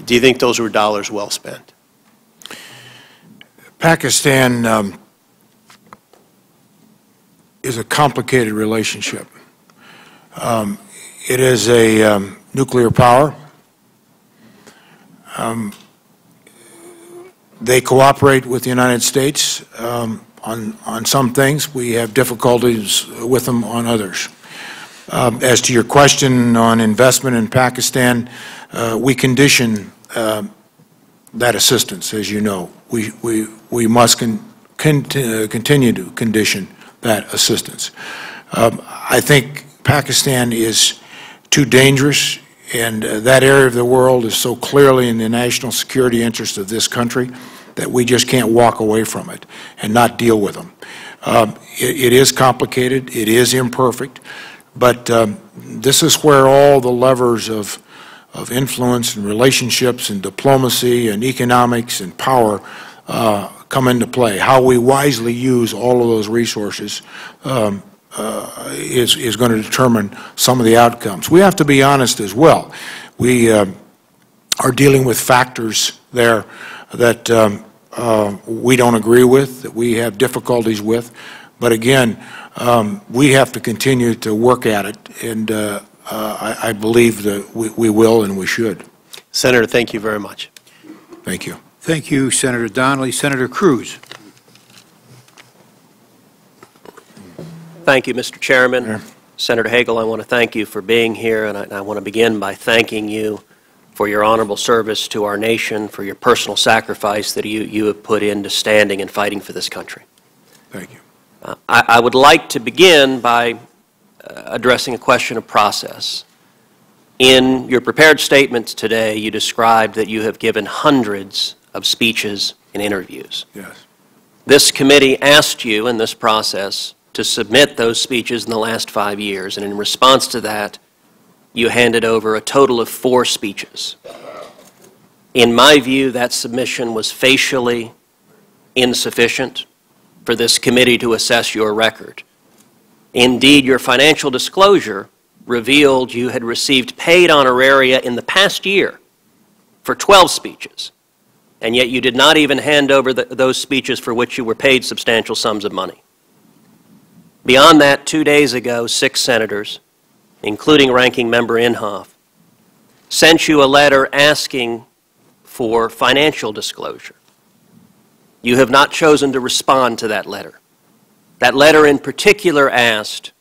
Do you think those were dollars well spent? Pakistan is a complicated relationship. It is a nuclear power. They cooperate with the United States on some things. We have difficulties with them on others. As to your question on investment in Pakistan, we condition that assistance, as you know. We must continue to condition that assistance. I think Pakistan is too dangerous, and that area of the world is so clearly in the national security interest of this country that we just can't walk away from it and not deal with them. It is complicated, it is imperfect, but this is where all the levers of influence and relationships and diplomacy and economics and power come into play. How we wisely use all of those resources is going to determine some of the outcomes. We have to be honest as well. We are dealing with factors there that we don't agree with, that we have difficulties with. But again, we have to continue to work at it, and I believe that we will and we should. Senator, thank you very much. Thank you. Thank you, Senator Donnelly. Senator Cruz. Thank you, Mr. Chairman. Yeah. Senator Hagel, I want to thank you for being here, and I want to begin by thanking you for your honorable service to our nation, for your personal sacrifice that you have put into standing and fighting for this country. Thank you. I would like to begin by addressing a question of process. In your prepared statements today, you described that you have given hundreds of speeches and interviews. Yes. This committee asked you in this process to submit those speeches in the last 5 years, and in response to that, you handed over a total of 4 speeches. In my view, that submission was facially insufficient for this committee to assess your record. Indeed, your financial disclosure revealed you had received paid honoraria in the past year for 12 speeches, and yet you did not even hand over those speeches for which you were paid substantial sums of money. Beyond that, 2 days ago, 6 senators, including Ranking Member Inhofe, sent you a letter asking for financial disclosure. You have not chosen to respond to that letter. That letter in particular asked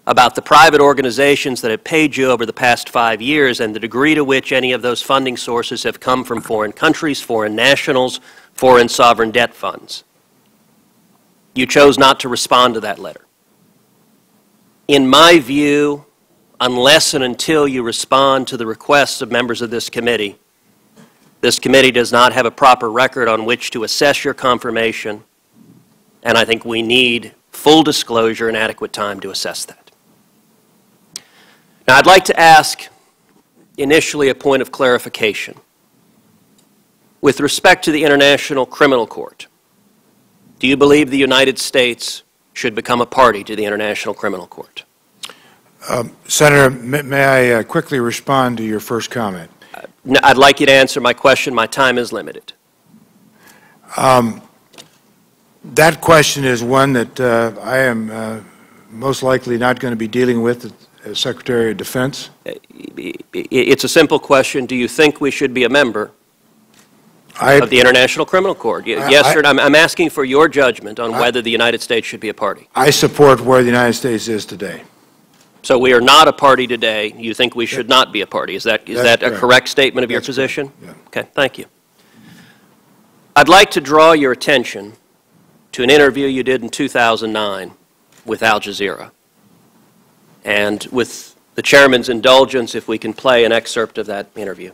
about the private organizations that have paid you over the past 5 years and the degree to which any of those funding sources have come from foreign countries, foreign nationals, foreign sovereign debt funds. You chose not to respond to that letter. In my view, unless and until you respond to the requests of members of this committee does not have a proper record on which to assess your confirmation, and I think we need full disclosure and adequate time to assess that. Now, I'd like to ask initially a point of clarification. With respect to the International Criminal Court, do you believe the United States should become a party to the International Criminal Court? Senator, may I quickly respond to your first comment? No, I'd like you to answer my question. My time is limited. That question is one that I am most likely not going to be dealing with as Secretary of Defense. It's a simple question. Do you think we should be a member of the International Criminal Court? Yes, sir. I'm asking for your judgment on whether the United States should be a party. I support where the United States is today. So we are not a party today. You think we should not be a party. Is that a correct statement of your position? Yeah. Okay, thank you. I'd like to draw your attention to an interview you did in 2009 with Al Jazeera. And with the chairman's indulgence, if we can play an excerpt of that interview.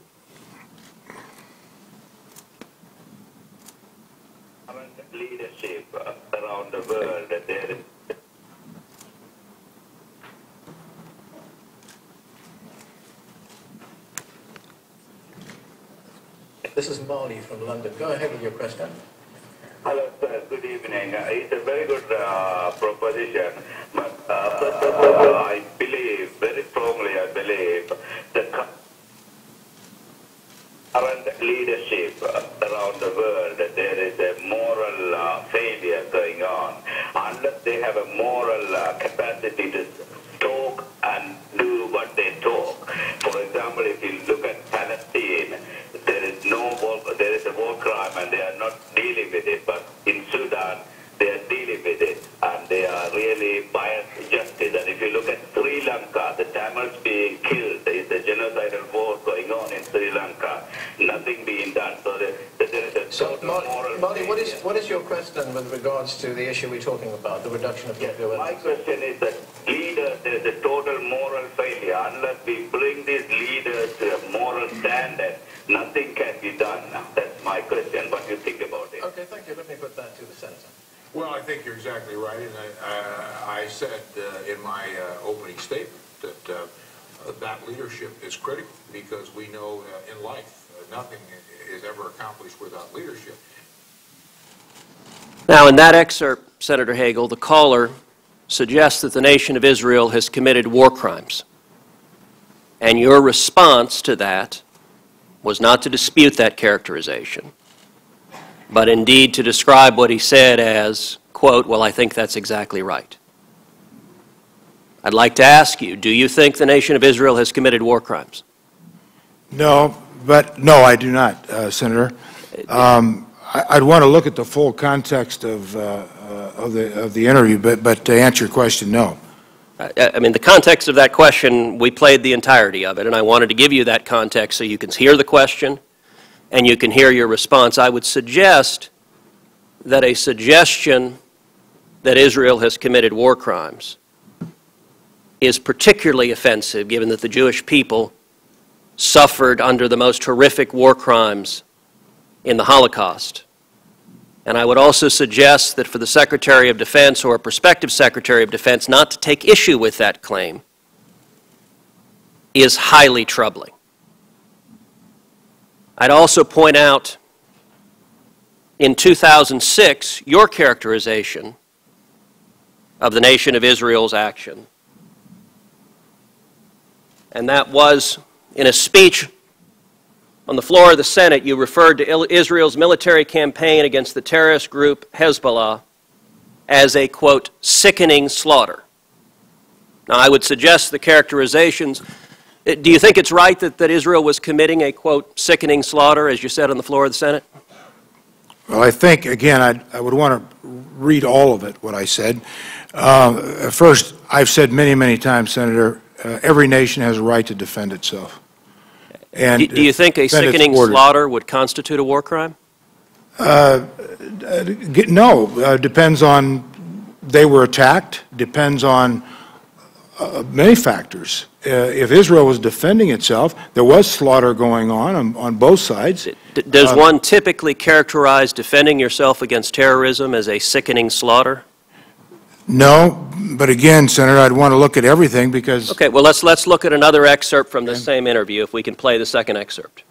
Leadership around the world, there is This is Molly from London. Go ahead with your question. Hello, sir. Good evening. It's a very good proposition. But first of all, I believe, very strongly I believe, the current leadership around the world, there is a moral failure going on. Unless they have a moral capacity to talk and do what they talk. For example, if you look at Palestine, there is a war crime and they are not dealing with it. But in Sudan, they are dealing with it and they are really biased justice. And if you look at Sri Lanka, the Tamils being killed, there is a genocidal war going on in Sri Lanka. Nothing being done. So there is a total moral Molly, what is your question with regards to the issue we're talking about, the reduction of nuclear weapons? My question is that leaders, there is a total moral failure. Unless we bring these leaders to a moral standard, nothing can be done. That's my question. What do you think about it? Okay, thank you. Let me put that to the Senator. Well, I think you're exactly right, and I said in my opening statement that that leadership is critical because we know in life nothing is ever accomplished without leadership. Now, in that excerpt, Senator Hagel, the caller suggests that the nation of Israel has committed war crimes. And your response to that was not to dispute that characterization, but indeed to describe what he said as, quote, well, I think that's exactly right. I'd like to ask you, do you think the nation of Israel has committed war crimes? No, I do not, Senator. I'd want to look at the full context of the interview, but to answer your question, no. I mean, the context of that question, we played the entirety of it, and I wanted to give you that context so you can hear the question and you can hear your response. I would suggest that a suggestion that Israel has committed war crimes is particularly offensive, given that the Jewish people suffered under the most horrific war crimes in the Holocaust. And I would also suggest that for the Secretary of Defense or a prospective Secretary of Defense not to take issue with that claim is highly troubling. I'd also point out in 2006, your characterization of the nation of Israel's action, and that was in a speech on the floor of the Senate, you referred to Israel's military campaign against the terrorist group Hezbollah as a, quote, sickening slaughter. Now, I would suggest the characterizations. Do you think it's right that Israel was committing a, quote, sickening slaughter, as you said on the floor of the Senate? Well, I think, again, I would want to read all of it, what I said. First, I've said many, many times, Senator, every nation has a right to defend itself. And do you think a sickening slaughter would constitute a war crime? No. Depends on, they were attacked, depends on many factors. If Israel was defending itself, there was slaughter going on both sides. Does one typically characterize defending yourself against terrorism as a sickening slaughter? No, but again, Senator, I'd want to look at everything because... Okay, well, let's look at another excerpt from the same interview, if we can play the second excerpt.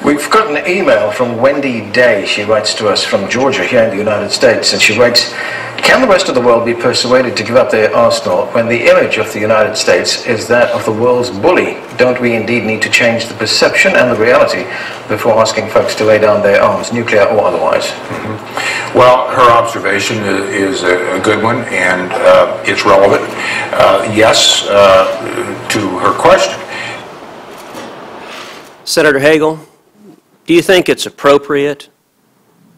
We've got an email from Wendy Day. She writes to us from Georgia here in the United States, and she writes, can the rest of the world be persuaded to give up their arsenal when the image of the United States is that of the world's bully? Don't we indeed need to change the perception and the reality before asking folks to lay down their arms, nuclear or otherwise? Mm-hmm. Well, her observation is a good one, and it's relevant. Yes, to her question. Senator Hagel, do you think it's appropriate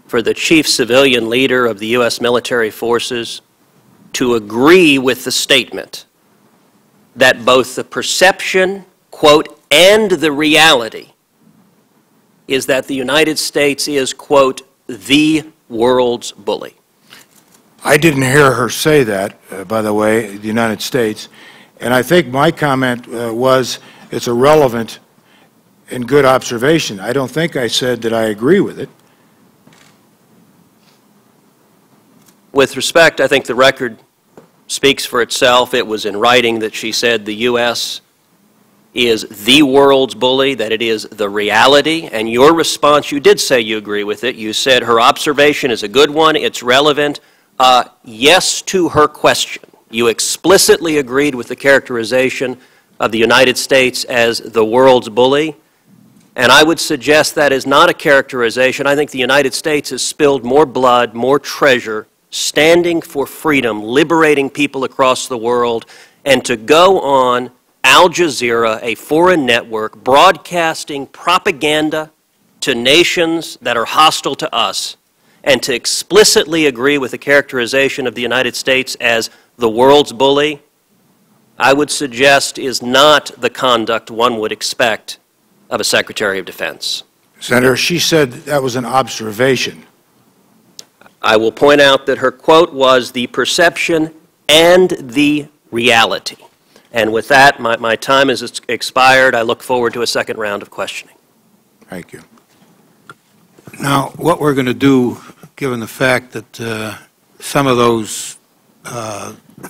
for the chief civilian leader of the U.S. military forces to agree with the statement that both the perception, quote, and the reality is that the United States is, quote, the world's bully? I didn't hear her say that, by the way, the United States. And I think my comment was it's a relevant and good observation. I don't think I said that I agree with it. With respect, I think the record speaks for itself. It was in writing that she said the U.S. is the world's bully, that it is the reality. And your response, you did say you agree with it. You said her observation is a good one, it's relevant. Yes to her question. You explicitly agreed with the characterization of the United States as the world's bully. And I would suggest that is not a characterization. I think the United States has spilled more blood, more treasure, standing for freedom, liberating people across the world, and to go on Al Jazeera, a foreign network, broadcasting propaganda to nations that are hostile to us, and to explicitly agree with the characterization of the United States as the world's bully, I would suggest is not the conduct one would expect of a Secretary of Defense. Senator, she said that was an observation. I will point out that her quote was the perception and the reality. And with that, my time has expired. I look forward to a second round of questioning. Thank you. Now, what we're going to do, given the fact that some of those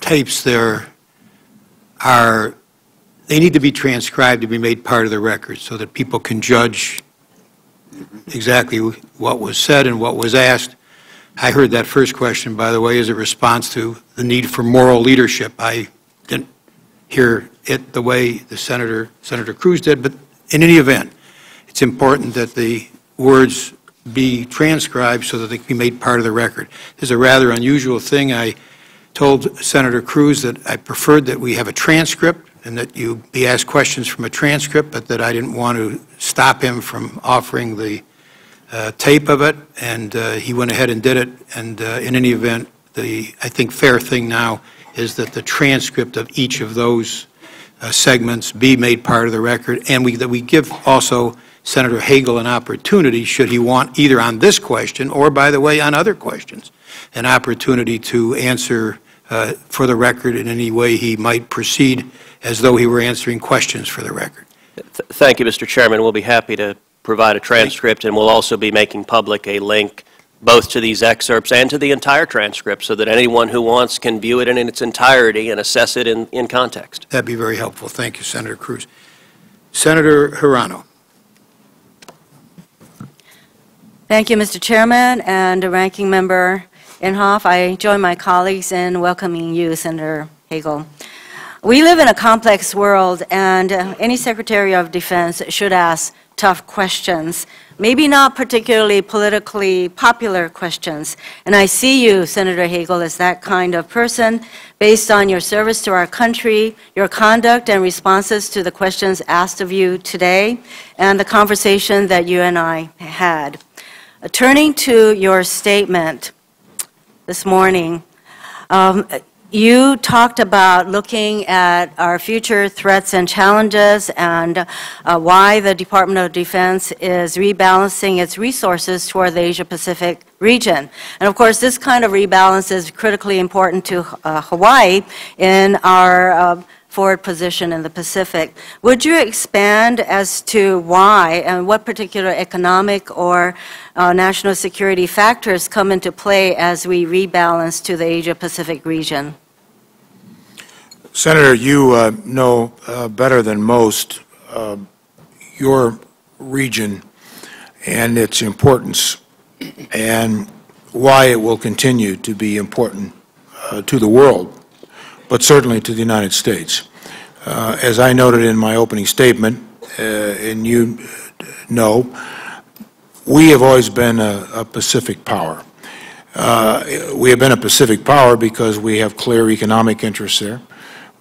tapes there they need to be transcribed to be made part of the record so that people can judge exactly what was said and what was asked. I heard that first question, by the way, as a response to the need for moral leadership. I didn't hear it the way the Senator Cruz did, but in any event, it's important that the words be transcribed so that they can be made part of the record. This is a rather unusual thing. I told Senator Cruz that I preferred that we have a transcript and that you be asked questions from a transcript, but that I didn't want to stop him from offering the tape of it, and he went ahead and did it. And in any event, I think fair thing now is that the transcript of each of those segments be made part of the record, and that we give also Senator Hagel an opportunity, should he want, either on this question or, by the way, on other questions, an opportunity to answer for the record in any way he might proceed as though he were answering questions for the record. Thank you, Mr. Chairman. We'll be happy to provide a transcript, and we'll also be making public a link both to these excerpts and to the entire transcript so that anyone who wants can view it in its entirety and assess it in context. That'd be very helpful. Thank you, Senator Cruz. Senator Hirano. Thank you, Mr. Chairman and the Ranking Member Inhofe. I join my colleagues in welcoming you, Senator Hagel. We live in a complex world, and any Secretary of Defense should ask tough questions, maybe not particularly politically popular questions. And I see you, Senator Hagel, as that kind of person based on your service to our country, your conduct and responses to the questions asked of you today, and the conversation that you and I had. Turning to your statement this morning, you talked about looking at our future threats and challenges and why the Department of Defense is rebalancing its resources toward the Asia-Pacific region. And of course, this kind of rebalance is critically important to Hawaii in our forward position in the Pacific. Would you expand as to why and what particular economic or national security factors come into play as we rebalance to the Asia-Pacific region? Senator, you know better than most your region and its importance and why it will continue to be important to the world, but certainly to the United States. As I noted in my opening statement, and you know, we have always been a Pacific power. We have been a Pacific power because we have clear economic interests there.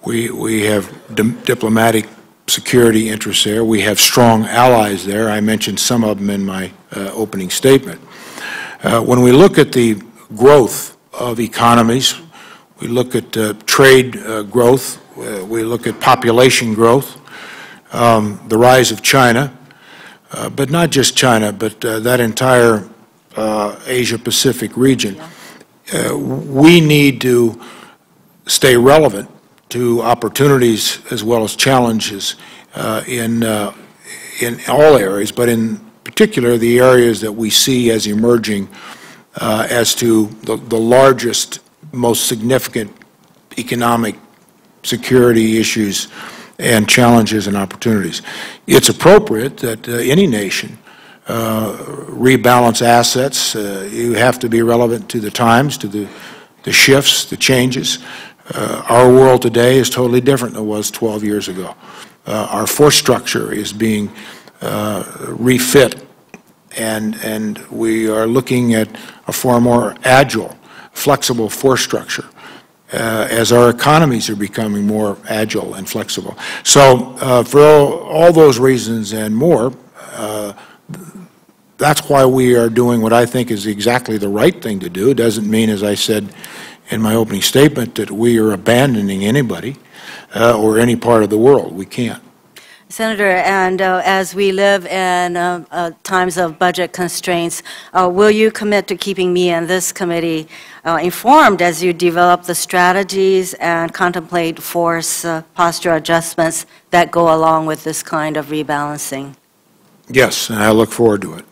We have diplomatic security interests there. We have strong allies there. I mentioned some of them in my opening statement. When we look at the growth of economies, we look at trade growth, we look at population growth, the rise of China, but not just China, but that entire Asia-Pacific region. We need to stay relevant to opportunities as well as challenges in all areas, but in particular the areas that we see as emerging as to the largest, most significant economic security issues and challenges and opportunities. It's appropriate that any nation rebalance assets. You have to be relevant to the times, to the shifts, the changes. Our world today is totally different than it was 12 years ago. Our force structure is being refit, and we are looking at a far more agile, flexible force structure as our economies are becoming more agile and flexible. So for all those reasons and more, that's why we are doing what I think is exactly the right thing to do. It doesn't mean, as I said in my opening statement, that we are abandoning anybody or any part of the world. We can't. Senator, and as we live in times of budget constraints, will you commit to keeping me and this committee informed as you develop the strategies and contemplate force posture adjustments that go along with this kind of rebalancing? Yes, and I look forward to it.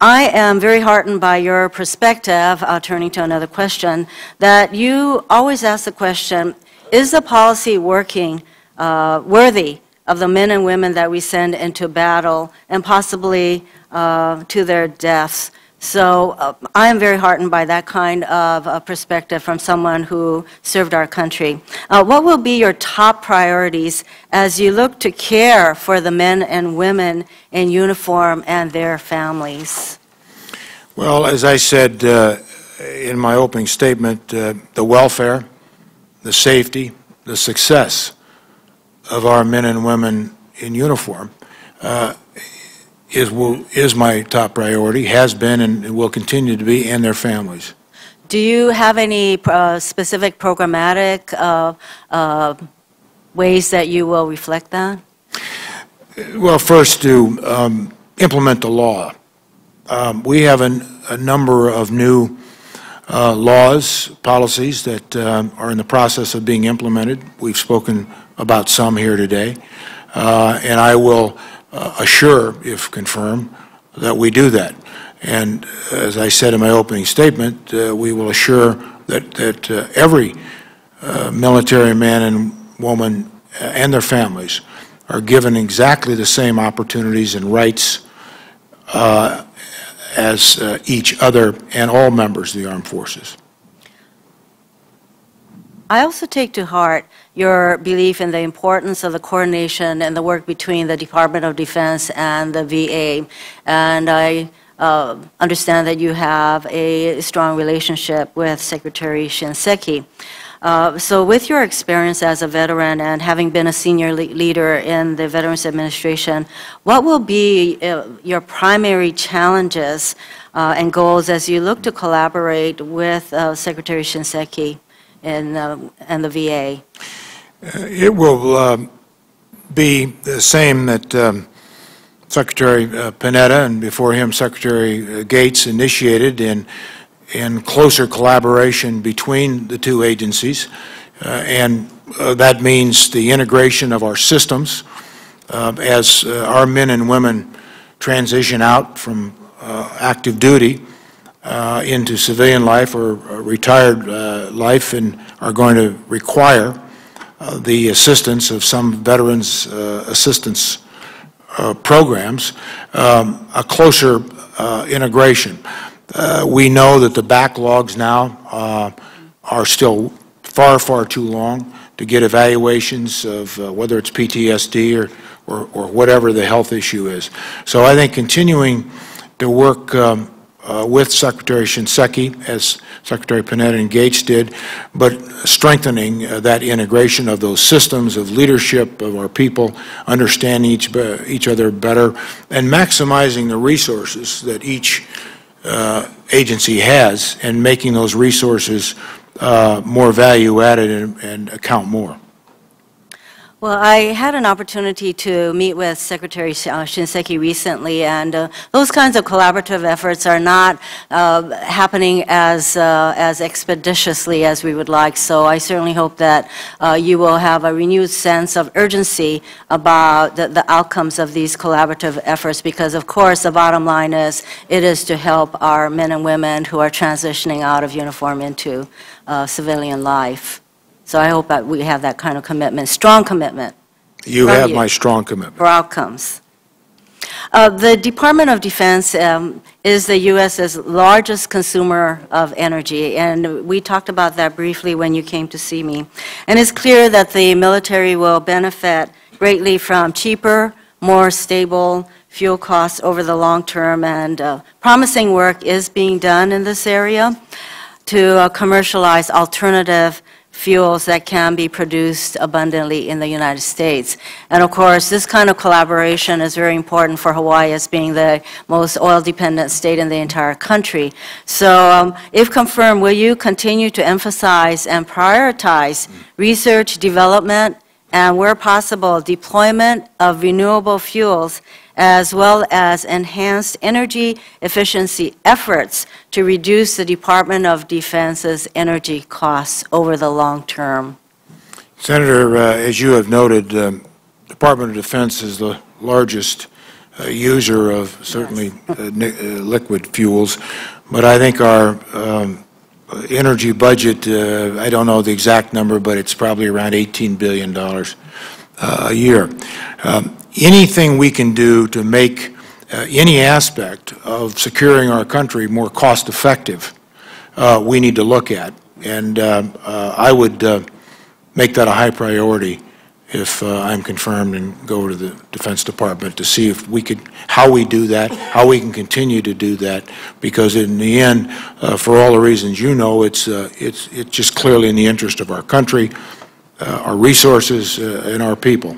I am very heartened by your perspective, turning to another question, that you always ask the question, is the policy working worthy of the men and women that we send into battle and possibly to their deaths? So I am very heartened by that kind of perspective from someone who served our country. What will be your top priorities as you look to care for the men and women in uniform and their families? Well, as I said in my opening statement, the welfare, the safety, the success of our men and women in uniform is my top priority, has been and will continue to be, and their families. Do you have any specific programmatic ways that you will reflect that? Well, first to implement the law. We have a number of new laws, policies that are in the process of being implemented. We've spoken about some here today, and I will assure, if confirmed, that we do that. And as I said in my opening statement, we will assure that every military man and woman and their families are given exactly the same opportunities and rights as each other and all members of the armed forces. I also take to heart your belief in the importance of the coordination and the work between the Department of Defense and the VA. And I understand that you have a strong relationship with Secretary Shinseki. So with your experience as a veteran and having been a senior leader in the Veterans Administration, what will be your primary challenges and goals as you look to collaborate with Secretary Shinseki and the VA? It will be the same that Secretary Panetta and before him Secretary Gates initiated in closer collaboration between the two agencies, and that means the integration of our systems as our men and women transition out from active duty into civilian life or retired life and are going to require the assistance of some veterans assistance programs, a closer integration. We know that the backlogs now are still far, far too long to get evaluations of whether it's PTSD or whatever the health issue is. So I think continuing to work with Secretary Shinseki, as Secretary Panetta and Gates did, but strengthening that integration of those systems of leadership of our people, understanding each other better, and maximizing the resources that each agency has and making those resources more value-added and account more. Well, I had an opportunity to meet with Secretary Shinseki recently, and those kinds of collaborative efforts are not happening as expeditiously as we would like. So I certainly hope that you will have a renewed sense of urgency about the outcomes of these collaborative efforts, because of course the bottom line is it is to help our men and women who are transitioning out of uniform into civilian life. So I hope that we have that kind of commitment, strong commitment. You have my strong commitment. For outcomes. The Department of Defense is the U.S.'s largest consumer of energy, and we talked about that briefly when you came to see me. And it's clear that the military will benefit greatly from cheaper, more stable fuel costs over the long term, and promising work is being done in this area to commercialize alternative fuels that can be produced abundantly in the United States. And of course, this kind of collaboration is very important for Hawaii as being the most oil-dependent state in the entire country. So if confirmed, will you continue to emphasize and prioritize research, development, and where possible, deployment of renewable fuels, as well as enhanced energy efficiency efforts to reduce the Department of Defense's energy costs over the long term? Senator, as you have noted, Department of Defense is the largest user of certainly liquid fuels, but I think our energy budget, I don't know the exact number, but it's probably around $18 billion a year. Anything we can do to make any aspect of securing our country more cost-effective, we need to look at. And I would make that a high priority if I'm confirmed and go to the Defense Department to see if we could, how we do that, how we can continue to do that, because in the end, for all the reasons you know, it's just clearly in the interest of our country, our resources, and our people.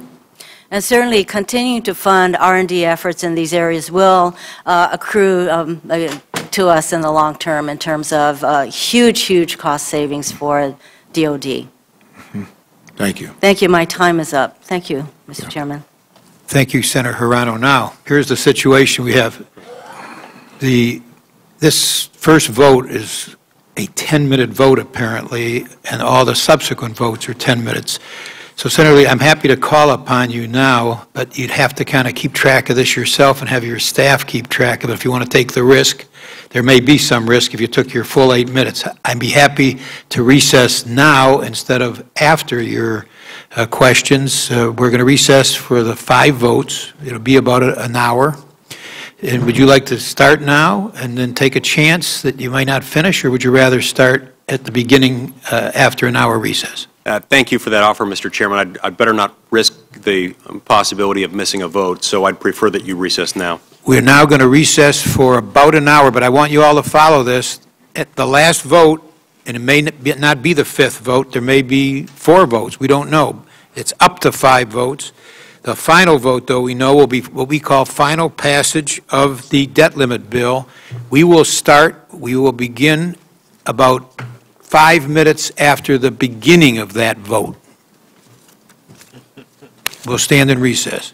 And certainly continuing to fund R&D efforts in these areas will accrue to us in the long term in terms of huge, huge cost savings for DOD. Thank you. Thank you. My time is up. Thank you, Mr. Chairman. Thank you, Senator Hirano. Now, here's the situation we have. This first vote is a 10-minute vote, apparently, and all the subsequent votes are 10 minutes. So, Senator Lee, I'm happy to call upon you now, but you'd have to kind of keep track of this yourself and have your staff keep track of it if you want to take the risk. There may be some risk if you took your full 8 minutes. I'd be happy to recess now instead of after your questions. We're going to recess for the 5 votes. It'll be about an hour. And would you like to start now and then take a chance that you might not finish, or would you rather start at the beginning after an hour recess. Thank you for that offer, Mr. Chairman. I'd better not risk the possibility of missing a vote, so I'd prefer that you recess now. We're now going to recess for about an hour, but I want you all to follow this. At the last vote, and it may not be the fifth vote, there may be 4 votes, we don't know. It's up to 5 votes. The final vote, though, we know will be what we call final passage of the debt limit bill. We will begin about 5 minutes after the beginning of that vote. We'll stand in recess.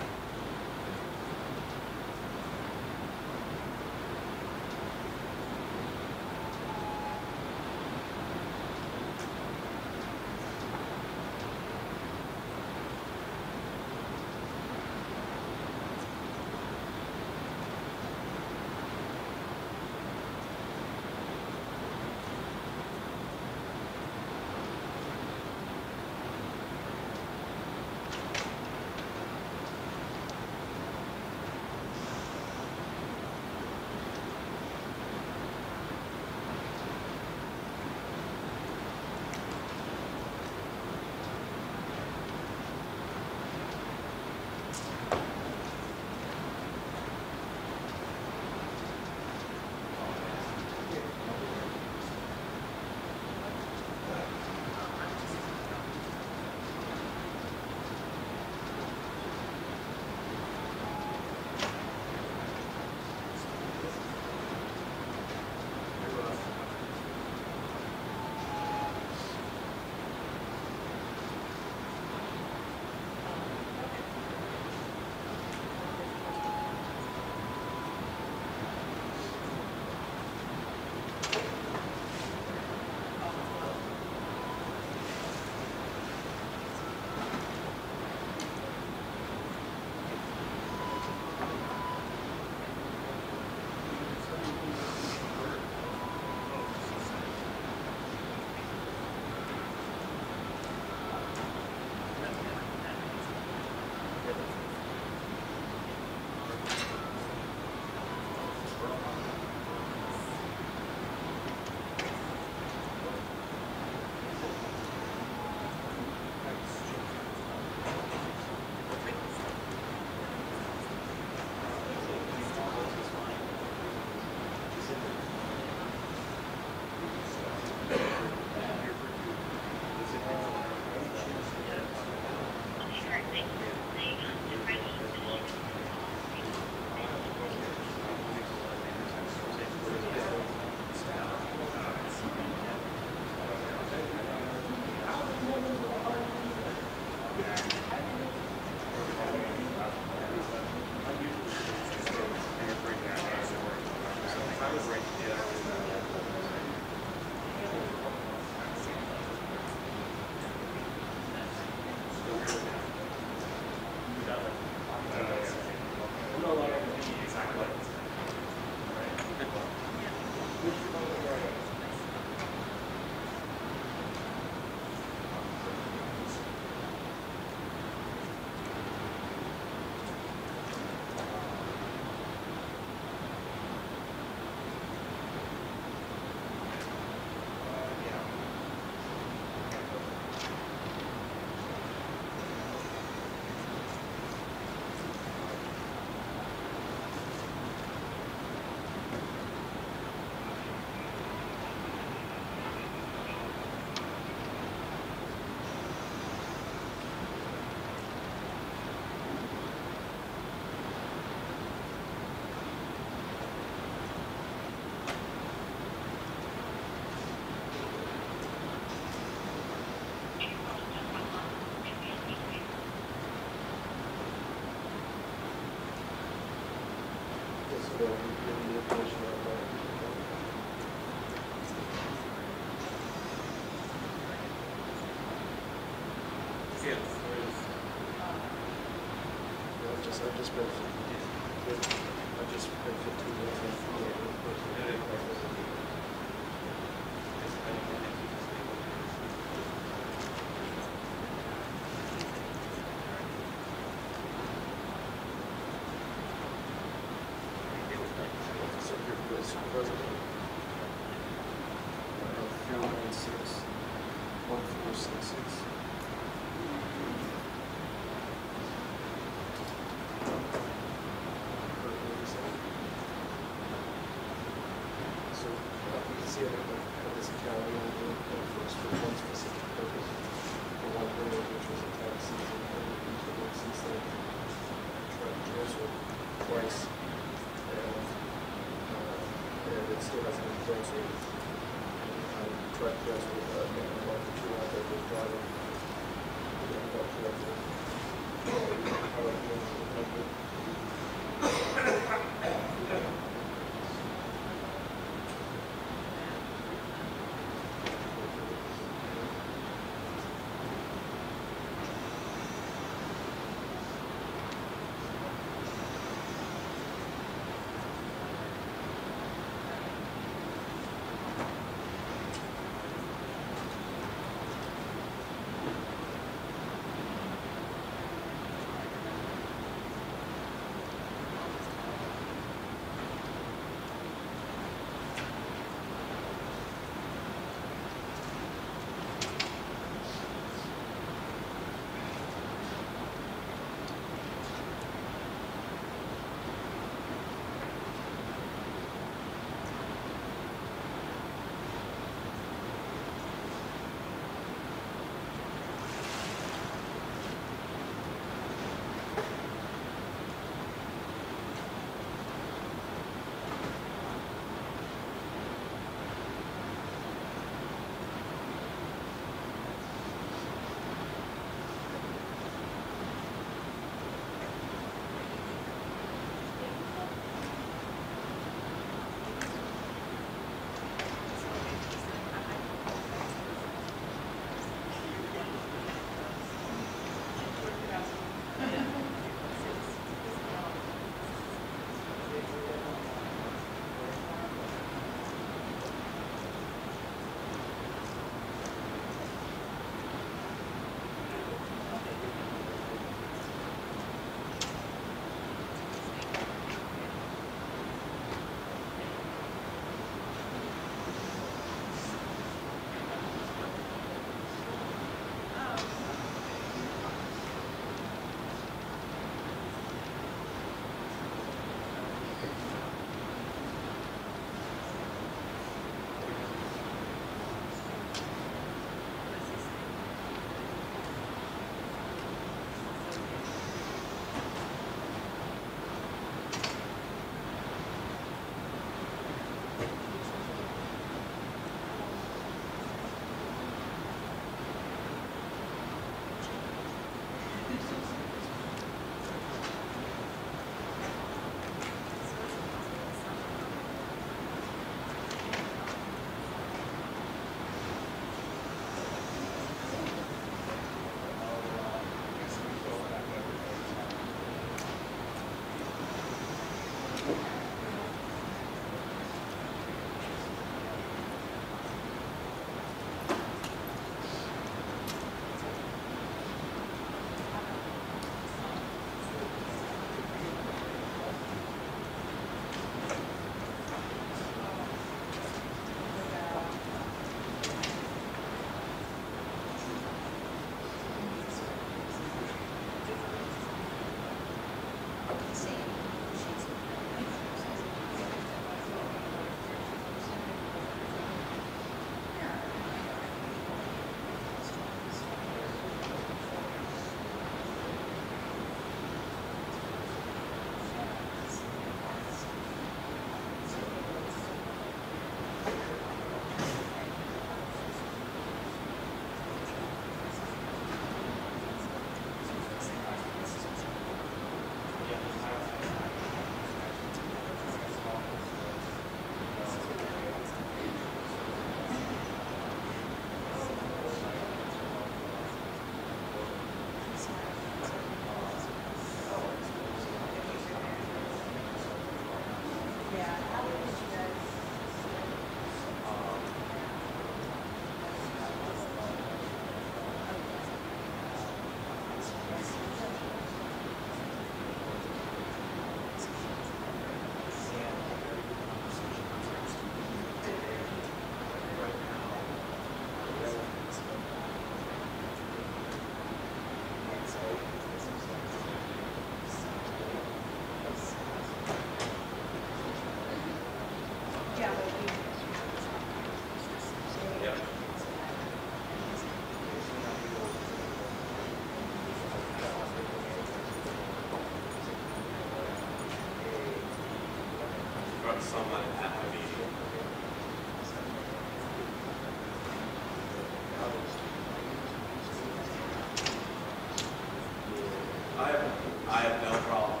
I have no problem.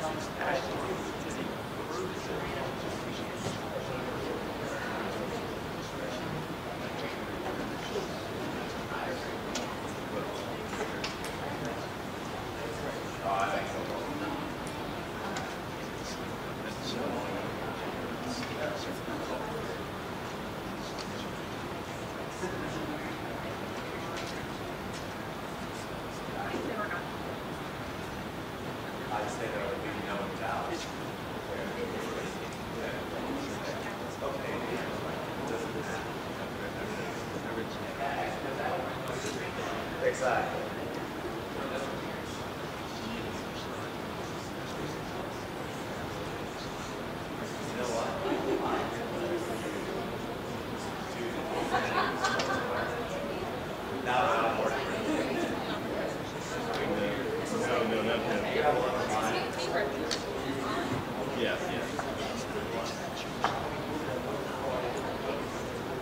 Thank Exactly. You know what? Now I'm more. Yeah, yeah.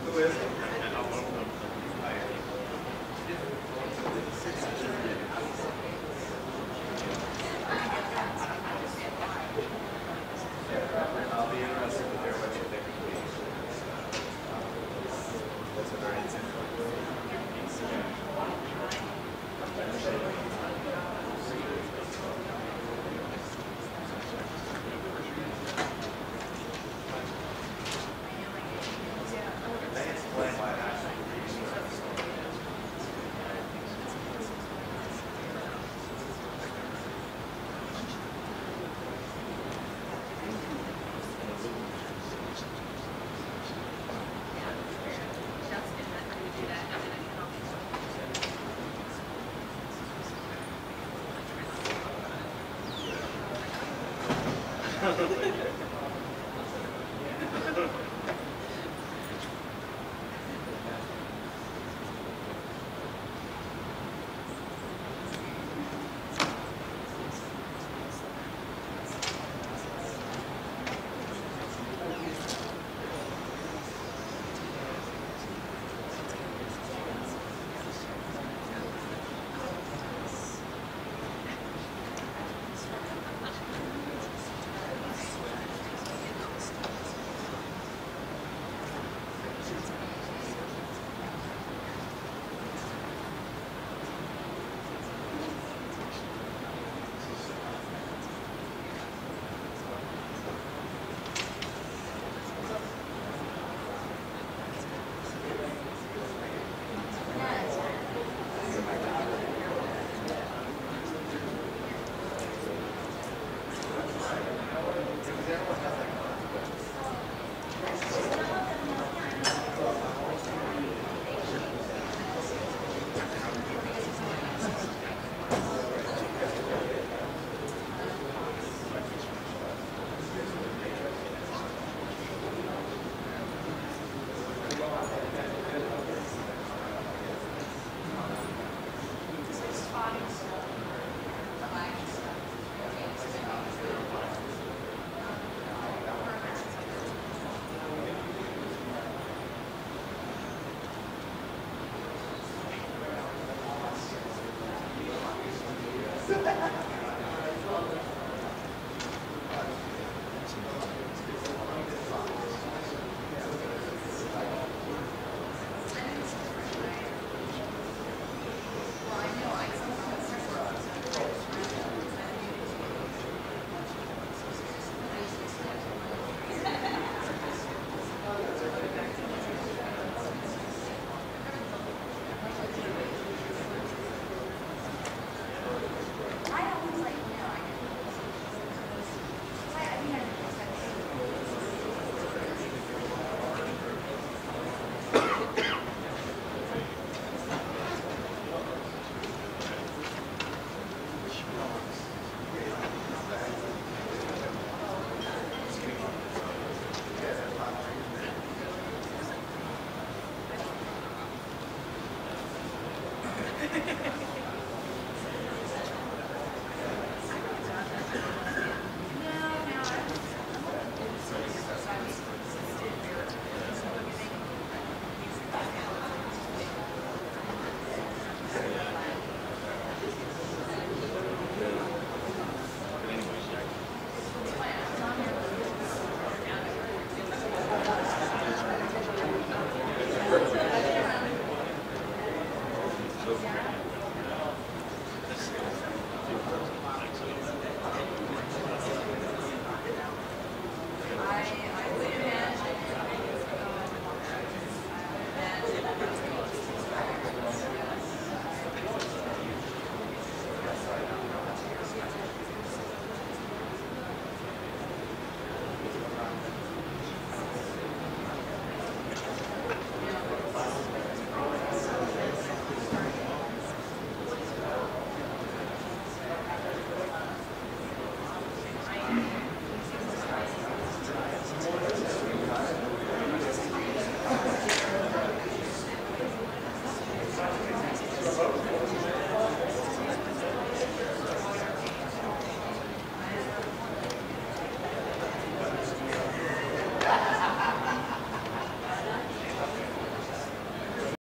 Who is it? I'll be interested to hear what you think of these. That's a very insightful They explain why it actually